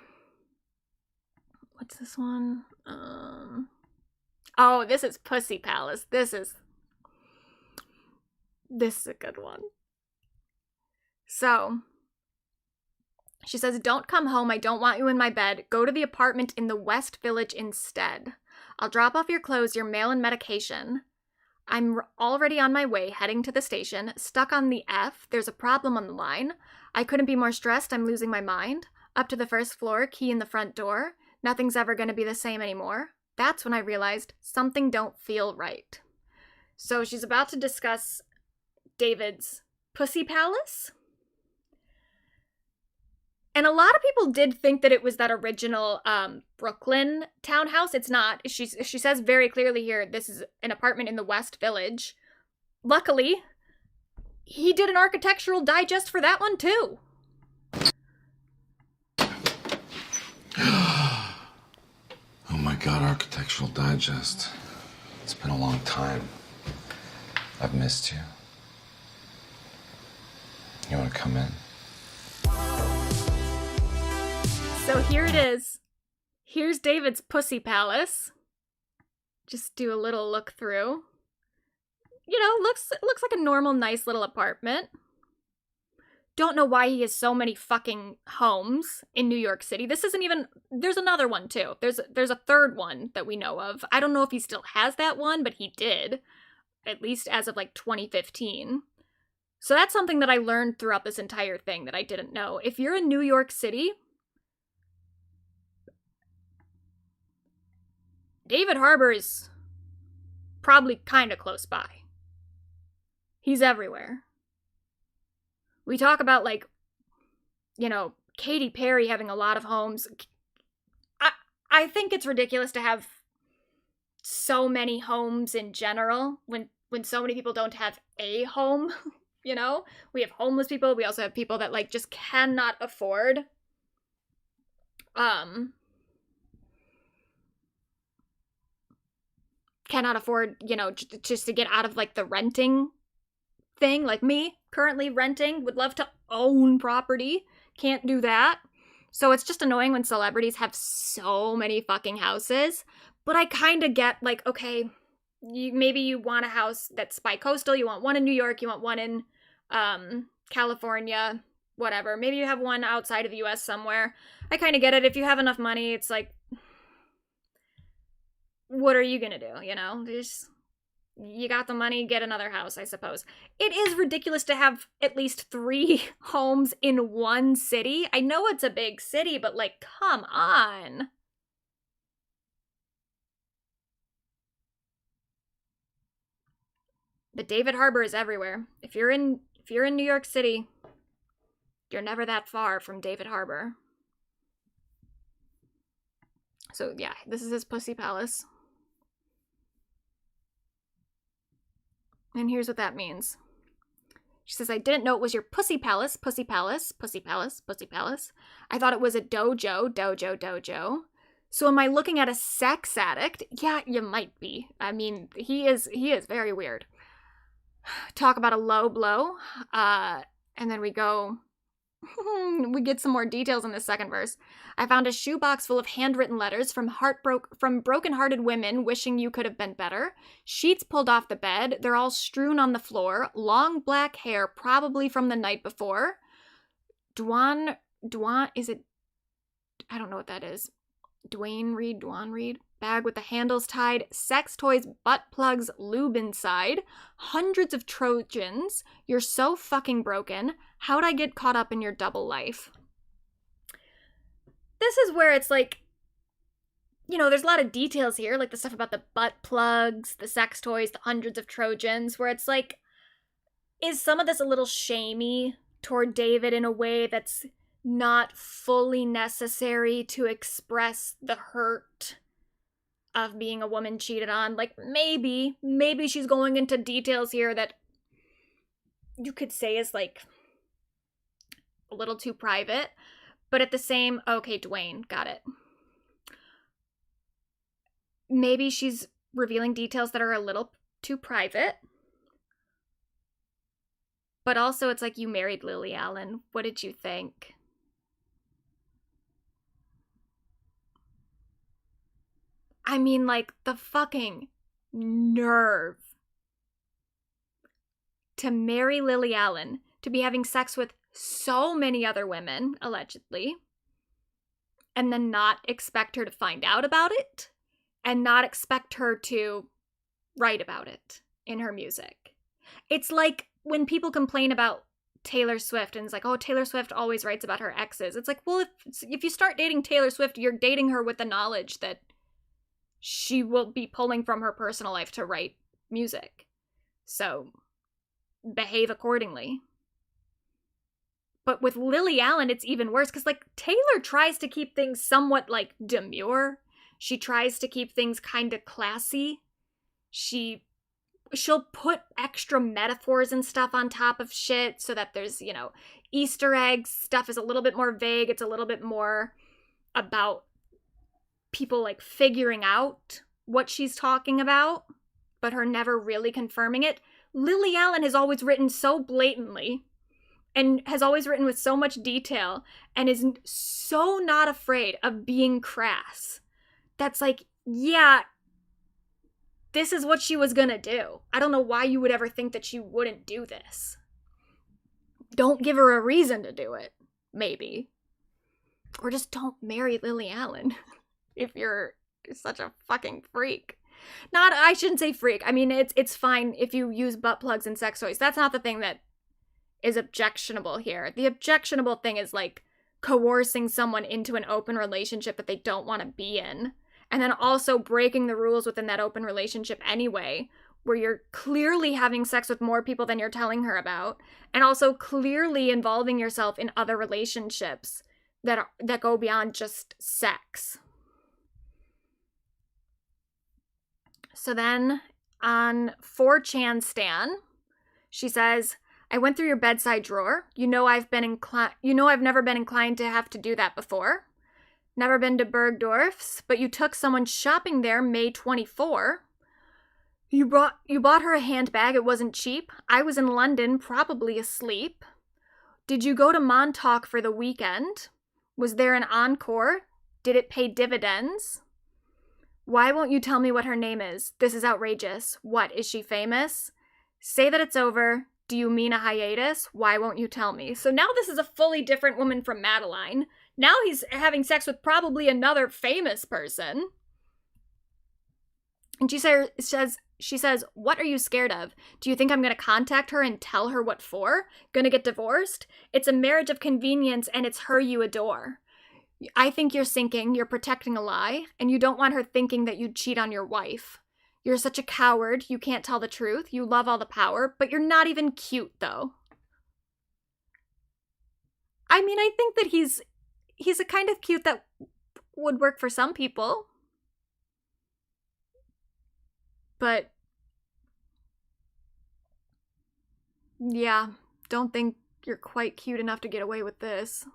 Speaker 1: what's this one? Oh, this is Pussy Palace. This is a good one. So, she says, don't come home. I don't want you in my bed. Go to the apartment in the West Village instead. I'll drop off your clothes, your mail, and medication. I'm already on my way, heading to the station. Stuck on the F. There's a problem on the line. I couldn't be more stressed. I'm losing my mind. Up to the first floor, key in the front door. Nothing's ever going to be the same anymore. That's when I realized something don't feel right. So she's about to discuss David's Pussy Palace. And a lot of people did think that it was that original Brooklyn townhouse. It's not. She says very clearly here, this is an apartment in the West Village. Luckily, he did an architectural digest for that one too.
Speaker 9: Oh my God, Architectural Digest. It's been a long time. I've missed you. You want to come in?
Speaker 1: So here it is. Here's David's Pussy Palace. Just do a little look through. You know, looks like a normal, nice little apartment. Don't know why he has so many fucking homes in New York City. This isn't even, there's another one too. There's a third one that we know of. I don't know if he still has that one, but he did. At least as of 2015. So that's something that I learned throughout this entire thing that I didn't know. If you're in New York City, David Harbour is probably kind of close by. He's everywhere. We talk about, Katy Perry having a lot of homes. I think it's ridiculous to have so many homes in general when so many people don't have a home, We have homeless people. We also have people that, just cannot afford, just to get out of, the renting thing. Like me, currently renting, would love to own property. Can't do that. So it's just annoying when celebrities have so many fucking houses. But I kind of get, like, okay, maybe you want a house that's bi-coastal. You want one in New York. You want one in California, whatever. Maybe you have one outside of the U.S. somewhere. I kind of get it. If you have enough money, it's like, what are you going to do, you know? You got the money, get another house, I suppose. It is ridiculous to have at least 3 homes in one city. I know it's a big city, but, like, come on. But David Harbour is everywhere. If you're in New York City, you're never that far from David Harbour. So yeah, this is his pussy palace. And here's what that means. She says, I didn't know it was your pussy palace, pussy palace, pussy palace, pussy palace. I thought it was a dojo. So am I looking at a sex addict? Yeah, you might be. I mean, he is very weird. Talk about a low blow. And then we go, we get some more details in the second verse. I found a shoebox full of handwritten letters from broken-hearted women wishing you could have been better. Sheets pulled off the bed. They're all strewn on the floor. Long black hair, probably from the night before. Dwan, is it? I don't know what that is. Dwan Reed. Bag with the handles tied. Sex toys, butt plugs, lube inside. Hundreds of Trojans. You're so fucking broken. How'd I get caught up in your double life? This is where it's like, you know, there's a lot of details here, like the stuff about the butt plugs, the sex toys, the hundreds of Trojans, where it's like, is some of this a little shamey toward David in a way that's not fully necessary to express the hurt of being a woman cheated on? Like, maybe she's going into details here that you could say is, like, a little too private. But at the same, okay, Dwayne, got it. Maybe she's revealing details that are a little too private. But also, it's like, you married Lily Allen. What did you think? I mean, like, the fucking nerve to marry Lily Allen, to be having sex with so many other women, allegedly, and then not expect her to find out about it, and not expect her to write about it in her music. It's like when people complain about Taylor Swift, and it's like, oh, Taylor Swift always writes about her exes. It's like, well, if you start dating Taylor Swift, you're dating her with the knowledge that she will be pulling from her personal life to write music. So behave accordingly. But with Lily Allen, it's even worse, because, like, Taylor tries to keep things somewhat, like, demure. She tries to keep things kind of classy. She'll put extra metaphors and stuff on top of shit so that there's, you know, Easter eggs. Stuff is a little bit more vague. It's a little bit more about people, like, figuring out what she's talking about, but her never really confirming it. Lily Allen has always written so blatantly, and has always written with so much detail, and is so not afraid of being crass. That's like, yeah, this is what she was gonna do. I don't know why you would ever think that she wouldn't do this. Don't give her a reason to do it, maybe. Or just don't marry Lily Allen if you're such a fucking freak. I shouldn't say freak. I mean, it's fine if you use butt plugs and sex toys. That's not the thing that is objectionable here. The objectionable thing is, like, coercing someone into an open relationship that they don't want to be in, and then also breaking the rules within that open relationship anyway, where you're clearly having sex with more people than you're telling her about, and also clearly involving yourself in other relationships that go beyond just sex. So then on 4chan Stan, she says, I went through your bedside drawer. You know I've never been inclined to have to do that before. Never been to Bergdorf's, but you took someone shopping there May 24. You bought her a handbag. It wasn't cheap. I was in London, probably asleep. Did you go to Montauk for the weekend? Was there an encore? Did it pay dividends? Why won't you tell me what her name is? This is outrageous. What, is she famous? Say that it's over. Do you mean a hiatus? Why won't you tell me? So now this is a fully different woman from Madeline. Now he's having sex with probably another famous person. And she says, what are you scared of? Do you think I'm going to contact her and tell her what for? Gonna get divorced? It's a marriage of convenience and it's her you adore. I think you're sinking, you're protecting a lie, and you don't want her thinking that you'd cheat on your wife. You're such a coward, you can't tell the truth, you love all the power, but you're not even cute, though. I mean, I think that he's a kind of cute that would work for some people. But yeah, don't think you're quite cute enough to get away with this.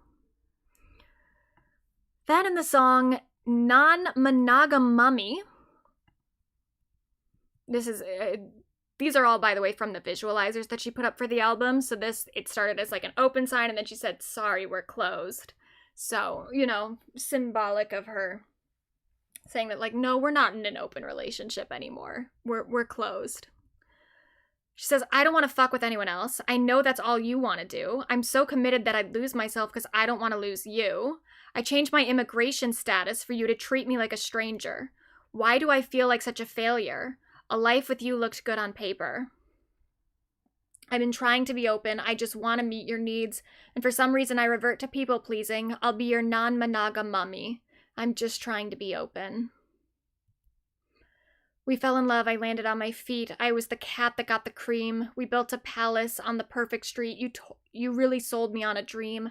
Speaker 1: Then in the song Non-Monogam Mummy, these are all, by the way, from the visualizers that she put up for the album. So it started as like an open sign, and then she said, sorry, we're closed. So, you know, symbolic of her saying that, like, no, we're not in an open relationship anymore. We're closed. She says, I don't want to fuck with anyone else. I know that's all you want to do. I'm so committed that I'd lose myself because I don't want to lose you. I changed my immigration status for you to treat me like a stranger. Why do I feel like such a failure? A life with you looked good on paper. I've been trying to be open. I just want to meet your needs. And for some reason I revert to people pleasing. I'll be your non-monogam mummy. I'm just trying to be open. We fell in love. I landed on my feet. I was the cat that got the cream. We built a palace on the perfect street. You really sold me on a dream.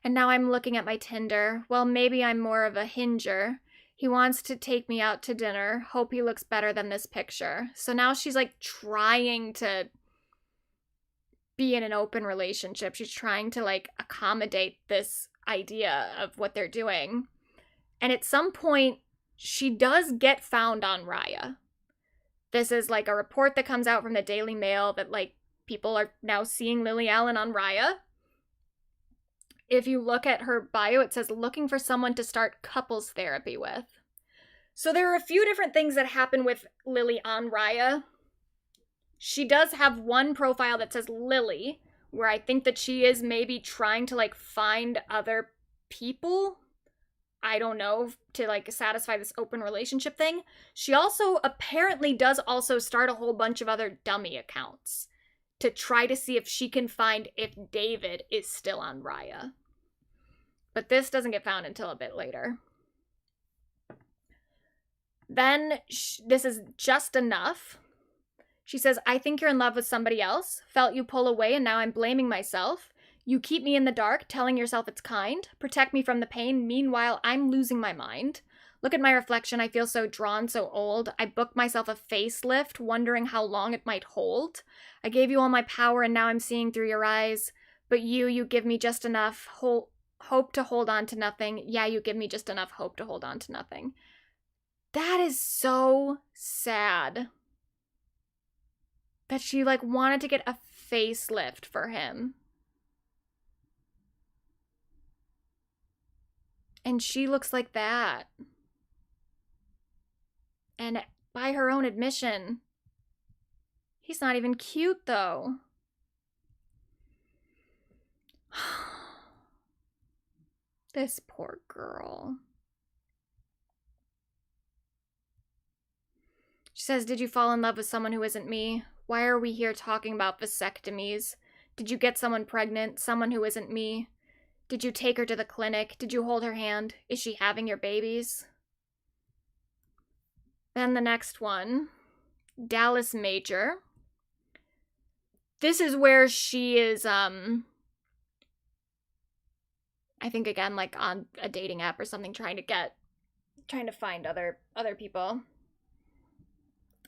Speaker 1: And now I'm looking at my Tinder. Well, maybe I'm more of a hinger. He wants to take me out to dinner. Hope he looks better than this picture. So now she's like trying to be in an open relationship. She's trying to like accommodate this idea of what they're doing. And at some point, she does get found on Raya. This is like a report that comes out from the Daily Mail that like people are now seeing Lily Allen on Raya. If you look at her bio, it says looking for someone to start couples therapy with. So there are a few different things that happen with Lily on Raya. She does have one profile that says Lily, where I think that she is maybe trying to like find other people. I don't know, to like satisfy this open relationship thing. She also apparently does also start a whole bunch of other dummy accounts to try to see if she can find if David is still on Raya. But this doesn't get found until a bit later. Then, this is just enough. She says, I think you're in love with somebody else. Felt you pull away and now I'm blaming myself. You keep me in the dark, telling yourself it's kind. Protect me from the pain. Meanwhile, I'm losing my mind. Look at my reflection. I feel so drawn, so old. I booked myself a facelift, wondering how long it might hold. I gave you all my power, and now I'm seeing through your eyes. But you give me just enough hope to hold on to nothing. Yeah, you give me just enough hope to hold on to nothing. That is so sad. That she, like, wanted to get a facelift for him. And she looks like that. And by her own admission, he's not even cute, though. This poor girl. She says, did you fall in love with someone who isn't me? Why are we here talking about vasectomies? Did you get someone pregnant, someone who isn't me? Did you take her to the clinic? Did you hold her hand? Is she having your babies? Then the next one, Dallas Major. This is where she is, I think again, like on a dating app or something, trying to find other people.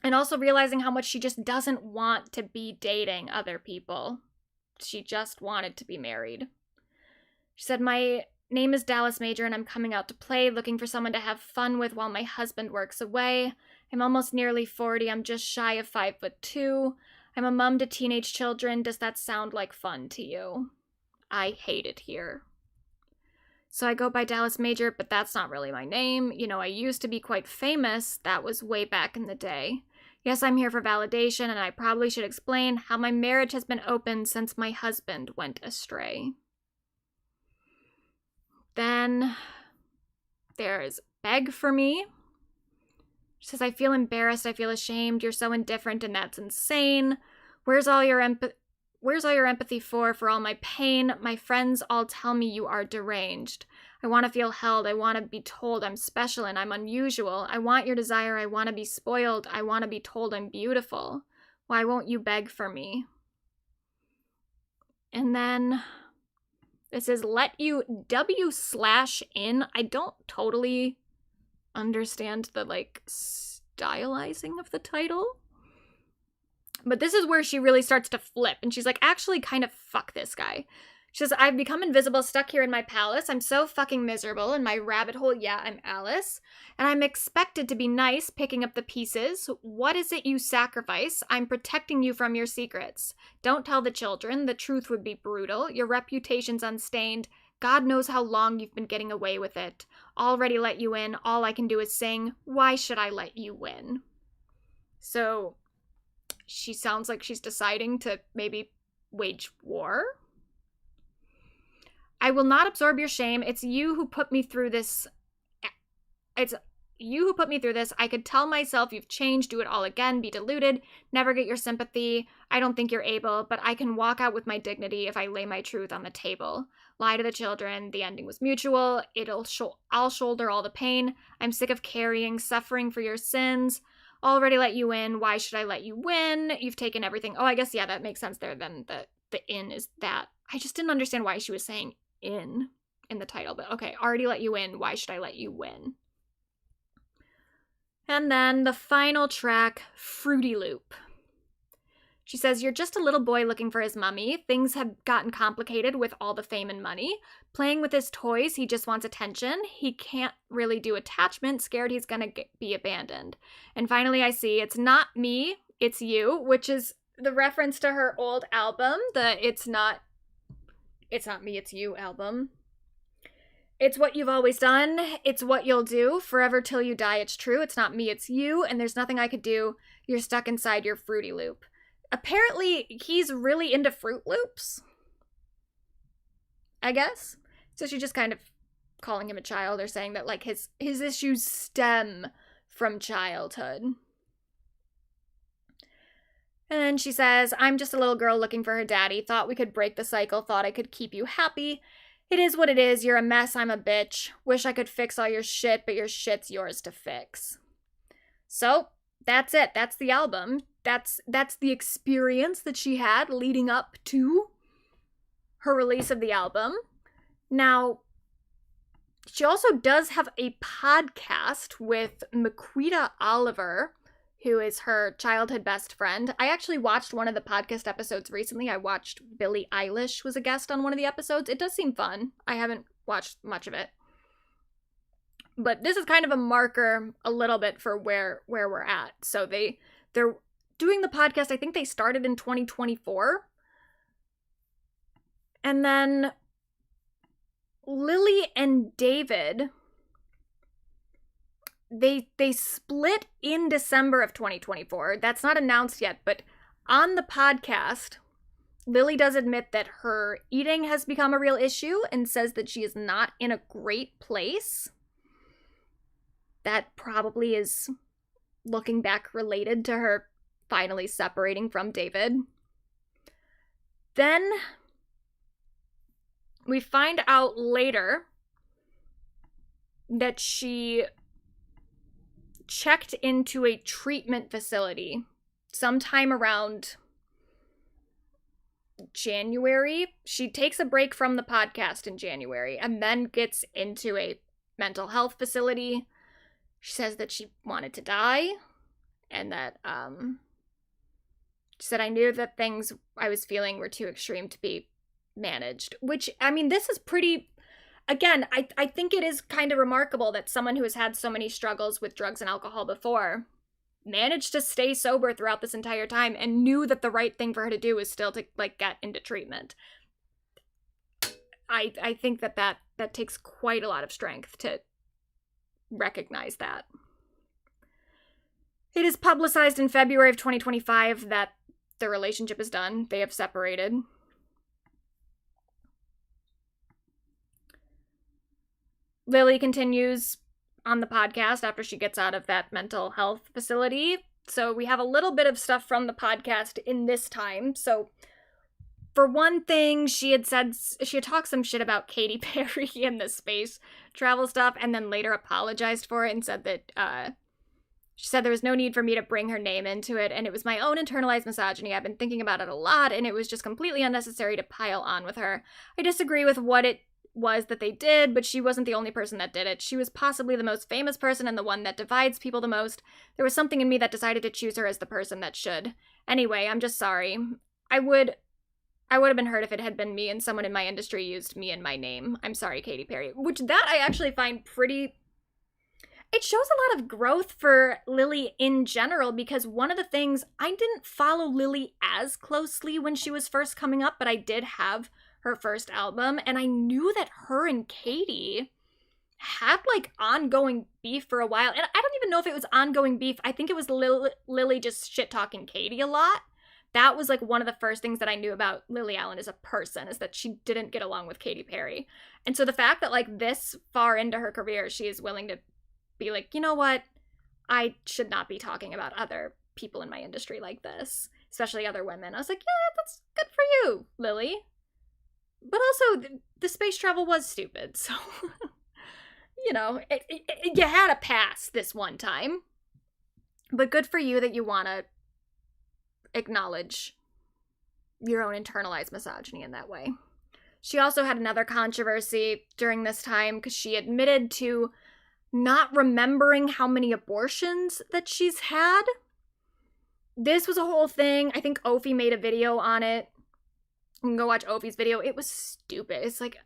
Speaker 1: And also realizing how much she just doesn't want to be dating other people. She just wanted to be married. She said, my name is Dallas Major and I'm coming out to play, looking for someone to have fun with while my husband works away. I'm almost nearly 40. I'm just shy of 5'2". I'm a mom to teenage children. Does that sound like fun to you? I hate it here. So I go by Dallas Major, but that's not really my name. You know, I used to be quite famous. That was way back in the day. Yes, I'm here for validation, and I probably should explain how my marriage has been open since my husband went astray. Then there's Beg for Me. She says, I feel embarrassed, I feel ashamed, you're so indifferent, and that's insane. Where's all your empathy for all my pain? My friends all tell me you are deranged. I want to feel held. I want to be told I'm special and I'm unusual. I want your desire. I want to be spoiled. I want to be told I'm beautiful. Why won't you beg for me? And then this is let you W/in. I don't totally understand the stylizing of the title. But this is where she really starts to flip, and she's like, actually kind of fuck this guy. She says, I've become invisible, stuck here in my palace. I'm so fucking miserable in my rabbit hole. Yeah, I'm Alice. And I'm expected to be nice, picking up the pieces. What is it you sacrifice? I'm protecting you from your secrets. Don't tell the children. The truth would be brutal. Your reputation's unstained. God knows how long you've been getting away with it. Already let you in. All I can do is sing. Why should I let you win? So she sounds like she's deciding to maybe wage war. I will not absorb your shame. It's you who put me through this. I could tell myself you've changed, do it all again, be deluded, never get your sympathy. I don't think you're able, but I can walk out with my dignity if I lay my truth on the table. Lie to the children. The ending was mutual. I'll shoulder all the pain. I'm sick of carrying, suffering for your sins. Already let you in. Why should I let you win? You've taken everything. Oh, I guess, yeah, that makes sense there. Then the in is that. I just didn't understand why she was saying in the title, but okay. Already let you in. Why should I let you win? And then the final track, Fruity Loop. She says, you're just a little boy looking for his mummy. Things have gotten complicated with all the fame and money. Playing with his toys, he just wants attention. He can't really do attachment, scared he's gonna be abandoned. And finally I see it's not me, it's you, which is the reference to her old album, the It's Not Me, It's You album. It's what you've always done. It's what you'll do. Forever till you die, it's true. It's not me, it's you. And there's nothing I could do. You're stuck inside your Fruity Loop. Apparently, he's really into Fruit Loops. I guess. So she's just kind of calling him a child or saying that, like, his issues stem from childhood. And then she says, I'm just a little girl looking for her daddy. Thought we could break the cycle. Thought I could keep you happy. It is what it is. You're a mess. I'm a bitch. Wish I could fix all your shit, but your shit's yours to fix. So, that's it. That's the album. That's the experience that she had leading up to her release of the album. Now, she also does have a podcast with Maquita Oliver, who is her childhood best friend. I actually watched one of the podcast episodes recently. I watched Billie Eilish was a guest on one of the episodes. It does seem fun. I haven't watched much of it. But this is kind of a marker a little bit for where we're at. So they're doing the podcast. I think they started in 2024. And then Lily and David, they split in December of 2024. That's not announced yet, but on the podcast, Lily does admit that her eating has become a real issue and says that she is not in a great place. That probably is, looking back, related to her finally separating from David. Then we find out later that she checked into a treatment facility sometime around January. She takes a break from the podcast in January and then gets into a mental health facility. She says that she wanted to die and that she said, I knew that things I was feeling were too extreme to be managed, which, I mean, this is pretty. Again, I think it is kind of remarkable that someone who has had so many struggles with drugs and alcohol before managed to stay sober throughout this entire time and knew that the right thing for her to do was still to, like, get into treatment. I think that takes quite a lot of strength to recognize that. It is publicized in February of 2025 that the relationship is done. They have separated. Lily continues on the podcast after she gets out of that mental health facility. So we have a little bit of stuff from the podcast in this time. So for one thing, she had talked some shit about Katy Perry and the space travel stuff, and then later apologized for it and said that she said there was no need for me to bring her name into it, and it was my own internalized misogyny. I've been thinking about it a lot, and it was just completely unnecessary to pile on with her. I disagree with what it was that they did, but she wasn't the only person that did it. She was possibly the most famous person and the one that divides people the most. There was something in me that decided to choose her as the person that should. Anyway, I'm just sorry. I would have been hurt if it had been me and someone in my industry used me and my name. I'm sorry, Katy Perry. Which that I actually find pretty... It shows a lot of growth for Lily in general, because one of the things, I didn't follow Lily as closely when she was first coming up, but I did have her first album, and I knew that her and Katy had like ongoing beef for a while. And I don't even know if it was ongoing beef. I think it was Lily just shit-talking Katy a lot. That was like one of the first things that I knew about Lily Allen as a person, is that she didn't get along with Katy Perry. And so the fact that like this far into her career, she is willing to be like, you know what, I should not be talking about other people in my industry like this, especially other women. I was like, yeah, that's good for you, Lily. But also, the space travel was stupid, so, you know, you had a pass this one time. But good for you that you want to acknowledge your own internalized misogyny in that way. She also had another controversy during this time because she admitted to not remembering how many abortions that she's had. This was a whole thing. I think Ophi made a video on it. You can go watch Ophi's video. It was stupid. It's like,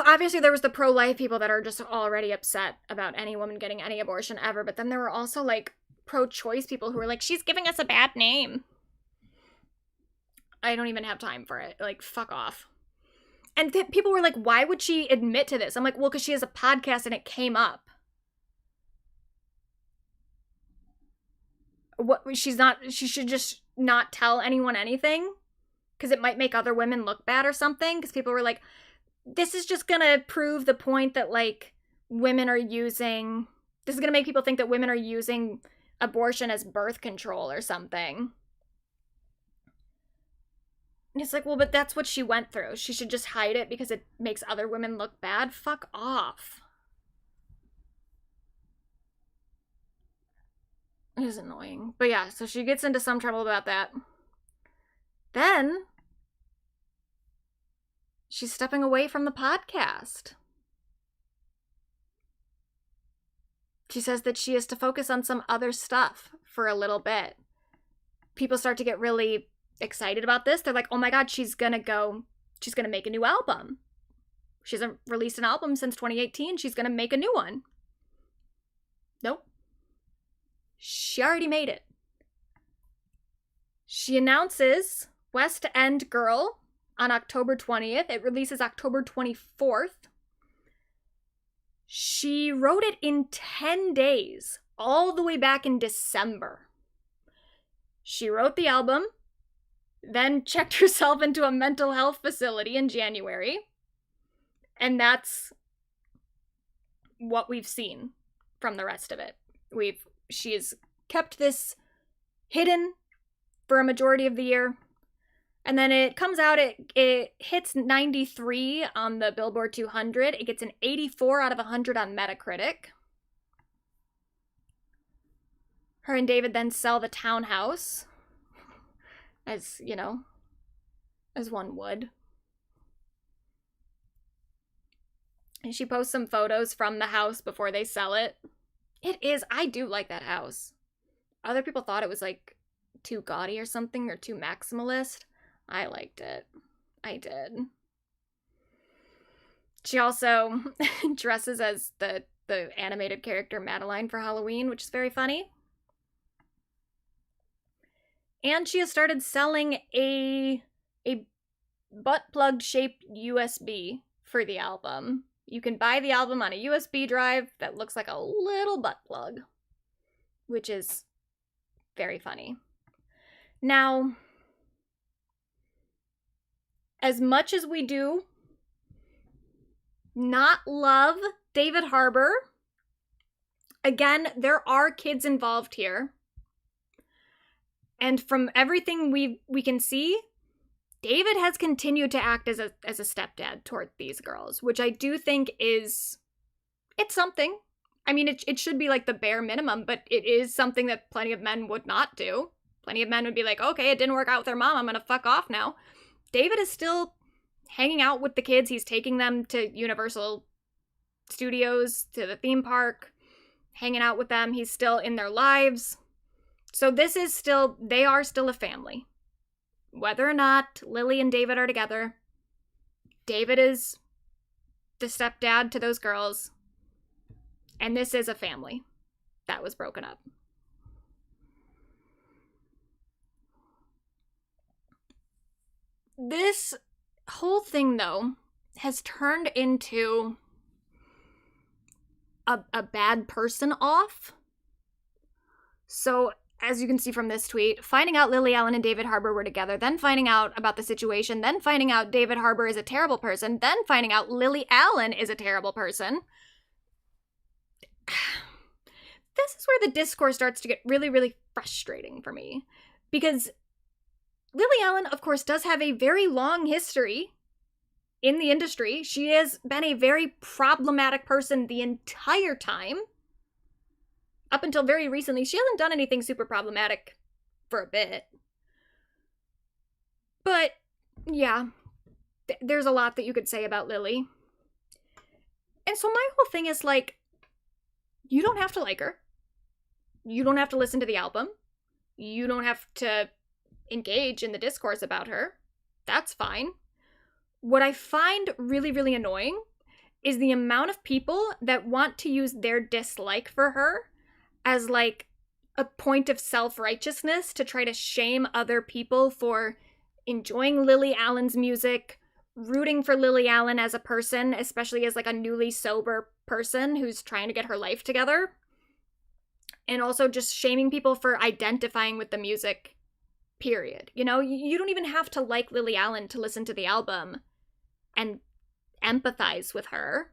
Speaker 1: obviously there was the pro-life people that are just already upset about any woman getting any abortion ever, but then there were also like pro-choice people who were like, she's giving us a bad name. I don't even have time for it. Like, fuck off. And people were like, why would she admit to this? I'm like, well, because she has a podcast and it came up. She should just not tell anyone anything? Because it might make other women look bad or something? Because people were like, this is just gonna prove the point that, like, women are using... This is gonna make people think that women are using abortion as birth control or something. And it's like, well, but that's what she went through. She should just hide it because it makes other women look bad? Fuck off. It is annoying. But yeah, so she gets into some trouble about that. Then, she's stepping away from the podcast. She says that she is to focus on some other stuff for a little bit. People start to get really excited about this. They're like, oh my god, she's gonna make a new album. She hasn't released an album since 2018. She's gonna make a new one. Nope. She already made it. She announces West End Girl on October 20th. It releases October 24th. She wrote it in 10 days, all the way back in December. She wrote the album, then checked herself into a mental health facility in January. And that's what we've seen from the rest of it. She has kept this hidden for a majority of the year. And then it comes out, it hits 93 on the Billboard 200. It gets an 84 out of 100 on Metacritic. Her and David then sell the townhouse. As, you know, as one would. And she posts some photos from the house before they sell it. I do like that house. Other people thought it was like too gaudy or something, or too maximalist. I liked it. I did. She also dresses as the animated character Madeline for Halloween, which is very funny. And she has started selling a butt plug shaped USB for the album. You can buy the album on a USB drive that looks like a little butt plug, which is very funny. Now, as much as we do not love David Harbour, again, there are kids involved here. And from everything we can see, David has continued to act as a stepdad toward these girls, which I do think it's something. I mean, it should be like the bare minimum, but it is something that plenty of men would not do. Plenty of men would be like, okay, it didn't work out with their mom, I'm gonna fuck off now. David is still hanging out with the kids. He's taking them to Universal Studios, to the theme park, hanging out with them. He's still in their lives. So they are still a family. Whether or not Lily and David are together, David is the stepdad to those girls, and this is a family that was broken up. This whole thing, though, has turned into a bad person off. So, as you can see from this tweet, finding out Lily Allen and David Harbour were together, then finding out about the situation, then finding out David Harbour is a terrible person, then finding out Lily Allen is a terrible person. This is where the discourse starts to get really, really frustrating for me. Because Lily Allen, of course, does have a very long history in the industry. She has been a very problematic person the entire time. Up until very recently, she hasn't done anything super problematic for a bit. But, yeah, there's a lot that you could say about Lily. And so my whole thing is, like, you don't have to like her. You don't have to listen to the album. You don't have to engage in the discourse about her. That's fine. What I find really, really annoying is the amount of people that want to use their dislike for her as, like, a point of self-righteousness to try to shame other people for enjoying Lily Allen's music, rooting for Lily Allen as a person, especially as, like, a newly sober person who's trying to get her life together, and also just shaming people for identifying with the music, period. You know, you don't even have to like Lily Allen to listen to the album and empathize with her,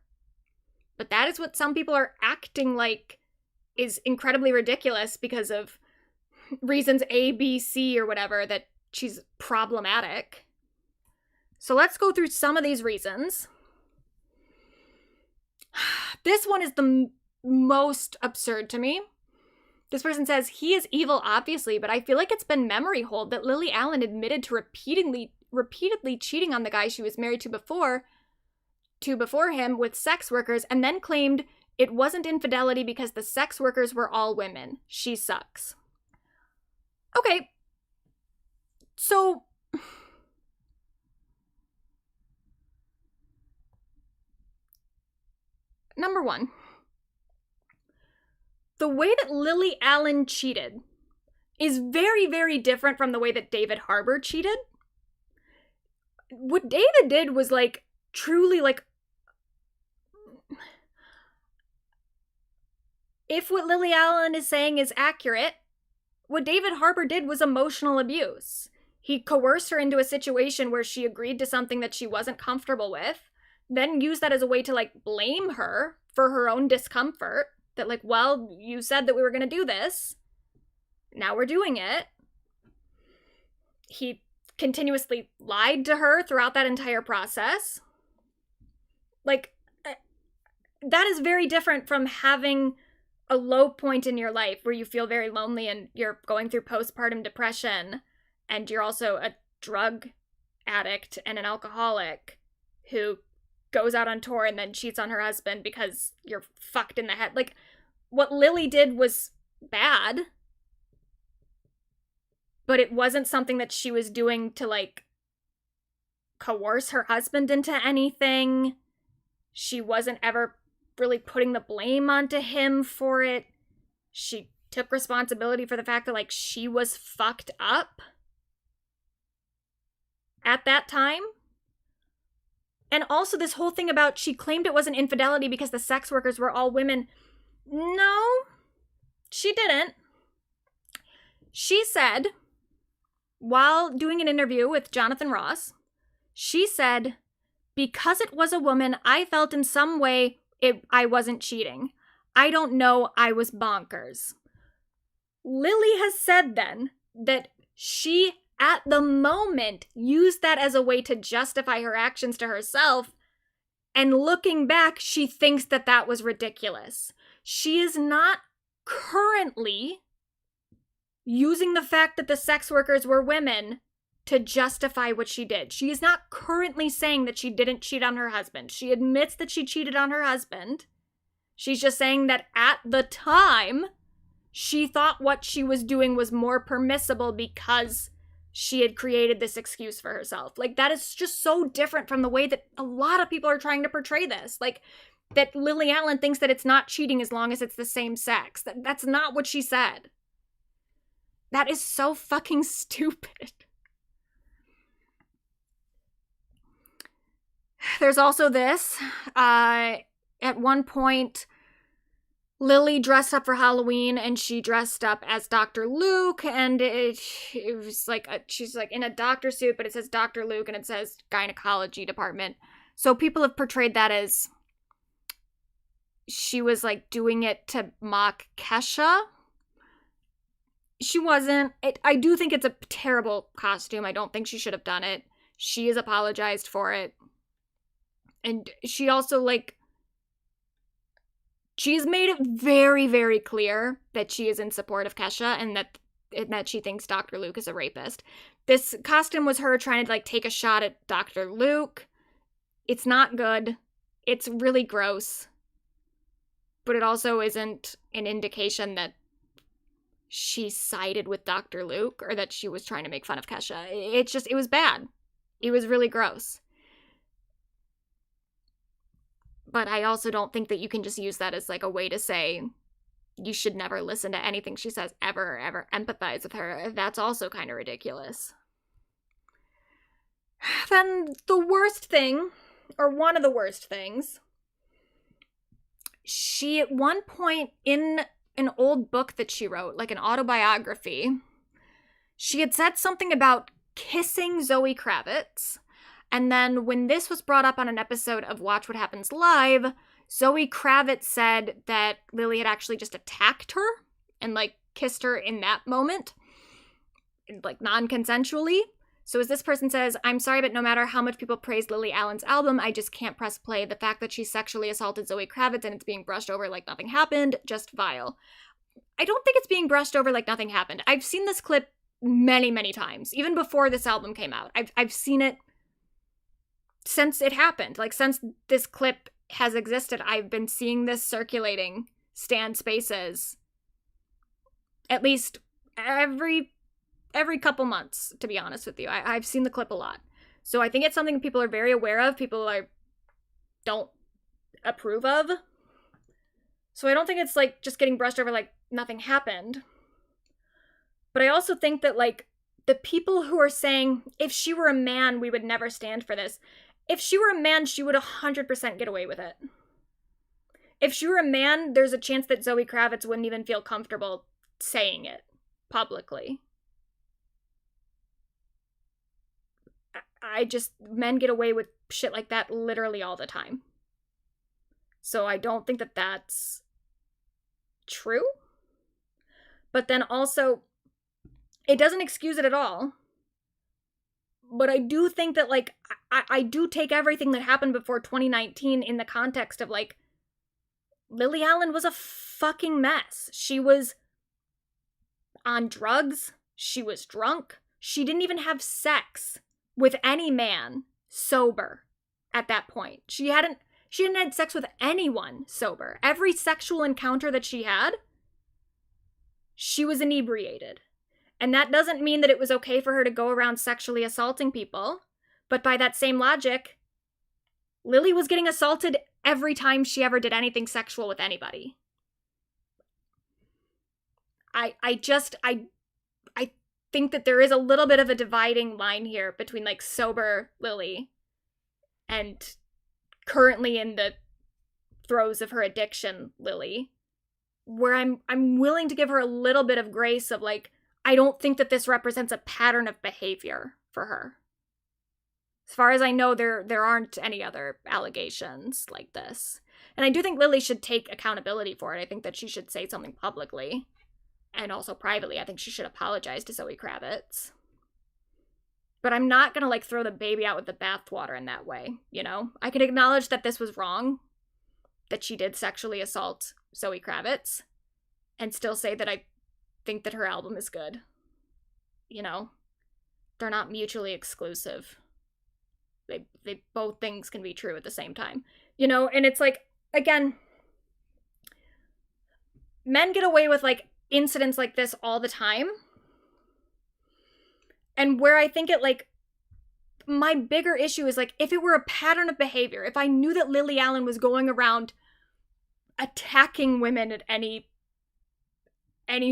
Speaker 1: but that is what some people are acting like is incredibly ridiculous because of reasons A, B, C, or whatever, that she's problematic. So let's go through some of these reasons. This one is the most absurd to me. This person says, he is evil, obviously, but I feel like it's been memory hold that Lily Allen admitted to repeatedly cheating on the guy she was married to before him with sex workers, and then claimed it wasn't infidelity because the sex workers were all women. She sucks. Okay. So, number one, the way that Lily Allen cheated is very, very different from the way that David Harbour cheated. What David did was, like, truly, like, if what Lily Allen is saying is accurate, what David Harbour did was emotional abuse. He coerced her into a situation where she agreed to something that she wasn't comfortable with, then used that as a way to, like, blame her for her own discomfort. That, like, well, you said that we were going to do this. Now we're doing it. He continuously lied to her throughout that entire process. Like, that is very different from having a low point in your life where you feel very lonely and you're going through postpartum depression and you're also a drug addict and an alcoholic who goes out on tour and then cheats on her husband because you're fucked in the head. Like, what Lily did was bad, but it wasn't something that she was doing to, like, coerce her husband into anything. She wasn't ever really putting the blame onto him for it. She took responsibility for the fact that, like, she was fucked up at that time. And also this whole thing about she claimed it wasn't infidelity because the sex workers were all women. No, she didn't. She said, while doing an interview with Jonathan Ross, she said, because it was a woman, I felt in some way I wasn't cheating. I don't know, I was bonkers. Lily has said then that she, at the moment, used that as a way to justify her actions to herself. And looking back, she thinks that that was ridiculous. She is not currently using the fact that the sex workers were women to justify what she did. She is not currently saying that she didn't cheat on her husband. She admits that she cheated on her husband. She's just saying that at the time, she thought what she was doing was more permissible because she had created this excuse for herself. Like, that is just so different from the way that a lot of people are trying to portray this. Like, that Lily Allen thinks that it's not cheating as long as it's the same sex. That's not what she said. That is so fucking stupid. There's also this. At one point, Lily dressed up for Halloween and she dressed up as Dr. Luke, and it was like, she's like in a doctor suit, but it says Dr. Luke and it says gynecology department. So people have portrayed that as she was like doing it to mock Kesha. She wasn't. I do think it's a terrible costume. I don't think she should have done it. She has apologized for it. And she also, like, she's made it very, very clear that she is in support of Kesha and that she thinks Dr. Luke is a rapist. This costume was her trying to, like, take a shot at Dr. Luke. It's not good. It's really gross. But it also isn't an indication that she sided with Dr. Luke or that she was trying to make fun of Kesha. It was bad. It was really gross. But I also don't think that you can just use that as like a way to say you should never listen to anything she says ever empathize with her. That's also kind of ridiculous. Then the worst thing, or one of the worst things, she at one point in an old book that she wrote, like an autobiography, she had said something about kissing Zoe Kravitz. And then when this was brought up on an episode of Watch What Happens Live, Zoe Kravitz said that Lily had actually just attacked her and like kissed her in that moment, like non-consensually. So as this person says, I'm sorry, but no matter how much people praise Lily Allen's album, I just can't press play. The fact that she sexually assaulted Zoe Kravitz and it's being brushed over like nothing happened, just vile. I don't think it's being brushed over like nothing happened. I've seen this clip many, many times, even before this album came out. I've seen it since it happened. Like, since this clip has existed, I've been seeing this circulating Stan Spaces at least every couple months, to be honest with you. I've seen the clip a lot. So I think it's something people are very aware of, people don't approve of. So I don't think it's like just getting brushed over like nothing happened. But I also think that like the people who are saying, if she were a man, we would never stand for this. If she were a man, she would 100% get away with it. If she were a man, there's a chance that Zoe Kravitz wouldn't even feel comfortable saying it publicly. Men get away with shit like that literally all the time. So I don't think that that's true. But then also, it doesn't excuse it at all. But I do think that, like, I do take everything that happened before 2019 in the context of, like, Lily Allen was a fucking mess. She was on drugs. She was drunk. She didn't even have sex with any man sober at that point. She hadn't had sex with anyone sober. Every sexual encounter that she had, she was inebriated. And that doesn't mean that it was okay for her to go around sexually assaulting people. But by that same logic, Lily was getting assaulted every time she ever did anything sexual with anybody. I think that there is a little bit of a dividing line here between like sober Lily and currently in the throes of her addiction, Lily, where I'm willing to give her a little bit of grace of like, I don't think that this represents a pattern of behavior for her. As far as I know, there aren't any other allegations like this. And I do think Lily should take accountability for it. I think that she should say something publicly and also privately. I think she should apologize to Zoe Kravitz. But I'm not going to like throw the baby out with the bathwater in that way, you know? I can acknowledge that this was wrong, that she did sexually assault Zoe Kravitz, and still say that I think that her album is good. You know? They're not mutually exclusive. They both things can be true at the same time. You know, and it's like, again, men get away with like incidents like this all the time. And where I think it like, my bigger issue is like, if it were a pattern of behavior, if I knew that Lily Allen was going around attacking women at any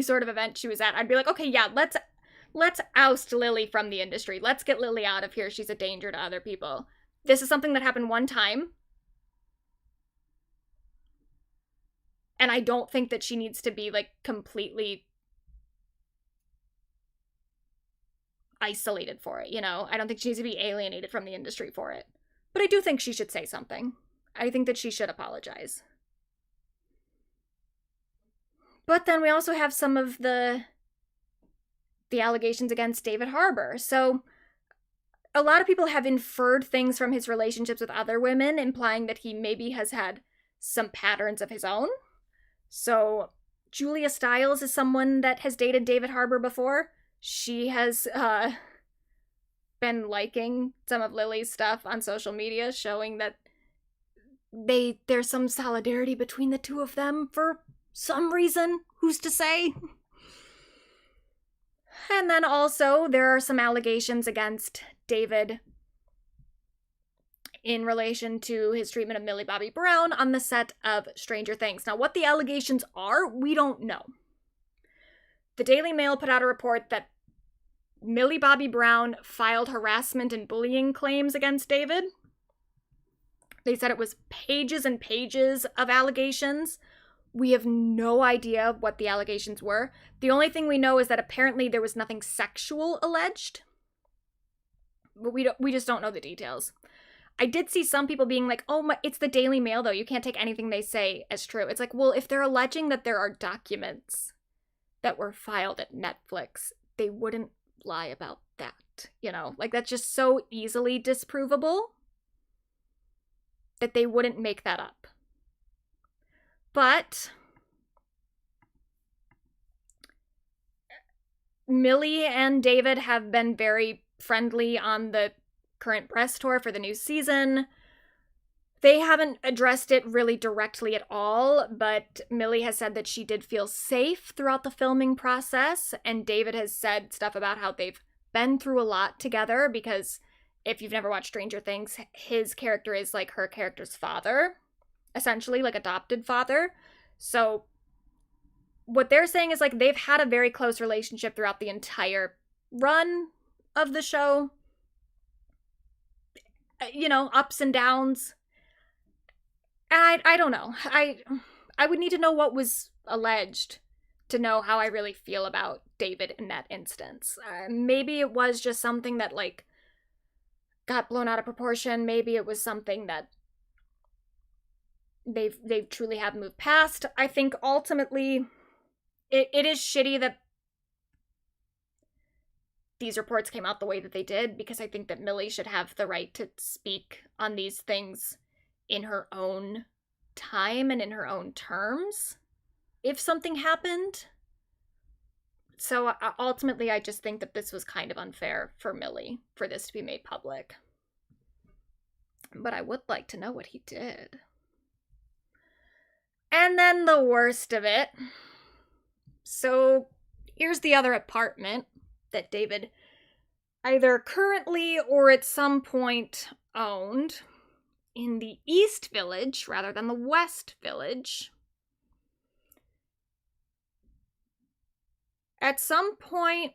Speaker 1: sort of event she was at, I'd be like, okay, yeah, let's oust Lily from the industry. Let's get Lily out of here. She's a danger to other people. This is something that happened one time. And I don't think that she needs to be like completely isolated for it, you know? I don't think she needs to be alienated from the industry for it. But I do think she should say something. I think that she should apologize. But then we also have some of the allegations against David Harbour. So a lot of people have inferred things from his relationships with other women, implying that he maybe has had some patterns of his own. So Julia Stiles is someone that has dated David Harbour before. She has been liking some of Lily's stuff on social media, showing that there's some solidarity between the two of them for some reason. Who's to say? And then also, there are some allegations against David in relation to his treatment of Millie Bobby Brown on the set of Stranger Things. Now, what the allegations are, we don't know. The Daily Mail put out a report that Millie Bobby Brown filed harassment and bullying claims against David. They said it was pages and pages of allegations. We have no idea what the allegations were. The only thing we know is that apparently there was nothing sexual alleged. But we just don't know the details. I did see some people being like, oh, it's the Daily Mail, though. You can't take anything they say as true. It's like, well, if they're alleging that there are documents that were filed at Netflix, they wouldn't lie about that. You know, like that's just so easily disprovable that they wouldn't make that up. But Millie and David have been very friendly on the current press tour for the new season. They haven't addressed it really directly at all, but Millie has said that she did feel safe throughout the filming process, and David has said stuff about how they've been through a lot together, because if you've never watched Stranger Things, his character is like her character's father, essentially, like adopted father. So what they're saying is like they've had a very close relationship throughout the entire run of the show. You know, ups and downs. And I don't know. I would need to know what was alleged to know how I really feel about David in that instance. Maybe it was just something that like got blown out of proportion. Maybe it was something that they truly have moved past. I think ultimately it is shitty that these reports came out the way that they did, because I think that Millie should have the right to speak on these things in her own time and in her own terms if something happened. So ultimately, I just think that this was kind of unfair for Millie for this to be made public. But I would like to know what he did. And then the worst of it. So here's the other apartment that David either currently or at some point owned in the East Village rather than the West Village. At some point,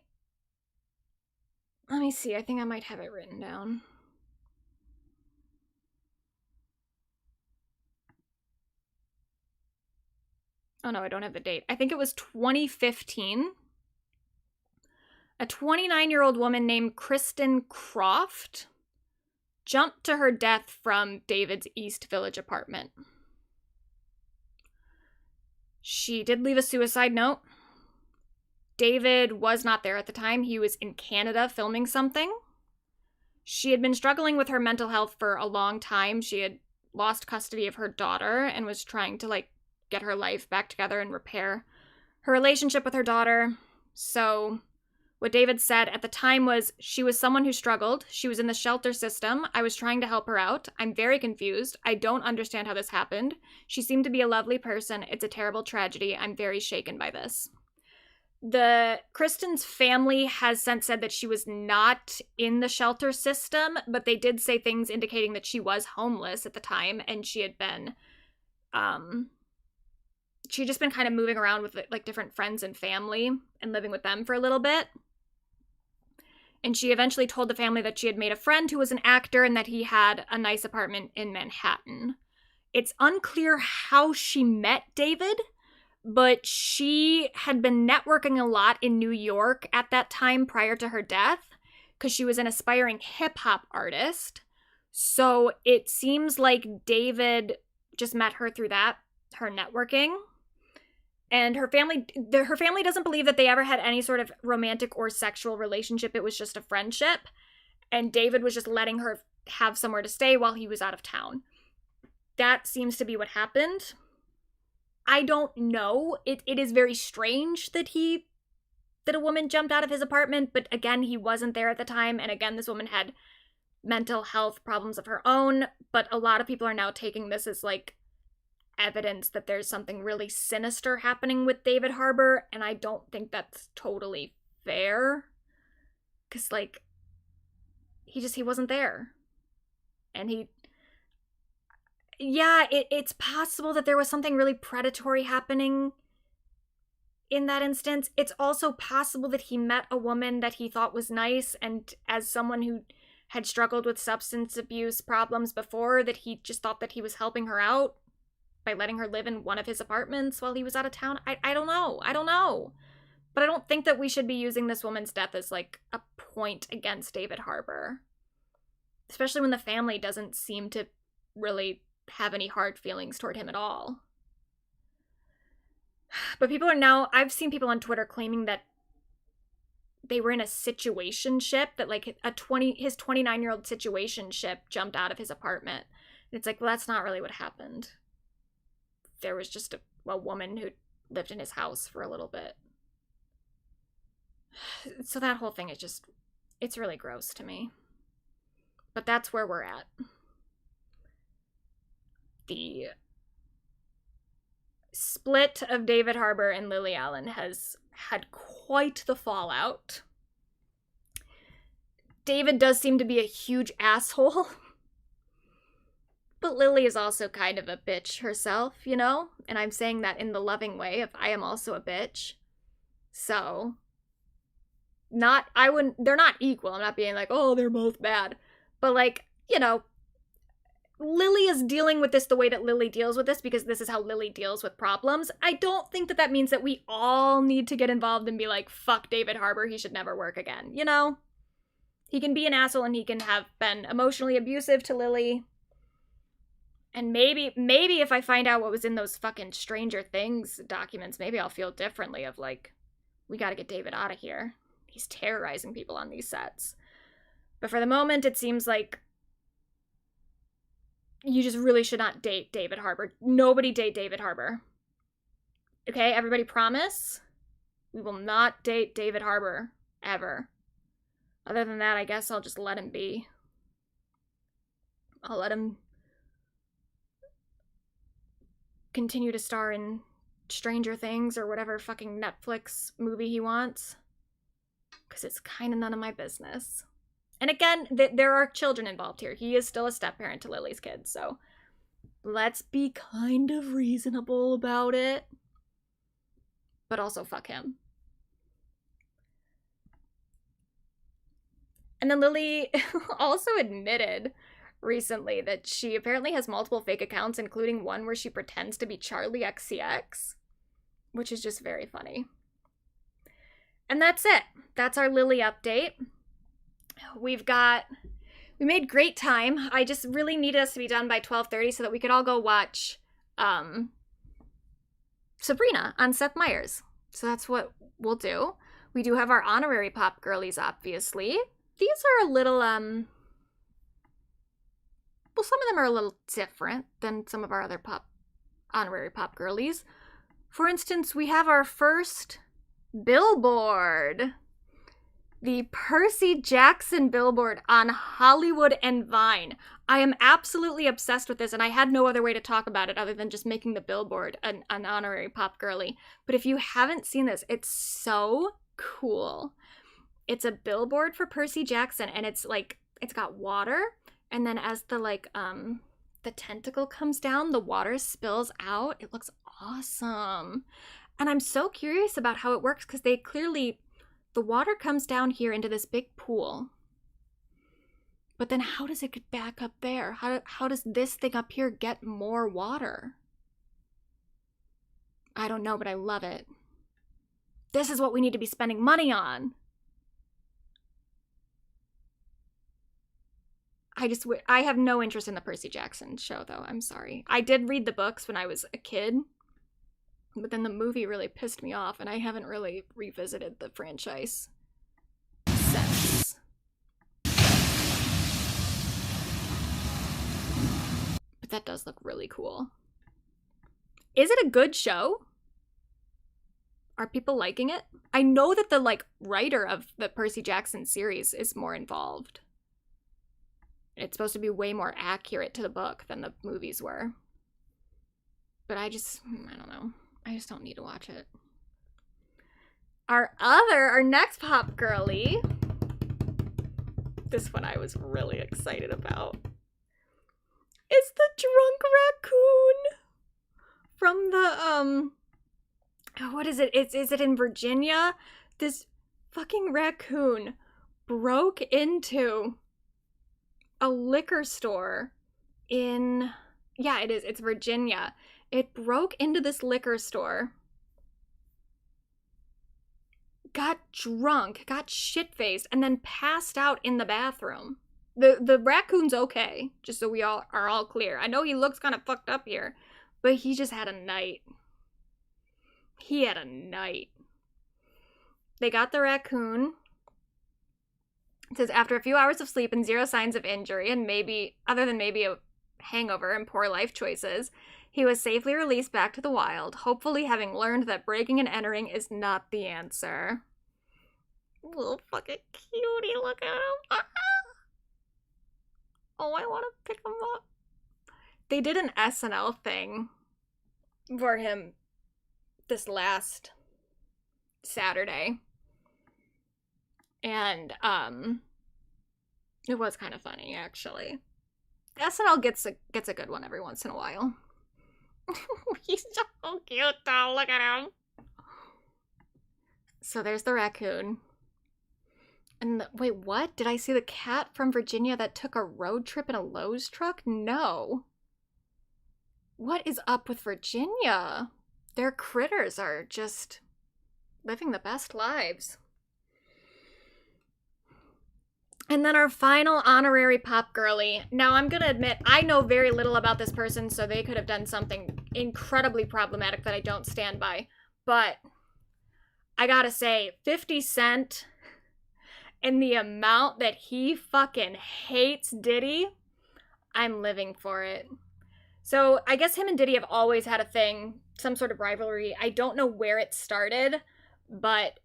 Speaker 1: let me see, I think I might have it written down. Oh no, I don't have the date. I think it was 2015. A 29-year-old woman named Kristen Croft jumped to her death from David's East Village apartment. She did leave a suicide note. David was not there at the time. He was in Canada filming something. She had been struggling with her mental health for a long time. She had lost custody of her daughter and was trying to, like, get her life back together and repair her relationship with her daughter. So what David said at the time was, she was someone who struggled. She was in the shelter system. I was trying to help her out. I'm very confused. I don't understand how this happened. She seemed to be a lovely person. It's a terrible tragedy. I'm very shaken by this. Kristen's family has since said that she was not in the shelter system, but they did say things indicating that she was homeless at the time, and she had been, she'd just been kind of moving around with, like, different friends and family and living with them for a little bit. And she eventually told the family that she had made a friend who was an actor and that he had a nice apartment in Manhattan. It's unclear how she met David, but she had been networking a lot in New York at that time prior to her death because she was an aspiring hip-hop artist. So it seems like David just met her through that, her networking. And her family doesn't believe that they ever had any sort of romantic or sexual relationship. It was just a friendship. And David was just letting her have somewhere to stay while he was out of town. That seems to be what happened. I don't know. It is very strange that a woman jumped out of his apartment, but again, he wasn't there at the time. And again, this woman had mental health problems of her own. But a lot of people are now taking this as, like, evidence that there's something really sinister happening with David Harbour, and I don't think that's totally fair. Because, like, he wasn't there. And it's possible that there was something really predatory happening in that instance. It's also possible that he met a woman that he thought was nice, and as someone who had struggled with substance abuse problems before, that he just thought that he was helping her out by letting her live in one of his apartments while he was out of town. I don't know. But I don't think that we should be using this woman's death as, like, a point against David Harbour. Especially when the family doesn't seem to really have any hard feelings toward him at all. But I've seen people on Twitter claiming that they were in a situationship, that, like, his 29-year-old situationship jumped out of his apartment. And it's like, well, that's not really what happened. There was just a woman who lived in his house for a little bit. So that whole thing is it's really gross to me. But that's where we're at. The split of David Harbour and Lily Allen has had quite the fallout. David does seem to be a huge asshole. But Lily is also kind of a bitch herself, you know? And I'm saying that in the loving way of I am also a bitch. So, they're not equal. I'm not being like, oh, they're both bad. But, like, you know, Lily is dealing with this the way that Lily deals with this because this is how Lily deals with problems. I don't think that means that we all need to get involved and be like, fuck David Harbour, he should never work again, you know? He can be an asshole and he can have been emotionally abusive to Lily. And maybe if I find out what was in those fucking Stranger Things documents, maybe I'll feel differently of, like, we gotta get David out of here. He's terrorizing people on these sets. But for the moment, it seems like you just really should not date David Harbour. Nobody date David Harbour. Okay, everybody promise? We will not date David Harbour, ever. Other than that, I guess I'll just let him be. I'll let him continue to star in Stranger Things or whatever fucking Netflix movie he wants. Because it's kind of none of my business. And again, there are children involved here. He is still a step-parent to Lily's kids, so let's be kind of reasonable about it. But also fuck him. And then Lily also admitted recently that she apparently has multiple fake accounts, including one where she pretends to be Charlie XCX. which is just very funny. And that's it. That's our Lily update. We made great time. I just really needed us to be done by 12:30 so that we could all go watch Sabrina on Seth Meyers. So that's what we'll do. We do have our Honorary Pop Girlies, obviously. These are a little, well, some of them are a little different than some of our other Honorary Pop Girlies. For instance, we have our first billboard. The Percy Jackson billboard on Hollywood and Vine. I am absolutely obsessed with this, and I had no other way to talk about it other than just making the billboard an Honorary Pop Girly. But if you haven't seen this, it's so cool. It's a billboard for Percy Jackson, and it's like, it's got water, and then as the the tentacle comes down, the water spills out. It looks awesome. And I'm so curious about how it works, because the water comes down here into this big pool. But then how does it get back up there? How does this thing up here get more water? I don't know, but I love it. This is what we need to be spending money on. I have no interest in the Percy Jackson show, though. I'm sorry. I did read the books when I was a kid, but then the movie really pissed me off, and I haven't really revisited the franchise since. But that does look really cool. Is it a good show? Are people liking it? I know that the writer of the Percy Jackson series is more involved. It's supposed to be way more accurate to the book than the movies were. But I don't know. I just don't need to watch it. Our next Pop Girly. This one I was really excited about. It's the drunk raccoon from the, what is it? Is it in Virginia? This fucking raccoon broke into a liquor store yeah, it is. It's Virginia. It broke into this liquor store, got drunk, got shit-faced, and then passed out in the bathroom. The raccoon's okay, just so we are all clear. I know he looks kind of fucked up here, but he just had a night. He had a night. They got the raccoon. It says, after a few hours of sleep and 0 signs of injury, and other than maybe a hangover and poor life choices, he was safely released back to the wild, hopefully having learned that breaking and entering is not the answer. Little fucking cutie, look at him. Oh, I want to pick him up. They did an SNL thing for him this last Saturday. And it was kind of funny, actually. SNL gets a good one every once in a while. He's so cute though, look at him. So there's the raccoon. And wait, what? Did I see the cat from Virginia that took a road trip in a Lowe's truck? No. What is up with Virginia? Their critters are just living the best lives. And then our final Honorary Pop Girly. Now, I'm gonna admit, I know very little about this person, so they could have done something incredibly problematic that I don't stand by. But I gotta say, 50 Cent and the amount that he fucking hates Diddy, I'm living for it. So I guess him and Diddy have always had a thing, some sort of rivalry. I don't know where it started, but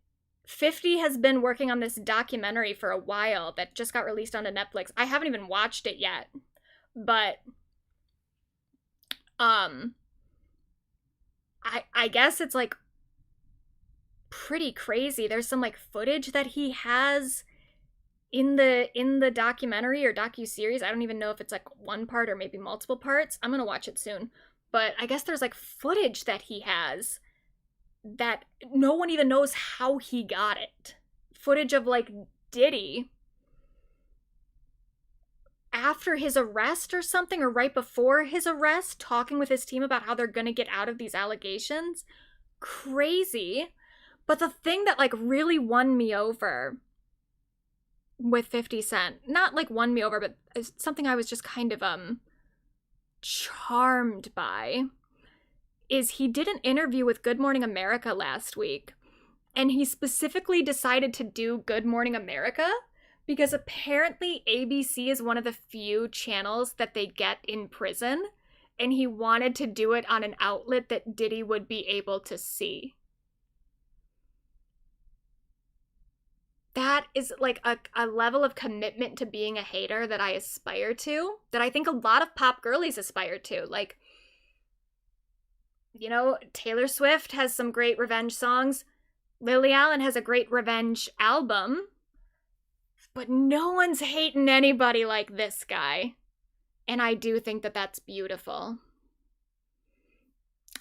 Speaker 1: 50 has been working on this documentary for a while that just got released onto Netflix. I haven't even watched it yet, but I guess it's like pretty crazy. There's some like footage that he has in the documentary or docu-series. I don't even know if it's like one part or maybe multiple parts. I'm gonna watch it soon, but I guess there's like footage that he has that no one even knows how he got it. Footage of like Diddy after his arrest or something, or right before his arrest, talking with his team about how they're gonna get out of these allegations. crazy. But the thing that like really won me over with 50 Cent, not like won me over, but something I was just kind of charmed by, is he did an interview with Good Morning America last week, and he specifically decided to do Good Morning America because apparently ABC is one of the few channels that they get in prison, and he wanted to do it on an outlet that Diddy would be able to see. That is like a level of commitment to being a hater that I aspire to, that I think a lot of pop girlies aspire to. Like, you know, Taylor Swift has some great revenge songs. Lily Allen has a great revenge album. But no one's hating anybody like this guy. And I do think that that's beautiful.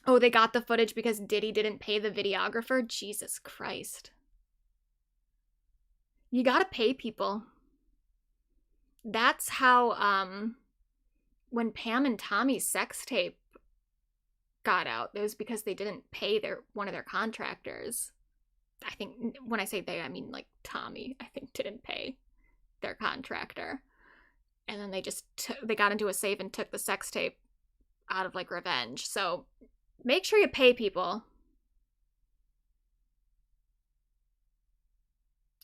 Speaker 1: Oh, they got the footage because Diddy didn't pay the videographer? Jesus Christ. You gotta pay people. That's how, when Pam and Tommy's sex tape got out, it was because they didn't pay one of their contractors. I think, when I say they, I mean like Tommy, I think, didn't pay their contractor. And then they just, they got into a safe and took the sex tape out of like revenge. So make sure you pay people.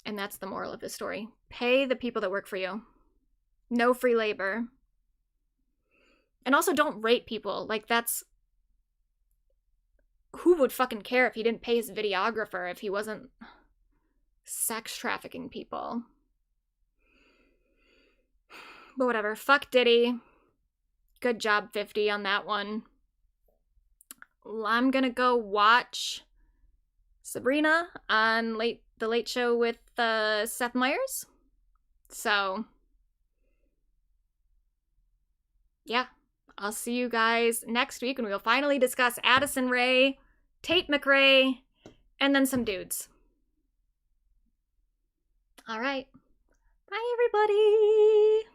Speaker 1: And that's the moral of the story. Pay the people that work for you. No free labor. And also don't rape people. Like, that's... Who would fucking care if he didn't pay his videographer if he wasn't sex trafficking people? But whatever. Fuck Diddy. Good job, 50, on that one. I'm gonna go watch Sabrina on The Late Show with Seth Meyers. So, yeah. I'll see you guys next week, and we'll finally discuss Addison Rae, Tate McRae, and then some dudes. All right. Bye, everybody.